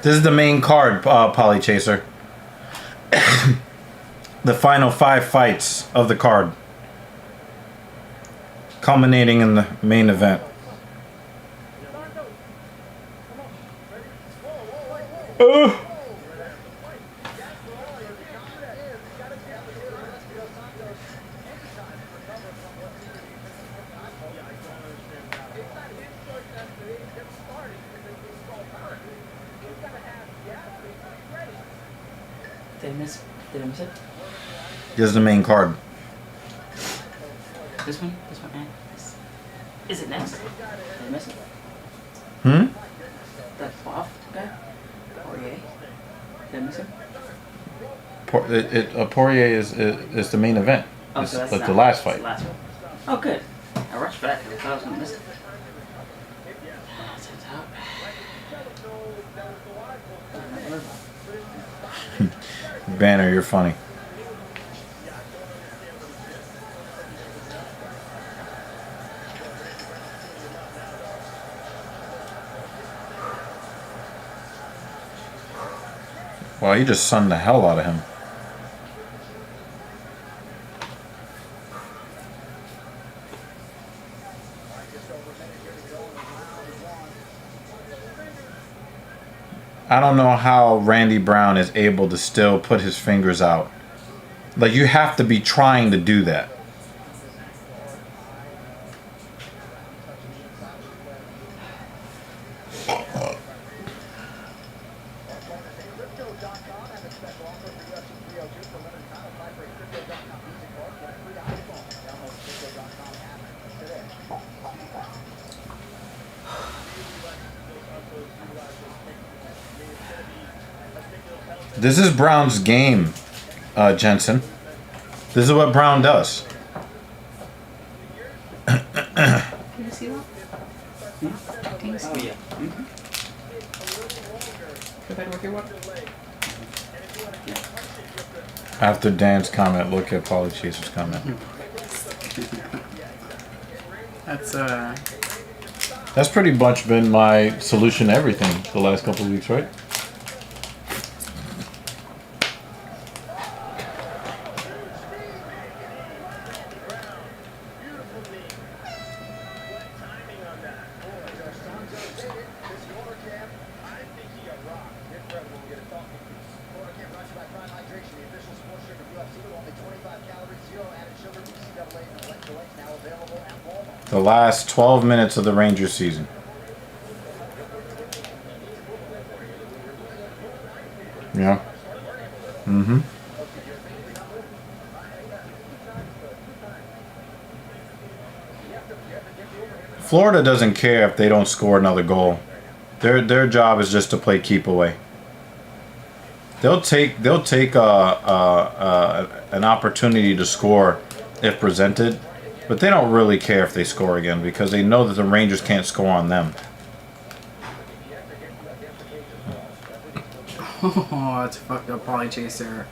[SPEAKER 1] This is the main card, Poly Chaser. The final 5 fights of the card, culminating in the main event.
[SPEAKER 11] Did I miss it?
[SPEAKER 1] This is the main card.
[SPEAKER 11] This one, and is it next? Did I miss it?
[SPEAKER 1] Hmm?
[SPEAKER 11] That buff guy? Poirier? Did I miss him?
[SPEAKER 1] Poirier is the main event.
[SPEAKER 11] Oh,
[SPEAKER 1] It's
[SPEAKER 11] so that's
[SPEAKER 1] like
[SPEAKER 11] not,
[SPEAKER 1] the last
[SPEAKER 11] that's
[SPEAKER 1] fight.
[SPEAKER 11] the last one. Oh, good. I rushed back because I thought I was going to miss it.
[SPEAKER 1] Banner, you're funny. Wow, you just sunned the hell out of him. I don't know how Randy Brown is able to still put his fingers out. Like, you have to be trying to do that. This is Brown's game, Jensen. This is what Brown does.
[SPEAKER 2] Can you see that? Can you see
[SPEAKER 11] Oh, yeah.
[SPEAKER 2] Go ahead with your what?
[SPEAKER 1] After Dan's comment, look at Polly Chaser's comment. That's pretty much been my solution to everything the last couple of weeks, right? The last 12 minutes of the Rangers season. Yeah. Mm-hmm. Florida doesn't care if they don't score another goal. Their job is just to play keep away. They'll take an opportunity to score if presented, but they don't really care if they score again because they know that the Rangers can't score on them.
[SPEAKER 2] Oh, it's a fucked up Polly Chaser.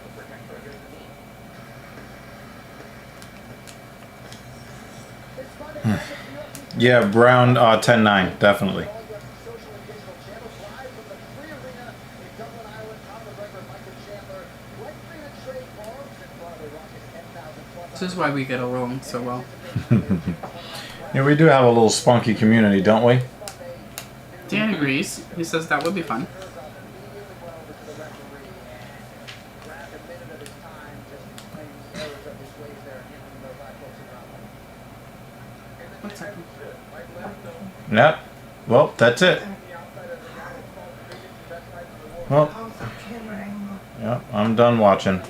[SPEAKER 1] Yeah, Brown 10-9, definitely.
[SPEAKER 2] This is why we get along so well.
[SPEAKER 1] Yeah, we do have a little spunky community, don't we?
[SPEAKER 2] Dan agrees. He says that would be fun. One second.
[SPEAKER 1] Yeah. Well, that's it. Well, yeah, I'm done watching.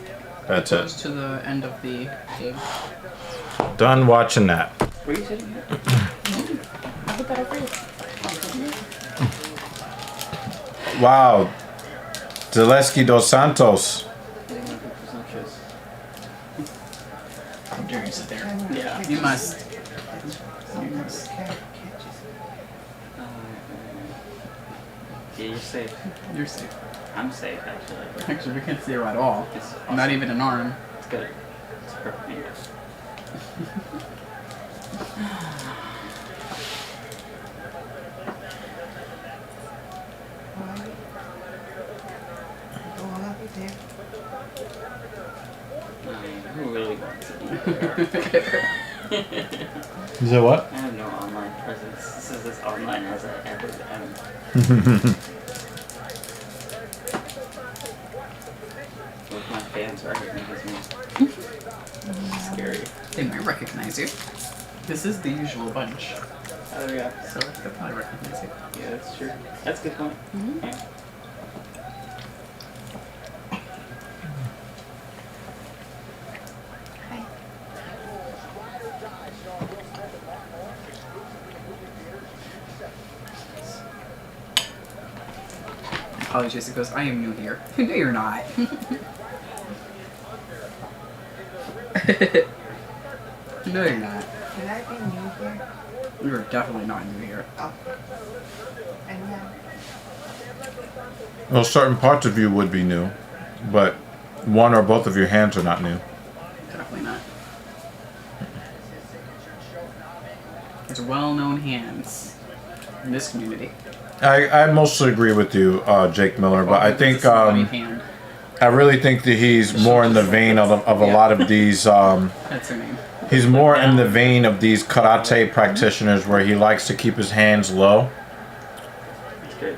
[SPEAKER 1] That's
[SPEAKER 2] Goes
[SPEAKER 1] it.
[SPEAKER 2] to the end of the game.
[SPEAKER 1] Done watching that.
[SPEAKER 11] Where are you sitting here?
[SPEAKER 2] I'll put that over you.
[SPEAKER 1] Wow. Zaleski dos Santos.
[SPEAKER 2] How dare you sit there? Yeah, you must. You must.
[SPEAKER 11] Yeah, you're safe.
[SPEAKER 2] You're safe.
[SPEAKER 11] I'm safe, actually.
[SPEAKER 2] Actually, we can't see her at all.
[SPEAKER 11] It's
[SPEAKER 2] Not even an arm.
[SPEAKER 11] It's good. It's perfect. Who really wants to be there?
[SPEAKER 1] You said what?
[SPEAKER 11] I have no online presence. This is as online as I ever am. Look, my fans recognize me. Scary.
[SPEAKER 2] They might recognize you. This is the usual bunch,
[SPEAKER 11] Oh yeah.
[SPEAKER 2] so they'll probably recognize you.
[SPEAKER 11] Yeah, that's true. That's a good point. Yeah.
[SPEAKER 2] Apologies, it goes, I am new here. No, you're not. No, you're not.
[SPEAKER 3] Can I be new here?
[SPEAKER 2] You're definitely not new here.
[SPEAKER 3] Oh. And yeah.
[SPEAKER 1] Well, certain parts of you would be new, but one or both of your hands are not new.
[SPEAKER 2] Definitely not. There's well-known hands in this community.
[SPEAKER 1] I mostly agree with you, Jake Miller, but I think
[SPEAKER 2] hand.
[SPEAKER 1] I really think that he's more in the vein of a lot of these.
[SPEAKER 2] That's her name.
[SPEAKER 1] He's more in the vein of these karate practitioners where he likes to keep his hands low.
[SPEAKER 11] That's good.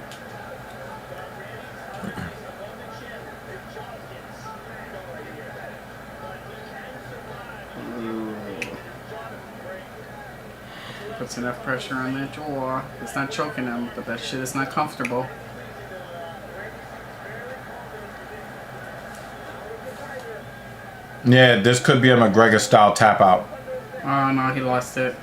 [SPEAKER 2] Puts enough pressure on that jaw. It's not choking him, but that shit is not comfortable.
[SPEAKER 1] Yeah, this could be a McGregor style tap out.
[SPEAKER 2] Oh no, he lost it.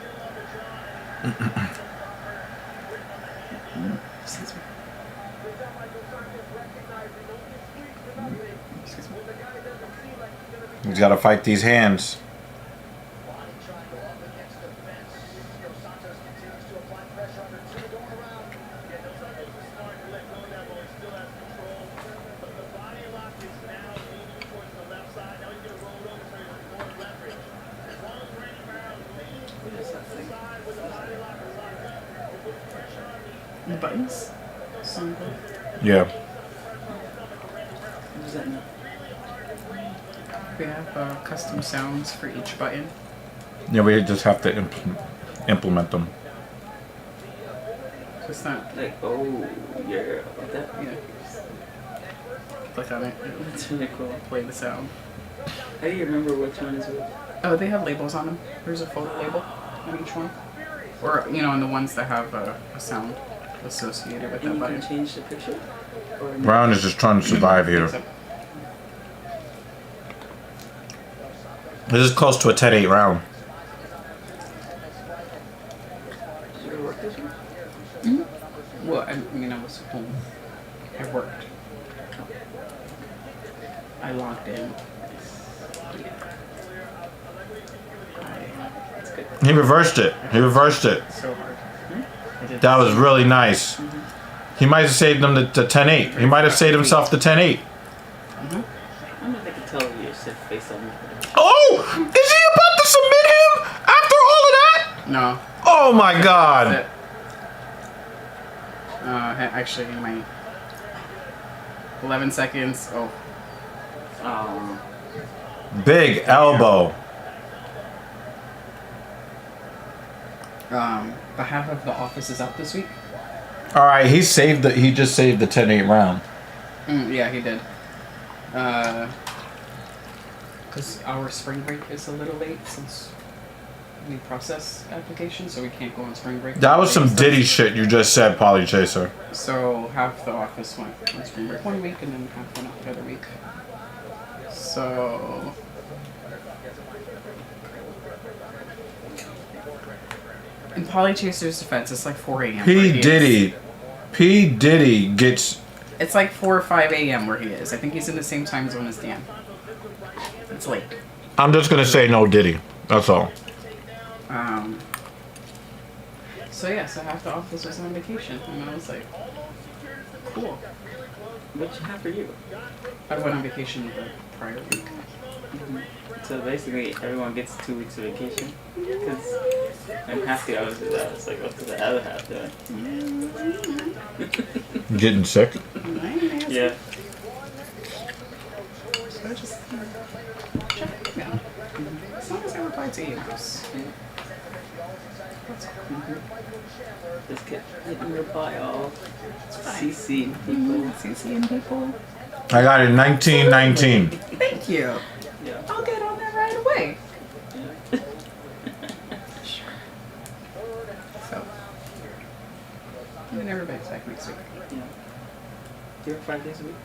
[SPEAKER 1] He's got to fight these hands.
[SPEAKER 2] The buttons?
[SPEAKER 1] Yeah.
[SPEAKER 11] What does that mean?
[SPEAKER 2] We have custom sounds for each button.
[SPEAKER 1] Yeah, we just have to implement them.
[SPEAKER 2] So it's not,
[SPEAKER 11] Like, oh, yeah, like that.
[SPEAKER 2] yeah. Click on it,
[SPEAKER 11] That's really cool.
[SPEAKER 2] play the sound.
[SPEAKER 11] How do you remember which one is which?
[SPEAKER 2] Oh, they have labels on them. There's a photo label on each one. Or, you know, on the ones that have a sound associated with that
[SPEAKER 11] And you
[SPEAKER 2] button.
[SPEAKER 11] can change the picture? Or no?
[SPEAKER 1] Brown is just trying to survive here.
[SPEAKER 2] So,
[SPEAKER 1] This is close to a 10-8 round.
[SPEAKER 11] Did you ever work this one?
[SPEAKER 2] well, I mean, I was home. I worked. I logged in. It's good.
[SPEAKER 1] He reversed it. He reversed it.
[SPEAKER 2] So hard. I did
[SPEAKER 1] That was really nice. He might have saved him the 10-8. He might have saved himself the 10-8.
[SPEAKER 11] I wonder if they can tell you sit face on me.
[SPEAKER 1] Oh! Is he about to submit him after all of that?
[SPEAKER 2] No.
[SPEAKER 1] Oh my god.
[SPEAKER 2] That's it. Actually, my 11 seconds. Oh.
[SPEAKER 1] Big elbow.
[SPEAKER 2] But half of the office is out this week.
[SPEAKER 1] Alright, he just saved the 10-8 round.
[SPEAKER 2] Yeah, he did. Because our spring break is a little late since we process applications, so we can't go on spring break.
[SPEAKER 1] That was some Diddy shit you just said, Polly Chaser.
[SPEAKER 2] So half the office went on spring break one week, and then half went out the other week. So in Polly Chaser's defense, it's like 4 a.m.
[SPEAKER 1] P. Diddy gets...
[SPEAKER 2] It's like 4 or 5 a.m. where he is. I think he's in the same time zone as Dan. It's late.
[SPEAKER 1] I'm just gonna say no Diddy. That's all.
[SPEAKER 2] So yeah, so half the office was on vacation, and I was like, cool.
[SPEAKER 11] What you have for you?
[SPEAKER 2] I went on vacation the prior week.
[SPEAKER 11] So basically, everyone gets 2 weeks of vacation. Because I'm half the hours is out. It's like, what does the other half doing?
[SPEAKER 1] Getting sick?
[SPEAKER 11] Yeah.
[SPEAKER 2] So I just check it out. As long as I reply to emails. That's all.
[SPEAKER 11] Just get hitting reply all. CC people.
[SPEAKER 2] CCing people.
[SPEAKER 1] I got it 1919.
[SPEAKER 2] Thank you.
[SPEAKER 11] Yeah.
[SPEAKER 2] I'll get on that right away. Sure. So, and then everybody's back next week.
[SPEAKER 11] Yeah. Do you work 5 days a week?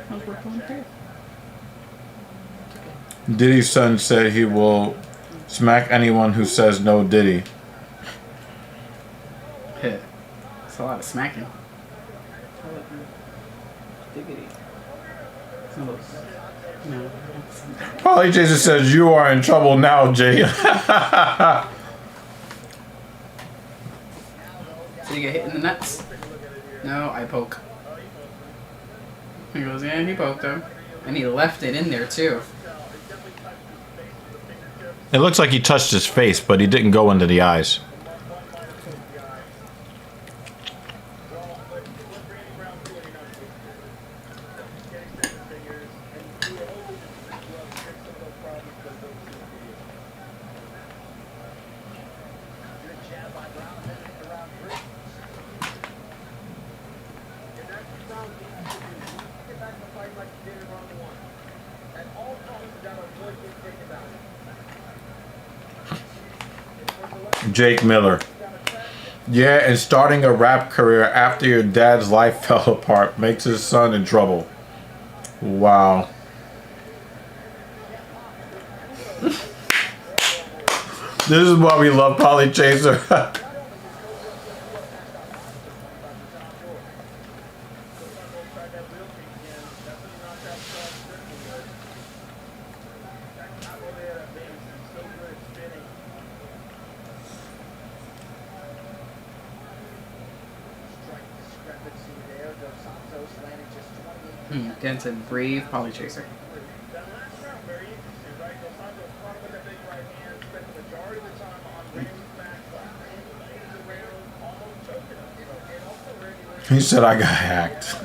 [SPEAKER 2] I was working on too.
[SPEAKER 1] Diddy's son said he will smack anyone who says no Diddy.
[SPEAKER 2] Hit. It's a lot of smacking.
[SPEAKER 11] How about diggity?
[SPEAKER 2] No.
[SPEAKER 1] Polly Chaser says you are in trouble now, Jay.
[SPEAKER 2] So you get hit in the nuts? No, I poke. He goes, yeah, he poked him. And he left it in there too.
[SPEAKER 1] It looks like he touched his face, but he didn't go into the eyes. Jake Miller. Yeah, and starting a rap career after your dad's life fell apart makes his son in trouble. Wow. This is why we love Polly Chaser.
[SPEAKER 2] Dan said brave Polly Chaser.
[SPEAKER 1] He said I got hacked.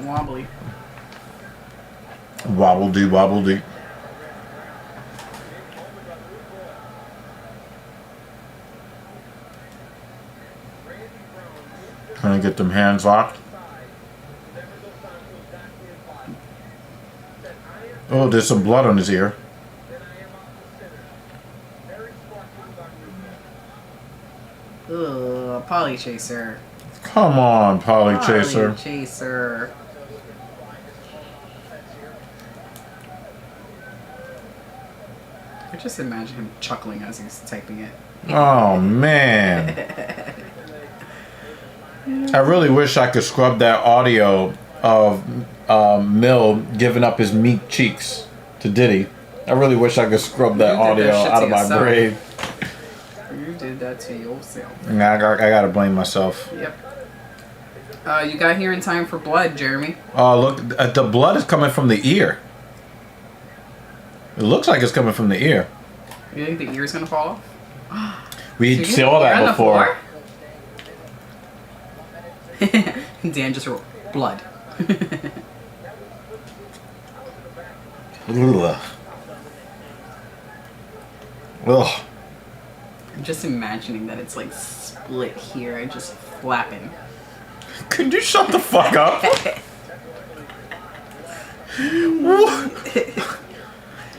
[SPEAKER 2] Wobbly.
[SPEAKER 1] Wobble dee, wobble dee. Trying to get them hands locked. Oh, there's some blood on his ear.
[SPEAKER 2] Ugh, Polly Chaser.
[SPEAKER 1] Come on, Polly Chaser.
[SPEAKER 2] Polly Chaser. I just imagine him chuckling as he's typing it.
[SPEAKER 1] Oh, man. I really wish I could scrub that audio of Mill giving up his meek cheeks to Diddy. I really wish I could scrub that audio out of my brain.
[SPEAKER 2] You did that to yourself.
[SPEAKER 1] I gotta blame myself.
[SPEAKER 2] Yep. You got here in time for blood, Jeremy.
[SPEAKER 1] Oh, look, the blood is coming from the ear. It looks like it's coming from the ear.
[SPEAKER 2] You think the ear's gonna fall off?
[SPEAKER 1] We saw that before.
[SPEAKER 2] Dan just wrote blood.
[SPEAKER 1] Ugh. Ugh.
[SPEAKER 2] I'm just imagining that it's like split here and just flapping.
[SPEAKER 1] Could you shut the fuck up?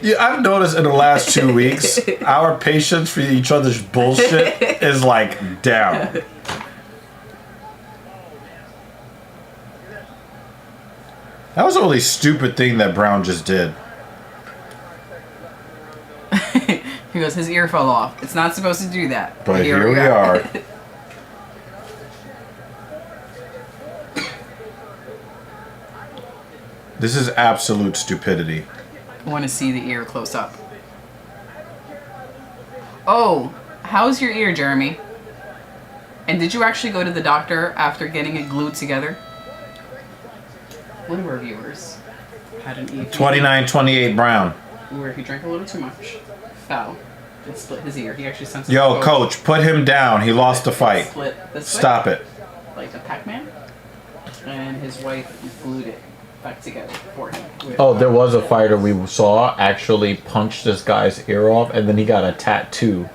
[SPEAKER 1] Yeah, I've noticed in the last 2 weeks, our patience for each other's bullshit is like down. That was a really stupid thing that Brown just did.
[SPEAKER 2] He goes, his ear fell off. It's not supposed to do that.
[SPEAKER 1] But here we are. This is absolute stupidity.
[SPEAKER 2] I want to see the ear close up. Oh, how's your ear, Jeremy? And did you actually go to the doctor after getting it glued together? One of our viewers had an ear.
[SPEAKER 1] 29-28 Brown.
[SPEAKER 2] Where he drank a little too much. Foul. It split his ear. He actually sent some
[SPEAKER 1] Yo, coach, put him down. He lost the fight.
[SPEAKER 2] Split this
[SPEAKER 1] Stop
[SPEAKER 2] way,
[SPEAKER 1] it.
[SPEAKER 2] like a Pac-Man. And his wife glued it back together for him.
[SPEAKER 1] Oh, there was a fighter we saw actually punch this guy's ear off, and then he got a tattoo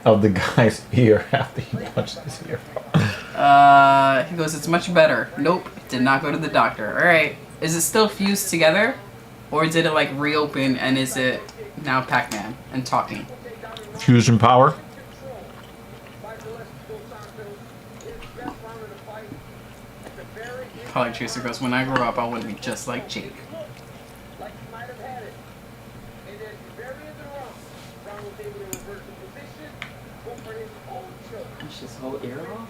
[SPEAKER 1] of the guy's ear after he punched his ear off.
[SPEAKER 2] He goes, it's much better. Nope, did not go to the doctor. Alright, is it still fused together? Or did it like reopen and is it now Pac-Man and talking?
[SPEAKER 1] Fusion power.
[SPEAKER 2] Polly Chaser goes, when I grow up, I want to be just like Jake.
[SPEAKER 11] Push his whole ear off?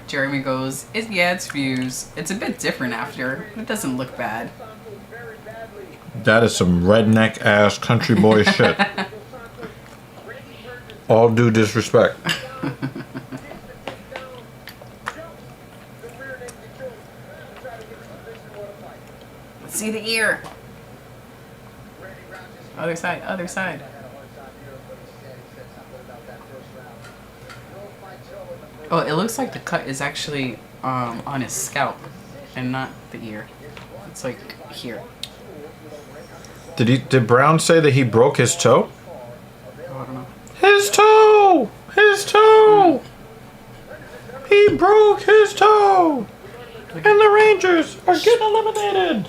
[SPEAKER 2] Jeremy goes, it's fused. It's a bit different after. It doesn't look bad.
[SPEAKER 1] That is some redneck ass country boy shit. All due disrespect.
[SPEAKER 2] Let's see the ear. Oh, Other side, other side. Oh, it looks like the cut is actually on his scalp and not the ear. It's like here.
[SPEAKER 1] Did Brown say that he broke his toe?
[SPEAKER 2] Oh, I don't know.
[SPEAKER 1] His toe! His toe! He broke his toe! And the Rangers are getting eliminated!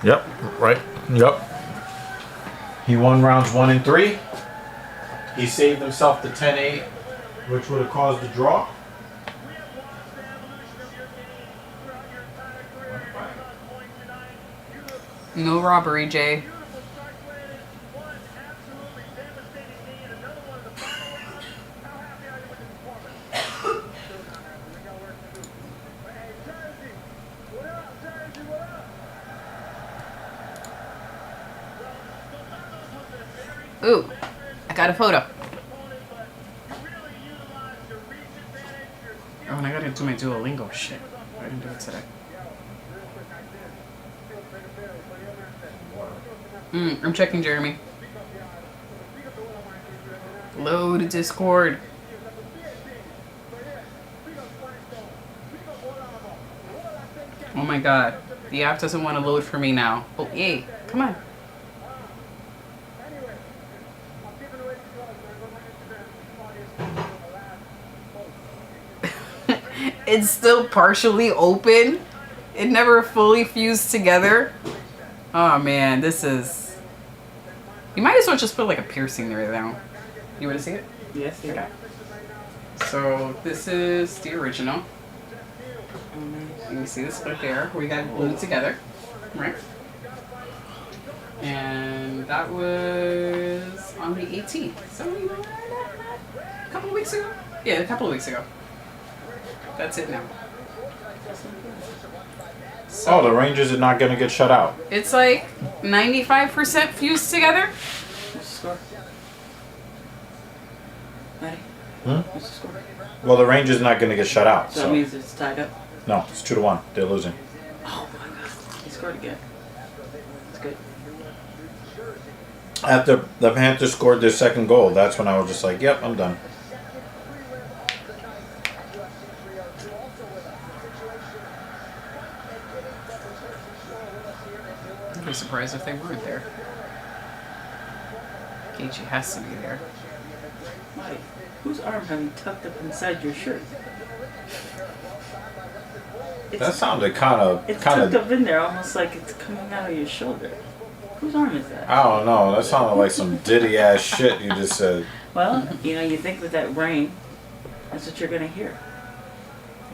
[SPEAKER 1] Yep, right. Yep. He won rounds 1 and 3. He saved himself the 10-8, which would have caused a draw.
[SPEAKER 2] No robbery, Jay. Ooh, I got a photo. Oh, and I gotta do my Duolingo shit. I didn't do it today. I'm checking Jeremy. Load Discord. Oh my god. The app doesn't want to load for me now. Oh, yay. Come on. It's still partially open. It never fully fused together. Oh man, this is... You might as well just put like a piercing there now. You want to see it?
[SPEAKER 11] Yes.
[SPEAKER 2] Okay. So this is the original. You see this right there. We got it glued together. Right? And that was on the 18th. So a couple of weeks ago? Yeah, a couple of weeks ago. That's it now. So
[SPEAKER 1] Oh, the Rangers are not going to get shut out.
[SPEAKER 2] it's like 95% fused together.
[SPEAKER 11] What's the score? Maddie? What's the score?
[SPEAKER 1] Well, the Rangers are not going to get shut out.
[SPEAKER 11] So that means it's tied up?
[SPEAKER 1] No, it's 2-1. They're losing.
[SPEAKER 11] Oh my god. He scored again. That's good.
[SPEAKER 1] After the Panthers scored their second goal, that's when I was just like, yep, I'm done.
[SPEAKER 2] I'd be surprised if they weren't there. Gaethje has to be there.
[SPEAKER 11] Maddie, whose arm have you tucked up inside your shirt?
[SPEAKER 1] That sounded kind of...
[SPEAKER 11] It's tucked up in there, almost like it's coming out of your shoulder. Whose arm is that?
[SPEAKER 1] I don't know. That sounded like some Diddy-ass shit you just said.
[SPEAKER 11] Well, you know, you think with that brain, that's what you're gonna hear.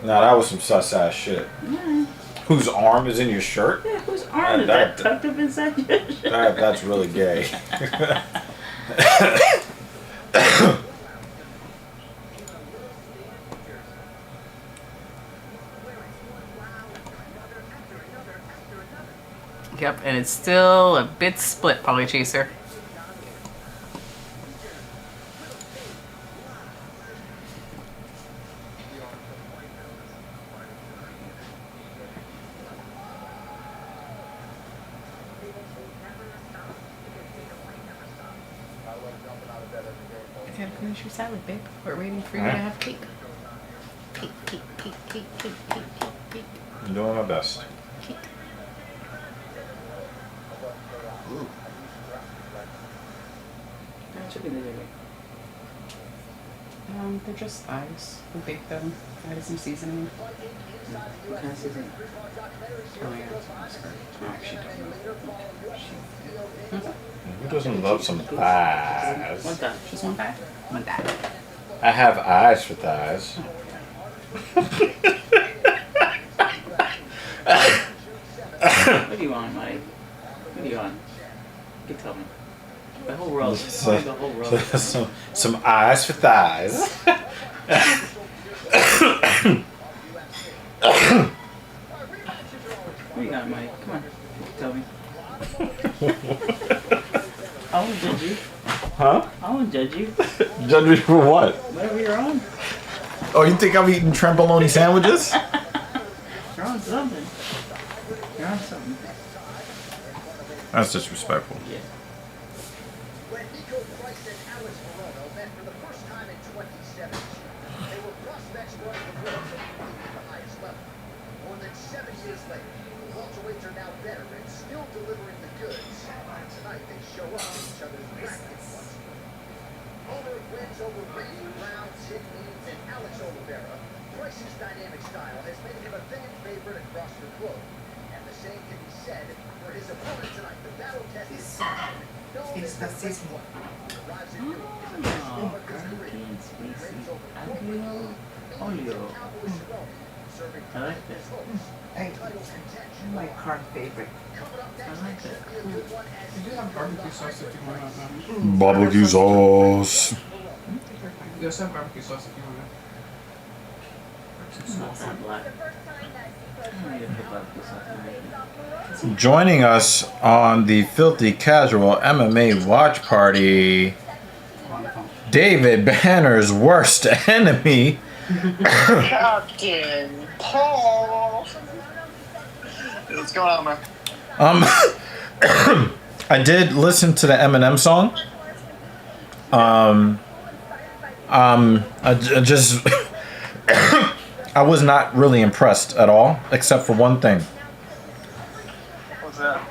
[SPEAKER 1] No, that was some sus-ass shit.
[SPEAKER 11] Yeah.
[SPEAKER 1] Whose arm is in your shirt?
[SPEAKER 11] Yeah, whose arm is that tucked up inside your shirt?
[SPEAKER 1] That's really gay.
[SPEAKER 2] Yep, and it's still a bit split, Polychaser. I gotta finish your salad, babe. We're waiting for you to have cake. Cake, cake, cake, cake, cake, cake, cake, cake.
[SPEAKER 1] I'm doing my best.
[SPEAKER 2] Cake.
[SPEAKER 11] How chicken did you make?
[SPEAKER 2] They're just thighs. We baked them. Added some seasoning.
[SPEAKER 11] What kind of seasoning?
[SPEAKER 2] Oh yeah, that's her. Oh, she doesn't.
[SPEAKER 1] Who doesn't love some thighs?
[SPEAKER 11] One time.
[SPEAKER 2] Just one thigh? One thigh.
[SPEAKER 1] I have eyes for thighs.
[SPEAKER 11] What do you want, Mike? What do you want? You can tell me. The whole world. The whole world.
[SPEAKER 1] some eyes for thighs.
[SPEAKER 11] What do you got, Mike? Come on. Tell me. I won't judge you.
[SPEAKER 1] Huh?
[SPEAKER 11] I won't judge you.
[SPEAKER 1] Judge me for what?
[SPEAKER 11] Whatever you're on.
[SPEAKER 1] Oh, you think I'm eating tremboloni sandwiches?
[SPEAKER 11] You're on something. You're on something.
[SPEAKER 1] That's disrespectful.
[SPEAKER 11] Yeah.
[SPEAKER 4] When Nico Price and Alex Morono met for the first time in 2017, they were prospects running the world at the highest level. More than 7 years later, the welterweights are now better and still delivering the goods. And tonight they show up in each other's brackets once more. Homer wins over Randy Brown, Sid Means, and Alex Oliveira. Price's dynamic style has made him a fan favorite across the globe. And the same can be said for his opponent tonight, the battle-tested champion.
[SPEAKER 3] It's the season.
[SPEAKER 4] Arrives in New York as a first
[SPEAKER 11] Oh,
[SPEAKER 4] of his career. Wins over
[SPEAKER 11] Aglio Olio.
[SPEAKER 4] Cowboy Cerrone, serving
[SPEAKER 11] I like this.
[SPEAKER 3] Thank
[SPEAKER 4] title
[SPEAKER 3] you.
[SPEAKER 4] contention.
[SPEAKER 3] My current favorite.
[SPEAKER 4] Coming up
[SPEAKER 11] I
[SPEAKER 4] next,
[SPEAKER 11] like
[SPEAKER 4] it
[SPEAKER 11] it.
[SPEAKER 4] should be a good one as
[SPEAKER 2] You do have barbecue sauce if you want to.
[SPEAKER 1] Barbecue sauce.
[SPEAKER 2] You also have barbecue sauce if you want to.
[SPEAKER 11] It's not that black. I need to put barbecue sauce in it.
[SPEAKER 1] Joining us on the Filthy Casual MMA watch party, David Banner's worst enemy.
[SPEAKER 6] Captain Paul. What's going on, man?
[SPEAKER 1] I did listen to the Eminem song. I just I was not really impressed at all, except for one thing.
[SPEAKER 6] What's that?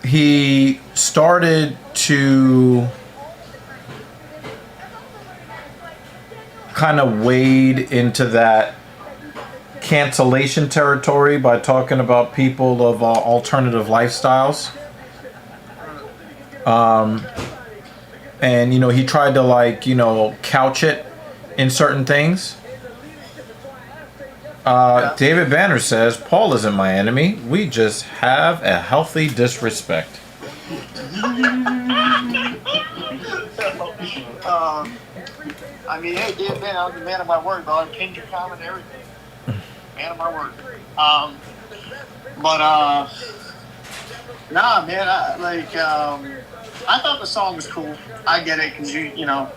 [SPEAKER 1] He started to kind of wade into that cancellation territory by talking about people of alternative lifestyles. And, you know, he tried to, like, you know, couch it in certain things. David Banner says, Paul isn't my enemy. We just have a healthy disrespect.
[SPEAKER 6] I mean, hey, Dave, man, I was a man of my word, bro. I pinned your comment and everything. Man of my word. Nah, man, I thought the song was cool. I get it, because you know,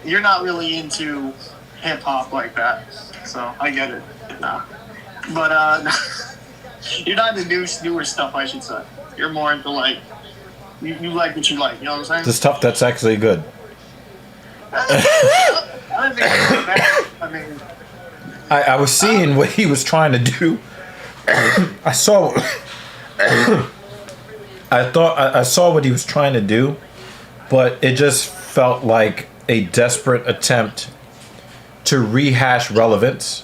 [SPEAKER 6] you're not really into hip-hop like that, so I get it. Nah. But, you're not into newer stuff, I should say. You're more into, like, you like what you like, you know what I'm saying?
[SPEAKER 1] The stuff that's actually good.
[SPEAKER 6] I don't think it's bad. I mean,
[SPEAKER 1] I was seeing what he was trying to do. I saw what he was trying to do, but it just felt like a desperate attempt to rehash relevance.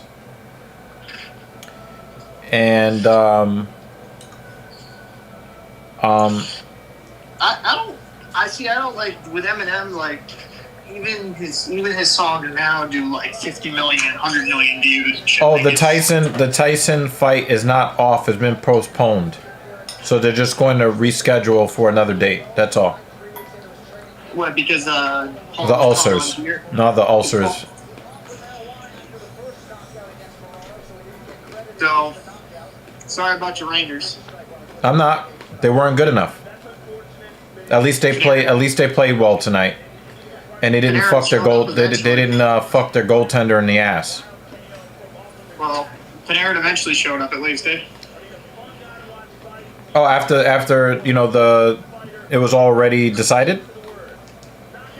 [SPEAKER 1] And
[SPEAKER 6] I don't like with Eminem, like even his songs now do like 50 million, 100 million views and shit.
[SPEAKER 1] oh,
[SPEAKER 6] Like,
[SPEAKER 1] the Tyson fight is not off, it's been postponed. So they're just going to reschedule for another date. That's all.
[SPEAKER 6] What, because
[SPEAKER 1] The ulcers. No, the ulcers.
[SPEAKER 6] So sorry about your Rangers.
[SPEAKER 1] I'm not. They weren't good enough. At least they played well tonight. And they didn't fuck their goal. They didn't fuck their goaltender in the ass.
[SPEAKER 6] Well, Panarin eventually showed up at least, eh?
[SPEAKER 1] Oh, after you know it was already decided.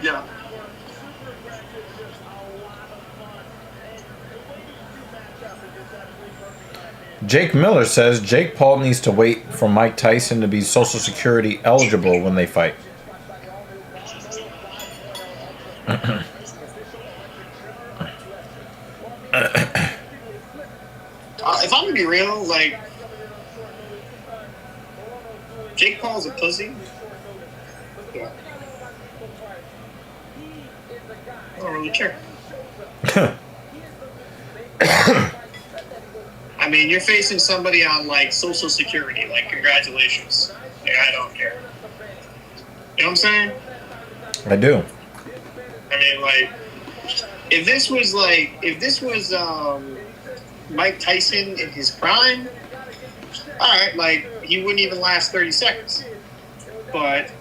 [SPEAKER 6] Yeah.
[SPEAKER 1] Jake Miller says Jake Paul needs to wait for Mike Tyson to be Social Security eligible when they fight.
[SPEAKER 6] If I'm gonna be real, like, Jake Paul's a pussy. Yeah. I don't really care. I mean, you're facing somebody on, like, Social Security. Like, congratulations. Like, I don't care. You know what I'm saying?
[SPEAKER 1] I do.
[SPEAKER 6] I mean, like, if this was Mike Tyson in his prime, all right, like, he wouldn't even last 30 seconds. But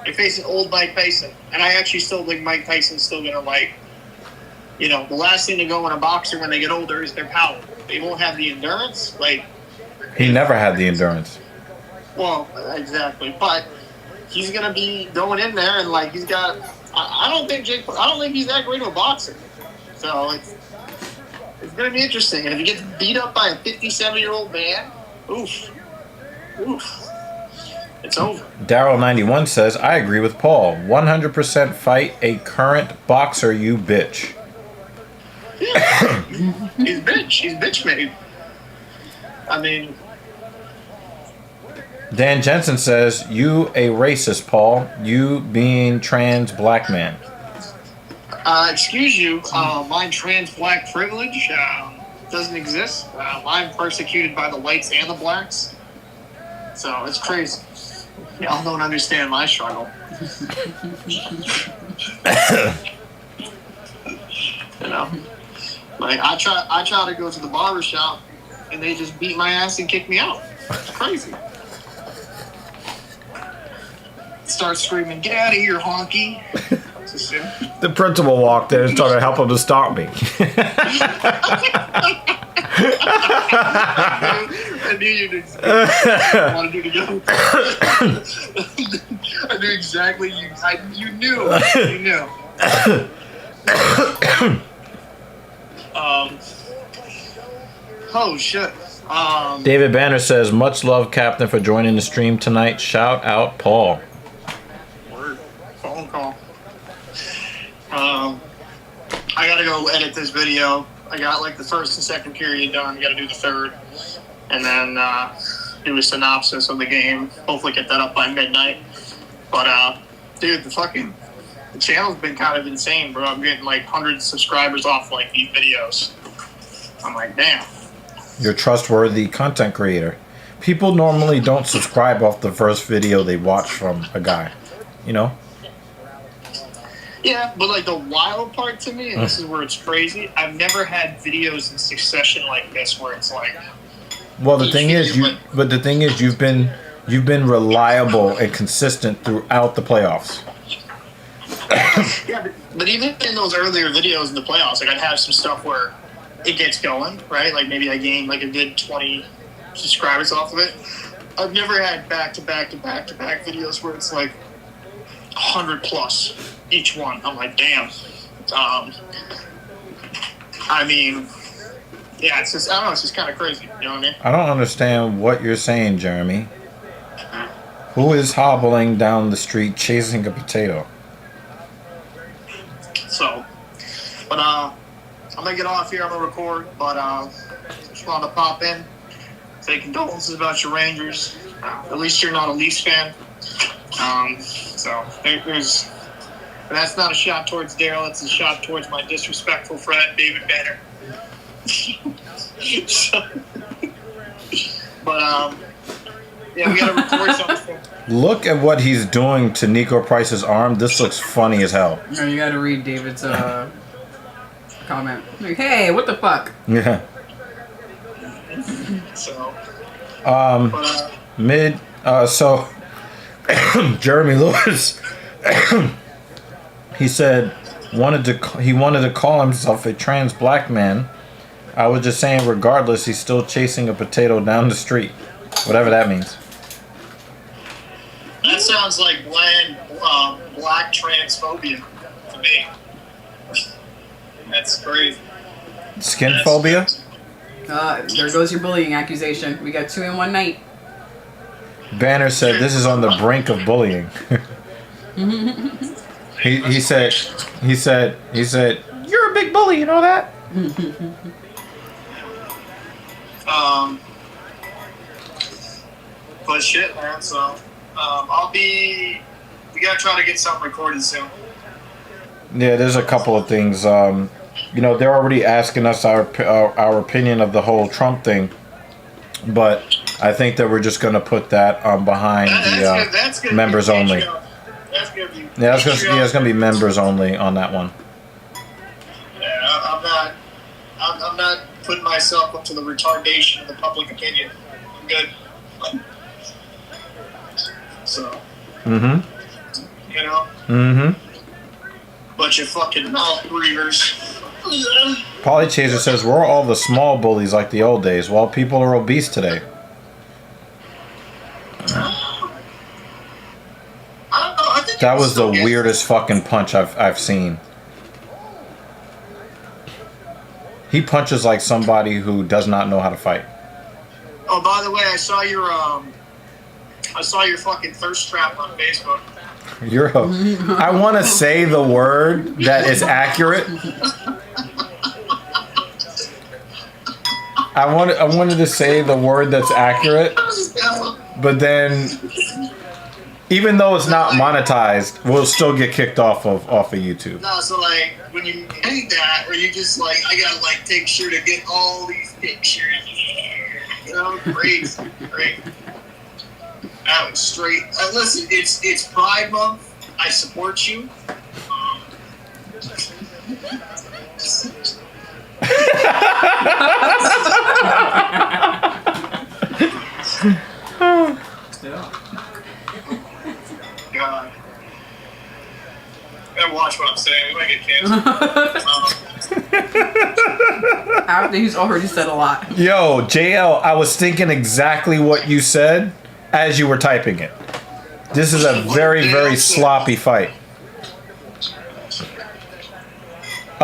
[SPEAKER 6] You're facing old Mike Tyson. And I actually still think Mike Tyson's still going to, like, you know, the last thing to go in a boxer when they get older is their power. They won't have the endurance. Like,
[SPEAKER 1] He never had the endurance.
[SPEAKER 6] well, exactly. But he's going to be going in there and, like, he's got... I don't think he's that great of a boxer. So it's going to be interesting. And if he gets beat up by a 57-year-old man, oof. It's over.
[SPEAKER 1] Daryl91 says, I agree with Paul. 100% fight a current boxer, you bitch.
[SPEAKER 6] Yeah. He's bitch. He's bitch made. I mean...
[SPEAKER 1] Dan Jensen says, you a racist, Paul. You being trans black man.
[SPEAKER 6] Excuse you, my trans black privilege doesn't exist. I'm persecuted by the whites and the blacks. So it's crazy. Y'all don't understand my struggle. You know? Like, I try to go to the barber shop and they just beat my ass and kick me out. It's crazy. Start screaming, get out of here, honky.
[SPEAKER 1] The principal walked in and started to help him to stop me.
[SPEAKER 6] I knew you'd wanted you to go. I knew exactly you knew. You knew. Oh shit.
[SPEAKER 1] David Banner says, much love, Captain, for joining the stream tonight. Shout out, Paul.
[SPEAKER 6] Word. Phone call. I gotta go edit this video. I got like the first and second period done. Gotta do the third. And then do a synopsis of the game. Hopefully get that up by midnight. But dude, the channel's been kind of insane, bro. I'm getting like hundreds of subscribers off like these videos. I'm like, damn.
[SPEAKER 1] You're a trustworthy content creator. People normally don't subscribe off the first video they watch from a guy. You know?
[SPEAKER 6] Yeah, but like the wild part to me, and this is where it's crazy, I've never had videos in succession like this where it's like...
[SPEAKER 1] Well, the thing is, you've been reliable and consistent throughout the playoffs.
[SPEAKER 6] Yeah, but even in those earlier videos in the playoffs, like I'd have some stuff where it gets going, right? Like maybe I gained like a good 20 subscribers off of it. I've never had back-to-back videos where it's like 100 plus each one. I'm like, damn. I mean, yeah, it's just, I don't know, it's just kind of crazy. You know what I mean?
[SPEAKER 1] I don't understand what you're saying, Jeremy. Who is hobbling down the street chasing a potato?
[SPEAKER 6] So, but I'm gonna get off here. I'm gonna record, but just wanted to pop in, say condolences about your Rangers. At least you're not a Leafs fan. So there's. That's not a shot towards Daryl. It's a shot towards my disrespectful friend David Banner. So, but yeah, we gotta record something.
[SPEAKER 1] Look at what he's doing to Nico Price's arm. This looks funny as hell.
[SPEAKER 2] No, you gotta read David's comment. Like, hey, what the fuck?
[SPEAKER 1] Yeah.
[SPEAKER 6] So.
[SPEAKER 1] So Jeremy Lewis, he said he wanted to call himself a trans black man. I was just saying, regardless, he's still chasing a potato down the street, whatever that means.
[SPEAKER 6] That sounds like bland black transphobia to me. That's crazy.
[SPEAKER 1] Skin phobia?
[SPEAKER 2] There goes your bullying accusation. We got 2 in one night.
[SPEAKER 1] Banner said this is on the brink of bullying. he said you're a big bully, you know that?
[SPEAKER 6] But shit, man. So we gotta try to get something recorded soon.
[SPEAKER 1] Yeah, there's a couple of things. They're already asking us our opinion of the whole Trump thing, but I think that we're just gonna put that behind
[SPEAKER 6] that's gonna
[SPEAKER 1] members
[SPEAKER 6] be
[SPEAKER 1] only.
[SPEAKER 6] That's gonna be
[SPEAKER 1] it's gonna be members only on that one.
[SPEAKER 6] Yeah, I'm not putting myself up to the retardation of the public opinion. I'm good. So. you know?
[SPEAKER 1] Mm-hmm.
[SPEAKER 6] Bunch of fucking mouth breathers.
[SPEAKER 1] Polly Chaser says, we're all the small bullies like the old days, while people are obese today.
[SPEAKER 6] I don't know. I think
[SPEAKER 1] That was the weirdest fucking punch I've seen. He punches like somebody who does not know how to fight.
[SPEAKER 6] Oh, by the way, I saw your fucking thirst trap on Facebook.
[SPEAKER 1] I want to say the word that is accurate. I wanted to say the word that's accurate, but then, even though it's not monetized, we'll still get kicked off of YouTube.
[SPEAKER 6] No, so like when you made that, or you just like, I gotta like take sure to get all these pictures. You know, great. That was straight. Listen, it's Pride Month. I support you. God. Gotta watch what I'm saying. We might get canceled.
[SPEAKER 2] After he's already said a lot.
[SPEAKER 1] Yo, JL, I was thinking exactly what you said as you were typing it. This is a very, very sloppy fight.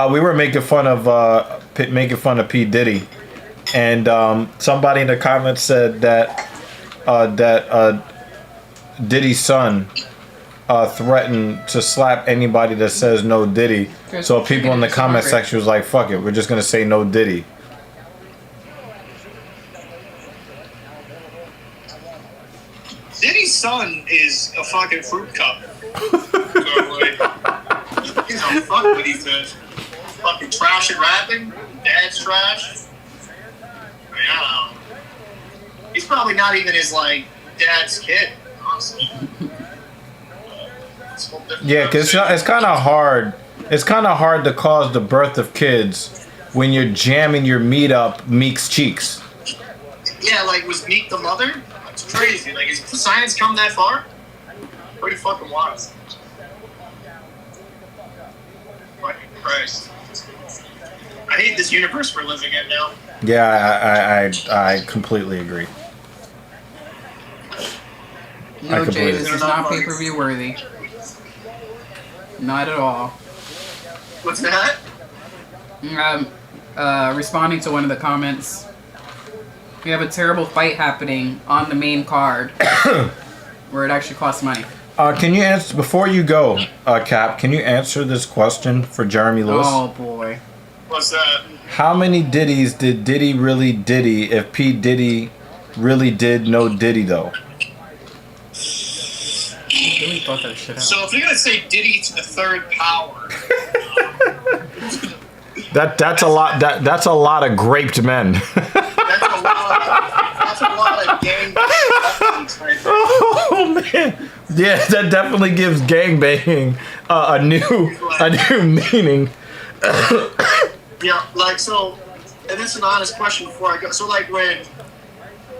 [SPEAKER 1] We were making fun of P. Diddy, and somebody in the comments said that Diddy's son threatened to slap anybody that says no Diddy. So people in the comment section was like, "Fuck it, we're just gonna say no Diddy."
[SPEAKER 6] Diddy's son is a fucking fruit cup. So, like, he's a fuck what he says. Fucking trash and rapping. Dad's trash. I mean, I don't know. He's probably not even his like dad's kid, honestly.
[SPEAKER 1] Yeah, because it's kind of hard. It's kind of hard to cause the birth of kids when you're jamming your meat up Meek's cheeks.
[SPEAKER 6] Yeah, like, was Meek the mother? That's crazy. Like, has science come that far? Pretty fucking wild. Fucking Christ. I hate this universe we're living in now.
[SPEAKER 1] Yeah, I completely agree.
[SPEAKER 2] No, Jay, this is not pay-per-view worthy. Not at all.
[SPEAKER 6] What's that?
[SPEAKER 2] Responding to one of the comments. We have a terrible fight happening on the main card where it actually costs money.
[SPEAKER 1] Can you answer before you go, Cap? Can you answer this question for Jeremy Lewis?
[SPEAKER 2] Oh boy.
[SPEAKER 6] What's that?
[SPEAKER 1] How many Diddies did Diddy really Diddy if P. Diddy really did no Diddy though?
[SPEAKER 2] Really thought that shit out.
[SPEAKER 6] So if you're gonna say Diddy to the third power,
[SPEAKER 1] that's a lot. That's a lot of graped men.
[SPEAKER 6] that's a lot of gang.
[SPEAKER 1] Oh man, yeah, that definitely gives gangbanging a new meaning.
[SPEAKER 6] Yeah, like so, and this is an honest question before I go. So like when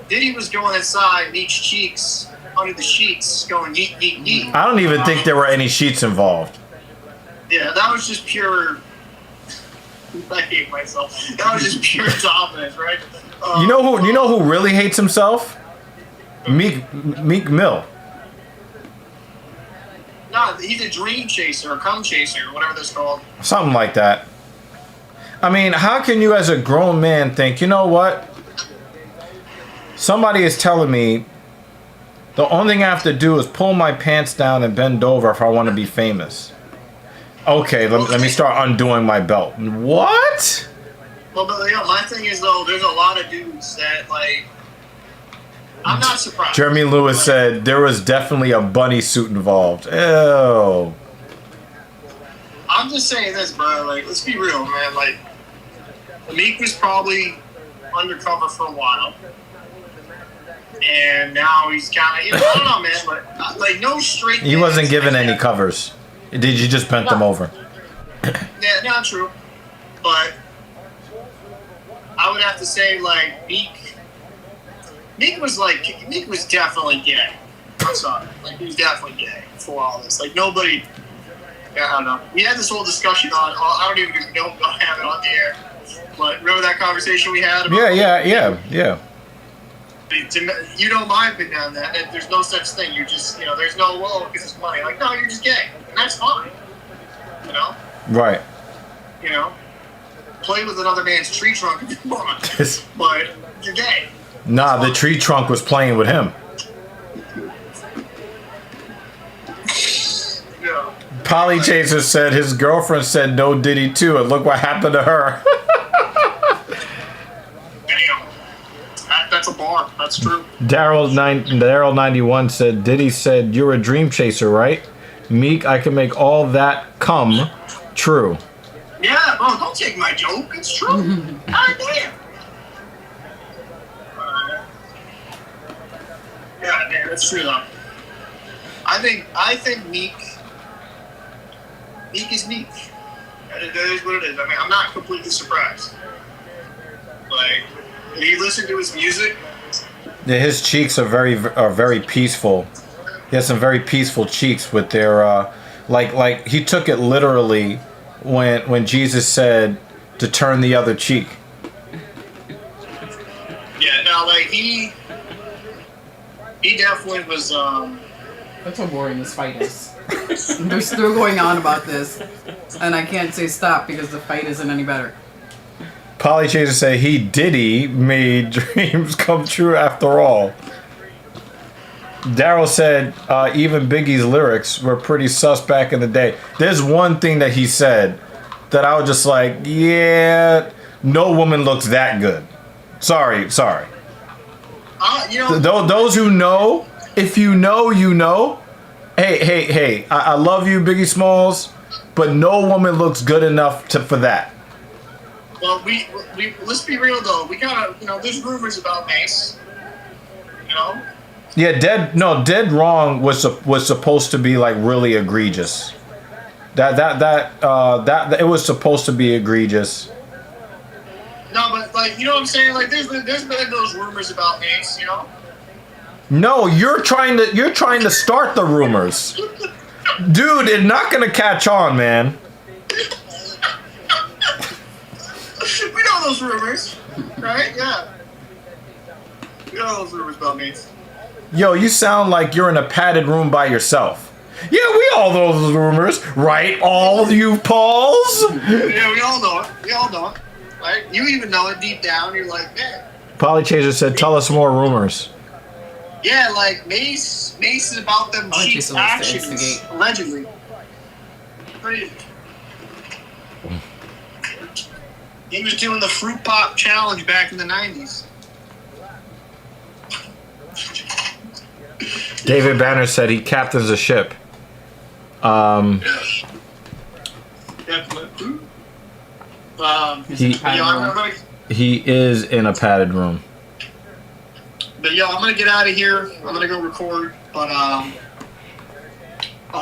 [SPEAKER 6] Diddy was going inside Meek's cheeks, under the sheets, going yeet yeet yeet.
[SPEAKER 1] I don't even think there were any sheets involved.
[SPEAKER 6] Yeah, that was just pure. I hate myself. That was just pure dominance, right?
[SPEAKER 1] You know who really hates himself? Meek Mill.
[SPEAKER 6] No, he's a dream chaser, or cum chaser, whatever that's called.
[SPEAKER 1] Something like that. I mean, how can you as a grown man think, you know what? Somebody is telling me the only thing I have to do is pull my pants down and bend over if I want to be famous. Okay, let me start undoing my belt. What?
[SPEAKER 6] Well, but yeah, my thing is though, there's a lot of dudes that like. I'm not surprised.
[SPEAKER 1] Jeremy Lewis said there was definitely a bunny suit involved. Ew.
[SPEAKER 6] I'm just saying this, bro. Like, let's be real, man. Like, Meek was probably undercover for a while, and now he's kind of, I don't know, man. But like, no straight.
[SPEAKER 1] He wasn't given any covers. Did you just bent them over?
[SPEAKER 6] Yeah, not true. But I would have to say, like, Meek was definitely gay. Sorry. Like, he's definitely gay for all this. Like, nobody... Yeah, I don't know. We had this whole discussion on... I don't even know if I have it on the air. But remember that conversation we had about...
[SPEAKER 1] Yeah.
[SPEAKER 6] You know my opinion on that. That there's no such thing. You're just, there's no, well, because it's money. Like, no, you're just gay. And that's fine.
[SPEAKER 1] Right.
[SPEAKER 6] Play with another man's tree trunk if you want. But you're gay.
[SPEAKER 1] Nah, the tree trunk was playing with him.
[SPEAKER 6] Yeah.
[SPEAKER 1] Polly Chaser said his girlfriend said no Diddy too, and look what happened to her.
[SPEAKER 6] Damn. That's a bar. That's true.
[SPEAKER 1] Daryl 91 said Diddy said you're a dream chaser, right? Meek, I can make all that come true.
[SPEAKER 6] Yeah, bro, don't take my joke. It's true. God damn. Yeah, man, that's true though. I think Meek is Meek. That is what it is. I mean, I'm not completely surprised. Like, when you listen to his music,
[SPEAKER 1] Yeah, his cheeks are very peaceful. He has some very peaceful cheeks with their like he took it literally when Jesus said to turn the other cheek.
[SPEAKER 6] yeah, no, like he definitely was.
[SPEAKER 2] That's how boring this fight is. They're still going on about this, and I can't say stop because the fight isn't any better.
[SPEAKER 1] Polly Chaser say Diddy made dreams come true after all. Daryl said even Biggie's lyrics were pretty sus back in the day. There's one thing that he said that I was just like, yeah, no woman looks that good. Sorry. Those who know, if you know, you know. Hey, I love you, Biggie Smalls, but no woman looks good enough for that.
[SPEAKER 6] Well, we let's be real though. We gotta, there's rumors about Mace.
[SPEAKER 1] Yeah, Dead Wrong was supposed to be like really egregious. That it was supposed to be egregious.
[SPEAKER 6] No, but like, you know what I'm saying? Like, there's been those rumors about Mace,
[SPEAKER 1] No, you're trying to start the rumors, dude. It's not gonna catch on, man.
[SPEAKER 6] We know those rumors, right? Yeah. We know those rumors about Mace.
[SPEAKER 1] Yo, you sound like you're in a padded room by yourself. Yeah, we all know those rumors, right? All you Pauls?
[SPEAKER 6] Yeah, we all know it. Right? You even know it deep down. You're like, man.
[SPEAKER 1] Polly Chaser said, tell us more rumors.
[SPEAKER 6] Yeah, like Mace is about them cheap actions, allegedly. Crazy. He was doing the fruit pop challenge back in the 90s.
[SPEAKER 1] David Banner said he captains a ship. He is in a padded room.
[SPEAKER 6] But yo, I'm gonna get out of here. I'm gonna go record, but I'll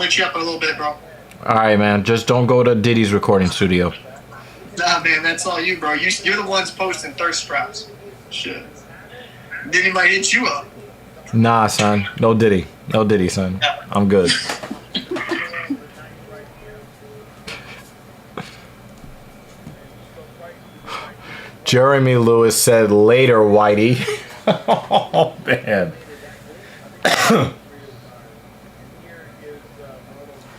[SPEAKER 6] hit you up in a little bit, bro.
[SPEAKER 1] All right, man. Just don't go to Diddy's recording studio.
[SPEAKER 6] Nah, man, that's all you, bro. You're the ones posting thirst traps. Shit. Diddy might hit you up.
[SPEAKER 1] Nah, son. No Diddy, son.
[SPEAKER 6] Yeah.
[SPEAKER 1] I'm good. Jeremy Lewis said later, Whitey. Oh, man.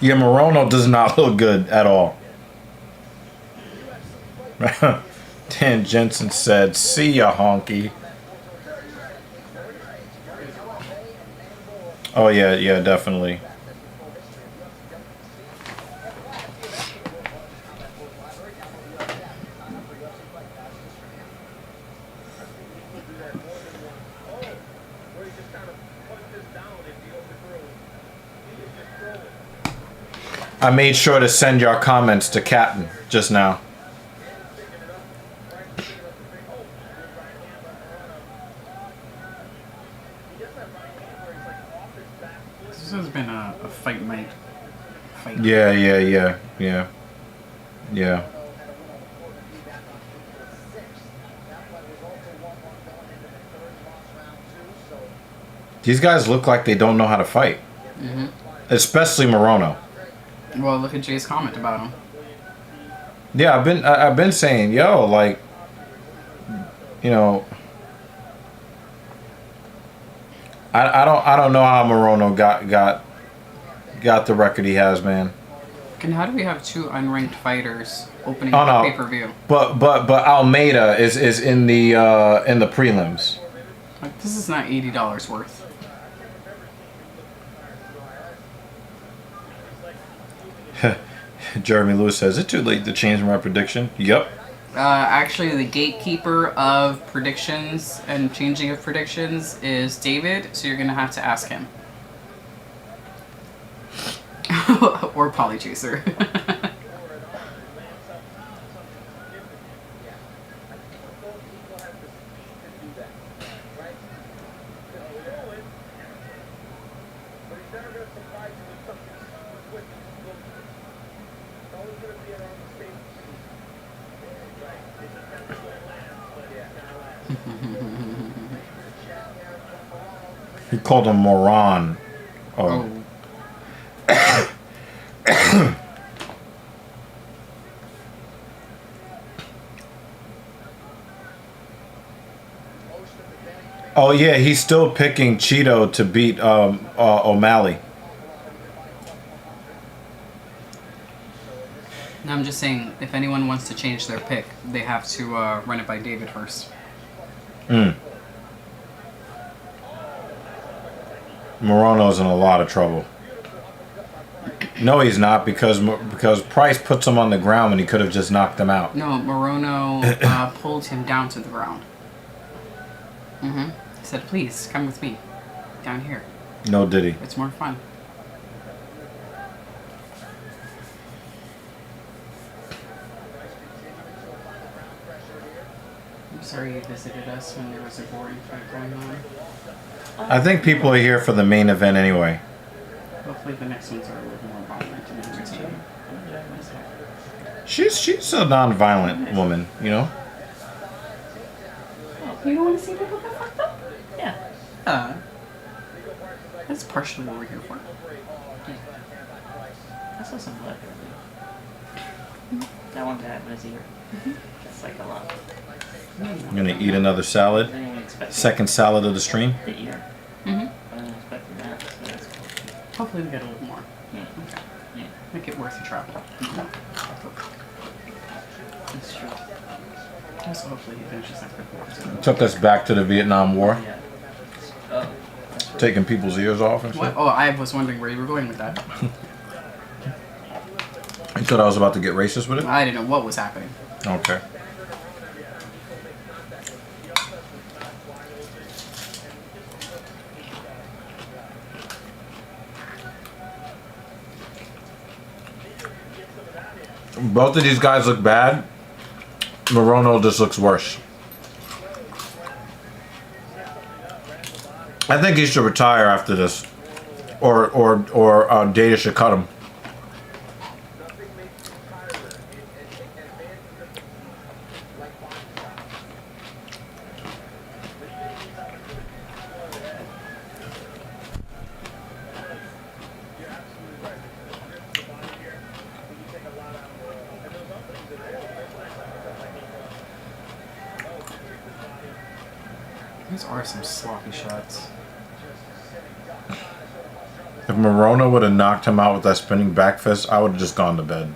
[SPEAKER 1] Yeah, Morono does not look good at all. Dan Jensen said, see ya, honky. Oh, yeah, definitely. I made sure to send your comments to Captain just now.
[SPEAKER 2] This has been a fight night.
[SPEAKER 1] Yeah. These guys look like they don't know how to fight.
[SPEAKER 2] Mm-hmm.
[SPEAKER 1] Especially Morono.
[SPEAKER 2] Well, look at Jay's comment about him.
[SPEAKER 1] Yeah, I've been saying, yo, like, you know, I don't know how Morono got the record he has, man.
[SPEAKER 2] And how do we have 2 unranked fighters opening
[SPEAKER 1] Oh, no.
[SPEAKER 2] pay-per-view?
[SPEAKER 1] But Almeida is in the prelims.
[SPEAKER 2] Like, this is not $80 worth.
[SPEAKER 1] Jeremy Lewis says, "Is it too late to change my prediction?" Yep.
[SPEAKER 2] Actually, the gatekeeper of predictions and changing of predictions is David, so you're gonna have to ask him. Or Polychaser.
[SPEAKER 1] He called him moron. Oh. Oh yeah, he's still picking Cheeto to beat O'Malley.
[SPEAKER 2] No, I'm just saying, if anyone wants to change their pick, they have to run it by David first.
[SPEAKER 1] Morono's in a lot of trouble. No, he's not, because Price puts him on the ground when he could have just knocked him out.
[SPEAKER 2] No, Morono pulled him down to the ground. He said, please, come with me. Down here.
[SPEAKER 1] No, did he?
[SPEAKER 2] It's more fun. I'm sorry you visited us when there was a boring fight going on.
[SPEAKER 1] I think people are here for the main event anyway.
[SPEAKER 2] Hopefully the next ones are a little more violent and entertaining.
[SPEAKER 1] She's a non-violent woman, you know?
[SPEAKER 2] You don't want to see people get fucked up? Yeah. That's partially what we're here for.
[SPEAKER 11] I saw some blood earlier. That one guy was here. That's like a lot.
[SPEAKER 1] I'm gonna eat another salad.
[SPEAKER 11] I didn't expect
[SPEAKER 1] Second salad of the stream.
[SPEAKER 11] the ear. I didn't expect that. So that's cool.
[SPEAKER 2] Hopefully we get a little more.
[SPEAKER 11] Yeah.
[SPEAKER 2] Okay.
[SPEAKER 11] Yeah.
[SPEAKER 2] Make it worth the travel.
[SPEAKER 11] That's true.
[SPEAKER 2] Also, hopefully he finishes that quick war.
[SPEAKER 1] Took us back to the Vietnam War,
[SPEAKER 11] Yeah. Oh. That's right.
[SPEAKER 1] taking people's ears off and
[SPEAKER 2] What?
[SPEAKER 1] shit.
[SPEAKER 2] Oh, I was wondering where you were going with that.
[SPEAKER 1] You thought I was about to get racist with it?
[SPEAKER 2] I didn't know what was happening.
[SPEAKER 1] Okay. Both of these guys look bad. Morono just looks worse. I think he should retire after this, or Data should cut him.
[SPEAKER 2] These are some sloppy shots.
[SPEAKER 1] If Morono would have knocked him out with that spinning back fist, I would have just gone to bed.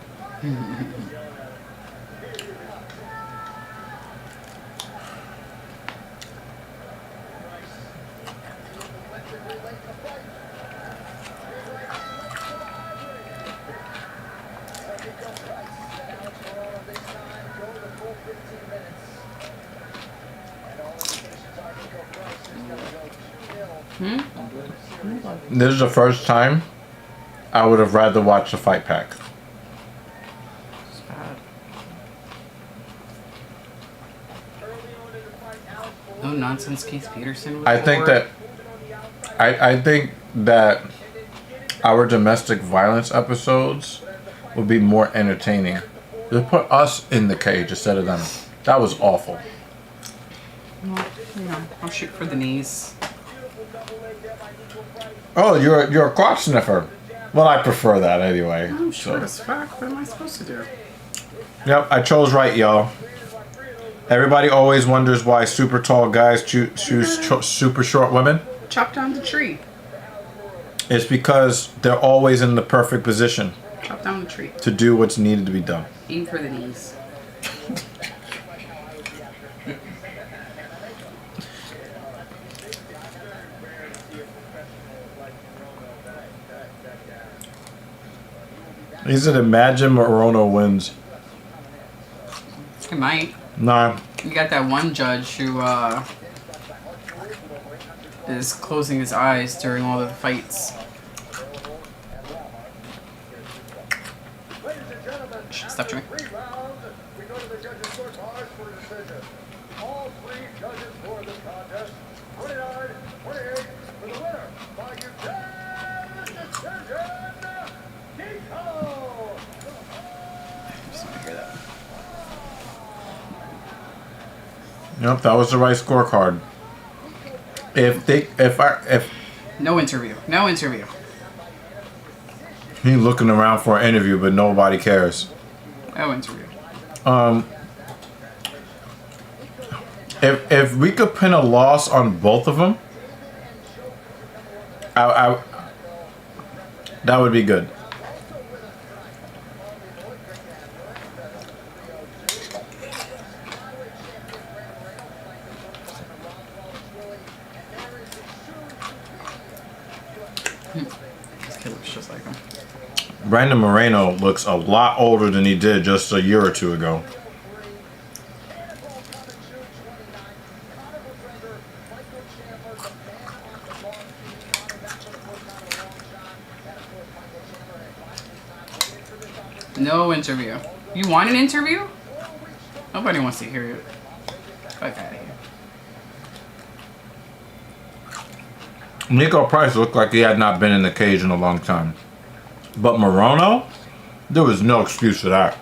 [SPEAKER 1] This is the first time I would have rather watched the fight pack.
[SPEAKER 2] It's bad. No nonsense, Keith Peterson. Was
[SPEAKER 1] I think that our domestic violence episodes would be more entertaining. Just put us in the cage instead of them. That was awful.
[SPEAKER 2] Well, you know, I'll shoot for the knees.
[SPEAKER 1] Oh, you're a clock sniffer. Well, I prefer that anyway.
[SPEAKER 2] I'm sure
[SPEAKER 1] So.
[SPEAKER 2] as fuck. What am I supposed to do?
[SPEAKER 1] Yep, I chose right, y'all. Everybody always wonders why super tall guys choose super short women.
[SPEAKER 2] Chop down the tree.
[SPEAKER 1] It's because they're always in the perfect position
[SPEAKER 2] Chop down the tree.
[SPEAKER 1] to do what's needed to be done.
[SPEAKER 2] Aim for the knees.
[SPEAKER 1] He said, imagine Morono wins.
[SPEAKER 2] It might.
[SPEAKER 1] Nah.
[SPEAKER 2] You got that one judge who is closing his eyes during all of the fights. Stop to me.
[SPEAKER 1] Yep, that was the right scorecard. If
[SPEAKER 2] No interview. No interview.
[SPEAKER 1] he's looking around for an interview, but nobody cares.
[SPEAKER 2] No interview.
[SPEAKER 1] If we could pin a loss on both of them, I that would be good.
[SPEAKER 2] This kid looks just like him.
[SPEAKER 1] Brandon Moreno looks a lot older than he did just a year or two ago.
[SPEAKER 2] No interview. You want an interview? Nobody wants to hear it. Fuck out of here.
[SPEAKER 1] Nico Price looked like he had not been in the cage in a long time. But Morono, there was no excuse for that.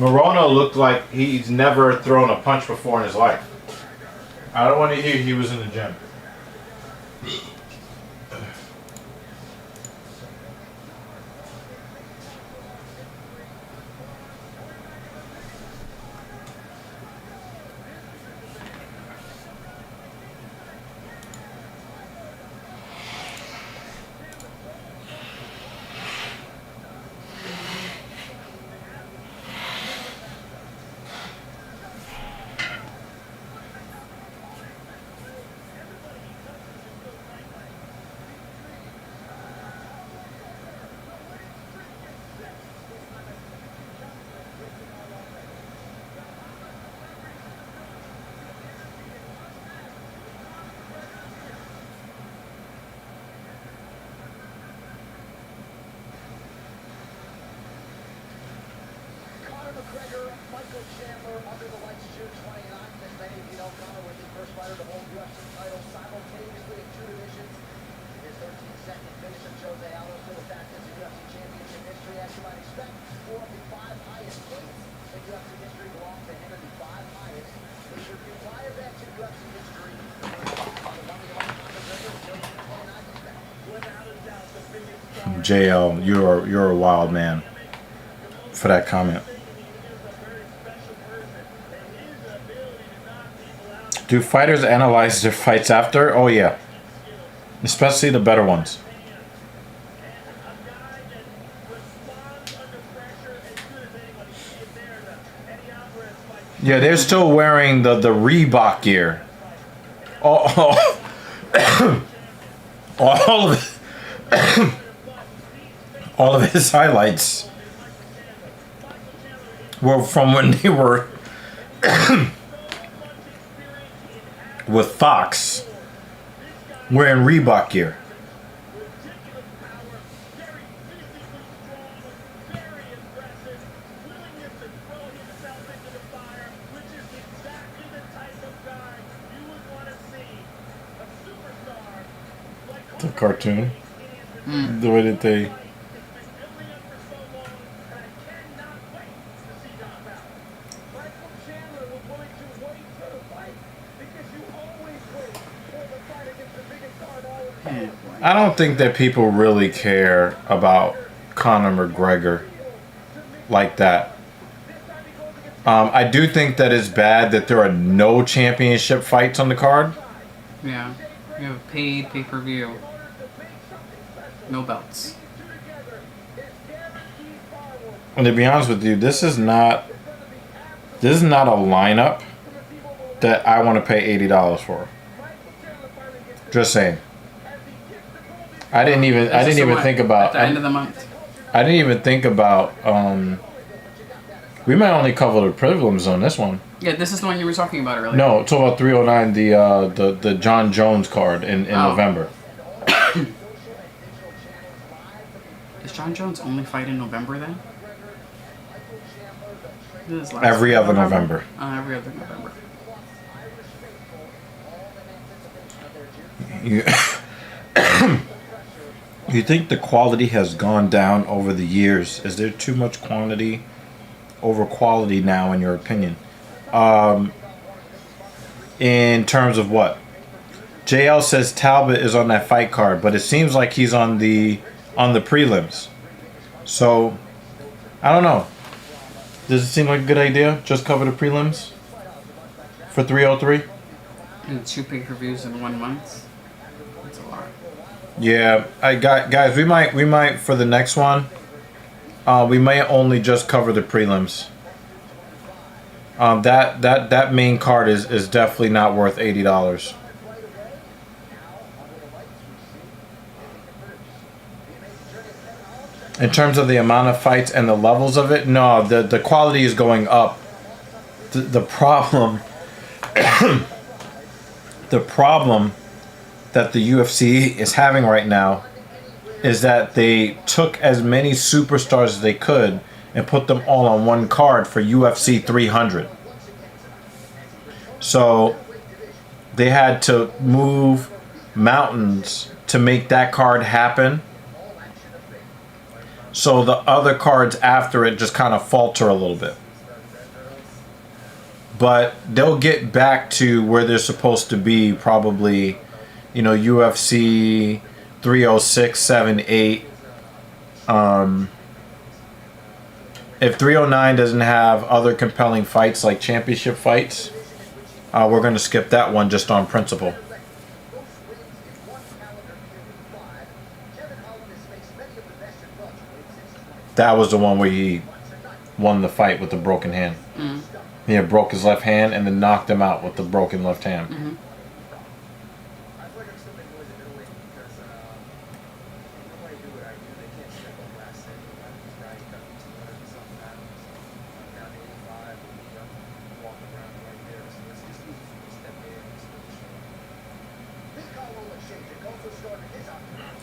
[SPEAKER 1] Morono looked like he's never thrown a punch before in his life. I don't want to hear he was in the gym. JL, you're a wild man for that comment. Do fighters analyze their fights after? Oh yeah, especially the better ones. Yeah, they're still wearing the Reebok gear. All of all of his highlights were from when they were with Fox wearing Reebok gear. The cartoon. The way that they. I don't think that people really care about Conor McGregor like that. I do think that it's bad that there are no championship fights on the card.
[SPEAKER 2] Yeah, you have paid pay-per-view. No belts.
[SPEAKER 1] And to be honest with you, this is not a lineup that I want to pay $80 for. Just saying. I didn't even think about
[SPEAKER 2] at the end of the month.
[SPEAKER 1] I didn't even think about we might only cover the prelims on this one.
[SPEAKER 2] Yeah, this is the one you were talking about earlier.
[SPEAKER 1] No, it's about 309, the John Jones card in November.
[SPEAKER 2] Is John Jones only fight in November then?
[SPEAKER 1] Every other November.
[SPEAKER 2] Every other November.
[SPEAKER 1] You think the quality has gone down over the years? Is there too much quantity over quality now, in your opinion? In terms of what? JL says Talbot is on that fight card, but it seems like he's on the prelims. So, I don't know. Does it seem like a good idea? Just cover the prelims for 303?
[SPEAKER 2] And 2 pay-per-views in 1 month. That's a lot.
[SPEAKER 1] Yeah, guys. We might for the next one. We may only just cover the prelims. That main card is definitely not worth $80. In terms of the amount of fights and the levels of it, no, the quality is going up. The problem, the problem that the UFC is having right now is that they took as many superstars as they could and put them all on one card for UFC 300. So they had to move mountains to make that card happen. So the other cards after it just kind of falter a little bit. But they'll get back to where they're supposed to be probably, UFC 306, 7, 8. If 309 doesn't have other compelling fights like championship fights, we're going to skip that one just on principle. That was the one where he won the fight with the broken hand. Mm. He had broke his left hand and then knocked him out with the broken left hand. Mm-hmm.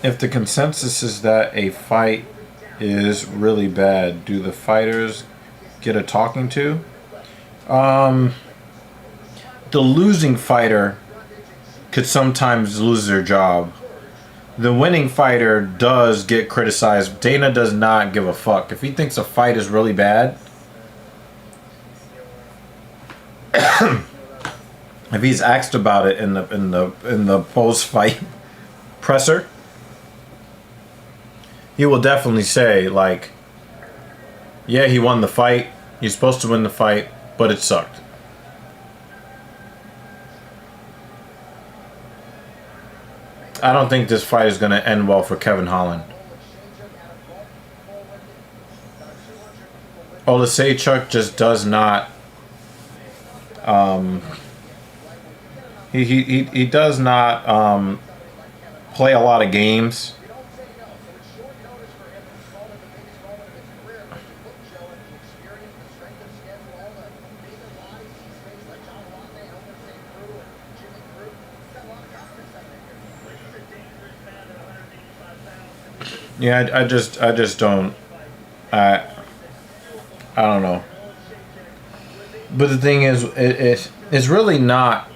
[SPEAKER 1] If the consensus is that a fight is really bad, do the fighters get a talking to? The losing fighter could sometimes lose their job. The winning fighter does get criticized. Dana does not give a fuck. If he thinks a fight is really bad, if he's asked about it in the post-fight presser, he will definitely say, like, yeah, he won the fight. He's supposed to win the fight, but it sucked. I don't think this fight is going to end well for Kevin Holland. Olasechuk just does not. He does not play a lot of games. Yeah, I just don't. I don't know. But the thing is, it's really not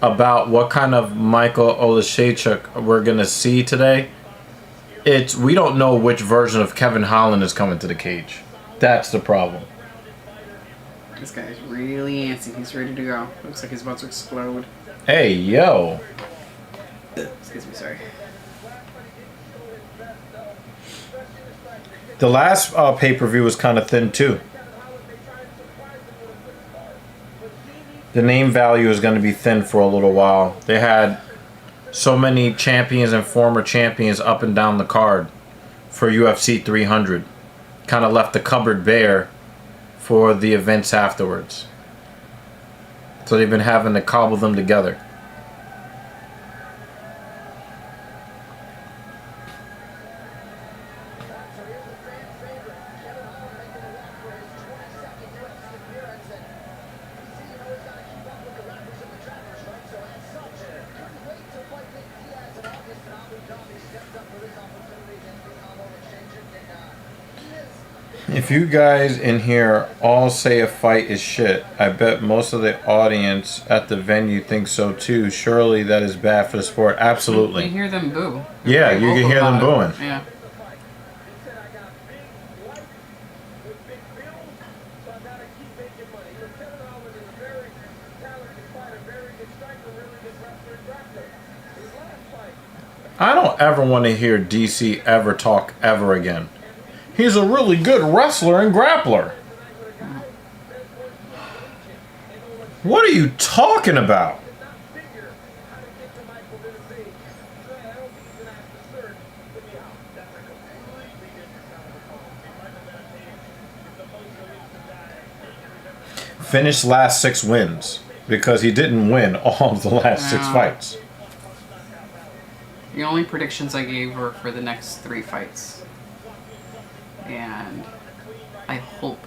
[SPEAKER 1] about what kind of Michael Olasechuk we're gonna see today. We don't know which version of Kevin Holland is coming to the cage. That's the problem.
[SPEAKER 2] This guy's really antsy. He's ready to go. Looks like he's about to explode.
[SPEAKER 1] Hey, yo.
[SPEAKER 2] Excuse me, sorry.
[SPEAKER 1] The last pay-per-view was kind of thin too. The name value is going to be thin for a little while. They had so many champions and former champions up and down the card for UFC 300. Kind of left the cupboard bare for the events afterwards. So they've been having to cobble them together. If you guys in here all say a fight is shit, I bet most of the audience at the venue thinks so too. Surely that is bad for the sport. Absolutely.
[SPEAKER 2] You hear them boo.
[SPEAKER 1] Yeah, you can hear them booing.
[SPEAKER 2] Yeah.
[SPEAKER 1] I don't ever want to hear DC ever talk ever again. He's a really good wrestler and grappler. What are you talking about? Finished last 6 wins because he didn't win all of the last 6 fights.
[SPEAKER 2] The only predictions I gave were for the next 3 fights. And I hope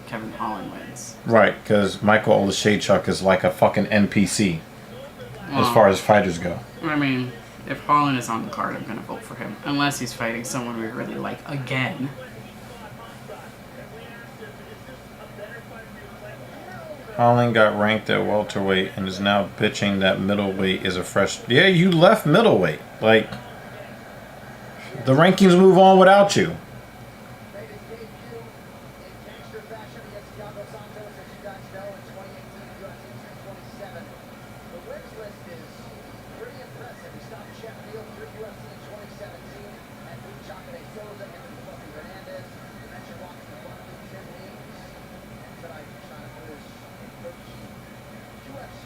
[SPEAKER 2] Kevin Holland wins.
[SPEAKER 1] Right, because Michael Olasechuk is like a fucking NPC as far as fighters go.
[SPEAKER 2] I mean, if Holland is on the card, I'm going to vote for him. Unless he's fighting someone we really like again.
[SPEAKER 1] Holland got ranked at welterweight and is now bitching that middleweight is a fresh... Yeah, you left middleweight. Like, the rankings move on without you.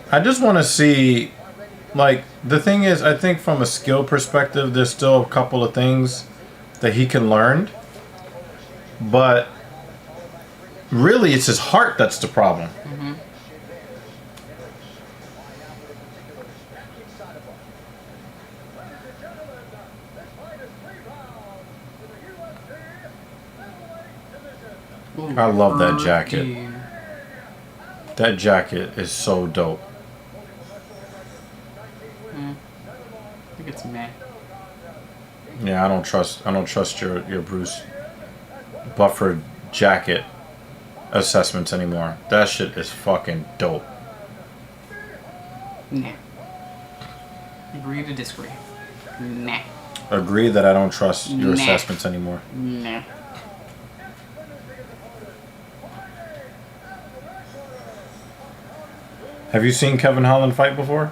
[SPEAKER 1] I just want to see, like, the thing is, I think from a skill perspective, there's still a couple of things that he can learn. But really, it's his heart that's the problem.
[SPEAKER 2] Mm-hmm.
[SPEAKER 1] I love that jacket. That jacket is so dope.
[SPEAKER 2] I think it's meh.
[SPEAKER 1] Yeah, I don't trust your Bruce Buffer jacket assessments anymore. That shit is fucking dope.
[SPEAKER 2] Nah. Agree to disagree. Nah.
[SPEAKER 1] Agree that I don't trust your assessments anymore.
[SPEAKER 2] Nah.
[SPEAKER 1] Have you seen Kevin Holland fight before?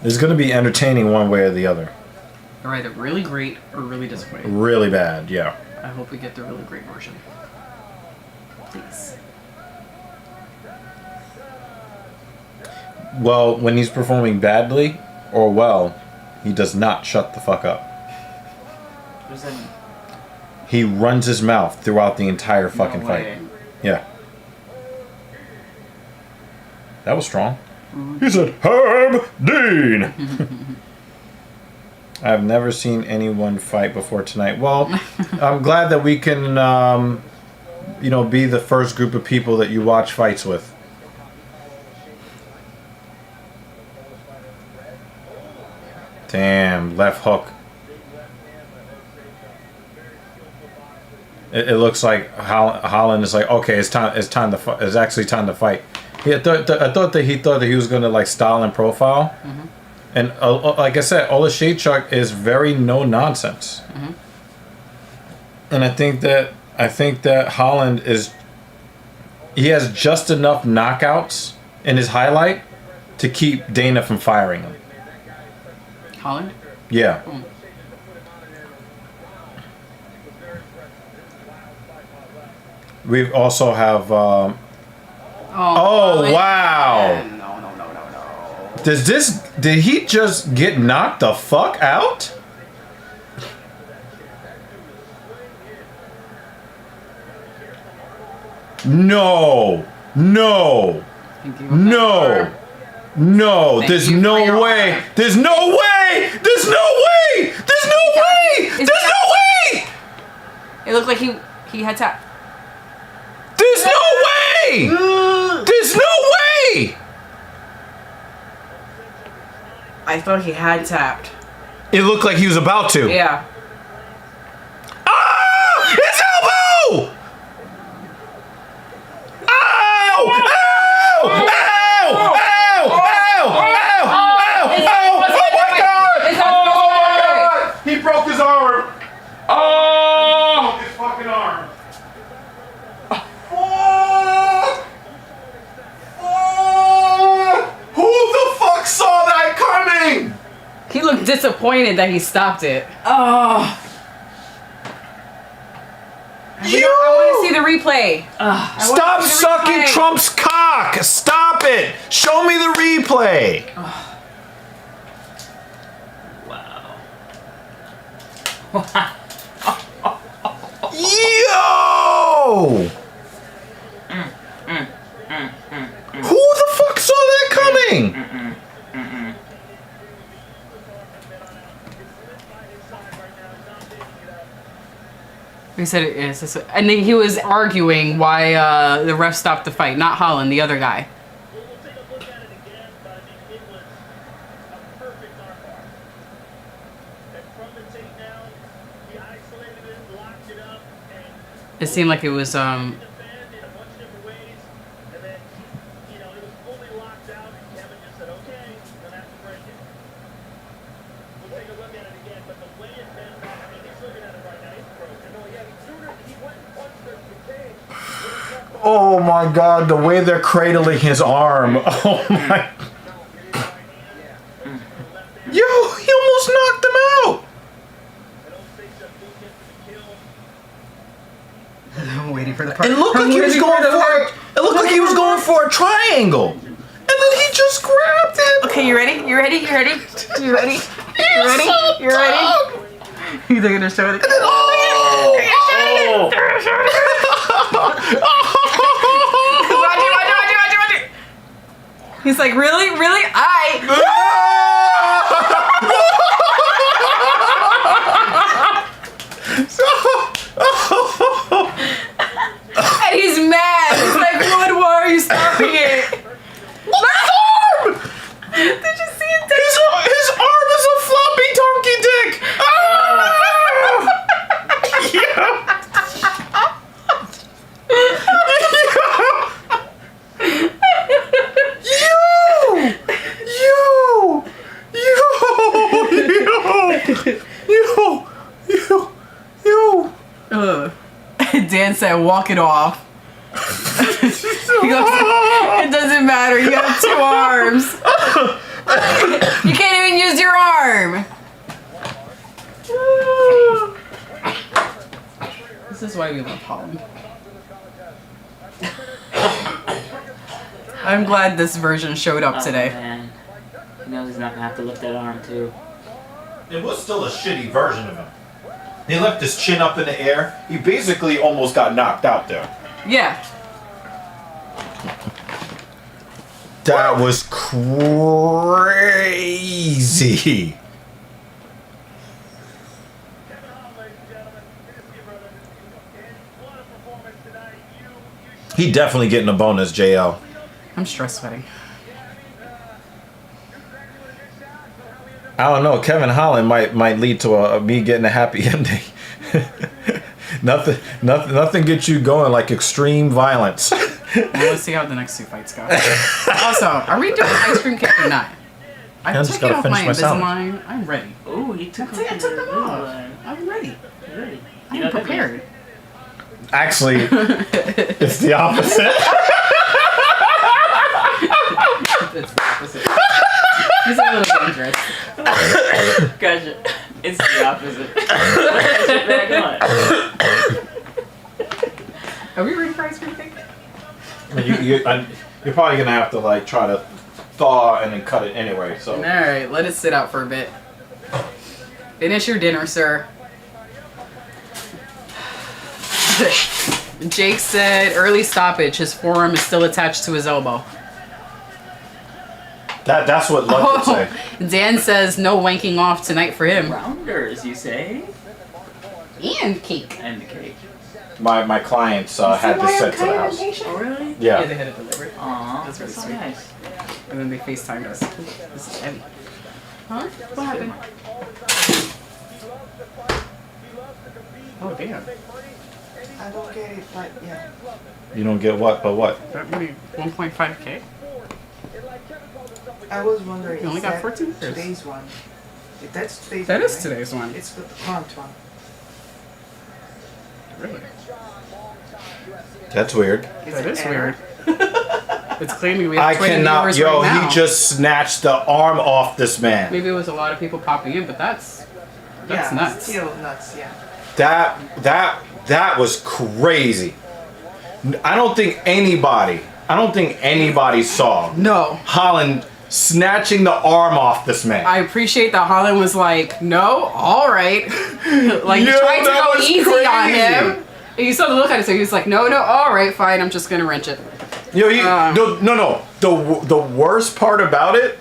[SPEAKER 1] It's going to be entertaining one way or the other.
[SPEAKER 2] They're either really great or really disappointing.
[SPEAKER 1] Really bad, yeah.
[SPEAKER 2] I hope we get the really great version. Please.
[SPEAKER 1] Well, when he's performing badly or well, he does not shut the fuck up.
[SPEAKER 11] What does that mean?
[SPEAKER 1] He runs his mouth throughout the entire fucking
[SPEAKER 11] No
[SPEAKER 1] fight.
[SPEAKER 11] way.
[SPEAKER 1] Yeah. That was strong. He said, Herb Dean! I've never seen anyone fight before tonight. Well, I'm glad that we can, be the first group of people that you watch fights with. Damn, left hook. It looks like Holland is like, okay, it's time to fight. It's actually time to fight. Yeah, I thought that he was gonna like style and profile, and like I said, Olashechuk is very no nonsense, and I think that Holland he has just enough knockouts in his highlight to keep Dana from firing him.
[SPEAKER 2] Holland?
[SPEAKER 1] Yeah. We also have. Oh wow!
[SPEAKER 2] No.
[SPEAKER 1] Did he just get knocked the fuck out? No. There's no way. There's no way.
[SPEAKER 2] It looked like he had tap.
[SPEAKER 1] There's no way. There's no way.
[SPEAKER 2] I thought he had tapped.
[SPEAKER 1] It looked like he was about to.
[SPEAKER 2] Yeah.
[SPEAKER 1] Ah! His elbow! Ow! He broke his arm. Oh! His fucking arm. Who the fuck saw that coming?
[SPEAKER 2] He looked disappointed that he stopped it. Oh. I want to see the replay.
[SPEAKER 1] Stop sucking Trump's cock. Stop it. Show me the replay. Yo! Who the fuck saw that coming?
[SPEAKER 2] He said it is. And then he was arguing why the ref stopped the fight. Not Holland, the other guy. It seemed like it was
[SPEAKER 1] Oh my god, the way they're cradling his arm. Oh my. Yo, he almost knocked him out.
[SPEAKER 2] I'm waiting for the part.
[SPEAKER 1] It looked like he was going for a triangle. And then he just grabbed it.
[SPEAKER 2] Okay, you ready? You ready? You ready? You ready? You ready? You ready? He's gonna show it. Watch it. He's like, really? And he's mad. He's like, why are you stopping it?
[SPEAKER 1] His arm!
[SPEAKER 2] Did you see it?
[SPEAKER 1] His arm is a floppy donkey dick!
[SPEAKER 2] Dan said, walk it off. He goes, it doesn't matter, you got 2 arms. You can't even use your arm. This is why we love Holland. I'm glad this version showed up today.
[SPEAKER 11] Man. He knows he's not gonna have to lift that arm too.
[SPEAKER 1] It was still a shitty version of him. He left his chin up in the air. He basically almost got knocked out there.
[SPEAKER 2] Yeah.
[SPEAKER 1] That was crazy. He definitely getting a bonus, JL.
[SPEAKER 2] I'm stress sweating.
[SPEAKER 1] I don't know. Kevin Holland might lead to me getting a happy ending. nothing gets you going like extreme violence.
[SPEAKER 2] Well, let's see how the next two fights go. Also, are we doing ice cream cake or not? I
[SPEAKER 1] just
[SPEAKER 2] took
[SPEAKER 1] gotta
[SPEAKER 2] off
[SPEAKER 1] finish
[SPEAKER 2] my
[SPEAKER 1] my salad.
[SPEAKER 2] Invisalign. I'm ready.
[SPEAKER 11] Oh, you took
[SPEAKER 2] I took them off. I'm ready.
[SPEAKER 11] Really?
[SPEAKER 2] I'm prepared.
[SPEAKER 1] Actually, it's the opposite.
[SPEAKER 2] It's the opposite. He's a little dangerous.
[SPEAKER 11] Gotcha. It's the opposite. Back on.
[SPEAKER 2] Are we ready for ice cream cake?
[SPEAKER 1] You're probably gonna have to like try to thaw and then cut it anyway. So.
[SPEAKER 2] All right, let it sit out for a bit. Finish your dinner, sir. Jake said early stoppage. His forearm is still attached to his elbow.
[SPEAKER 1] That's what Luck would say.
[SPEAKER 2] Dan says no wanking off tonight for him.
[SPEAKER 11] Rounders, you say?
[SPEAKER 2] And cake.
[SPEAKER 11] And the cake.
[SPEAKER 1] My clients had this sent to the house.
[SPEAKER 11] Oh, really?
[SPEAKER 2] Yeah,
[SPEAKER 1] Yeah.
[SPEAKER 2] they had it delivered.
[SPEAKER 11] Aw,
[SPEAKER 2] That's really
[SPEAKER 11] so
[SPEAKER 2] sweet.
[SPEAKER 11] nice.
[SPEAKER 2] And then they FaceTimed us. This is heavy. Huh? What happened? Oh, damn.
[SPEAKER 3] I don't get it, but yeah.
[SPEAKER 1] You don't get what, but what?
[SPEAKER 2] That maybe 1.5K?
[SPEAKER 3] I was wondering.
[SPEAKER 2] You only
[SPEAKER 3] is
[SPEAKER 2] got
[SPEAKER 3] that
[SPEAKER 2] 14 years.
[SPEAKER 3] Today's one. If that's today's
[SPEAKER 2] That
[SPEAKER 3] one.
[SPEAKER 2] is
[SPEAKER 3] right?
[SPEAKER 2] today's one.
[SPEAKER 3] It's the current one.
[SPEAKER 2] Really?
[SPEAKER 1] That's weird.
[SPEAKER 2] That
[SPEAKER 3] it
[SPEAKER 2] is
[SPEAKER 3] error?
[SPEAKER 2] weird. It's claiming we have
[SPEAKER 1] I
[SPEAKER 2] 20
[SPEAKER 1] cannot.
[SPEAKER 2] viewers
[SPEAKER 1] Yo,
[SPEAKER 2] right now.
[SPEAKER 1] he just snatched the arm off this man.
[SPEAKER 2] Maybe it was a lot of people popping in, but that's
[SPEAKER 3] Yeah,
[SPEAKER 2] nuts.
[SPEAKER 3] Still nuts, yeah.
[SPEAKER 1] That was crazy. I don't think anybody saw
[SPEAKER 2] No.
[SPEAKER 1] Holland snatching the arm off this man.
[SPEAKER 2] I appreciate that Holland was like, no, all right. Like, he
[SPEAKER 1] Yo,
[SPEAKER 2] tried to
[SPEAKER 1] that
[SPEAKER 2] go
[SPEAKER 1] was
[SPEAKER 2] easy on
[SPEAKER 1] crazy.
[SPEAKER 2] him. And you saw the look on his face. He was like, no, all right, fine. I'm just going to wrench it.
[SPEAKER 1] Yo, no. The worst part about it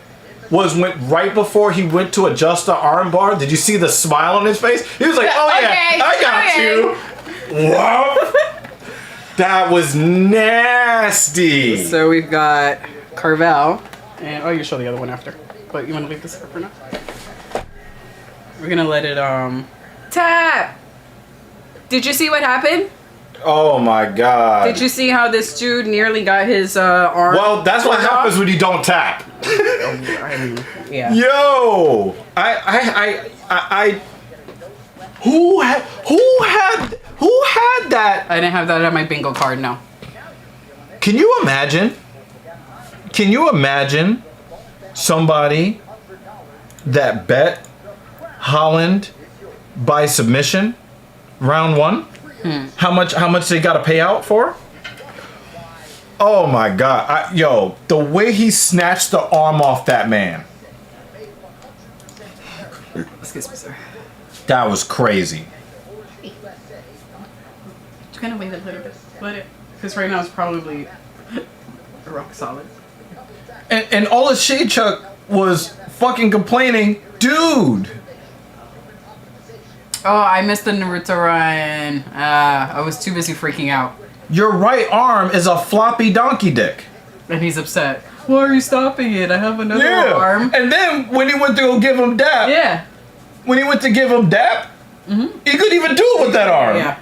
[SPEAKER 1] was when right before he went to adjust the arm bar. Did you see the smile on his face? He was like, "Oh yeah,
[SPEAKER 2] Okay,
[SPEAKER 1] I got you." Wow, that was nasty.
[SPEAKER 2] So we've got Carvel. And, oh, you show the other one after. But you want to leave this up for now? We're going to let it, tap! Did you see what happened?
[SPEAKER 1] Oh my god.
[SPEAKER 2] Did you see how this dude nearly got his arm?
[SPEAKER 1] Well, that's what
[SPEAKER 2] pulled
[SPEAKER 1] happens
[SPEAKER 2] off?
[SPEAKER 1] when you don't tap.
[SPEAKER 2] I mean, yeah.
[SPEAKER 1] Yo, I who had that?
[SPEAKER 2] I didn't have that on my bingo card, no.
[SPEAKER 1] Can you imagine? Can you imagine somebody that bet Holland by submission round one? How much they got to pay out for? Oh my god. Yo, the way he snatched the arm off that man.
[SPEAKER 2] Excuse me, sir.
[SPEAKER 1] That was crazy.
[SPEAKER 2] Just gonna wait a little bit. Let it. Because right now it's probably rock solid.
[SPEAKER 1] And all the Shade Chuck was fucking complaining, dude.
[SPEAKER 2] Oh, I missed the Naruto run. I was too busy freaking out.
[SPEAKER 1] Your right arm is a floppy donkey dick.
[SPEAKER 2] And he's upset. Why are you stopping it? I have another arm.
[SPEAKER 1] And then when he went to go give him dap,
[SPEAKER 2] Yeah.
[SPEAKER 1] when he went to give him dap, he couldn't even do it with that arm.
[SPEAKER 2] Yeah.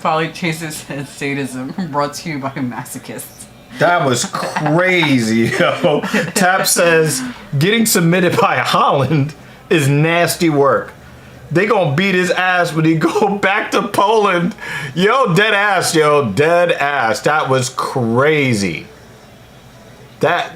[SPEAKER 2] Polly chases and sadism brought to you by masochists.
[SPEAKER 1] That was crazy, yo. Tap says getting submitted by Holland is nasty work. They gonna beat his ass when he go back to Poland. Yo, dead ass, yo, dead ass. That was crazy. That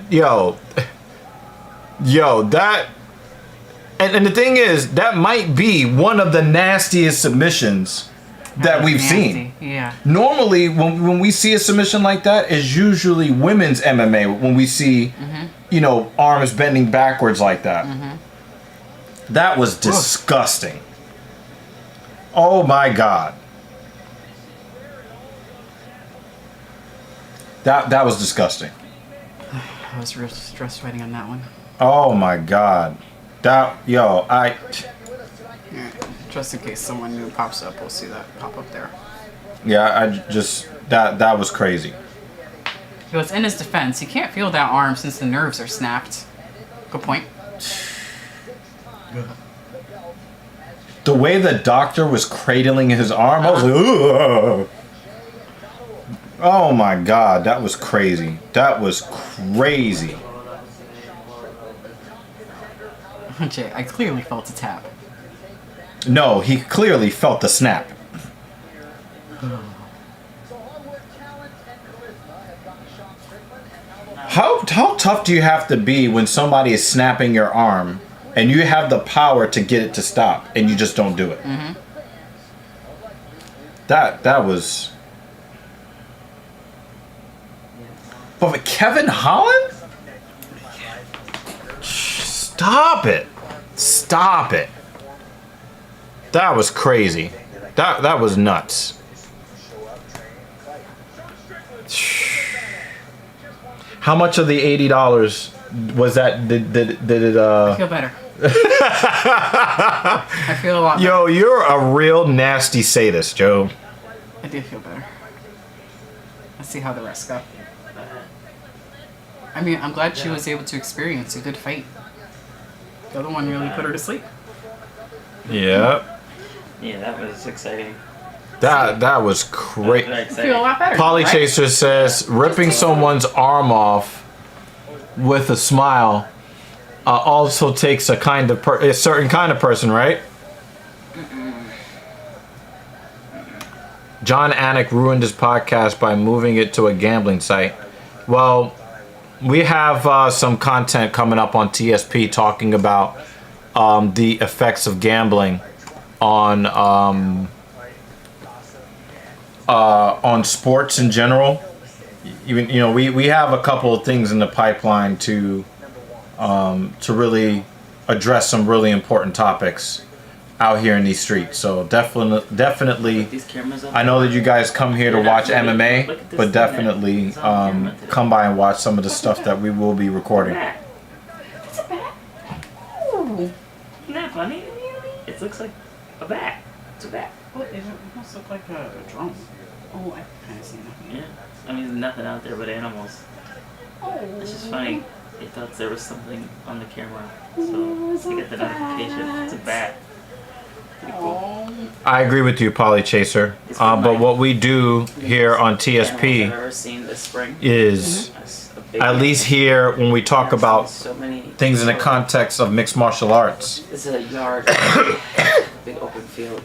[SPEAKER 1] And the thing is, that might be one of the nastiest submissions that we've seen.
[SPEAKER 2] Yeah.
[SPEAKER 1] Normally, when we see a submission like that, it's usually women's MMA. When we see, you know, arms bending backwards like that. That was disgusting. Oh my God. That was disgusting.
[SPEAKER 2] I was real stress sweating on that one.
[SPEAKER 1] Oh my God.
[SPEAKER 2] Just in case someone new pops up, we'll see that pop up there.
[SPEAKER 1] Yeah, that was crazy.
[SPEAKER 2] He was in his defense. He can't feel that arm since the nerves are snapped. Good point.
[SPEAKER 1] The way the doctor was cradling his arm, I was like, ugh. Oh my God, that was crazy. That was crazy.
[SPEAKER 2] Jay, I clearly felt a tap.
[SPEAKER 1] No, he clearly felt the snap. How tough do you have to be when somebody is snapping your arm and you have the power to get it to stop and you just don't do it? That was... But Kevin Holland? Stop it. Stop it. That was crazy. That was nuts. How much of the $80 was that? Did it?
[SPEAKER 2] I feel better. I feel a lot better.
[SPEAKER 1] Yo, you're a real nasty sadist, Joe.
[SPEAKER 2] I do feel better. Let's see how the rest go. I mean, I'm glad she was able to experience a good fight. The other one really put her to sleep.
[SPEAKER 1] Yeah.
[SPEAKER 11] Yeah, that was exciting.
[SPEAKER 1] That was great.
[SPEAKER 2] I feel a lot better.
[SPEAKER 1] Polly
[SPEAKER 2] right?
[SPEAKER 1] Chaser says ripping someone's arm off with a smile also takes a certain kind of person, right? John Anik ruined his podcast by moving it to a gambling site. Well, we have some content coming up on TSP talking about the effects of gambling on sports in general. Even we have a couple of things in the pipeline to really address some really important topics out here in these streets. So definitely, I know that you guys come here to watch MMA, but definitely come by and watch some of the stuff that we will be recording.
[SPEAKER 11] It's a bat. Oh, isn't that funny? It looks like a bat. It's a bat.
[SPEAKER 2] Well, it almost look like a drone. Oh, I kind of see nothing.
[SPEAKER 11] Yeah. I mean, there's nothing out there but animals. It's just funny. They thought there was something on the camera, so they get the notification. It's a bat. Pretty cool.
[SPEAKER 1] I agree with you, Polly Chaser. But what we do here on TSP
[SPEAKER 11] I've ever seen this spring.
[SPEAKER 1] is, at least here when we talk about things in the context of mixed martial arts,
[SPEAKER 11] This is a yard, big open field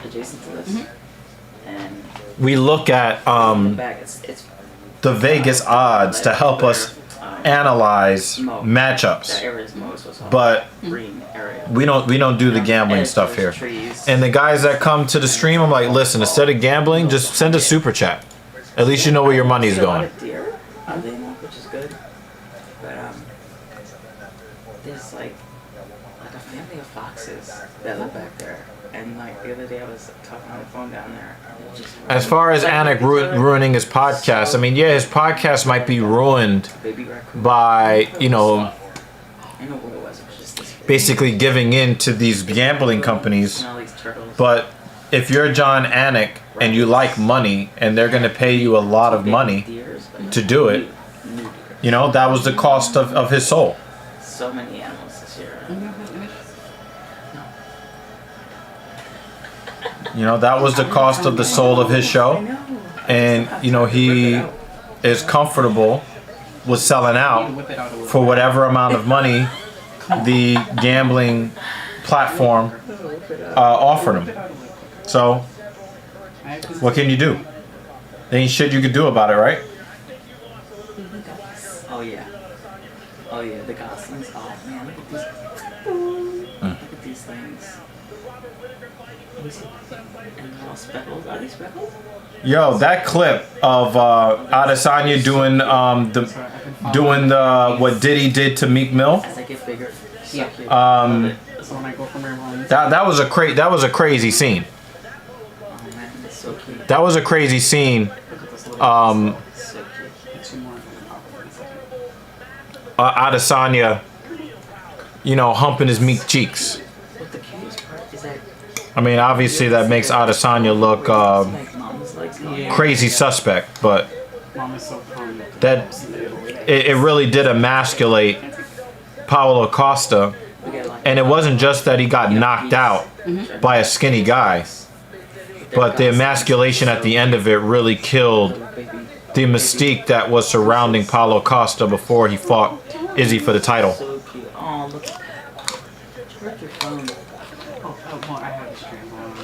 [SPEAKER 11] adjacent to this, and
[SPEAKER 1] we look at
[SPEAKER 11] in the back it's
[SPEAKER 1] the Vegas odds to help us analyze
[SPEAKER 11] That
[SPEAKER 1] matchups.
[SPEAKER 11] area is mowed, so it's all
[SPEAKER 1] But
[SPEAKER 11] green area.
[SPEAKER 1] we don't do the gambling
[SPEAKER 11] And
[SPEAKER 1] stuff here.
[SPEAKER 11] there's trees.
[SPEAKER 1] And the guys that come to the stream, I'm like, listen, instead of gambling, just send a super chat. At least you know where your money's
[SPEAKER 11] There's a lot
[SPEAKER 1] going.
[SPEAKER 11] of deer, oddly enough, which is good. But there's like a family of foxes that live back there. And like the other day, I was talking on the phone down there. And it just
[SPEAKER 1] As far as Anik ruining his podcast, I mean, yeah, his podcast might be ruined
[SPEAKER 11] baby raccoon.
[SPEAKER 1] by,
[SPEAKER 11] I don't know what it was. It was just this
[SPEAKER 1] basically giving in to these gambling companies.
[SPEAKER 11] and all these turtles.
[SPEAKER 1] But if you're John Anik and you like money and they're going to pay you a lot of money to do it, that was the cost of his soul.
[SPEAKER 11] So many animals this year.
[SPEAKER 1] That was the cost of the soul of his show. And, he is comfortable with selling out for whatever amount of money the gambling platform offered him. So, what can you do? There ain't shit you could do about it, right?
[SPEAKER 11] Oh yeah, the goslings. Oh man, look at these. these things. And they're all speckled. Are they speckled?
[SPEAKER 1] Yo, that clip of Adesanya doing what Diddy did to Meek Mill.
[SPEAKER 11] As I get bigger.
[SPEAKER 2] Yeah.
[SPEAKER 11] So
[SPEAKER 2] when I go for my runs.
[SPEAKER 1] That was a crazy scene.
[SPEAKER 11] oh man, it's so cute.
[SPEAKER 1] That was a crazy scene.
[SPEAKER 2] Look at this little.
[SPEAKER 11] So cute.
[SPEAKER 2] Two more. I'm gonna pop it in a second.
[SPEAKER 1] Adesanya, humping his meek cheeks.
[SPEAKER 11] But the cutest part is that
[SPEAKER 1] I mean, obviously that makes Adesanya look
[SPEAKER 11] like mom's legs.
[SPEAKER 1] crazy suspect, but
[SPEAKER 2] Mom is so calm.
[SPEAKER 1] that it really did emasculate Paulo Costa. And it wasn't just that he got knocked out by a skinny guy, but the emasculation at the end of it really killed the mystique that was surrounding Paulo Costa before he fought Izzy for the title.
[SPEAKER 11] So cute. Oh, look at that. Where's your phone?
[SPEAKER 2] Well, I have a stream on.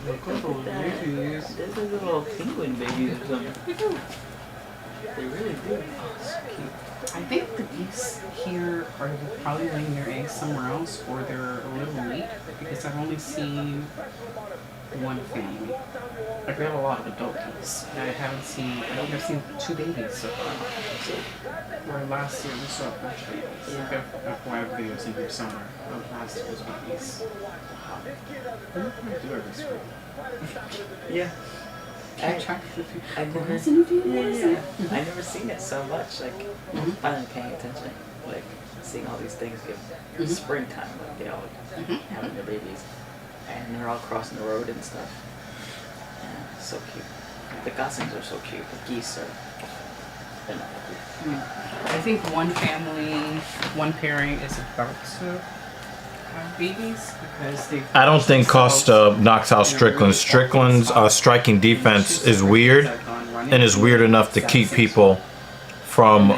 [SPEAKER 2] Look at those babies.
[SPEAKER 11] They're the little penguin babies or something. They really do. Oh, so cute.
[SPEAKER 2] I think the geese here are probably laying their eggs somewhere else, or they're a little late because I've only seen one family. Like we have a lot of adult geese. And I think I've seen two babies so far. Or last year we saw a bunch of babies.
[SPEAKER 11] Yeah.
[SPEAKER 2] I have videos in here somewhere of last year's babies. What am I gonna do every spring?
[SPEAKER 11] Yeah.
[SPEAKER 2] Keep track of the people.
[SPEAKER 11] I've never,
[SPEAKER 2] There's a new video.
[SPEAKER 11] I've never seen it so much. Like, finally paying attention. Like, seeing all these things give springtime. Like, they all having their babies. And they're all crossing the road and stuff. Yeah, so cute. The goslings are so cute. The geese are. They're not that cute.
[SPEAKER 2] I think one family, one pairing is about to have babies because they.
[SPEAKER 1] I don't think Costa knocks out Strickland. Strickland's striking defense is weird, and is weird enough to keep people from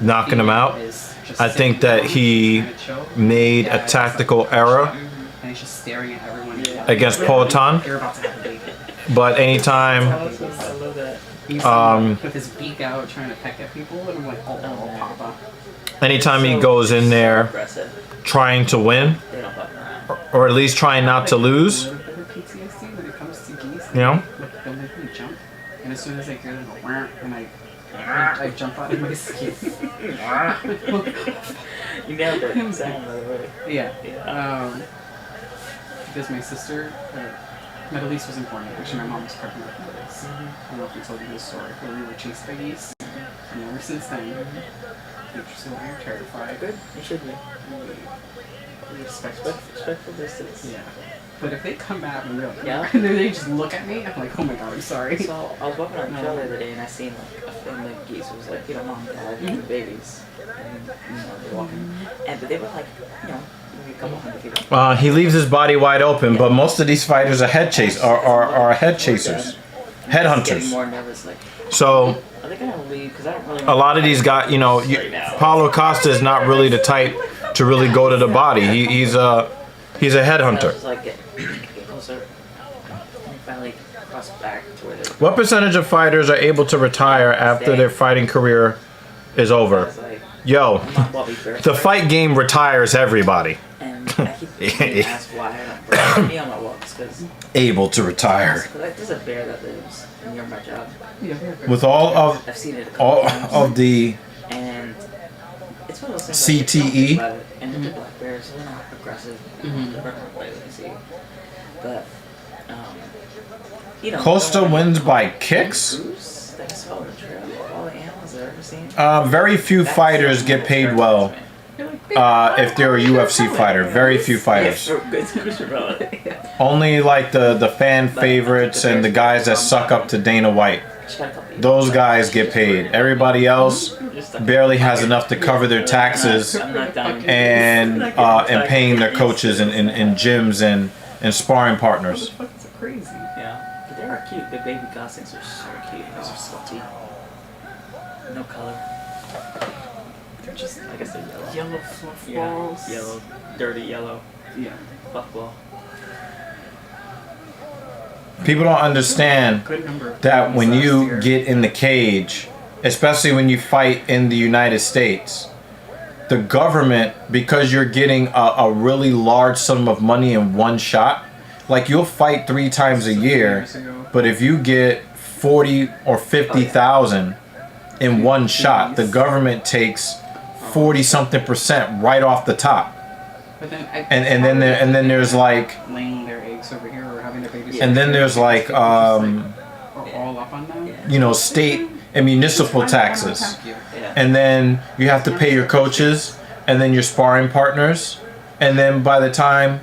[SPEAKER 1] knocking him out. I think that he made a tactical error
[SPEAKER 2] And he's just staring at everyone.
[SPEAKER 1] against Poatan,
[SPEAKER 2] They're about to have a baby.
[SPEAKER 1] but anytime
[SPEAKER 11] I love that.
[SPEAKER 2] He's with his beak out trying to peck at people, and I'm like, oh, Papa.
[SPEAKER 1] anytime he goes in there
[SPEAKER 11] Aggressive.
[SPEAKER 1] trying to win,
[SPEAKER 11] They don't fuck around.
[SPEAKER 1] or at least trying not to lose,
[SPEAKER 2] A little bit of PTSD when it comes to geese.
[SPEAKER 1] you know?
[SPEAKER 2] Like, they'll make me jump, and as soon as I hear them go, "Wah," and I jump out of my skin.
[SPEAKER 11] You nailed it. Sound, by the way.
[SPEAKER 2] Yeah. Because my sister, Middle East was important. Actually, my mom was pregnant with Middle East. I don't know if we told you this story, but we were chased by geese. And ever since then, we're terrified.
[SPEAKER 11] Good. You should be.
[SPEAKER 2] We respect.
[SPEAKER 11] Respectful distance.
[SPEAKER 2] Yeah. But if they come at me,
[SPEAKER 11] Yeah.
[SPEAKER 2] and then they just look at me, I'm like, oh my god, I'm sorry.
[SPEAKER 11] So I was walking on the trail the other day and I seen like a family of geese. It was like, mom, dad, and the babies. And they're walking. And but they were like, maybe a couple hundred feet.
[SPEAKER 1] He leaves his body wide open, but most of these fighters are head chasers, head
[SPEAKER 11] Getting
[SPEAKER 1] hunters.
[SPEAKER 11] more nervous, like,
[SPEAKER 1] So
[SPEAKER 11] are they gonna leave? Because I don't really.
[SPEAKER 1] a lot of these guys, Paulo Costa is not really the type to really go to the body. He's a headhunter.
[SPEAKER 11] Just like get closer. And finally cross back to where they.
[SPEAKER 1] What percentage of fighters are able to retire after their fighting career is over?
[SPEAKER 11] Like,
[SPEAKER 1] Yo,
[SPEAKER 11] I'm not Bobby Bear.
[SPEAKER 1] the fight game retires everybody.
[SPEAKER 11] And I keep getting asked why I don't be on my walks because
[SPEAKER 1] Able to retire.
[SPEAKER 11] there's a bear that lives near my job.
[SPEAKER 1] With all of
[SPEAKER 11] I've seen it a couple times.
[SPEAKER 1] the
[SPEAKER 11] And it's one of those things
[SPEAKER 1] CTE.
[SPEAKER 11] Like, and they're black bears, so they're not aggressive. They're not like you see. But,
[SPEAKER 1] Costa wins by kicks.
[SPEAKER 11] Goose that is on the trail of all the animals I've ever seen.
[SPEAKER 1] Very few fighters get paid well if they're a UFC fighter. Very few fighters. Only like the fan favorites and the guys that suck up to Dana White. Those guys get paid. Everybody else barely has enough to cover their taxes and paying their coaches in gyms and sparring partners.
[SPEAKER 2] That's crazy.
[SPEAKER 11] Yeah, but they are cute. The baby goslings are so cute. Those are salty. No color.
[SPEAKER 2] They're just,
[SPEAKER 11] I guess they're yellow.
[SPEAKER 2] yellow fluff
[SPEAKER 11] Yeah,
[SPEAKER 2] balls.
[SPEAKER 11] yellow, dirty yellow.
[SPEAKER 2] Yeah.
[SPEAKER 11] Buffalo.
[SPEAKER 1] People don't understand
[SPEAKER 2] Good number of
[SPEAKER 1] that when
[SPEAKER 2] babies last
[SPEAKER 1] you
[SPEAKER 2] year.
[SPEAKER 1] get in the cage, especially when you fight in the United States, the government, because you're getting a really large sum of money in one shot, like you'll fight 3 times a year, but if you get 40 or 50,000 in one shot, the government takes 40 something% right off the top.
[SPEAKER 2] But then
[SPEAKER 1] And then there's like,
[SPEAKER 2] laying their eggs over here or having their babies.
[SPEAKER 1] and then there's like
[SPEAKER 2] Or all up on that.
[SPEAKER 1] you know, state and municipal taxes. And then you have to pay your coaches and then your sparring partners. And then by the time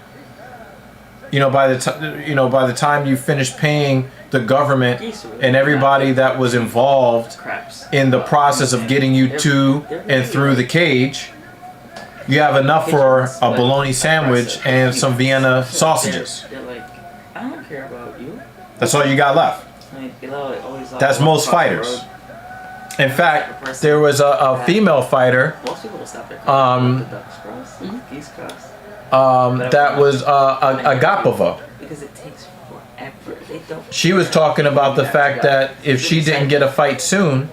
[SPEAKER 1] by the time you finish paying the government and everybody that was involved in the process of getting you to and through the cage, you have enough for a bologna sandwich and some Vienna sausages.
[SPEAKER 11] They're like, I don't care about you.
[SPEAKER 1] That's all you got left. That's most fighters. In fact, there was a female fighter
[SPEAKER 11] Most people will stop there.
[SPEAKER 1] Um,
[SPEAKER 11] The ducks cross, geese cross.
[SPEAKER 1] that was Agapova.
[SPEAKER 11] Because it takes forever. They don't.
[SPEAKER 1] She was talking about the fact that if she didn't get a fight soon,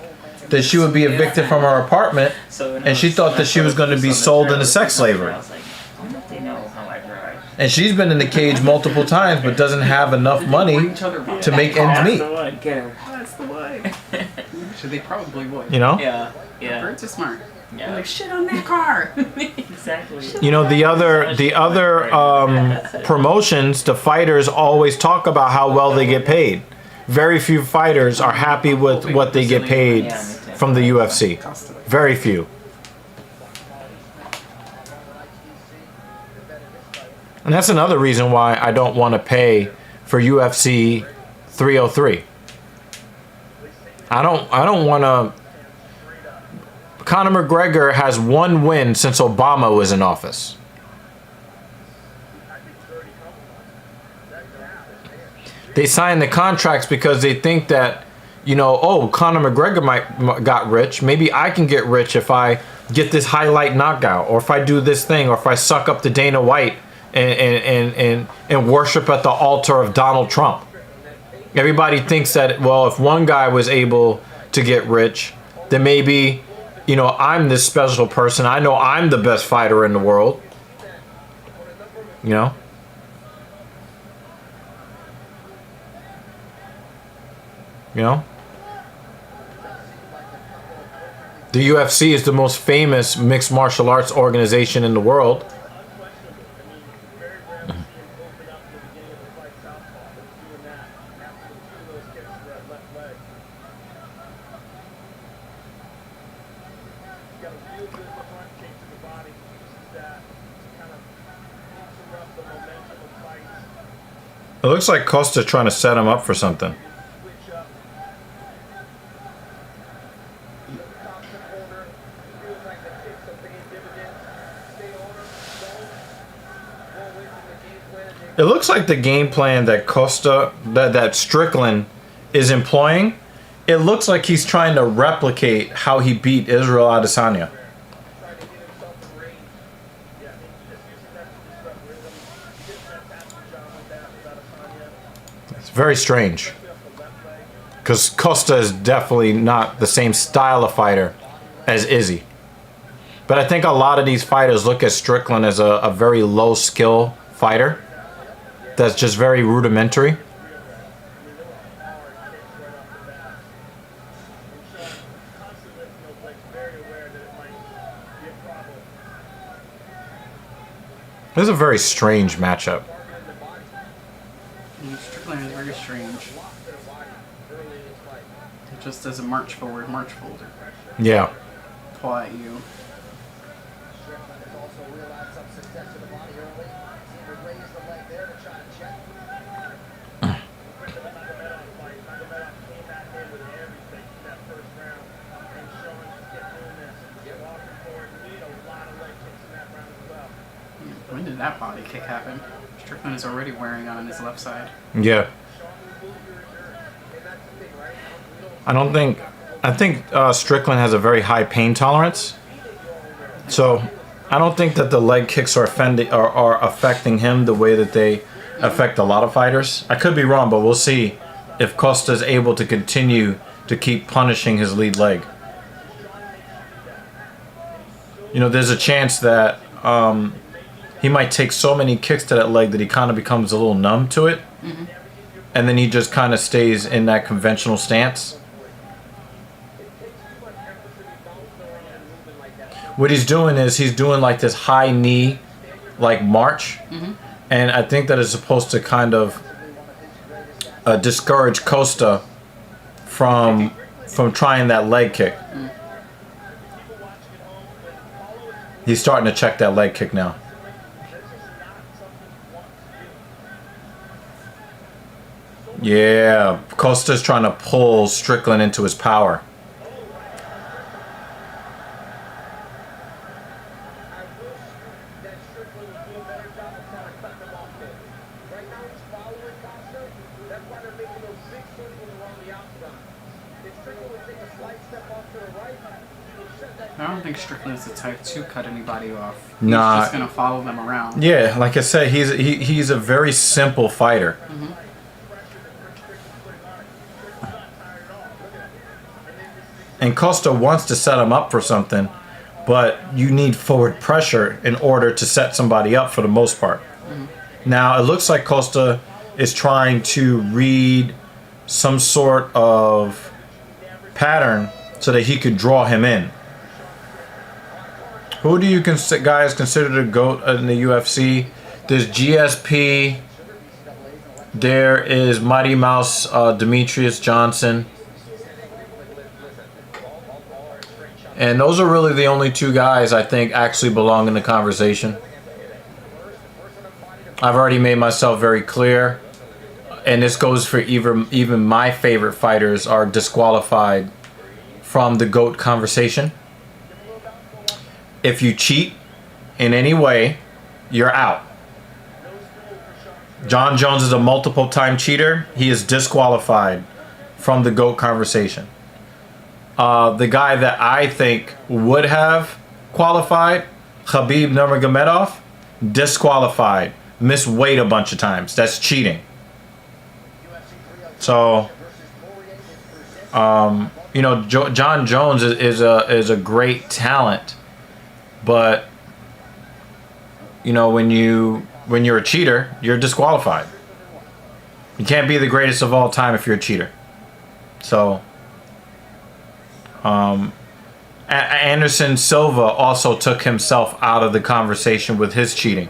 [SPEAKER 1] that she would be evicted from her apartment, and she thought that she was going to be sold into sex slavery.
[SPEAKER 11] I was like, I wonder if they know how I drive.
[SPEAKER 1] And she's been in the cage multiple times, but doesn't have enough money to make ends meet.
[SPEAKER 11] Get her.
[SPEAKER 2] That's the way. Should they probably would.
[SPEAKER 1] You know?
[SPEAKER 11] Yeah, yeah.
[SPEAKER 2] Birds are smart.
[SPEAKER 11] Yeah.
[SPEAKER 2] They're like, shit on that car.
[SPEAKER 11] Exactly.
[SPEAKER 1] You know, the other promotions, the fighters always talk about how well they get paid. Very few fighters are happy with what they get paid from the UFC. Very few. And that's another reason why I don't want to pay for UFC 303. I don't want to. Conor McGregor has 1 win since Obama was in office. They signed the contracts because they think that, Conor McGregor got rich. Maybe I can get rich if I get this highlight knockout, or if I do this thing, or if I suck up to Dana White and worship at the altar of Donald Trump. Everybody thinks that, well, if one guy was able to get rich, then maybe, I'm this special person. I know I'm the best fighter in the world. You know? You know? The UFC is the most famous mixed martial arts organization in the world. It looks like Costa's trying to set him up for something. It looks like the game plan that Costa, that Strickland is employing, it looks like he's trying to replicate how he beat Israel Adesanya. It's very strange, because Costa is definitely not the same style of fighter as Izzy. But I think a lot of these fighters look at Strickland as a very low skill fighter that's just very rudimentary. This is a very strange matchup.
[SPEAKER 2] Strickland is very strange. It just doesn't march forward, march forward.
[SPEAKER 1] Yeah.
[SPEAKER 2] Pull at you. When did that body kick happen? Strickland is already wearing on his left side.
[SPEAKER 1] Yeah. I think Strickland has a very high pain tolerance. So I don't think that the leg kicks are affecting him the way that they affect a lot of fighters. I could be wrong, but we'll see if Costa's able to continue to keep punishing his lead leg. you know, there's a chance that he might take so many kicks to that leg that he kind of becomes a little numb to it.
[SPEAKER 2] Mm-hmm.
[SPEAKER 1] And then he just kind of stays in that conventional stance. What he's doing is he's doing like this high knee, like march.
[SPEAKER 2] Mm-hmm.
[SPEAKER 1] And I think that is supposed to kind of discourage Costa from trying that leg kick.
[SPEAKER 2] Mm.
[SPEAKER 1] He's starting to check that leg kick now. Yeah, Costa's trying to pull Strickland into his power.
[SPEAKER 2] I don't think Strickland's the type to cut anybody off.
[SPEAKER 1] Nah.
[SPEAKER 2] He's just gonna follow them around.
[SPEAKER 1] Yeah, like I said, he's a very simple fighter.
[SPEAKER 2] Mm-hmm.
[SPEAKER 1] And Costa wants to set him up for something, but you need forward pressure in order to set somebody up for the most part. Mm-hmm. Now, it looks like Costa is trying to read some sort of pattern so that he could draw him in. Who do you guys consider the GOAT in the UFC? There's GSP. There is Mighty Mouse Demetrius Johnson. And those are really the only two guys I think actually belong in the conversation. I've already made myself very clear. And this goes for even my favorite fighters are disqualified from the GOAT conversation. If you cheat in any way, you're out. John Jones is a multiple-time cheater. He is disqualified from the GOAT conversation. The guy that I think would have qualified, Khabib Nurmagomedov, disqualified. Missed weight a bunch of times. That's cheating. So, you know, John Jones is a great talent, but you know, when you're a cheater, you're disqualified. You can't be the greatest of all time if you're a cheater. So, Anderson Silva also took himself out of the conversation with his cheating.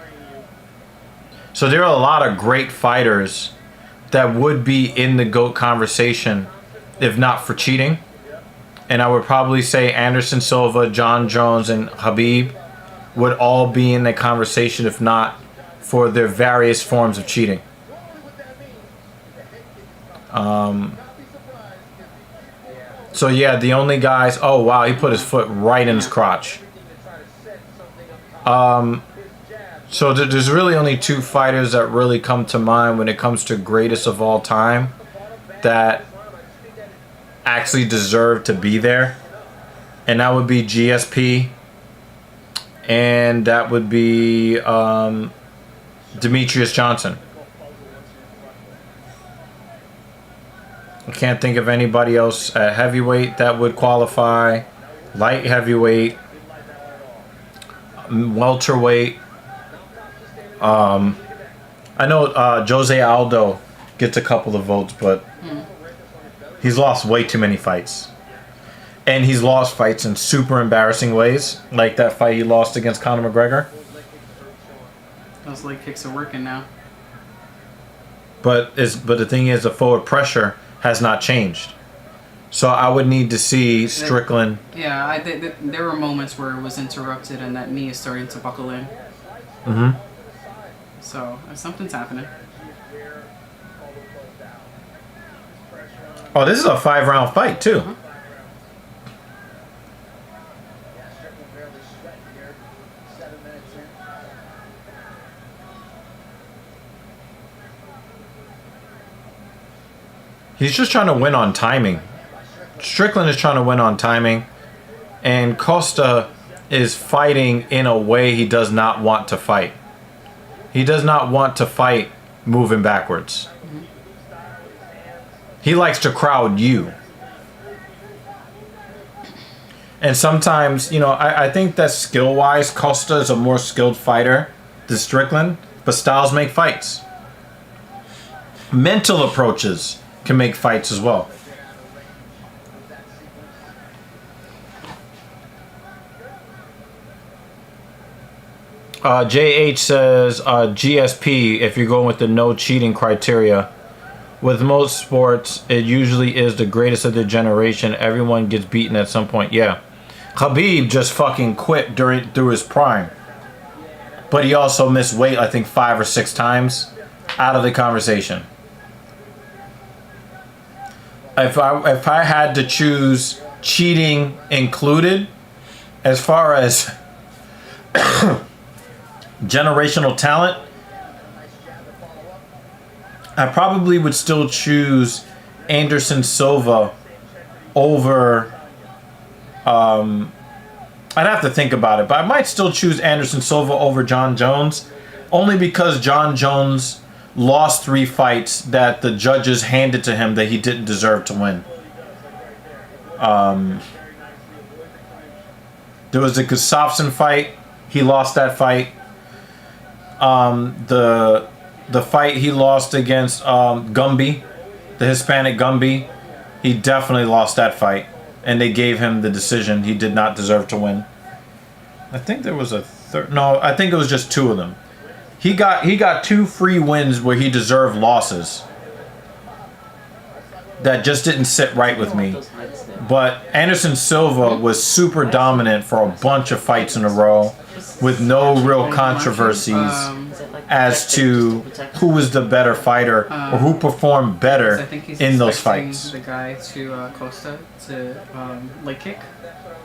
[SPEAKER 1] So there are a lot of great fighters that would be in the GOAT conversation if not for cheating. And I would probably say Anderson Silva, John Jones, and Khabib would all be in the conversation if not for their various forms of cheating. So yeah, the only guys... Oh, wow, he put his foot right in his crotch. So there's really only two fighters that really come to mind when it comes to greatest of all time that actually deserve to be there. And that would be GSP. And that would be Demetrius Johnson. I can't think of anybody else at heavyweight that would qualify. Light heavyweight. Welterweight. I know Jose Aldo gets a couple of votes, but he's lost way too many fights. And he's lost fights in super embarrassing ways, like that fight he lost against Conor McGregor.
[SPEAKER 2] Those leg kicks are working now.
[SPEAKER 1] But the thing is, the forward pressure has not changed. So I would need to see Strickland.
[SPEAKER 2] Yeah, there were moments where it was interrupted and that knee is starting to buckle in.
[SPEAKER 1] Mm-hmm.
[SPEAKER 2] So something's happening.
[SPEAKER 1] Oh, this is a 5-round fight too.
[SPEAKER 2] Uh-huh.
[SPEAKER 1] He's just trying to win on timing. Strickland is trying to win on timing. And Costa is fighting in a way he does not want to fight. He does not want to fight moving backwards. Mm-hmm. He likes to crowd you. And sometimes, you know, I think that skill-wise, Costa is a more skilled fighter than Strickland, but styles make fights. Mental approaches can make fights as well. JH says GSP if you're going with the no cheating criteria. With most sports, it usually is the greatest of their generation. Everyone gets beaten at some point. Yeah. Khabib just fucking quit through his prime. But he also missed weight, I think, 5 or 6 times. Out of the conversation. If I had to choose cheating included, as far as generational talent, I probably would still choose Anderson Silva over I'd have to think about it, but I might still choose Anderson Silva over John Jones, only because John Jones lost 3 fights that the judges handed to him that he didn't deserve to win. There was the Gustafsson fight. He lost that fight. The fight he lost against Gumby, the Hispanic Gumby, he definitely lost that fight. And they gave him the decision. He did not deserve to win. I think there was a third. No, I think it was just 2 of them. He got 2 free wins where he deserved losses. That just didn't sit right with me. But Anderson Silva was super dominant for a bunch of fights in a row with no real controversies as to who was the better fighter or who performed better in those fights.
[SPEAKER 2] The guy to Costa to leg kick.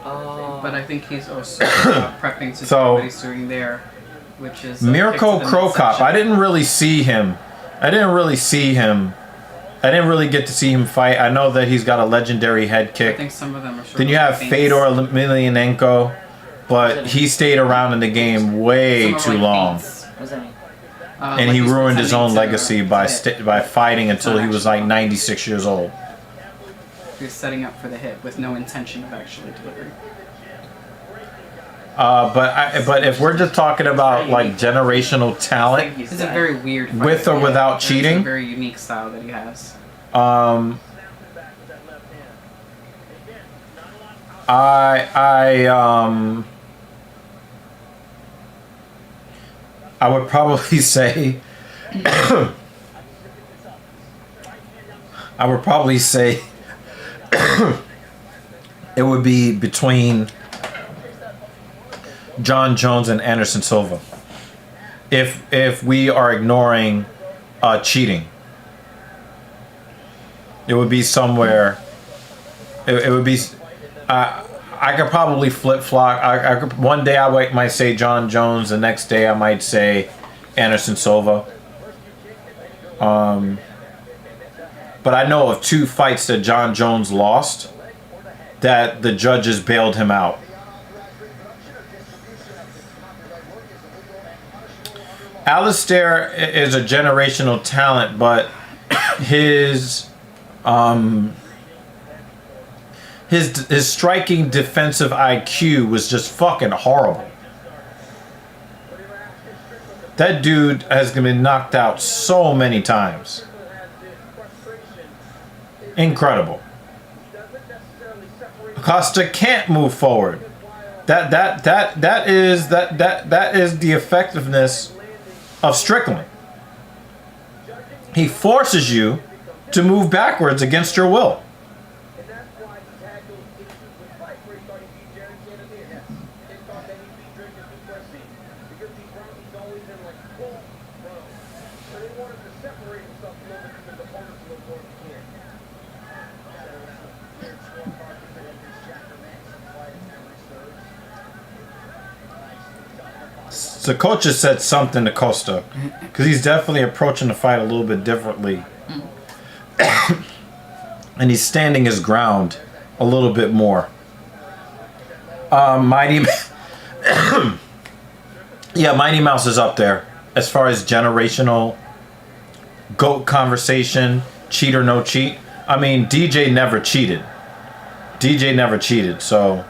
[SPEAKER 2] But I think he's also prepping to do what he's doing there, which is
[SPEAKER 1] Mirko Cro Cop. I didn't really get to see him fight. I know that he's got a legendary head kick.
[SPEAKER 2] I think some of them are
[SPEAKER 1] Then you have Fedor Emelianenko, but he stayed around in the game way too long. And he ruined his own legacy by fighting until he was like 96 years old.
[SPEAKER 2] He was setting up for the hit with no intention of actually delivering.
[SPEAKER 1] But if we're just talking about like generational talent,
[SPEAKER 2] It's a very weird fight.
[SPEAKER 1] with or without
[SPEAKER 2] It's
[SPEAKER 1] cheating,
[SPEAKER 2] a very unique style that he has.
[SPEAKER 1] I would probably say it would be between John Jones and Anderson Silva. If we are ignoring cheating, it would be somewhere. It would be. I could probably flip flop. I could, one day I might say John Jones. The next day I might say Anderson Silva. But I know of 2 fights that John Jones lost that the judges bailed him out. Alistair is a generational talent, but his striking defensive IQ was just fucking horrible. That dude has been knocked out so many times. Incredible. Costa can't move forward. That is the effectiveness of Strickland. He forces you to move backwards against your will. The coach has said something to Costa because he's definitely approaching the fight a little bit differently. And he's standing his ground a little bit more. Mighty Mouse is up there as far as generational GOAT conversation, cheat or no cheat. I mean, DJ never cheated. So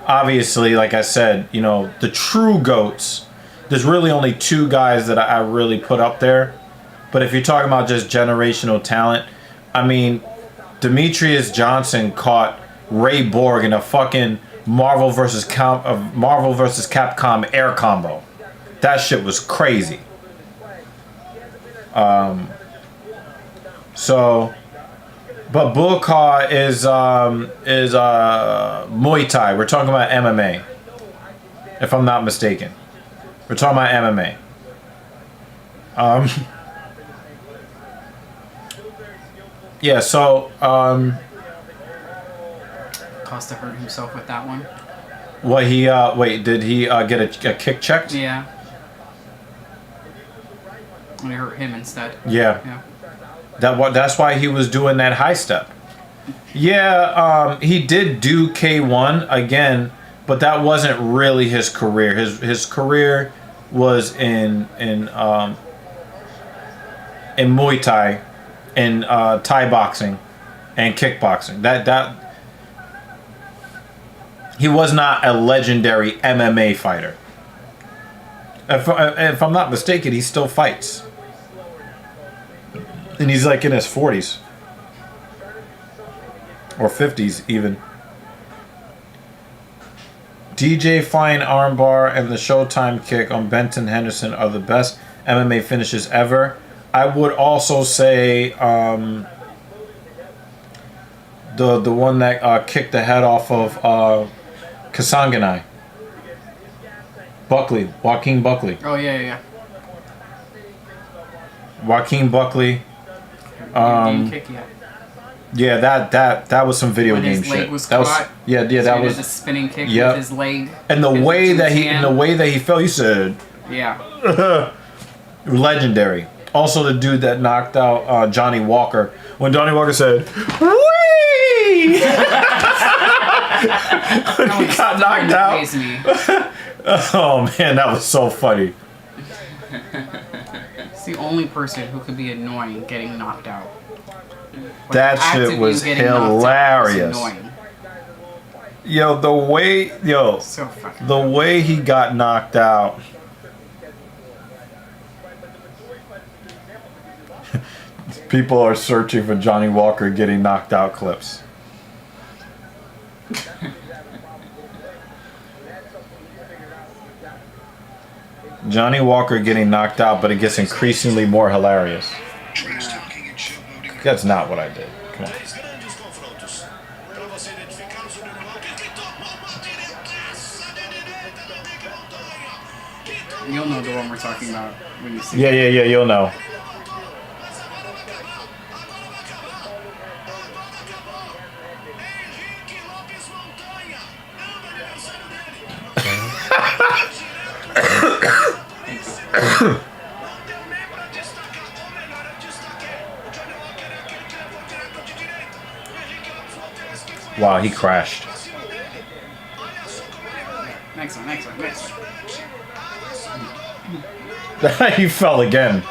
[SPEAKER 1] obviously, like I said, you know, the true GOATs, there's really only 2 guys that I really put up there. But if you're talking about just generational talent, I mean, Demetrius Johnson caught Ray Borg in a fucking Marvel vs. Capcom air combo. That shit was crazy. But Bulka is Muay Thai. We're talking about MMA, if I'm not mistaken. We're talking about MMA. Yeah. So
[SPEAKER 2] Costa hurt himself with that one.
[SPEAKER 1] what he wait? Did he get a kick checked?
[SPEAKER 2] Yeah. And it hurt him instead.
[SPEAKER 1] Yeah.
[SPEAKER 2] Yeah.
[SPEAKER 1] That's why he was doing that high step. Yeah, he did do K1 again, but that wasn't really his career. His career was in Muay Thai, in Thai boxing, and kickboxing. That he was not a legendary MMA fighter. If I'm not mistaken, he still fights. And he's like in his 40s. Or 50s even. DJ flying armbar and the Showtime kick on Benton Henderson are the best MMA finishes ever. I would also say the one that kicked the head off of Kasanganai. Joaquin Buckley.
[SPEAKER 2] Oh yeah.
[SPEAKER 1] Joaquin Buckley.
[SPEAKER 2] Didn't kick yet.
[SPEAKER 1] Yeah, that was some video
[SPEAKER 2] When
[SPEAKER 1] game
[SPEAKER 2] his leg
[SPEAKER 1] shit.
[SPEAKER 2] was
[SPEAKER 1] That was
[SPEAKER 2] caught,
[SPEAKER 1] yeah,
[SPEAKER 2] so
[SPEAKER 1] that
[SPEAKER 2] he
[SPEAKER 1] was
[SPEAKER 2] did the spinning kick
[SPEAKER 1] yep.
[SPEAKER 2] with his leg.
[SPEAKER 1] And the
[SPEAKER 2] his
[SPEAKER 1] way that
[SPEAKER 2] hand.
[SPEAKER 1] he fell, you said
[SPEAKER 2] Yeah.
[SPEAKER 1] legendary. Also, the dude that knocked out Johnny Walker when Johnny Walker said, "Wee!" When he got knocked out. Oh man, that was so funny.
[SPEAKER 2] It's the only person who could be annoying getting knocked out. Like,
[SPEAKER 1] That shit was hilarious. Yo, the way the way he got knocked out. People are searching for Johnny Walker getting knocked out clips. Johnny Walker getting knocked out, but it gets increasingly more hilarious. That's not what I did. Come on.
[SPEAKER 2] You'll know the one we're talking about when you see
[SPEAKER 1] Yeah, you'll know. Wow, he crashed.
[SPEAKER 2] Next one.
[SPEAKER 1] He fell again.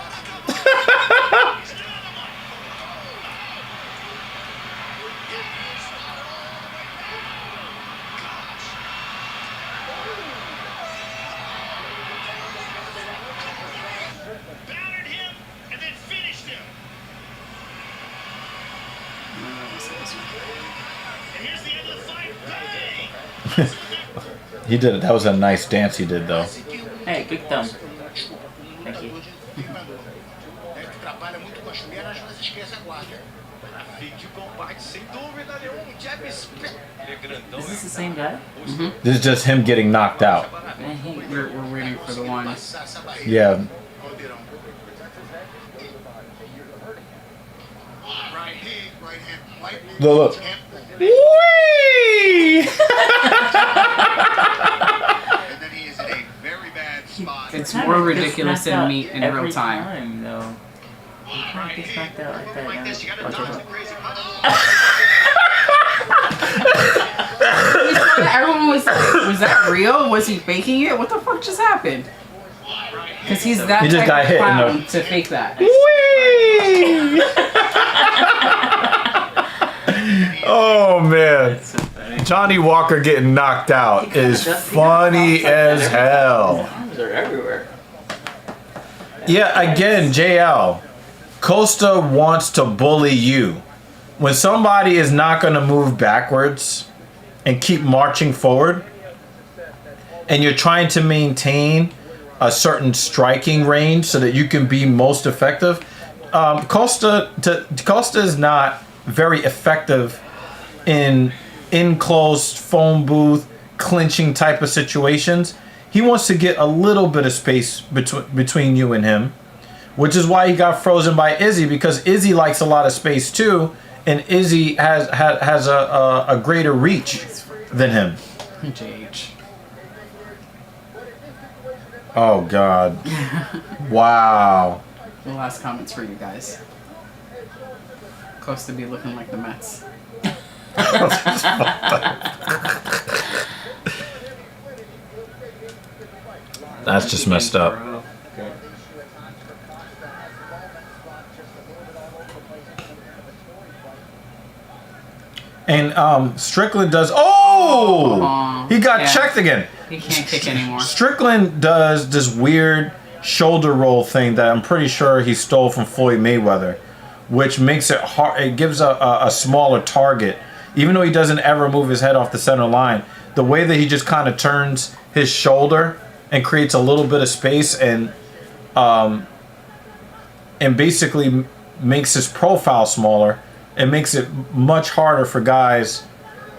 [SPEAKER 1] He did it. That was a nice dance he did, though.
[SPEAKER 11] Hey, big thumb. Thank you. Is this the same guy?
[SPEAKER 2] Mm-hmm.
[SPEAKER 1] This is just him getting knocked out.
[SPEAKER 2] We're waiting for the one.
[SPEAKER 1] Yeah. Look. Whee!
[SPEAKER 2] It's more ridiculous than meat in real time.
[SPEAKER 11] Though. You can't get knocked out like that.
[SPEAKER 2] Everyone was like, was that real? Was he faking it? What the fuck just happened? Because he's that
[SPEAKER 1] He just
[SPEAKER 2] type
[SPEAKER 1] got
[SPEAKER 2] of
[SPEAKER 1] hit
[SPEAKER 2] clown to fake that.
[SPEAKER 1] Whee! Oh man.
[SPEAKER 11] That's so funny.
[SPEAKER 1] Johnny Walker getting knocked out is funny as hell.
[SPEAKER 11] Arms are everywhere.
[SPEAKER 1] Yeah, again, JL. Costa wants to bully you. When somebody is not going to move backwards and keep marching forward, and you're trying to maintain a certain striking range so that you can be most effective, Costa is not very effective in enclosed phone booth clinching type of situations. He wants to get a little bit of space between you and him, which is why he got frozen by Izzy, because Izzy likes a lot of space too, and Izzy has a greater reach than him.
[SPEAKER 2] JH.
[SPEAKER 1] Oh God! Wow.
[SPEAKER 2] The last comments for you guys. Close to be looking like the Mets.
[SPEAKER 1] That's just messed up. And Strickland does. Oh! He got checked again.
[SPEAKER 2] He can't kick anymore.
[SPEAKER 1] Strickland does this weird shoulder roll thing that I'm pretty sure he stole from Floyd Mayweather, which makes it hard. It gives a smaller target, even though he doesn't ever move his head off the center line. The way that he just kind of turns his shoulder and creates a little bit of space and basically makes his profile smaller. It makes it much harder for guys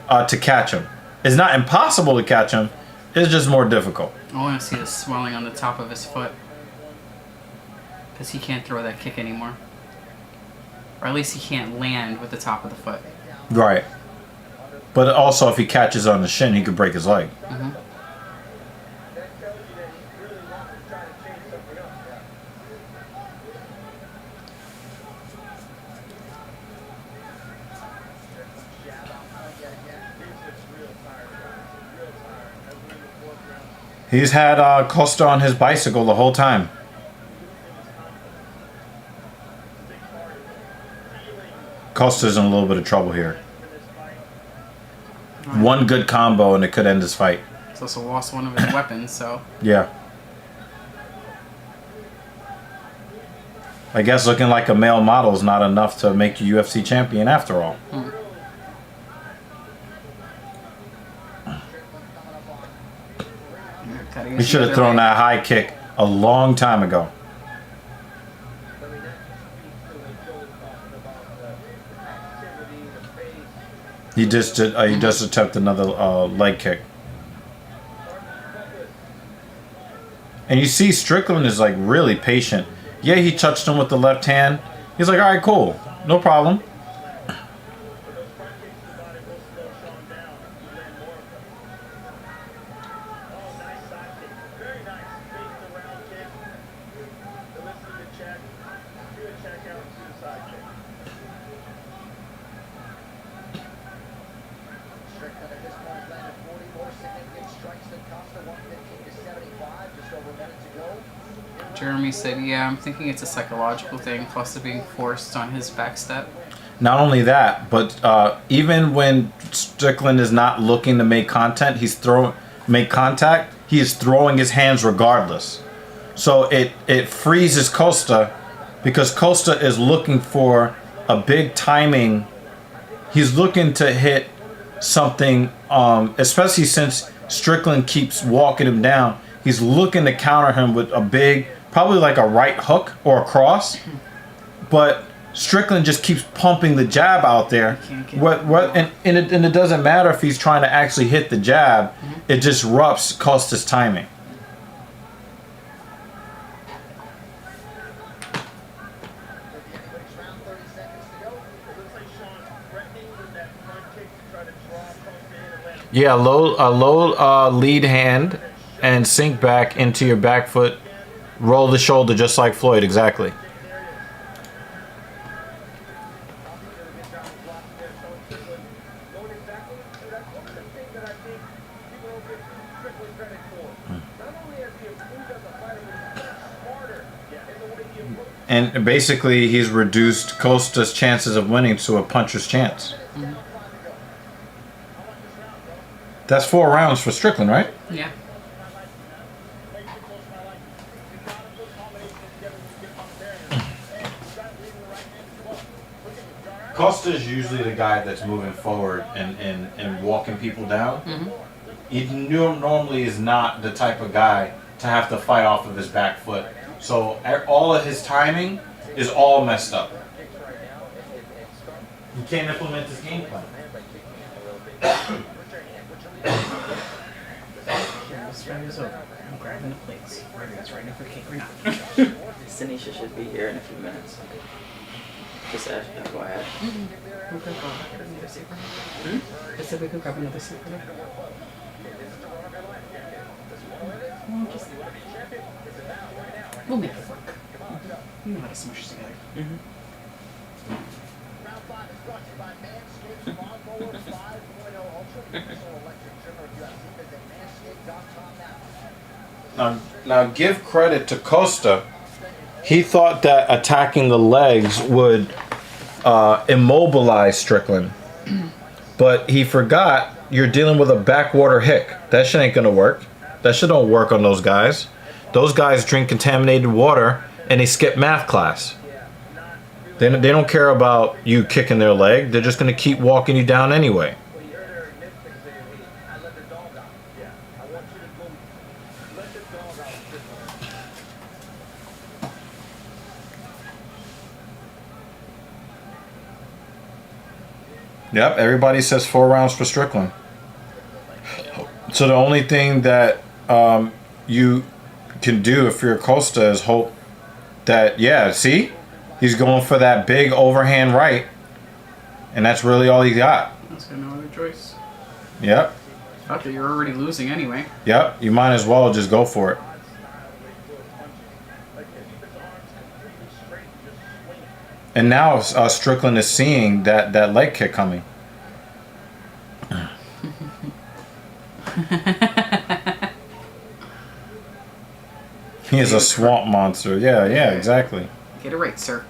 [SPEAKER 1] to catch him. It's not impossible to catch him. It's just more difficult.
[SPEAKER 2] I want to see the swelling on the top of his foot. Because he can't throw that kick anymore. Or at least he can't land with the top of the foot.
[SPEAKER 1] Right. But also, if he catches on the shin, he could break his leg.
[SPEAKER 2] Mm-hmm.
[SPEAKER 1] He's had Costa on his bicycle the whole time. Costa's in a little bit of trouble here. One good combo and it could end this fight.
[SPEAKER 2] He's also lost one of his weapons, so...
[SPEAKER 1] Yeah. I guess looking like a male model is not enough to make you UFC champion after all. He should have thrown that high kick a long time ago. He just attempted another leg kick. And you see Strickland is like really patient. Yeah, he touched him with the left hand. He's like, all right, cool. No problem.
[SPEAKER 2] Jeremy said, yeah, I'm thinking it's a psychological thing, plus it being forced on his back step.
[SPEAKER 1] Not only that, but even when Strickland is not looking to make contact, he is throwing his hands regardless. So it freezes Costa, because Costa is looking for a big timing. He's looking to hit something, especially since Strickland keeps walking him down. He's looking to counter him with a big, probably like a right hook or a cross. But Strickland just keeps pumping the jab out there. And it doesn't matter if he's trying to actually hit the jab. It disrupts Costa's timing. Yeah, a low lead hand and sink back into your back foot. Roll the shoulder just like Floyd, exactly. And basically, he's reduced Costa's chances of winning to a puncher's chance. That's 4 rounds for Strickland, right?
[SPEAKER 2] Yeah.
[SPEAKER 1] Costa's usually the guy that's moving forward and walking people down.
[SPEAKER 2] Mm-hmm.
[SPEAKER 1] He normally is not the type of guy to have to fight off of his back foot. So all of his timing is all messed up. He can't implement his game plan.
[SPEAKER 2] This fight is over. I'm grabbing the plates. Whether it's ready for cake or not.
[SPEAKER 11] Sinisha should be here in a few minutes. Just FYI.
[SPEAKER 2] We could grab another seat for her. I said we could grab another seat for her. We'll make it work. You know how to smush together.
[SPEAKER 1] Now give credit to Costa. He thought that attacking the legs would immobilize Strickland. But he forgot you're dealing with a backwater hick. That shit ain't gonna work. That shit don't work on those guys. Those guys drink contaminated water and they skip math class. They don't care about you kicking their leg. They're just gonna keep walking you down anyway. Yep, everybody says 4 rounds for Strickland. So the only thing that you can do if you're Costa is hope that, yeah, see? He's going for that big overhand right. And that's really all he got.
[SPEAKER 2] That's got no other choice.
[SPEAKER 1] Yep.
[SPEAKER 2] After you're already losing anyway.
[SPEAKER 1] Yep, you might as well just go for it. And now Strickland is seeing that leg kick coming. He is a swamp monster. Yeah, exactly.
[SPEAKER 2] Get it right, sir.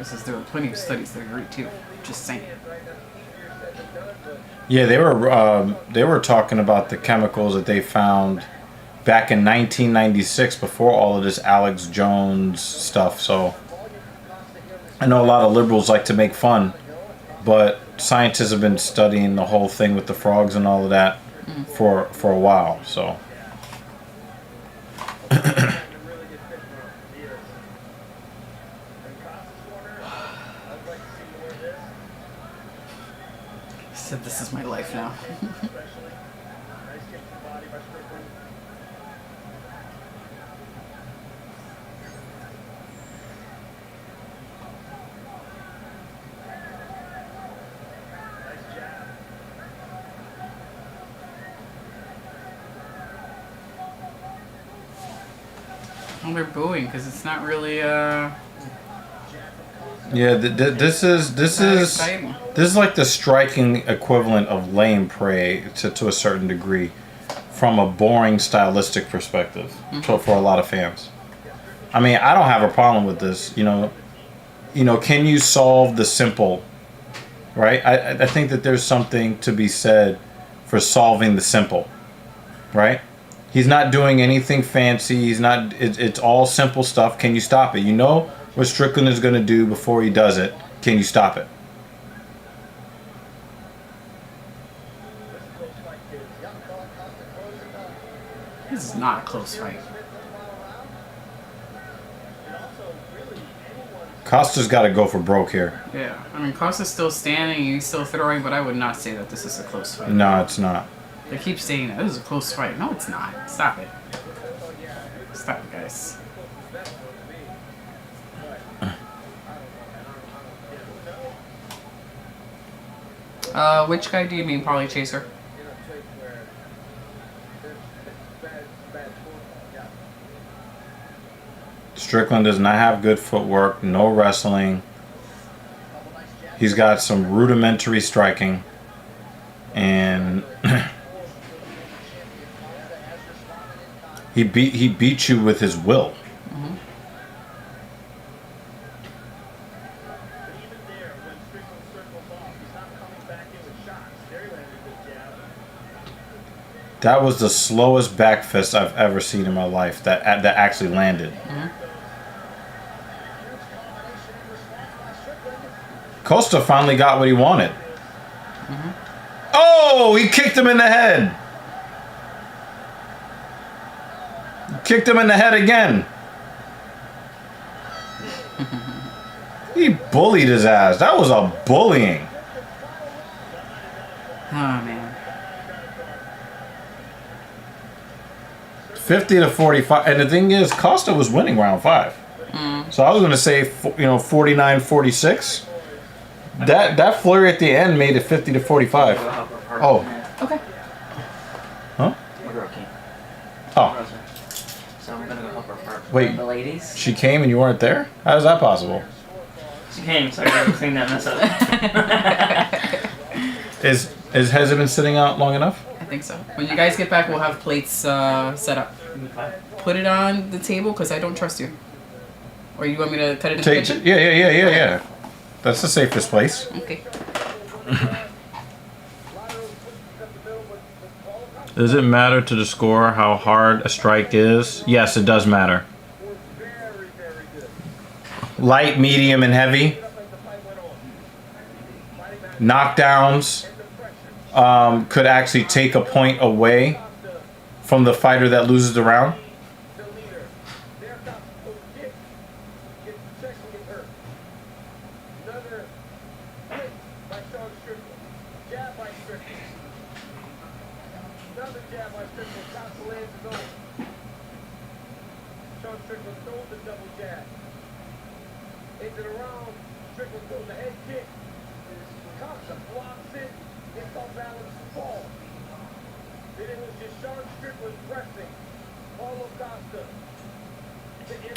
[SPEAKER 2] Says there were plenty of studies that agree too. Just saying.
[SPEAKER 1] Yeah, they were talking about the chemicals that they found back in 1996 before all of this Alex Jones stuff. So I know a lot of liberals like to make fun, but scientists have been studying the whole thing with the frogs and all of that for a while. So.
[SPEAKER 2] Said this is my life now. Well, they're booing because it's not really
[SPEAKER 1] Yeah, this is like the striking equivalent of lame prey to a certain degree, from a boring stylistic perspective for a lot of fans. I mean, I don't have a problem with this. You know, can you solve the simple? Right? I think that there's something to be said for solving the simple. Right? He's not doing anything fancy. He's not. It's all simple stuff. Can you stop it? You know what Strickland is going to do before he does it. Can you stop it?
[SPEAKER 2] This is not a close fight.
[SPEAKER 1] Costa's got to go for broke here.
[SPEAKER 2] Yeah, I mean, Costa's still standing, he's still throwing, but I would not say that this is a close fight.
[SPEAKER 1] No, it's not.
[SPEAKER 2] They keep saying that this is a close fight. No, it's not. Stop it. Stop it, guys. Which guy do you mean, Polly Chaser?
[SPEAKER 1] Strickland does not have good footwork, no wrestling. He's got some rudimentary striking. And he beat you with his will.
[SPEAKER 2] Mm-hmm.
[SPEAKER 1] That was the slowest back fist I've ever seen in my life that actually landed.
[SPEAKER 2] Mm-hmm.
[SPEAKER 1] Costa finally got what he wanted.
[SPEAKER 2] Mm-hmm.
[SPEAKER 1] Oh, he kicked him in the head. Kicked him in the head again. He bullied his ass. That was a bullying.
[SPEAKER 2] Oh, man.
[SPEAKER 1] 50-45. And the thing is, Costa was winning round 5. So I was going to say, 49-46. That flurry at the end made it 50-45. Oh.
[SPEAKER 2] Okay.
[SPEAKER 1] Huh?
[SPEAKER 11] My girl came.
[SPEAKER 1] Oh.
[SPEAKER 11] So I'm gonna go help her part.
[SPEAKER 1] Wait.
[SPEAKER 11] The ladies.
[SPEAKER 1] She came and you weren't there? How is that possible?
[SPEAKER 11] She came, so I gotta clean that mess up.
[SPEAKER 1] Has it been sitting out long enough?
[SPEAKER 2] I think so. When you guys get back, we'll have plates set up. Put it on the table because I don't trust you. Or you want me to cut it in the kitchen?
[SPEAKER 1] Yeah. That's the safest place.
[SPEAKER 2] Okay.
[SPEAKER 1] Does it matter to the score how hard a strike is? Yes, it does matter. Light, medium, and heavy. Knockdowns could actually take a point away from the fighter that loses the round.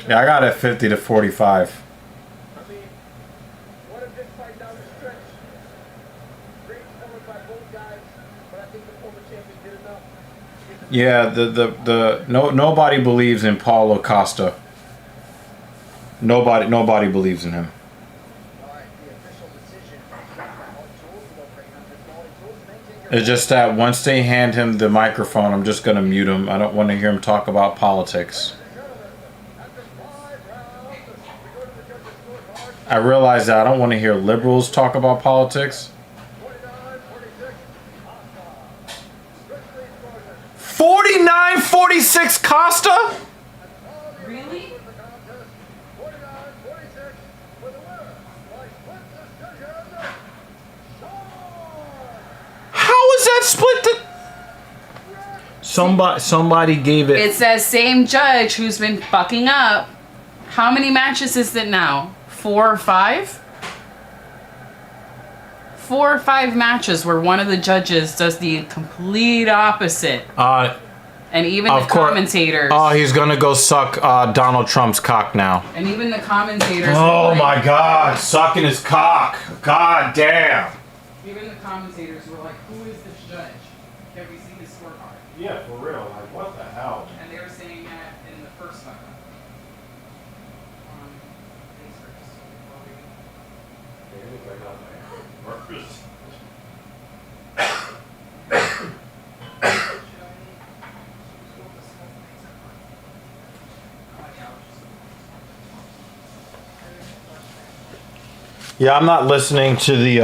[SPEAKER 1] Yeah, I got it 50-45. Yeah, nobody believes in Paulo Costa. Nobody believes in him. It's just that once they hand him the microphone, I'm just gonna mute him. I don't want to hear him talk about politics. I realize that I don't want to hear liberals talk about politics. 49-46 Costa?
[SPEAKER 2] Really?
[SPEAKER 1] How is that split? Somebody gave it.
[SPEAKER 2] It's that same judge who's been fucking up. How many matches is it now? 4 or 5? 4 or 5 matches where one of the judges does the complete opposite. And even the commentators.
[SPEAKER 1] Oh, he's gonna go suck Donald Trump's cock now.
[SPEAKER 2] And even the commentators.
[SPEAKER 1] Oh my God, sucking his cock. God damn.
[SPEAKER 2] Even the commentators were like, who is this judge? Can we see his scorecard?
[SPEAKER 1] Yeah, for real. Like, what the hell?
[SPEAKER 2] And they were saying that in the first one.
[SPEAKER 1] Yeah, I'm not listening to the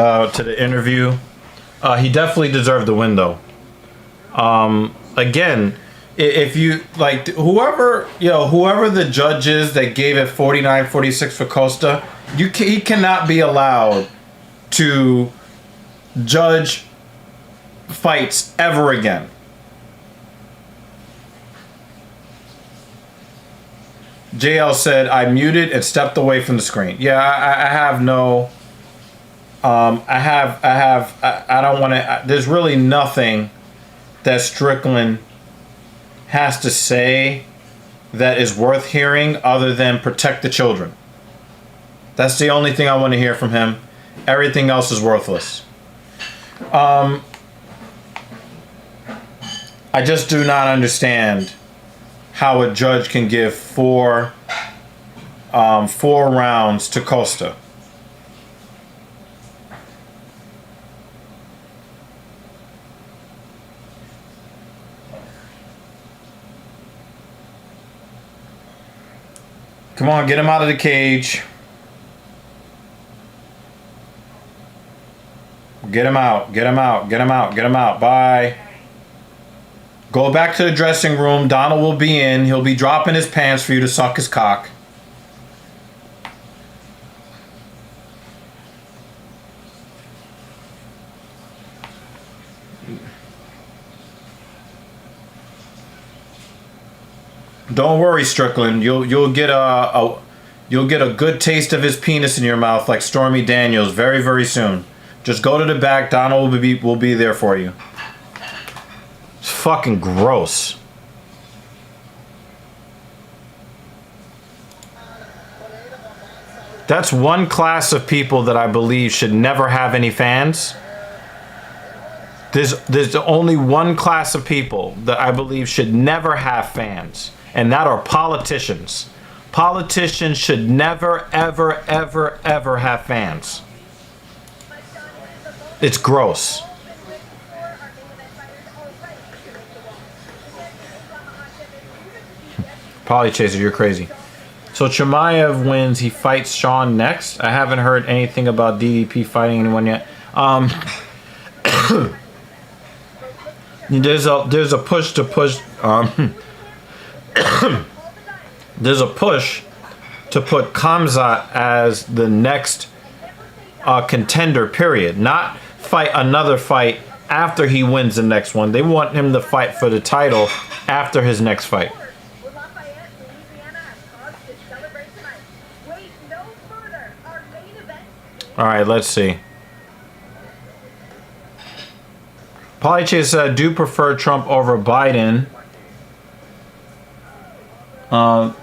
[SPEAKER 1] interview. He definitely deserved the win, though. Again, if you like whoever the judge is that gave it 49-46 for Costa, he cannot be allowed to judge fights ever again. JL said, I muted and stepped away from the screen. Yeah, I have no... I don't want to... There's really nothing that Strickland has to say that is worth hearing other than protect the children. That's the only thing I want to hear from him. Everything else is worthless. I just do not understand how a judge can give four rounds to Costa. Come on, get him out of the cage. Get him out, get him out, get him out, get him out. Bye. Go back to the dressing room. Donald will be in. He'll be dropping his pants for you to suck his cock. Don't worry, Strickland. You'll get a good taste of his penis in your mouth like Stormy Daniels very, very soon. Just go to the back. Donald will be there for you. It's fucking gross. That's one class of people that I believe should never have any fans. There's only one class of people that I believe should never have fans, and that are politicians. Politicians should never, ever, ever, ever have fans. It's gross. Polychaser, you're crazy. So Chimaev wins. He fights Sean next. I haven't heard anything about DDP fighting anyone yet. There's a push to push. There's a push to put Khamzat as the next contender. Period. Not fight another fight after he wins the next one. They want him to fight for the title after his next fight. All right, let's see. Polychase said, do prefer Trump over Biden.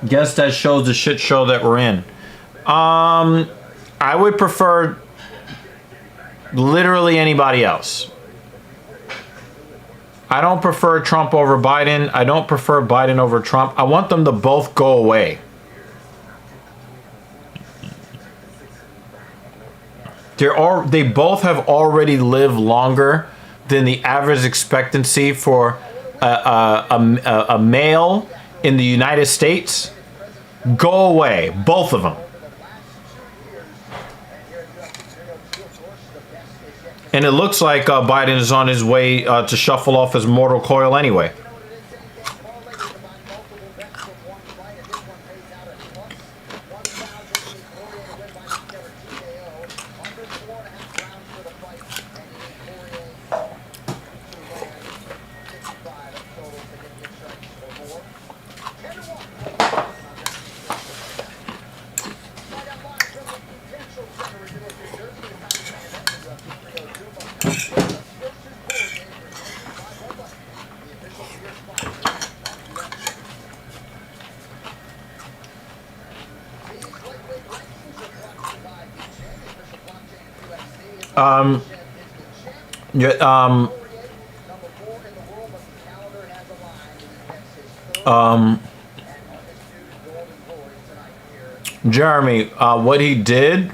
[SPEAKER 1] Guess that shows the shit show that we're in. I would prefer literally anybody else. I don't prefer Trump over Biden. I don't prefer Biden over Trump. I want them to both go away. They both have already lived longer than the average expectancy for a male in the United States. Go away, both of them. And it looks like Biden is on his way to shuffle off his mortal coil anyway. Jeremy, what he did,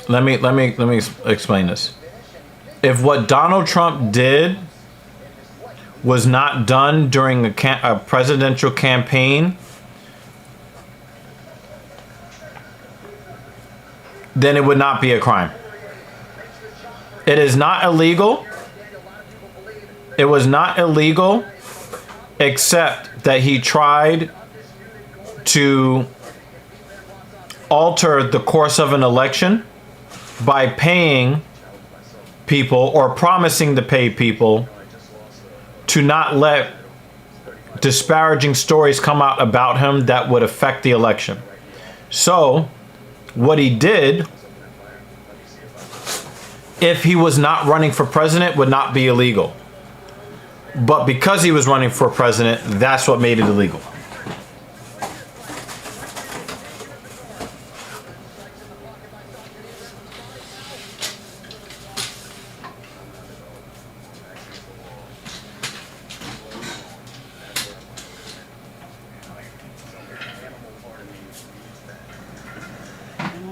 [SPEAKER 1] let me explain this. If what Donald Trump did was not done during a presidential campaign, then it would not be a crime. It is not illegal. It was not illegal, except that he tried to alter the course of an election by paying people or promising to pay people to not let disparaging stories come out about him that would affect the election. So what he did, if he was not running for president, would not be illegal. But because he was running for president, that's what made it illegal.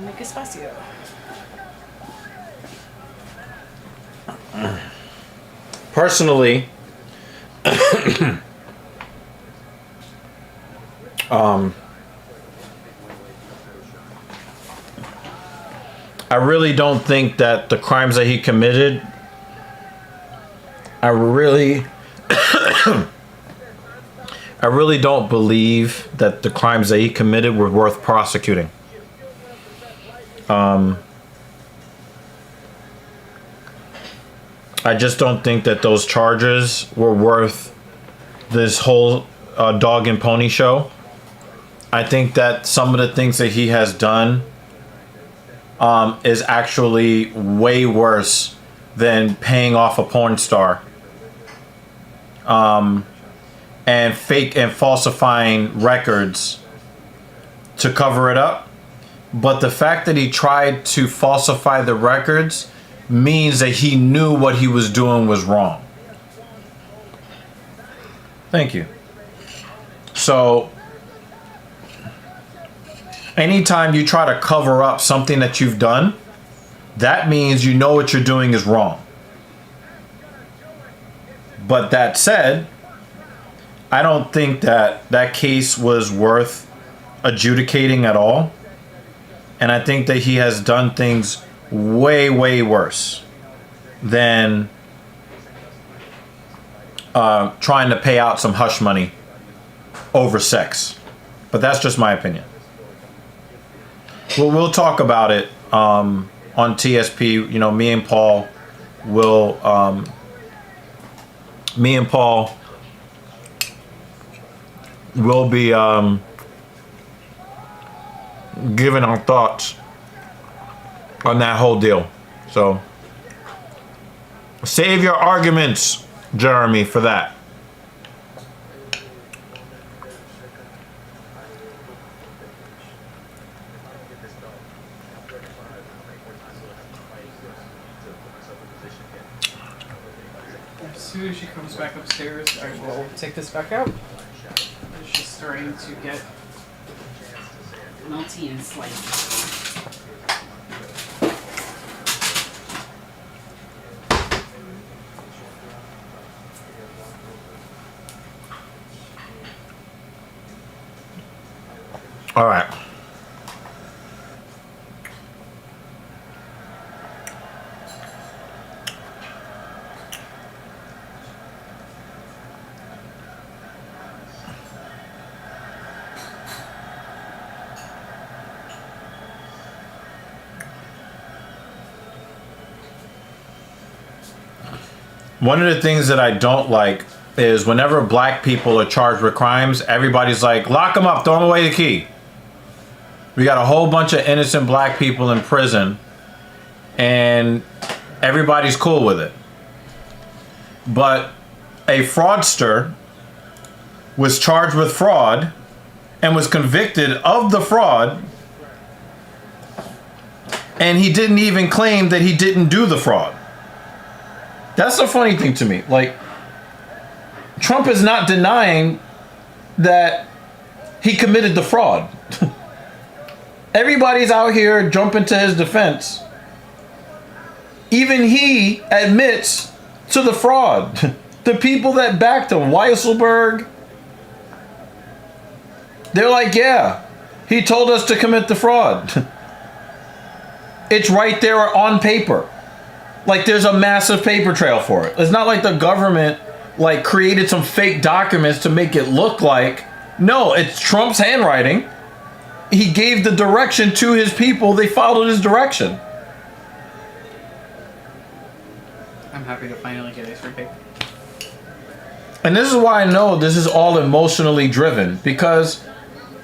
[SPEAKER 2] Make it spicier.
[SPEAKER 1] Personally, I really don't think that the crimes that he committed, I really don't believe that the crimes that he committed were worth prosecuting. I just don't think that those charges were worth this whole dog and pony show. I think that some of the things that he has done is actually way worse than paying off a porn star and falsifying records to cover it up. But the fact that he tried to falsify the records means that he knew what he was doing was wrong. Thank you. So, anytime you try to cover up something that you've done, that means you know what you're doing is wrong. But that said, I don't think that that case was worth adjudicating at all. And I think that he has done things way, way worse than trying to pay out some hush money over sex. But that's just my opinion. We'll talk about it on TSP. You know, me and Paul will be giving our thoughts on that whole deal. So save your arguments, Jeremy, for that.
[SPEAKER 2] As soon as she comes back upstairs, I will take this back out. She's starting to get melty and slicey.
[SPEAKER 1] All right. One of the things that I don't like is whenever black people are charged with crimes, everybody's like, lock them up, throw them away the key. We got a whole bunch of innocent black people in prison and everybody's cool with it. But a fraudster was charged with fraud and was convicted of the fraud, and he didn't even claim that he didn't do the fraud. That's the funny thing to me. Like, Trump is not denying that he committed the fraud. Everybody's out here jumping to his defense. Even he admits to the fraud. The people that backed him, Weisselberg, they're like, yeah, he told us to commit the fraud. It's right there on paper. Like there's a massive paper trail for it. It's not like the government like created some fake documents to make it look like. No, it's Trump's handwriting. He gave the direction to his people. They followed his direction.
[SPEAKER 2] I'm happy to finally get X-ray paper.
[SPEAKER 1] And this is why I know this is all emotionally driven, because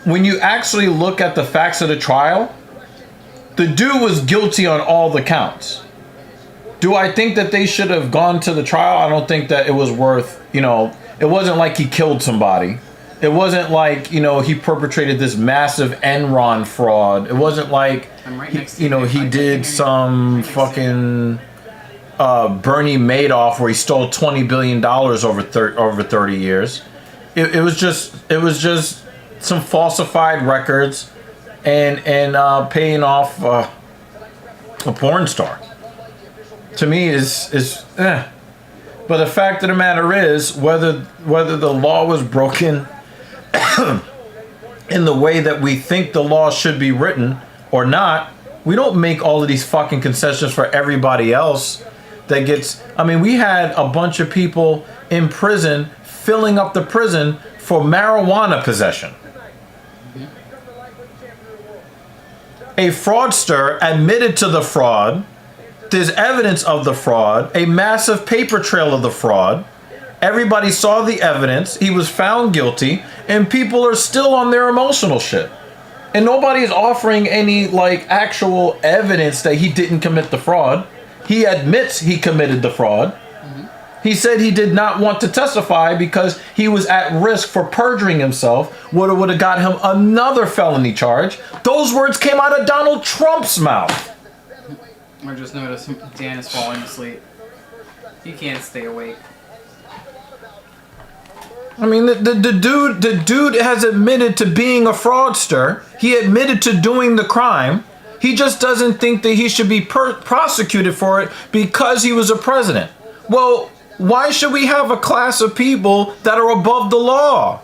[SPEAKER 1] when you actually look at the facts of the trial, the dude was guilty on all the counts. Do I think that they should have gone to the trial? I don't think that it was worth, you know, it wasn't like he killed somebody. It wasn't like, you know, he perpetrated this massive Enron fraud. It wasn't like, he did some fucking Bernie Madoff where he stole $20 billion over 30 years. It was just some falsified records and paying off a porn star. To me is eh. But the fact of the matter is, whether the law was broken in the way that we think the law should be written or not, we don't make all of these fucking concessions for everybody else that gets. I mean, we had a bunch of people in prison filling up the prison for marijuana possession. A fraudster admitted to the fraud. There's evidence of the fraud, a massive paper trail of the fraud. Everybody saw the evidence. He was found guilty, and people are still on their emotional shit. And nobody is offering any like actual evidence that he didn't commit the fraud. He admits he committed the fraud. He said he did not want to testify because he was at risk for perjuring himself. Would have got him another felony charge. Those words came out of Donald Trump's mouth.
[SPEAKER 2] I just noticed Dan is falling asleep. He can't stay awake.
[SPEAKER 1] I mean, the dude has admitted to being a fraudster. He admitted to doing the crime. He just doesn't think that he should be prosecuted for it because he was a president. Well, why should we have a class of people that are above the law?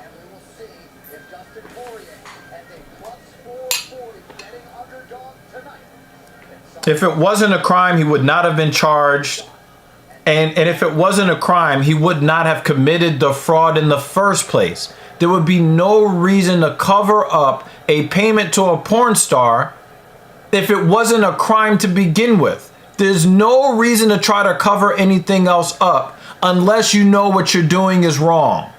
[SPEAKER 1] If it wasn't a crime, he would not have been charged. And if it wasn't a crime, he would not have committed the fraud in the first place. There would be no reason to cover up a payment to a porn star if it wasn't a crime to begin with. There's no reason to try to cover anything else up unless you know what you're doing is wrong.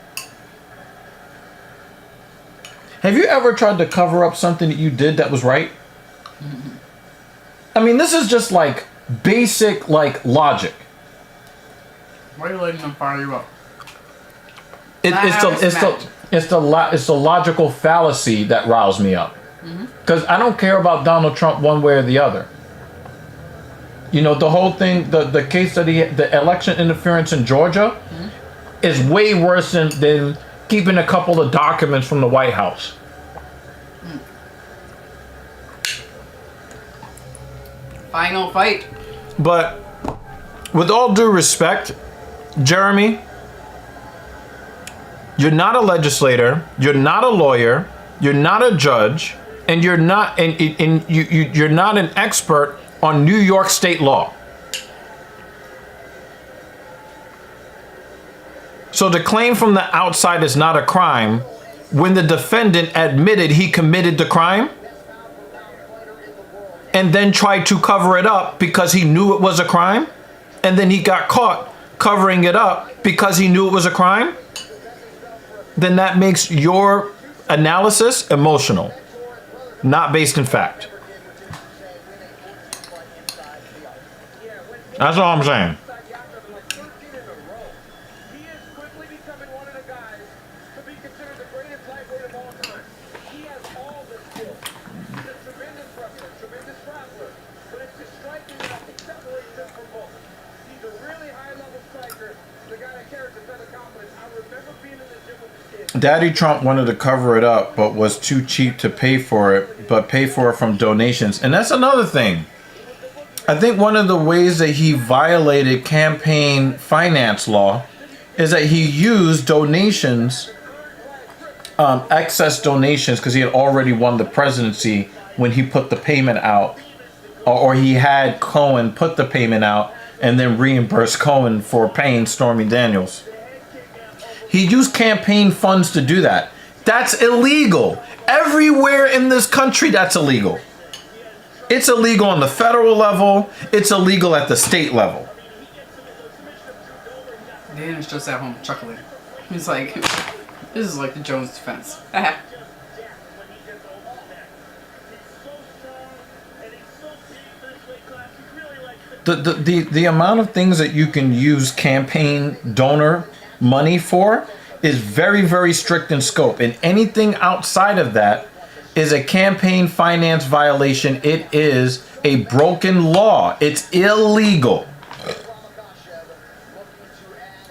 [SPEAKER 1] Have you ever tried to cover up something that you did that was right? I mean, this is just like basic like logic.
[SPEAKER 2] Why are you letting them fire you up?
[SPEAKER 1] It's the logical fallacy that riles me up. Because I don't care about Donald Trump one way or the other. You know, the whole thing, the case that the election interference in Georgia is way worse than keeping a couple of documents from the White House.
[SPEAKER 2] Final fight.
[SPEAKER 1] But with all due respect, Jeremy, you're not a legislator, you're not a lawyer, you're not a judge, and you're not you're not an expert on New York state law. So the claim from the outside is not a crime when the defendant admitted he committed the crime and then tried to cover it up because he knew it was a crime, and then he got caught covering it up because he knew it was a crime, then that makes your analysis emotional, not based in fact. That's all I'm saying.
[SPEAKER 5] He is quickly becoming one of the guys to be considered the greatest lightweight of all time. He has all the skills. He's a tremendous wrestler, tremendous grappler, but it's his striking that separates him from most. He's a really high-level striker, the guy that carries a ton of confidence. I remember being in the gym with the kids.
[SPEAKER 1] Daddy Trump wanted to cover it up, but was too cheap to pay for it, but pay for it from donations. And that's another thing. I think one of the ways that he violated campaign finance law is that he used donations, excess donations, because he had already won the presidency when he put the payment out, or he had Cohen put the payment out and then reimburse Cohen for paying Stormy Daniels. He used campaign funds to do that. That's illegal. Everywhere in this country, that's illegal. It's illegal on the federal level. It's illegal at the state level.
[SPEAKER 2] Dan's just at home chuckling. He's like, this is like the Jones defense.
[SPEAKER 1] The amount of things that you can use campaign donor money for is very, very strict in scope. And anything outside of that is a campaign finance violation. It is a broken law. It's illegal.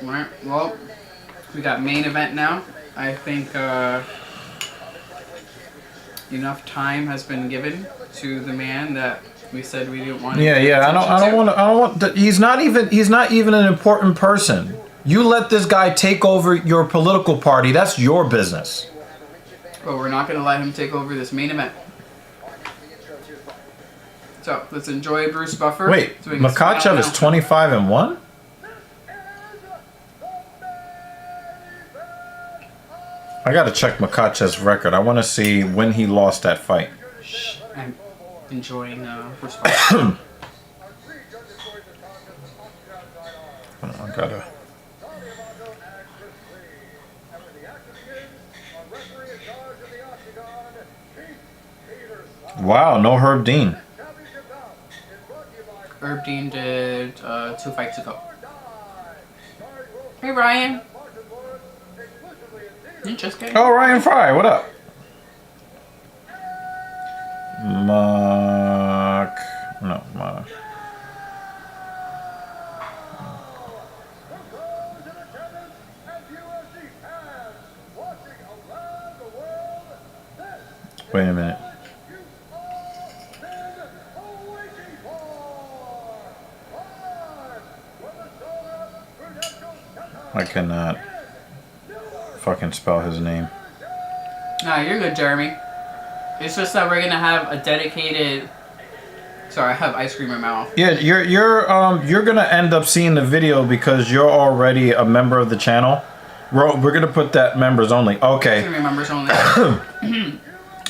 [SPEAKER 2] Alright, well, we got main event now. I think enough time has been given to the man that we said we didn't want.
[SPEAKER 1] Yeah. I don't want. He's not even an important person. You let this guy take over your political party. That's your business.
[SPEAKER 2] But we're not going to let him take over this main event. So let's enjoy Bruce Buffer.
[SPEAKER 1] Wait, Makhachev is 25-1. I gotta check Makhachev's record. I want to see when he lost that fight.
[SPEAKER 2] I'm enjoying Bruce Buffer.
[SPEAKER 1] I gotta. Wow, no Herb Dean.
[SPEAKER 2] Herb Dean did 2 fights ago. Hey, Ryan. You just came.
[SPEAKER 1] Oh, Ryan Fry, what up? Wait a minute. I cannot fucking spell his name.
[SPEAKER 2] Nah, you're good, Jeremy. It's just that we're gonna have a dedicated. Sorry, I have ice cream in my mouth.
[SPEAKER 1] Yeah, you're gonna end up seeing the video because you're already a member of the channel. We're gonna put that members only. Okay.
[SPEAKER 2] It's gonna be members only.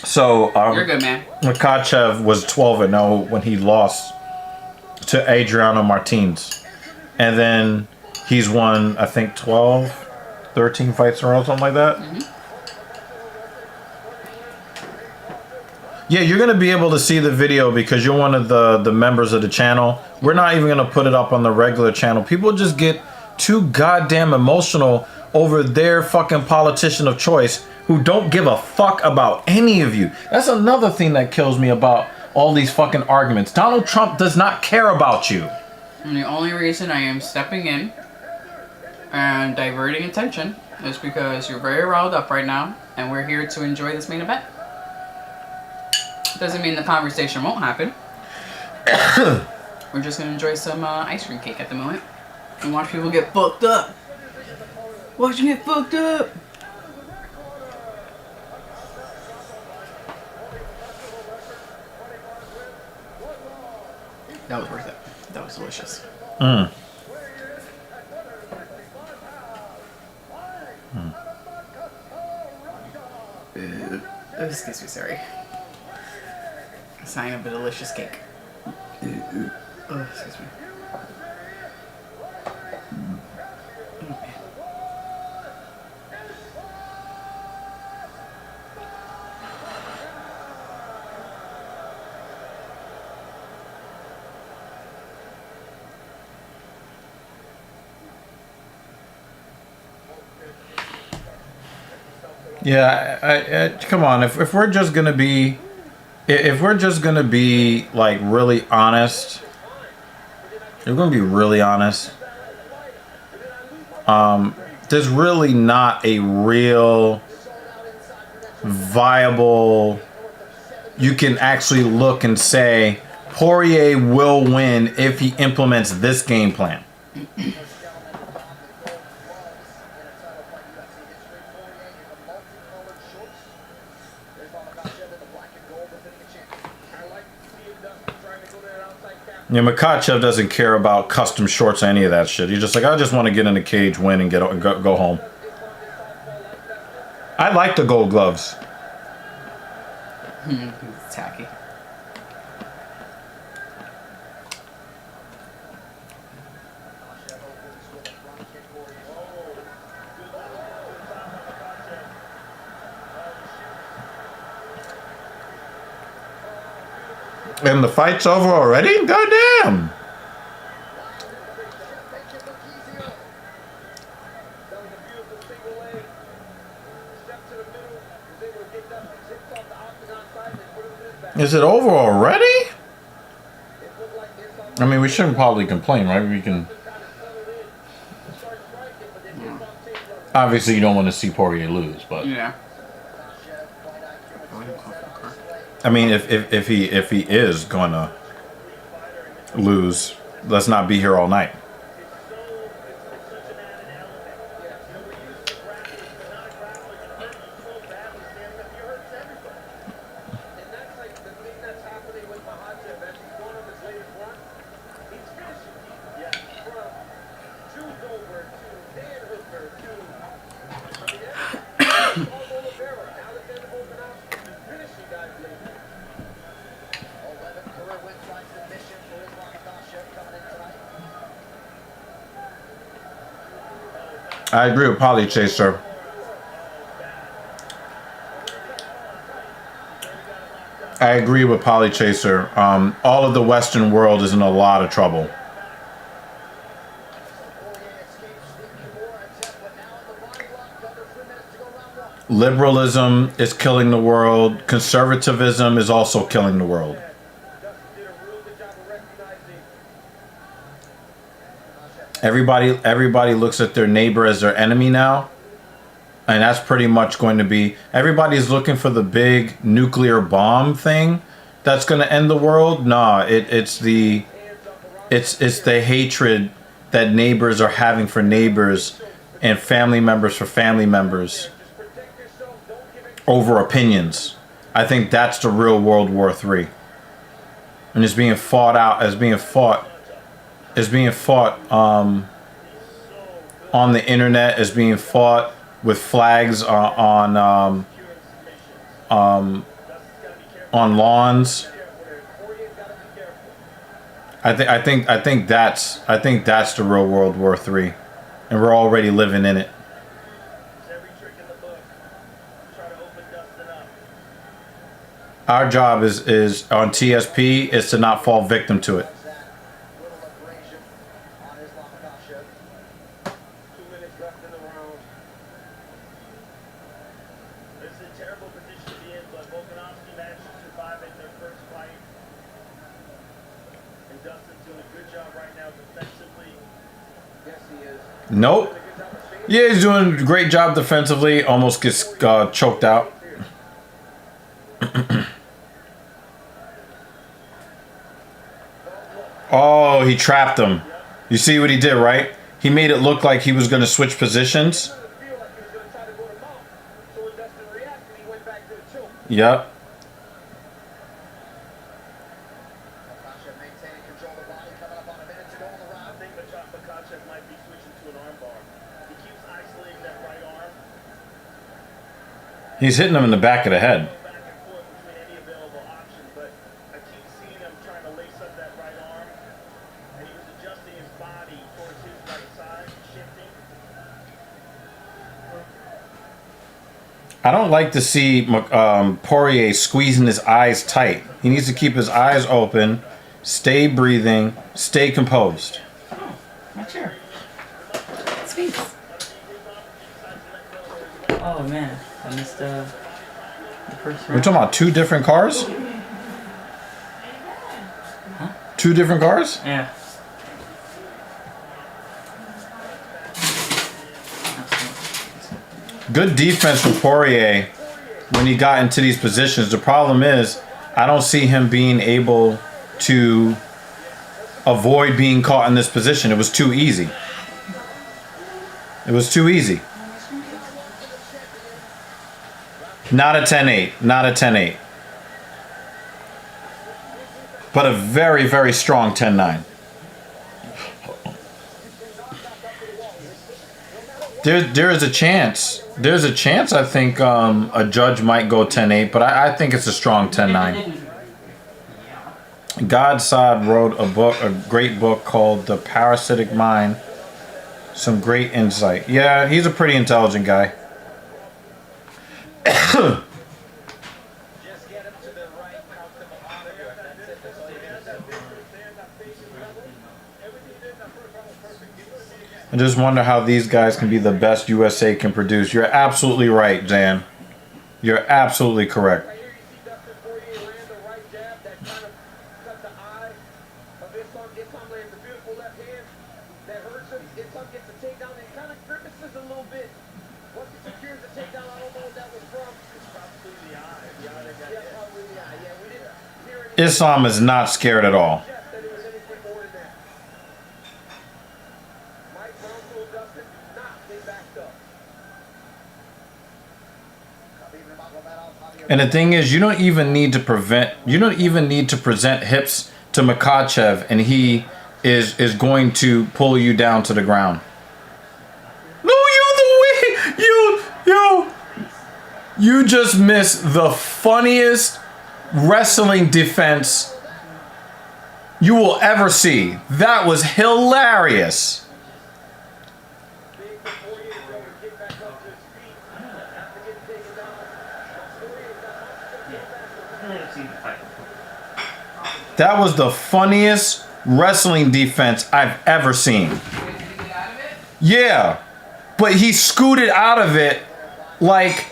[SPEAKER 1] So
[SPEAKER 2] you're good, man.
[SPEAKER 1] Makhachev was 12-0 when he lost to Adriano Martins, and then he's won, I think, 13 fights in a row, something like that. Yeah, you're going to be able to see the video because you're one of the members of the channel. We're not even going to put it up on the regular channel. People just get too goddamn emotional over their fucking politician of choice who don't give a fuck about any of you. That's another thing that kills me about all these fucking arguments. Donald Trump does not care about you.
[SPEAKER 2] And the only reason I am stepping in and diverting attention is because you're very riled up right now, and we're here to enjoy this main event. Doesn't mean the conversation won't happen. We're just gonna enjoy some ice cream cake at the moment and watch people get fucked up. Watch them get fucked up. That was worth it. That was delicious. Excuse me, sorry. A sign of a delicious cake. Oh, excuse me.
[SPEAKER 1] Yeah, I come on. If we're just gonna be, like really honest, we're gonna be really honest. There's really not a real viable. You can actually look and say Poirier will win if he implements this game plan. Yeah, Makhachev doesn't care about custom shorts or any of that shit. He's just like, I just want to get in the cage, win, and go home. I like the gold gloves.
[SPEAKER 2] It's tacky.
[SPEAKER 1] And the fight's over already? Goddamn! Is it over already? I mean, we shouldn't probably complain, right? We can... Obviously, you don't want to see Poirier lose, but...
[SPEAKER 2] Yeah.
[SPEAKER 1] I mean, if he is gonna lose, let's not be here all night. I agree with Polly Chaser. I agree with Polly Chaser. All of the Western world is in a lot of trouble. Liberalism is killing the world. Conservatism is also killing the world. Everybody looks at their neighbor as their enemy now. And that's pretty much going to be... Everybody's looking for the big nuclear bomb thing that's going to end the world. Nah, it's the hatred that neighbors are having for neighbors and family members for family members over opinions. I think that's the real World War III. And it's being fought out, is being fought on the internet, is being fought with flags on lawns. I think that's the real World War III, and we're already living in it. Our job is on TSP is to not fall victim to it. Nope. Yeah, he's doing a great job defensively. Almost gets choked out. Oh, he trapped him. You see what he did, right? He made it look like he was going to switch positions. Yep. He's hitting him in the back of the head. I don't like to see Poirier squeezing his eyes tight. He needs to keep his eyes open, stay breathing, stay composed.
[SPEAKER 11] Oh, my chair. Sweet. Oh man, I missed the first round.
[SPEAKER 1] We're talking about two different cars?
[SPEAKER 11] Huh?
[SPEAKER 1] Two different cars?
[SPEAKER 11] Yeah.
[SPEAKER 1] Good defense from Poirier when he got into these positions. The problem is, I don't see him being able to avoid being caught in this position. It was too easy. It was too easy. Not a 10-8. Not a 10-8. but a very, very strong 10-9. There is a chance. There's a chance I think a judge might go 10-8, but I think it's a strong 10-9. Godsod wrote a great book called The Parasitic Mind. Some great insight. Yeah, he's a pretty intelligent guy. I just wonder how these guys can be the best USA can produce. You're absolutely right, Dan. You're absolutely correct.
[SPEAKER 5] Right here, you see Dustin Poirier land the right jab that kind of cut the eye of Islam. Islam lands a beautiful left hand that hurts him. Islam gets a takedown and kind of grimaces a little bit. Once he secures the takedown, I don't know what that was from. It's probably the eye. The eye that got hit. Yeah, probably the eye. Yeah, we didn't hear any.
[SPEAKER 1] Islam is not scared at all.
[SPEAKER 5] That it was anything more than that. Mike Brown told Dustin, nah, they backed up.
[SPEAKER 1] And the thing is, you don't even need to present hips to Makhachev, and he is going to pull you down to the ground. No, you just missed the funniest wrestling defense you will ever see. That was hilarious. That was the funniest wrestling defense I've ever seen. Yeah, but he scooted out of it like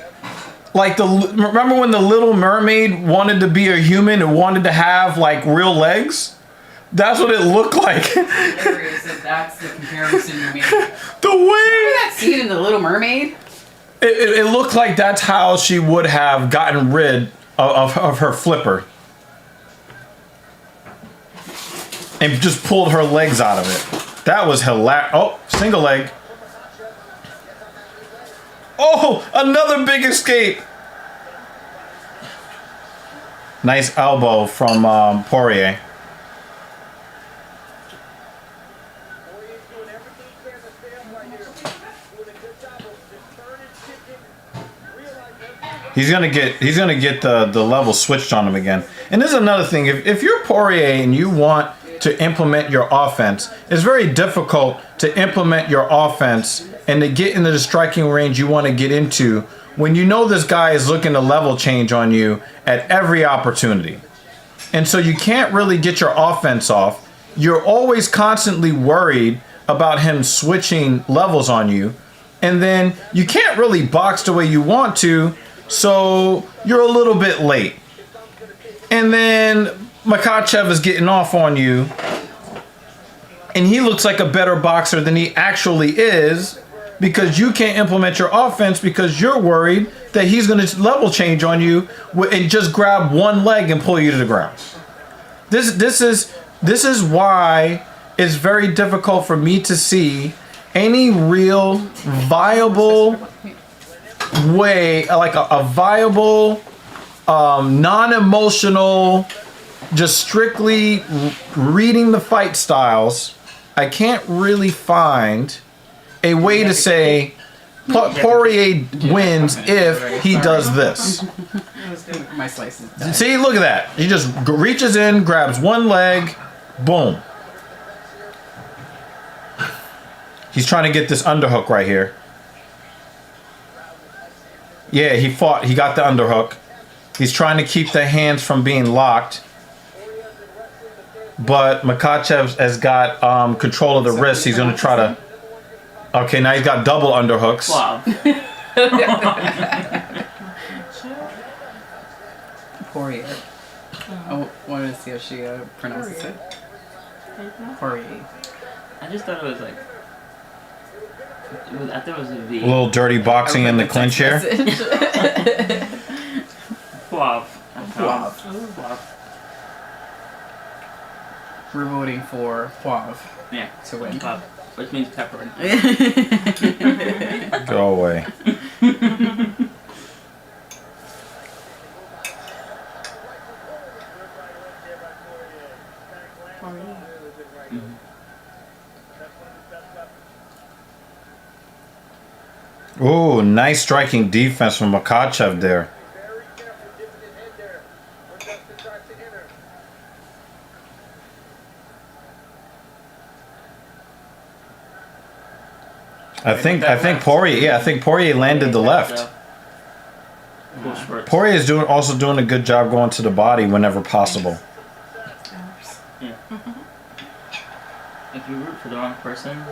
[SPEAKER 1] remember when the Little Mermaid wanted to be a human and wanted to have like real legs? That's what it looked like.
[SPEAKER 2] Hilarious that that's the comparison you made.
[SPEAKER 1] The way
[SPEAKER 2] Remember that scene in The Little Mermaid?
[SPEAKER 1] it looked like that's how she would have gotten rid of her flipper. And just pulled her legs out of it. That was hilarious. Oh, single leg. Oh, another big escape. Nice elbow from Poirier. He's gonna get the level switched on him again. And this is another thing. If you're Poirier and you want to implement your offense, it's very difficult to implement your offense and to get into the striking range you want to get into when you know this guy is looking to level change on you at every opportunity. And so you can't really get your offense off. You're always constantly worried about him switching levels on you. And then you can't really box the way you want to, so you're a little bit late. And then Makhachev is getting off on you, and he looks like a better boxer than he actually is because you can't implement your offense because you're worried that he's going to level change on you and just grab one leg and pull you to the ground. This is why it's very difficult for me to see any real viable way, like a viable, non-emotional, just strictly reading the fight styles. I can't really find a way to say Poirier wins if he does this.
[SPEAKER 2] My slice is done.
[SPEAKER 1] See, look at that. He just reaches in, grabs one leg, boom. He's trying to get this underhook right here. Yeah, he fought. He got the underhook. He's trying to keep the hands from being locked. But Makhachev has got control of the wrist. He's going to try to... Okay, now he's got double underhooks.
[SPEAKER 11] Wow.
[SPEAKER 2] Poirier. I wanted to see if she pronounces it. Poirier.
[SPEAKER 11] I just thought it was like... I thought it was a V.
[SPEAKER 1] A little dirty boxing in the clinch here.
[SPEAKER 11] Wow.
[SPEAKER 2] Poivre. We're voting for Poivre.
[SPEAKER 11] Yeah.
[SPEAKER 2] To win.
[SPEAKER 11] Wow. Which means pepper.
[SPEAKER 1] Go away. Ooh, nice striking defense from Makhachev there.
[SPEAKER 4] Very careful dipping his head there when Dustin tries to enter.
[SPEAKER 1] I think Poirier. Yeah, I think Poirier landed the left. Poirier is also doing a good job going to the body whenever possible.
[SPEAKER 11] Yeah. If you root for the wrong person,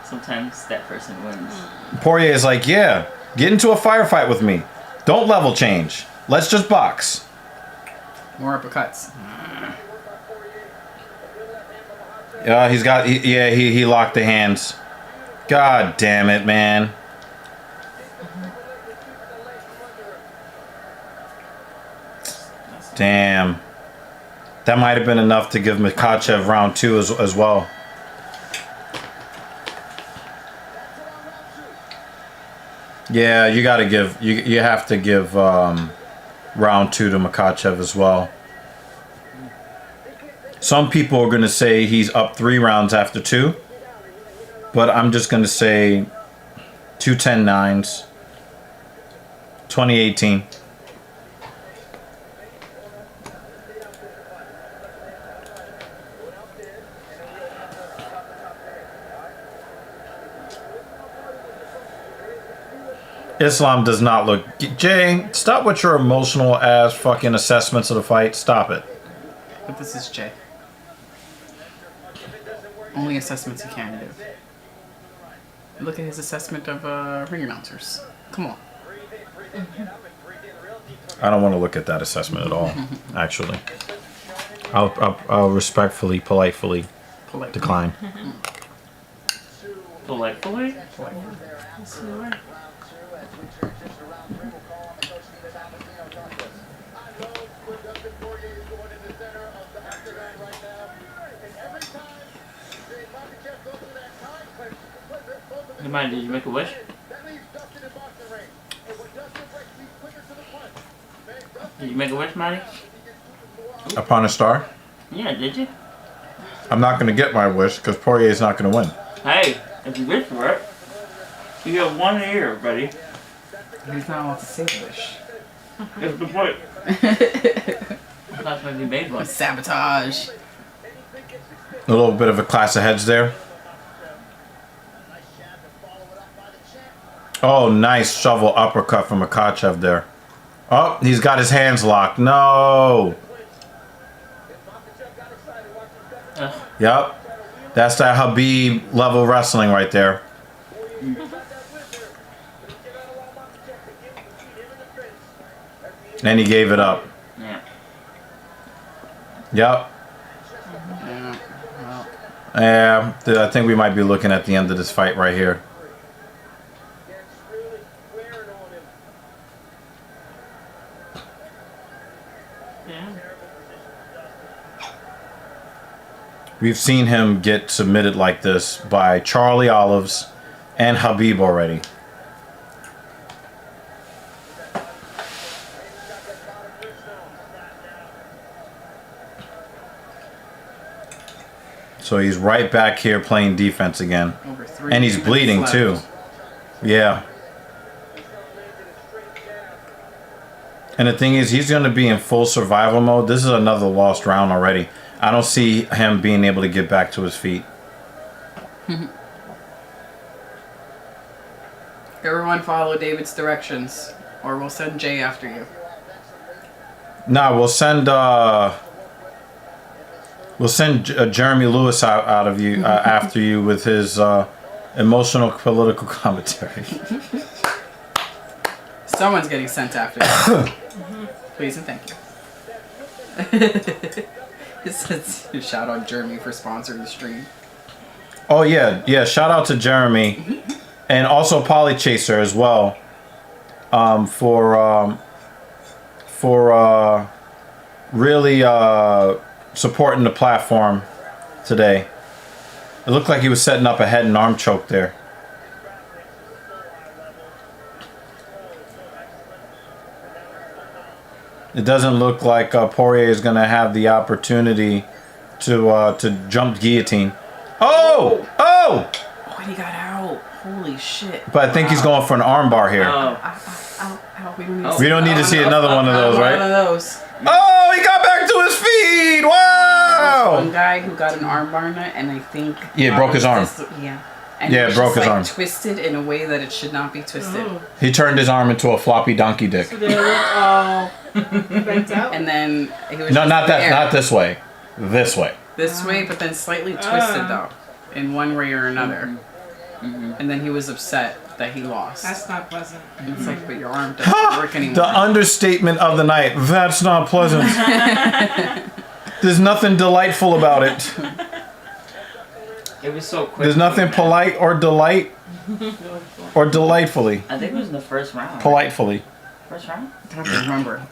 [SPEAKER 11] sometimes that person wins.
[SPEAKER 1] Poirier is like, yeah, get into a firefight with me. Don't level change. Let's just box.
[SPEAKER 2] More uppercuts.
[SPEAKER 1] Yeah, he locked the hands. God damn it, man. Damn. That might have been enough to give Makhachev round 2 as well. Yeah, you gotta give you have to give round 2 to Makhachev as well. Some people are gonna say he's up 3 rounds after 2, but I'm just gonna say 2 10-9s. 2018. Islam does not look... Jay, stop with your emotional ass fucking assessments of the fight. Stop it.
[SPEAKER 2] But this is Jay. Only assessments he can give. Look at his assessment of ring announcers. Come on.
[SPEAKER 1] I don't want to look at that assessment at all, actually. I'll respectfully, politely decline.
[SPEAKER 11] Politely? Hey, man, did you make a wish? Did you make a wish, Matty?
[SPEAKER 1] Upon a star?
[SPEAKER 11] Yeah, did you?
[SPEAKER 1] I'm not going to get my wish because Poirier is not going to win.
[SPEAKER 11] Hey, if you wish for it, you have 1 year, buddy.
[SPEAKER 2] He's not allowed to say the wish.
[SPEAKER 11] That's the point. That's when he made one.
[SPEAKER 2] Sabotage.
[SPEAKER 1] A little bit of a class of heads there. Oh, nice shovel uppercut from Makhachev there. Oh, he's got his hands locked. No. Yep. That's that Habib level wrestling right there. And he gave it up.
[SPEAKER 11] Yeah.
[SPEAKER 1] Yep. Yeah, I think we might be looking at the end of this fight right here. We've seen him get submitted like this by Charlie Olives and Habib already. So he's right back here playing defense again. And he's bleeding too. Yeah. And the thing is, he's going to be in full survival mode. This is another lost round already. I don't see him being able to get back to his feet.
[SPEAKER 2] Everyone follow David's directions, or we'll send Jay after you.
[SPEAKER 1] Nah, we'll send Jeremy Lewis out of you after you with his emotional political commentary.
[SPEAKER 2] Someone's getting sent after you. Please and thank you. It says, shout out Jeremy for sponsoring the stream.
[SPEAKER 1] Oh yeah. Shout out to Jeremy, and also Polychaser as well, for really supporting the platform today. It looked like he was setting up a head and arm choke there. It doesn't look like Poirier is going to have the opportunity to jump guillotine. Oh!
[SPEAKER 2] thought he got out. Holy shit.
[SPEAKER 1] But I think he's going for an armbar here.
[SPEAKER 2] Ow, we don't need to
[SPEAKER 1] We don't need to see another one of those,
[SPEAKER 2] One
[SPEAKER 1] right?
[SPEAKER 2] of those.
[SPEAKER 1] Oh, he got back to his feet!
[SPEAKER 2] One
[SPEAKER 1] Wow!
[SPEAKER 2] guy who got an armbar in it, and I think...
[SPEAKER 1] Yeah, broke his arm.
[SPEAKER 2] Yeah. And
[SPEAKER 1] Yeah,
[SPEAKER 2] it was
[SPEAKER 1] broke
[SPEAKER 2] just,
[SPEAKER 1] his arm.
[SPEAKER 2] Twisted in a way that it should not be twisted.
[SPEAKER 1] He turned his arm into a floppy donkey dick.
[SPEAKER 3] So they look all bent out.
[SPEAKER 2] And then he was
[SPEAKER 1] No,
[SPEAKER 2] just
[SPEAKER 1] not that.
[SPEAKER 2] there.
[SPEAKER 1] Not this way. This way.
[SPEAKER 2] This way, but then slightly twisted though, in one way or another. And then he was upset that he lost.
[SPEAKER 3] That's not pleasant.
[SPEAKER 2] It's like, but your arm doesn't work anymore.
[SPEAKER 1] The understatement of the night. That's not pleasant. There's nothing delightful about it.
[SPEAKER 11] It was so quick.
[SPEAKER 1] There's nothing polite or delight or delightfully.
[SPEAKER 11] I think it was in the first round.
[SPEAKER 1] Politefully.
[SPEAKER 11] First round?
[SPEAKER 2] I have to remember.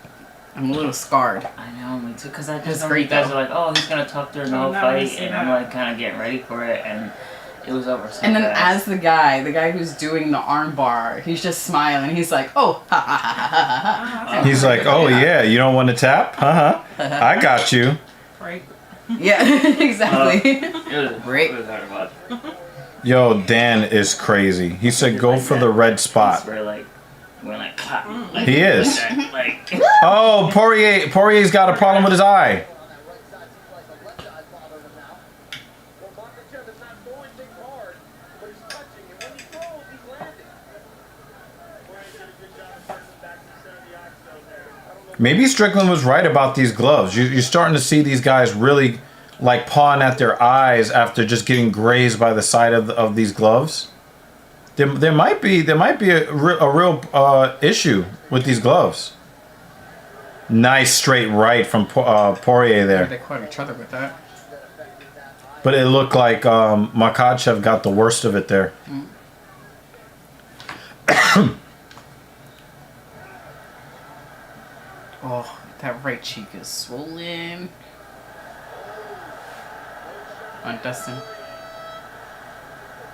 [SPEAKER 2] I'm a little scarred.
[SPEAKER 11] I know, me too. Because I
[SPEAKER 2] It's
[SPEAKER 11] just remember
[SPEAKER 2] great,
[SPEAKER 11] you guys
[SPEAKER 2] though.
[SPEAKER 11] were like, oh, he's going to talk through no
[SPEAKER 3] now I
[SPEAKER 11] fight.
[SPEAKER 3] see
[SPEAKER 11] And I'm
[SPEAKER 3] that.
[SPEAKER 11] like kind of getting ready for it. And it was over so
[SPEAKER 2] And then
[SPEAKER 11] fast.
[SPEAKER 2] as the guy who's doing the arm bar, he's just smiling. He's like, oh, ha ha ha ha ha ha.
[SPEAKER 1] He's like, oh yeah, you don't want to tap? I got you.
[SPEAKER 3] Right?
[SPEAKER 2] Yeah, exactly.
[SPEAKER 11] It was
[SPEAKER 2] Right.
[SPEAKER 11] It was hard to watch.
[SPEAKER 1] Yo, Dan is crazy. He said go for the red spot.
[SPEAKER 11] Where, like, we're like, clap. Like,
[SPEAKER 1] He is.
[SPEAKER 11] Like,
[SPEAKER 1] Oh, Poirier's got a problem with his eye.
[SPEAKER 5] Well, Makhachev is not throwing things hard, but he's touching, and when he throws, he's landing. Poirier did a good job of turning back to the center of the oxygen there. I don't know.
[SPEAKER 1] Maybe Strickland was right about these gloves. You're starting to see these guys really like pawing at their eyes after just getting grazed by the side of these gloves. There might be a real issue with these gloves. Nice straight right from Poirier there.
[SPEAKER 2] They caught each other with that.
[SPEAKER 1] But it looked like Makhachev got the worst of it there.
[SPEAKER 2] Oh, that right cheek is swollen. On Dustin.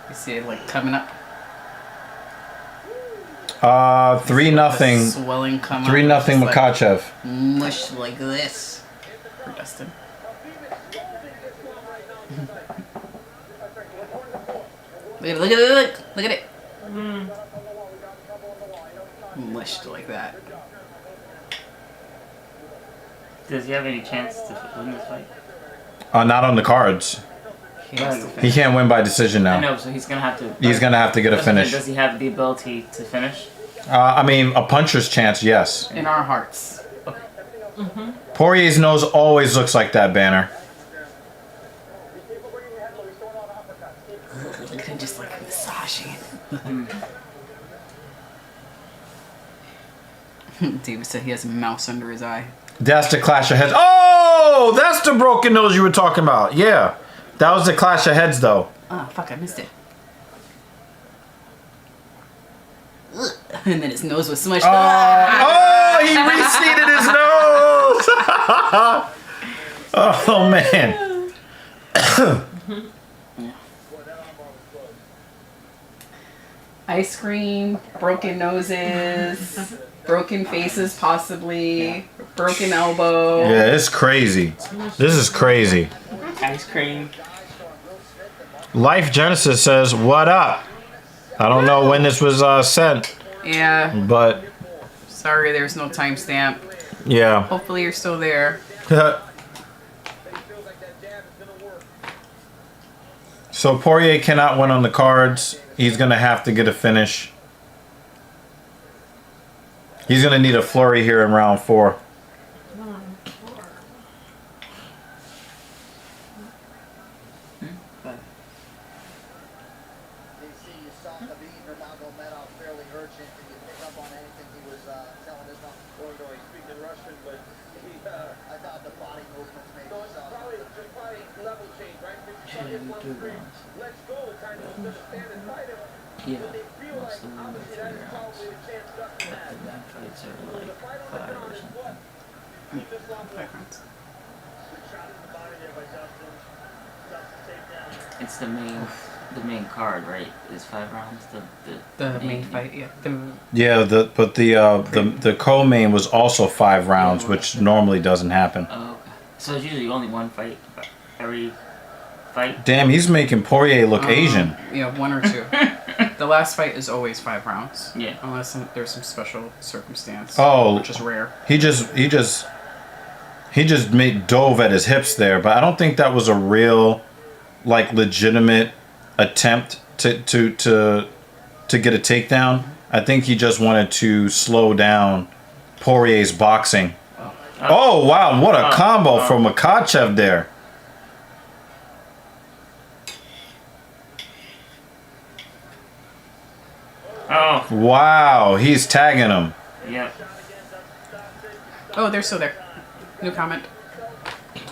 [SPEAKER 2] You see it like coming up.
[SPEAKER 1] 3-0.
[SPEAKER 2] Swelling coming
[SPEAKER 1] 3-0
[SPEAKER 2] up. Just like
[SPEAKER 1] Makhachev.
[SPEAKER 2] mush like this. For Dustin. Look at it. Look at it. Mushed like that.
[SPEAKER 11] does he have any chance to win this fight?
[SPEAKER 1] Not on the cards.
[SPEAKER 2] He has to
[SPEAKER 1] He
[SPEAKER 2] finish.
[SPEAKER 1] can't win by decision
[SPEAKER 11] I
[SPEAKER 1] now.
[SPEAKER 11] know, so he's gonna have to.
[SPEAKER 1] He's gonna have to get a finish.
[SPEAKER 11] Does he have the ability to finish?
[SPEAKER 1] I mean, a puncher's chance, yes.
[SPEAKER 2] In our hearts.
[SPEAKER 1] Poirier's nose always looks like that, Banner.
[SPEAKER 2] Look at him just like massaging it. David said he has a mouse under his eye.
[SPEAKER 1] That's the clash of heads. Oh, that's the broken nose you were talking about. Yeah, that was the clash of heads, though.
[SPEAKER 2] Oh, fuck, I missed it. Ugh. And then his nose was smushed.
[SPEAKER 1] Oh, he reseated his nose. Oh man.
[SPEAKER 2] Ice cream, broken noses, broken faces possibly, broken elbow.
[SPEAKER 1] Yeah, it's crazy. This is crazy.
[SPEAKER 11] Ice cream.
[SPEAKER 1] Life Genesis says, "What up?" I don't know when this was sent,
[SPEAKER 2] Yeah,
[SPEAKER 1] but
[SPEAKER 2] sorry there's no timestamp.
[SPEAKER 1] yeah.
[SPEAKER 2] Hopefully you're still there.
[SPEAKER 1] So Poirier cannot win on the cards. He's gonna have to get a finish. He's gonna need a flurry here in round 4.
[SPEAKER 4] DC, you saw Khabib Nurmagomedov fairly urgent. Did you pick up on anything he was telling us?
[SPEAKER 5] Oh no, he's speaking Russian, but he,
[SPEAKER 4] I thought the body movements maybe
[SPEAKER 5] no, it's probably level change, right? Let's go, kind of understand and fight him.
[SPEAKER 11] Yeah.
[SPEAKER 5] But they feel like, obviously, that is probably the chance Dustin has.
[SPEAKER 11] The back fights are
[SPEAKER 5] The
[SPEAKER 11] like
[SPEAKER 5] fight on the
[SPEAKER 11] 5
[SPEAKER 5] ground
[SPEAKER 11] or
[SPEAKER 5] is
[SPEAKER 11] something.
[SPEAKER 5] what? Keep this level. Good shot in the body there by Dustin. Dustin takedown.
[SPEAKER 11] It's the main card, right? Is 5 rounds
[SPEAKER 2] The main fight, yeah.
[SPEAKER 1] Yeah, the co-main was also 5 rounds, which normally doesn't happen.
[SPEAKER 11] Oh, okay. So it's usually only one fight every.
[SPEAKER 12] fight.
[SPEAKER 1] Damn, he's making Poirier look Asian.
[SPEAKER 2] Yeah, 1 or 2. The last fight is always 5 rounds.
[SPEAKER 12] Yeah.
[SPEAKER 2] Unless there's some special circumstance.
[SPEAKER 1] Oh,
[SPEAKER 2] which is rare.
[SPEAKER 1] He just dove at his hips there, but I don't think that was a real, like, legitimate attempt to get a takedown. I think he just wanted to slow down Poirier's boxing. Oh wow, what a combo from Makhachev there.
[SPEAKER 12] Oh.
[SPEAKER 1] Wow, he's tagging him.
[SPEAKER 12] Yep.
[SPEAKER 2] Oh, they're still there. New comment.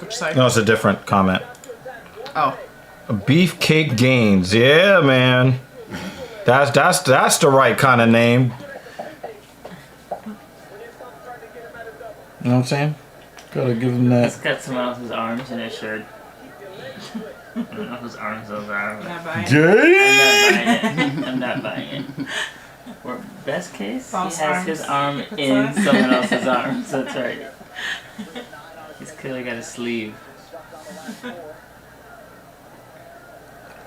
[SPEAKER 2] Which side?
[SPEAKER 1] No, it's a different comment.
[SPEAKER 2] Oh.
[SPEAKER 1] Beefcake Gains. Yeah, man. That's the right kind of name. You know what I'm saying? Gotta give him that.
[SPEAKER 12] He's got someone else's arms in his shirt. I don't know whose arms those are.
[SPEAKER 2] Not buying
[SPEAKER 1] it.
[SPEAKER 12] I'm not buying it. Or best case,
[SPEAKER 2] False
[SPEAKER 12] he has
[SPEAKER 2] arms.
[SPEAKER 12] his arm in someone else's arm. So that's right. He's clearly got a sleeve.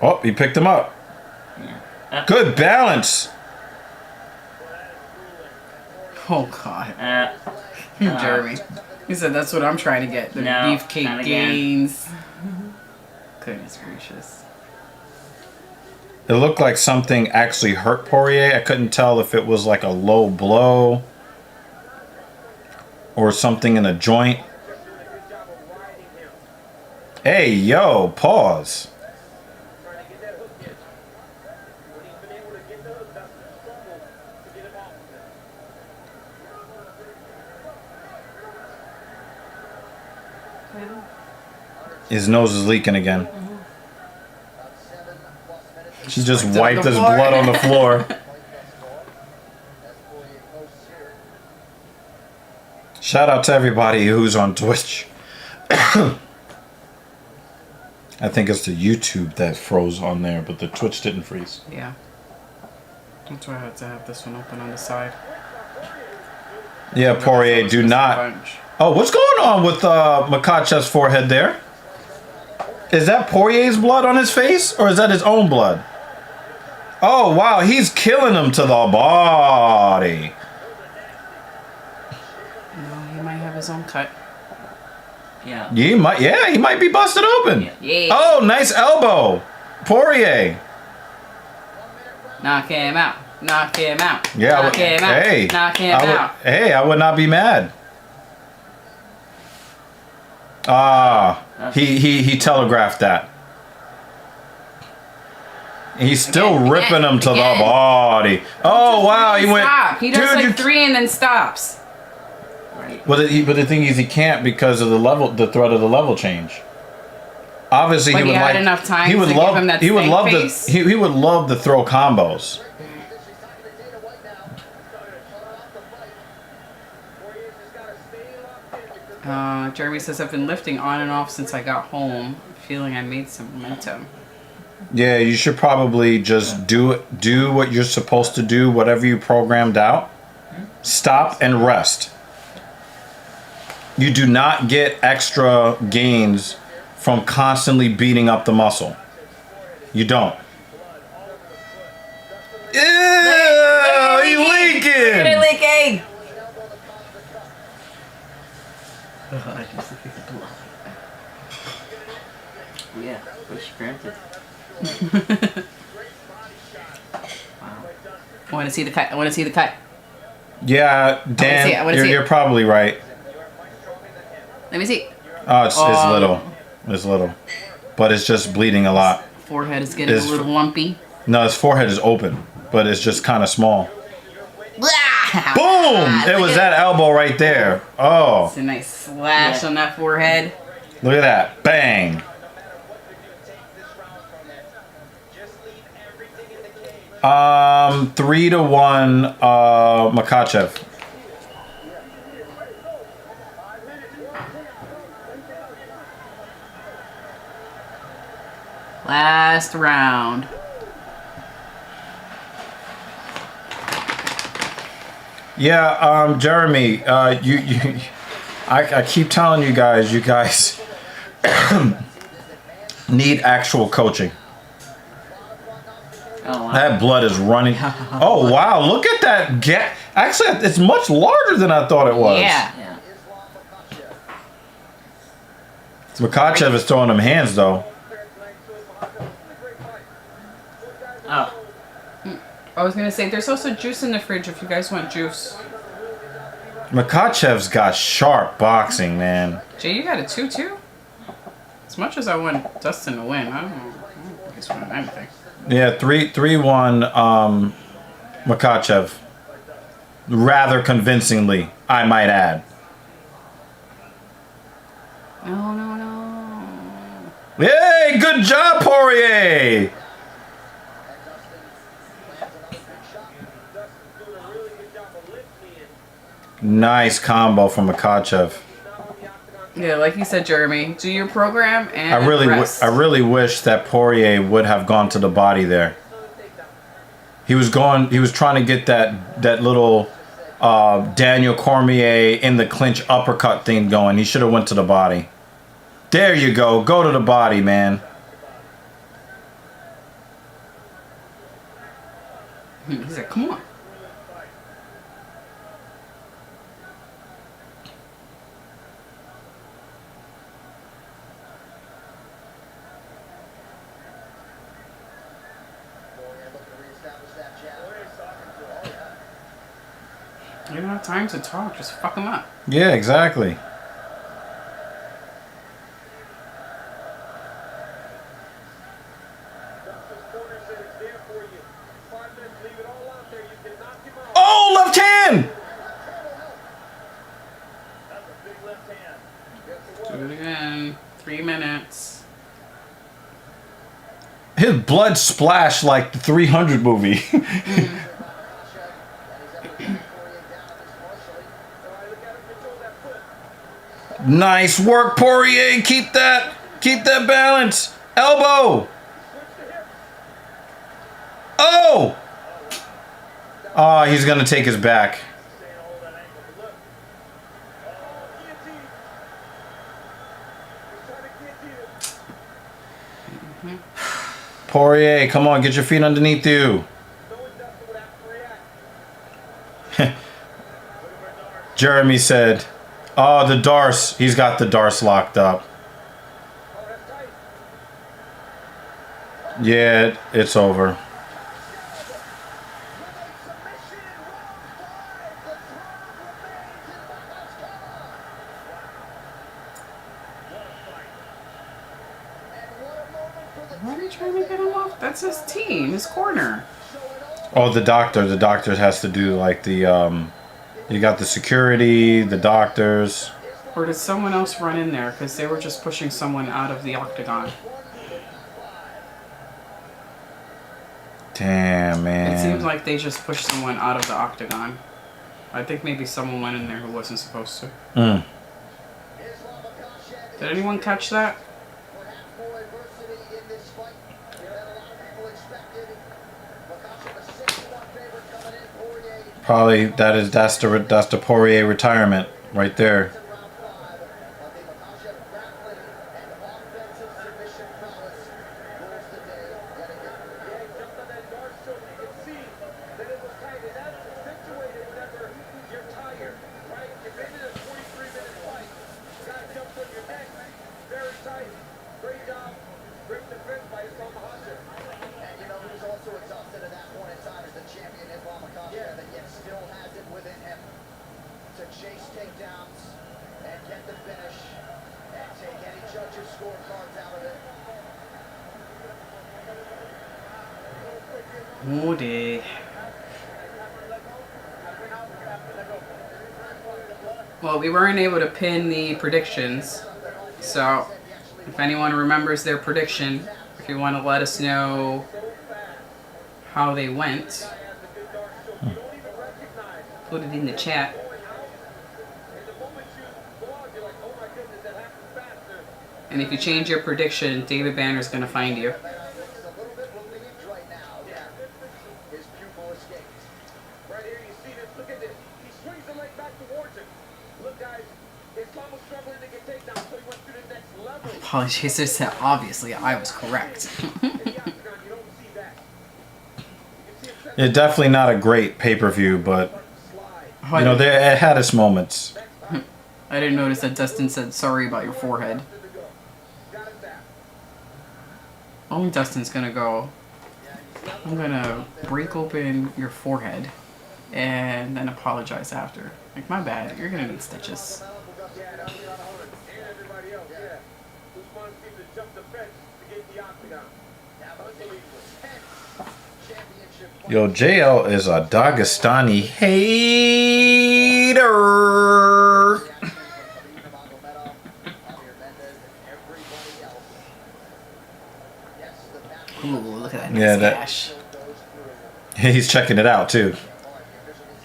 [SPEAKER 1] Oh, he picked him up.
[SPEAKER 12] Yeah.
[SPEAKER 1] Good balance.
[SPEAKER 2] Oh God. Jeremy. He said that's what I'm trying to get. The
[SPEAKER 12] No,
[SPEAKER 2] beefcake
[SPEAKER 12] not again.
[SPEAKER 2] gains. Goodness gracious.
[SPEAKER 1] It looked like something actually hurt Poirier. I couldn't tell if it was like a low blow or something in a joint. Hey, yo, pause. His nose is leaking again. She just wiped his blood on the floor. Shout out to everybody who's on Twitch. I think it's the YouTube that froze on there, but the Twitch didn't freeze.
[SPEAKER 2] Yeah. That's why I had to have this one open on the side.
[SPEAKER 1] Yeah, Poirier, do not. Oh, what's going on with Makhachev's forehead there? Is that Poirier's blood on his face, or is that his own blood? Oh, wow, he's killing him to the body.
[SPEAKER 2] No, he might have his own cut.
[SPEAKER 12] Yeah.
[SPEAKER 1] He might be busted open.
[SPEAKER 2] Yeah.
[SPEAKER 1] Oh, nice elbow. Poirier.
[SPEAKER 2] Knock him out. Knock him out.
[SPEAKER 1] Yeah,
[SPEAKER 2] Knock him out.
[SPEAKER 1] hey,
[SPEAKER 2] Knock him out.
[SPEAKER 1] Hey, I would not be mad. He telegraphed that. He's still ripping him to the body. Oh wow, he went.
[SPEAKER 2] Stop. He does like 3 and then stops.
[SPEAKER 12] Right.
[SPEAKER 1] But the thing is, he can't because of the threat of the level change. Obviously,
[SPEAKER 2] But
[SPEAKER 1] he would
[SPEAKER 2] had
[SPEAKER 1] like.
[SPEAKER 2] enough time
[SPEAKER 1] he would
[SPEAKER 2] to
[SPEAKER 1] love.
[SPEAKER 2] give him that
[SPEAKER 1] he would
[SPEAKER 2] stank
[SPEAKER 1] love
[SPEAKER 2] face?
[SPEAKER 1] he would love to throw combos.
[SPEAKER 2] Jeremy says I've been lifting on and off since I got home, feeling I made some momentum.
[SPEAKER 1] Yeah, you should probably just do what you're supposed to do, whatever you programmed out. Stop and rest. You do not get extra gains from constantly beating up the muscle. You don't. Ew, he's leaking!
[SPEAKER 2] Leaking!
[SPEAKER 12] Yeah, wish granted.
[SPEAKER 2] I want to see the cut. I want to see the cut.
[SPEAKER 1] Yeah, Dan, you're probably right.
[SPEAKER 2] Let me see.
[SPEAKER 1] Oh, it's little. It's little. But it's just bleeding a lot.
[SPEAKER 2] Forehead is getting a little lumpy.
[SPEAKER 1] No, his forehead is open, but it's just kind of small.
[SPEAKER 2] Blah!
[SPEAKER 1] Boom! It was that elbow right there. Oh.
[SPEAKER 2] It's a nice slash on that forehead.
[SPEAKER 1] Look at that. Bang. 3-1 Makhachev.
[SPEAKER 2] Last round.
[SPEAKER 1] Yeah, Jeremy, I keep telling you guys need actual coaching.
[SPEAKER 12] Oh, wow.
[SPEAKER 1] That blood is running. Oh, wow. Look at that gap. Actually, it's much larger than I thought it was.
[SPEAKER 2] Yeah.
[SPEAKER 12] Yeah.
[SPEAKER 1] Makhachev is throwing them hands, though.
[SPEAKER 12] Oh.
[SPEAKER 2] I was gonna say there's also juice in the fridge if you guys want juice.
[SPEAKER 1] Makhachev's got sharp boxing, man.
[SPEAKER 2] Jay, you got a 2-2? As much as I want Dustin to win, I don't think he's winning anything.
[SPEAKER 1] Yeah, 3-1 Makhachev. Rather convincingly, I might add.
[SPEAKER 2] No, no, no.
[SPEAKER 1] Yay! Good job, Poirier! Nice combo from Makhachev.
[SPEAKER 2] Yeah, like you said, Jeremy, do your program and rest.
[SPEAKER 1] I really wish that Poirier would have gone to the body there. He was trying to get that little Daniel Cormier in the clinch uppercut thing going. He should have went to the body. There you go. Go to the body, man.
[SPEAKER 2] He's like, come on. You don't have time to talk. Just fuck him up.
[SPEAKER 1] Yeah, exactly. Oh, left hand!
[SPEAKER 2] Do it again. 3 minutes.
[SPEAKER 1] His blood splashed like the 300 movie. Nice work, Poirier. Keep that balance. Elbow. Oh! Oh, he's gonna take his back. Poirier, come on, get your feet underneath you. Jeremy said, oh, the Darce. He's got the Darce locked up. Yeah, it's over.
[SPEAKER 2] Why are you trying to get him off? That's his team, his corner.
[SPEAKER 1] Oh, the doctor. The doctor has to do like the you got the security, the doctors.
[SPEAKER 2] Or did someone else run in there? Because they were just pushing someone out of the octagon.
[SPEAKER 1] Damn, man.
[SPEAKER 2] It seems like they just pushed someone out of the octagon. I think maybe someone went in there who wasn't supposed to. Did anyone catch that?
[SPEAKER 1] Probably that's the Poirier retirement right there.
[SPEAKER 2] Moody. Well, we weren't able to pin the predictions, so if anyone remembers their prediction, if you want to let us know how they went, put it in the chat. And if you change your prediction, David Banner's going to find you. Polly Chaser said, obviously, I was correct.
[SPEAKER 1] Yeah, definitely not a great pay-per-view, but you know, it had its moments.
[SPEAKER 2] I didn't notice that Dustin said sorry about your forehead. Only Dustin's gonna go, I'm gonna break open your forehead and then apologize after. Like, my bad, you're gonna need stitches.
[SPEAKER 1] Yo, JL is a Dagestani hater.
[SPEAKER 2] Ooh, look at that
[SPEAKER 1] Yeah,
[SPEAKER 2] nice gash.
[SPEAKER 1] He's checking it out too.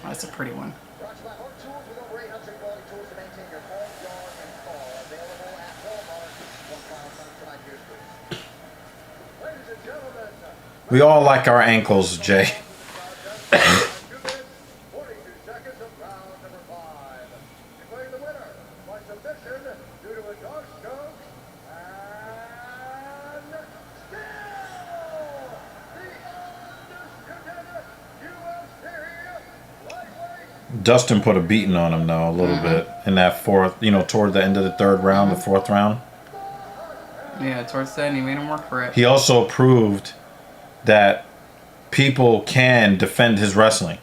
[SPEAKER 2] Oh, that's a pretty one.
[SPEAKER 1] We all like our ankles, Jay. Dustin put a beating on him though, a little bit in that fourth, you know, toward the end of the third round, the fourth round.
[SPEAKER 2] Yeah, towards the end, he made him work for it.
[SPEAKER 1] He also proved that people can defend his wrestling.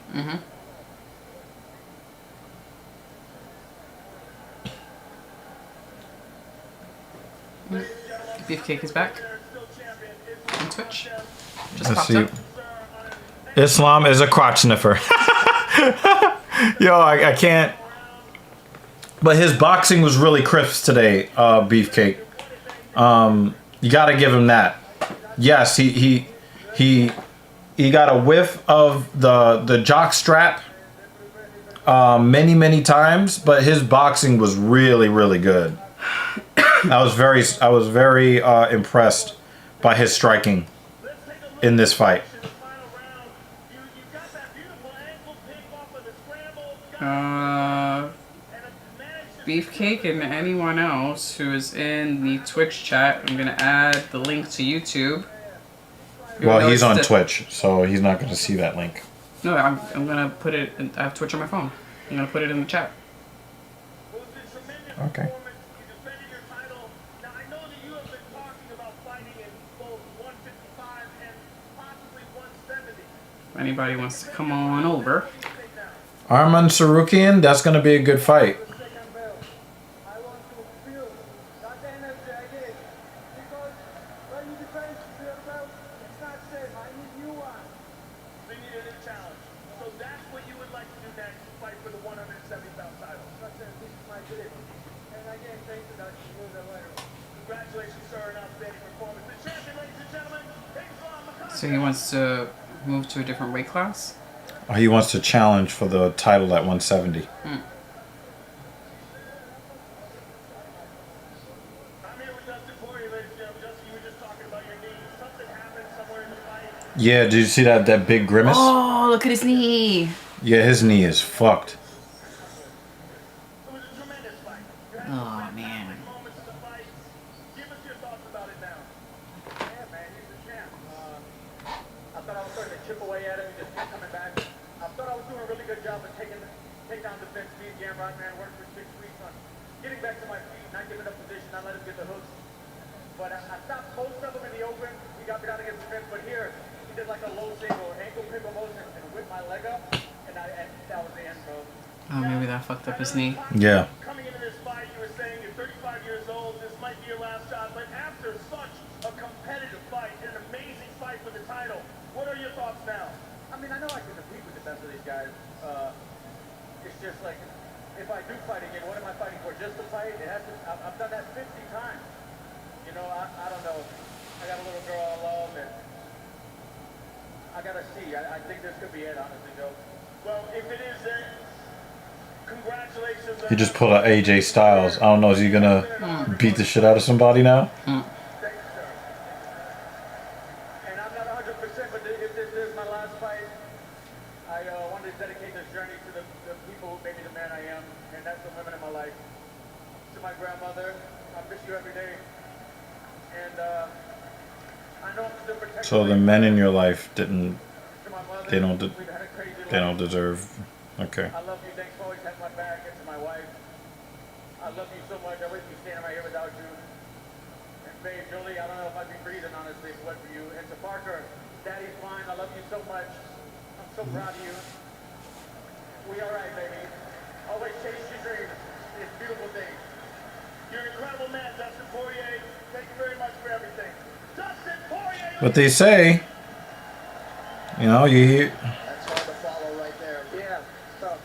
[SPEAKER 2] Beefcake is back on Twitch. Just
[SPEAKER 1] Let's
[SPEAKER 2] popped
[SPEAKER 1] see.
[SPEAKER 2] up.
[SPEAKER 1] Islam is a crotch sniffer. Yo, I can't. But his boxing was really crisp today, Beefcake. You got to give him that. Yes, he got a whiff of the jock strap many times, but his boxing was really good. I was very impressed by his striking in this fight.
[SPEAKER 2] Beefcake and anyone else who is in the Twitch chat, I'm gonna add the link to YouTube.
[SPEAKER 1] Well, he's on Twitch, so he's not going to see that link.
[SPEAKER 2] No, I'm gonna put it. I have Twitch on my phone. I'm gonna put it in the chat.
[SPEAKER 1] Okay.
[SPEAKER 2] If anybody wants to come on over.
[SPEAKER 1] Arman Sarukian, that's going to be a good fight.
[SPEAKER 2] So he wants to move to a different weight class?
[SPEAKER 1] He wants to challenge for the title at 170. Yeah, did you see that big grimace?
[SPEAKER 2] Oh, look at his knee.
[SPEAKER 1] Yeah, his knee is fucked.
[SPEAKER 2] Oh, man. Oh, maybe that fucked up his knee.
[SPEAKER 1] Yeah.
[SPEAKER 5] Coming into this fight, you were saying you're 35 years old, this might be your last shot, but after such a competitive fight, an amazing fight for the title, what are your thoughts now?
[SPEAKER 13] I mean, I know I can compete with the best of these guys. It's just like, if I do fight again, what am I fighting for? Just to fight? It has to, I've done that 50 times. You know, I don't know. I got a little girl I love, and I gotta see. I think this could be it, honestly, Joe.
[SPEAKER 5] Well, if it is it, congratulations.
[SPEAKER 1] He just pulled out AJ Styles. I don't know, is he going to beat the shit out of somebody now?
[SPEAKER 13] Thank you, sir. And I'm not 100%, but if this is my last fight, I wanted to dedicate this journey to the people who made me the man I am, and that's the women in my life. to my grandmother. I miss you every day. And I know I'm still protecting
[SPEAKER 1] So the men in your life didn't,
[SPEAKER 13] to my mother.
[SPEAKER 1] they don't,
[SPEAKER 13] We've had a crazy
[SPEAKER 1] they
[SPEAKER 13] life.
[SPEAKER 1] don't deserve. Okay.
[SPEAKER 13] I love you. Thanks for always having my back. And to my wife, I love you so much. I wouldn't be standing right here without you. And babe, Jolie, I don't know if I'd be breathing honestly if it wasn't for you. And to Parker, Daddy's fine. I love you so much. I'm so proud of you. We all right, baby. Always chase your dreams. It's a beautiful thing.
[SPEAKER 5] You're an incredible man, Dustin Poirier. Thank you very much for everything. Dustin Poirier!
[SPEAKER 1] But they say, you know, you hear.
[SPEAKER 4] That's hard to follow right there.
[SPEAKER 13] Yeah, tough.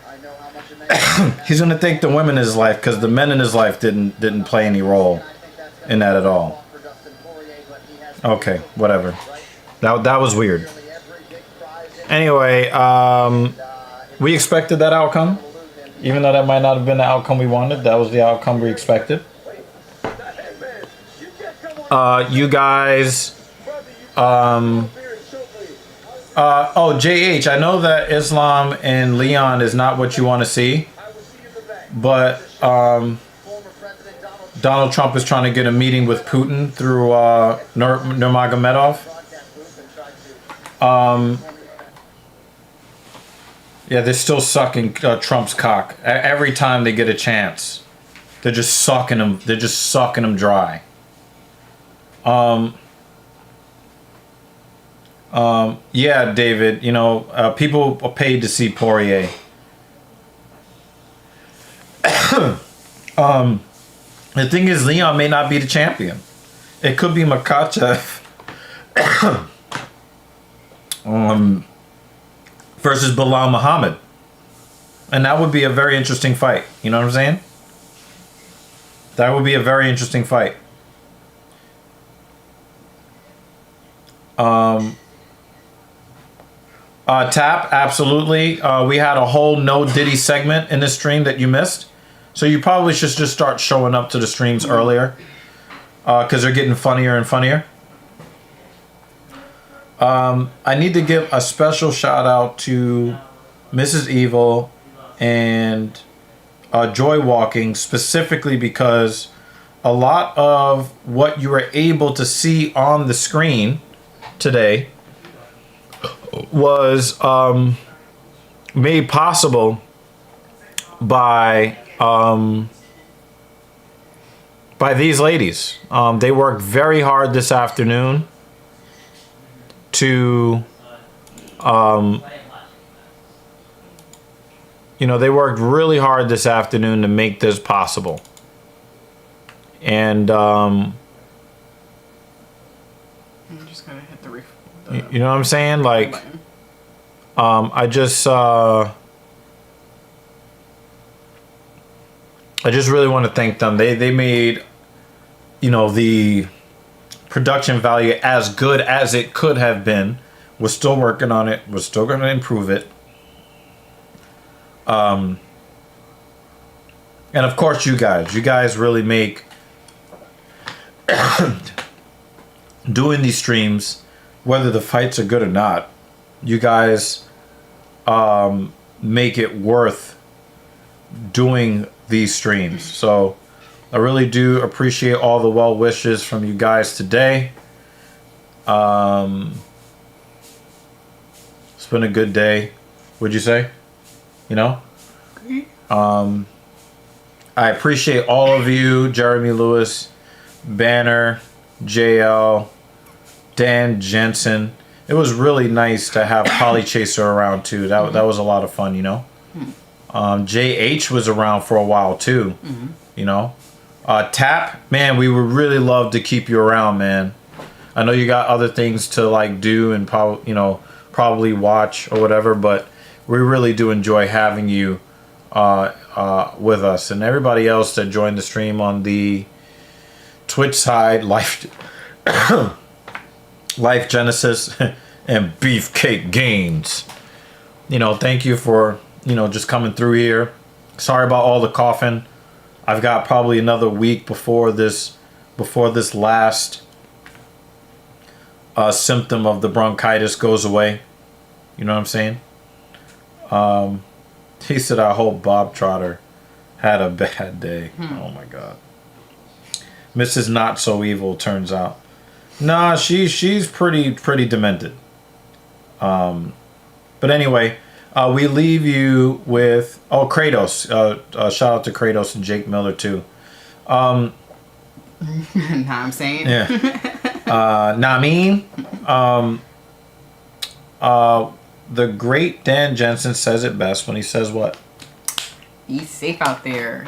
[SPEAKER 4] I know how much it meant.
[SPEAKER 1] He's gonna thank the women in his life because the men in his life didn't play any role in that at all. Okay, whatever. That was weird. Anyway, we expected that outcome, even though that might not have been the outcome we wanted. That was the outcome we expected. You guys. Oh, JH, I know that Islam in Leon is not what you want to see, but Donald Trump is trying to get a meeting with Putin through Nurmagomedov. Yeah, they're still sucking Trump's cock every time they get a chance. They're just sucking him. They're just sucking him dry. Yeah, David, you know, people are paid to see Poirier. The thing is, Leon may not be the champion. It could be Makhachev versus Bilal Muhammad. And that would be a very interesting fight. You know what I'm saying? That would be a very interesting fight. Tap, absolutely. We had a whole No Diddy segment in this stream that you missed. So you probably should just start showing up to the streams earlier. Because they're getting funnier and funnier. I need to give a special shout out to Mrs. Evil and Joy Walking, specifically because a lot of what you were able to see on the screen today was made possible by these ladies. They worked very hard this afternoon to you know, they worked really hard this afternoon to make this possible. And
[SPEAKER 2] I'm just gonna hit the
[SPEAKER 1] you know what I'm saying? Like, I just really want to thank them. They made, you know, the production value as good as it could have been. We're still working on it. We're still going to improve it. And of course, you guys really make doing these streams, whether the fights are good or not, you guys make it worth doing these streams. So I really do appreciate all the well wishes from you guys today. It's been a good day, would you say? You know? I appreciate all of you, Jeremy Lewis, Banner, JL, Dan Jensen. It was really nice to have Polly Chaser around too. That was a lot of fun, you know. JH was around for a while too, you know. Tap, man, we would really love to keep you around, man. I know you got other things to like do and probably watch or whatever, but we really do enjoy having you with us, and everybody else that joined the stream on the Twitch side, Life Genesis and Beefcake Games. You know, thank you for, you know, just coming through here. Sorry about all the coughing. I've got probably another week before this last symptom of the bronchitis goes away. You know what I'm saying? He said, I hope Bob Trotter had a bad day. Oh my god. Mrs. Not So Evil turns out. Nah, she's pretty demented. But anyway, we leave you with Kratos. Shout out to Kratos and Jake Miller too.
[SPEAKER 2] Nah, I'm saying.
[SPEAKER 1] Yeah. Nah, I mean, the great Dan Jensen says it best when he says what?
[SPEAKER 2] Be safe out there.